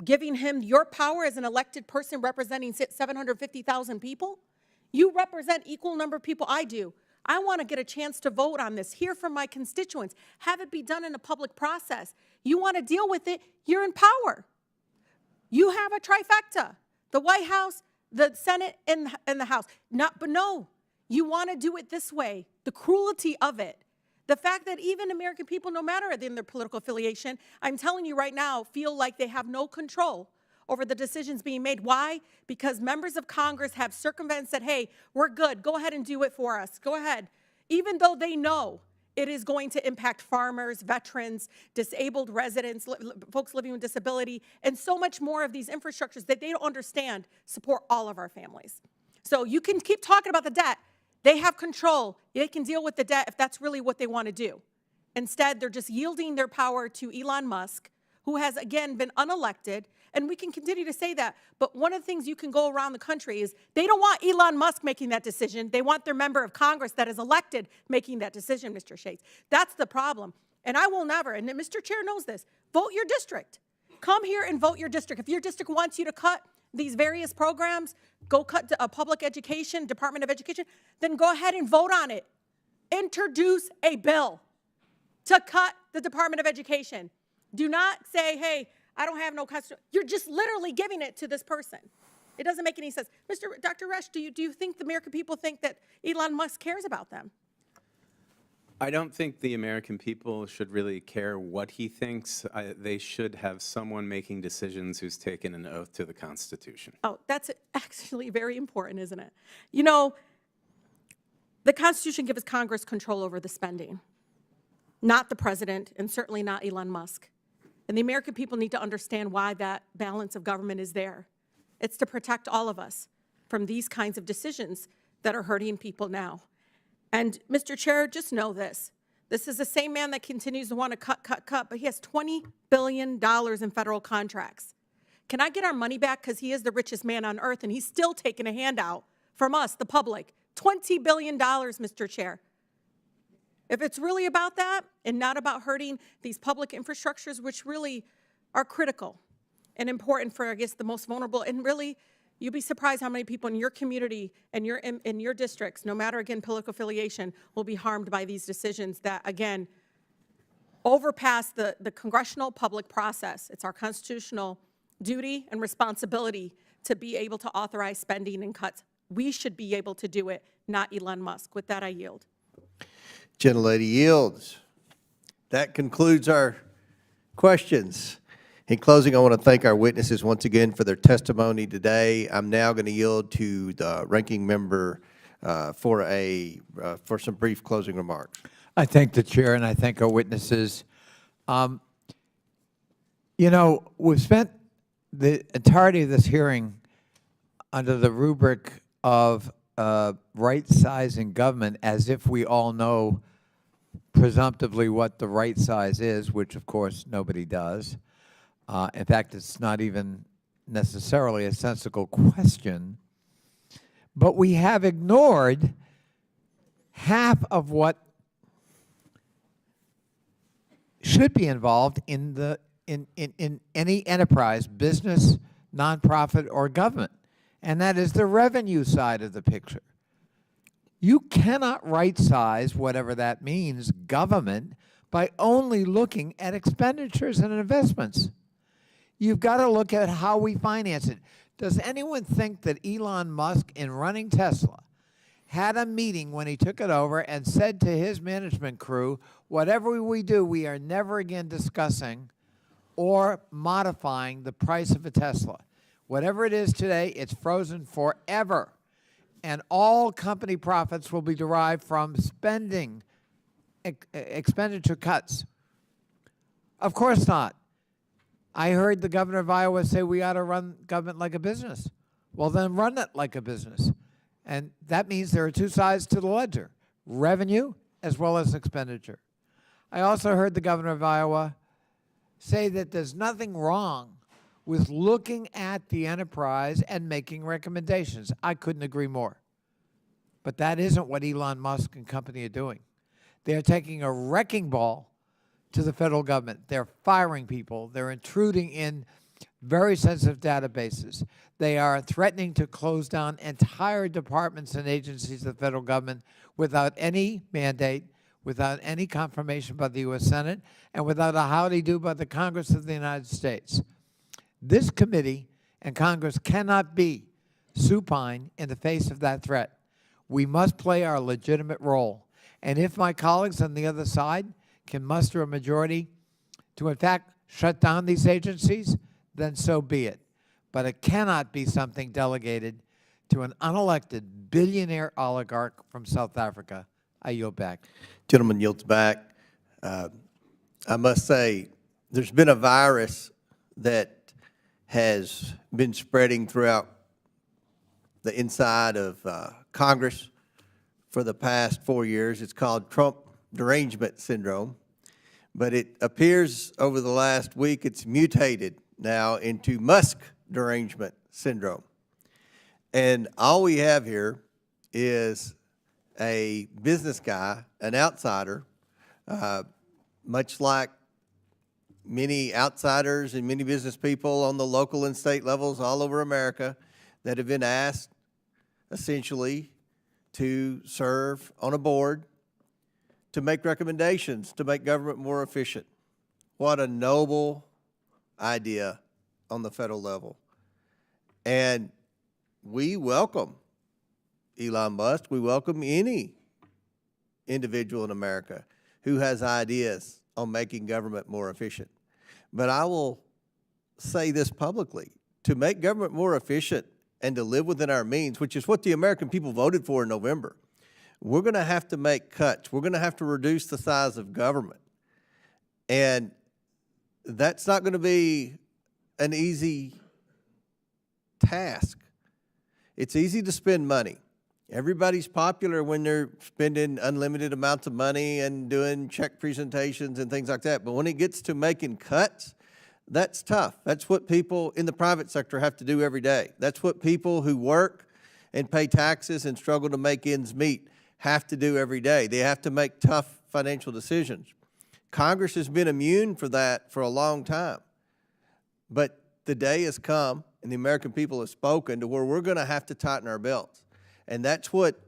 giving him your power as an elected person representing 750,000 people? You represent equal number of people I do. I want to get a chance to vote on this, hear from my constituents, have it be done in a public process. You want to deal with it, you're in power. You have a trifecta, the White House, the Senate, and the House. But no, you want to do it this way, the cruelty of it. The fact that even American people, no matter in their political affiliation, I'm telling you right now, feel like they have no control over the decisions being made. Why? Because members of Congress have circumvented, said, hey, we're good, go ahead and do it for us, go ahead. Even though they know it is going to impact farmers, veterans, disabled residents, folks living with disability, and so much more of these infrastructures that they don't understand support all of our families. So you can keep talking about the debt. They have control. They can deal with the debt if that's really what they want to do. Instead, they're just yielding their power to Elon Musk, who has, again, been unelected. And we can continue to say that. But one of the things you can go around the country is they don't want Elon Musk making that decision. They want their member of Congress that is elected making that decision, Mr. Shades. That's the problem. And I will never, and Mr. Chair knows this, vote your district. Come here and vote your district. If your district wants you to cut these various programs, go cut a public education, Department of Education, then go ahead and vote on it. Introduce a bill to cut the Department of Education. Do not say, hey, I don't have no custom. You're just literally giving it to this person. It doesn't make any sense. Dr. Resch, do you think the American people think that Elon Musk cares about them? I don't think the American people should really care what he thinks. They should have someone making decisions who's taken an oath to the Constitution. Oh, that's actually very important, isn't it? You know, the Constitution gives Congress control over the spending, not the president, and certainly not Elon Musk. And the American people need to understand why that balance of government is there. It's to protect all of us from these kinds of decisions that are hurting people now. And Mr. Chair, just know this. This is the same man that continues to want to cut, but he has $20 billion in federal contracts. Can I get our money back? Because he is the richest man on earth, and he's still taking a handout from us, the public. $20 billion, Mr. Chair. If it's really about that and not about hurting these public infrastructures, which really are critical and important for, I guess, the most vulnerable, and really, you'd be surprised how many people in your community and in your districts, no matter, again, political affiliation, will be harmed by these decisions that, again, overpass the congressional public process. It's our constitutional duty and responsibility to be able to authorize spending and cuts. We should be able to do it, not Elon Musk. With that, I yield. Gentlelady yields. That concludes our questions. In closing, I want to thank our witnesses once again for their testimony today. I'm now going to yield to the ranking member for some brief closing remarks. I thank the chair and I thank our witnesses. You know, we've spent the entirety of this hearing under the rubric of right-sizing government, as if we all know presumptively what the right size is, which of course nobody does. In fact, it's not even necessarily a sensical question. But we have ignored half of what should be involved in any enterprise, business, nonprofit, or government, and that is the revenue side of the picture. You cannot right-size, whatever that means, government by only looking at expenditures and investments. You've got to look at how we finance it. Does anyone think that Elon Musk, in running Tesla, had a meeting when he took it over and said to his management crew, whatever we do, we are never again discussing or modifying the price of a Tesla. Whatever it is today, it's frozen forever. And all company profits will be derived from spending, expenditure cuts. Of course not. I heard the governor of Iowa say we ought to run government like a business. Well, then run it like a business. And that means there are two sides to the ledger, revenue as well as expenditure. I also heard the governor of Iowa say that there's nothing wrong with looking at the enterprise and making recommendations. I couldn't agree more. But that isn't what Elon Musk and company are doing. They are taking a wrecking ball to the federal government. They're firing people. They're intruding in very sensitive databases. They are threatening to close down entire departments and agencies of the federal government without any mandate, without any confirmation by the U.S. Senate, and without a howdy-do by the Congress of the United States. This committee and Congress cannot be supine in the face of that threat. We must play our legitimate role. And if my colleagues on the other side can muster a majority to, in fact, shut down these agencies, then so be it. But it cannot be something delegated to an unelected billionaire oligarch from South Africa. I yield back. Gentleman yields back. I must say, there's been a virus that has been spreading throughout the inside of Congress for the past 4 years. It's called Trump derangement syndrome. But it appears over the last week it's mutated now into Musk derangement syndrome. And all we have here is a business guy, an outsider, much like many outsiders and many business people on the local and state levels all over America that have been asked essentially to serve on a board to make recommendations to make government more efficient. What a noble idea on the federal level. And we welcome Elon Musk. We welcome any individual in America who has ideas on making government more efficient. But I will say this publicly, to make government more efficient and to live within our means, which is what the American people voted for in November, we're going to have to make cuts. We're going to have to reduce the size of government. And that's not going to be an easy task. It's easy to spend money. Everybody's popular when they're spending unlimited amounts of money and doing check presentations and things like that. But when it gets to making cuts, that's tough. That's what people in the private sector have to do every day. That's what people who work and pay taxes and struggle to make ends meet have to do every day. They have to make tough financial decisions. Congress has been immune for that for a long time. But the day has come, and the American people have spoken, to where we're going to have to tighten our belts. And that's what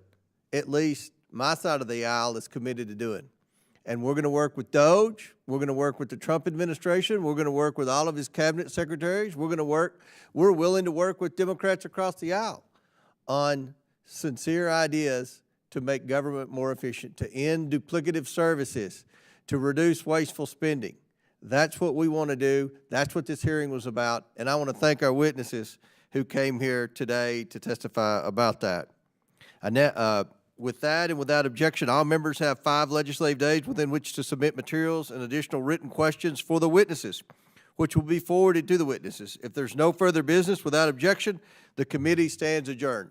at least my side of the aisle is committed to doing. And we're going to work with DOGE. We're going to work with the Trump administration. We're going to work with all of his cabinet secretaries. We're willing to work with Democrats across the aisle on sincere ideas to make government more efficient, to end duplicative services, to reduce wasteful spending. That's what we want to do. That's what this hearing was about. And I want to thank our witnesses who came here today to testify about that. With that and without objection, all members have 5 legislative days within which to submit materials and additional written questions for the witnesses, which will be forwarded to the witnesses. If there's no further business, without objection, the committee stands adjourned.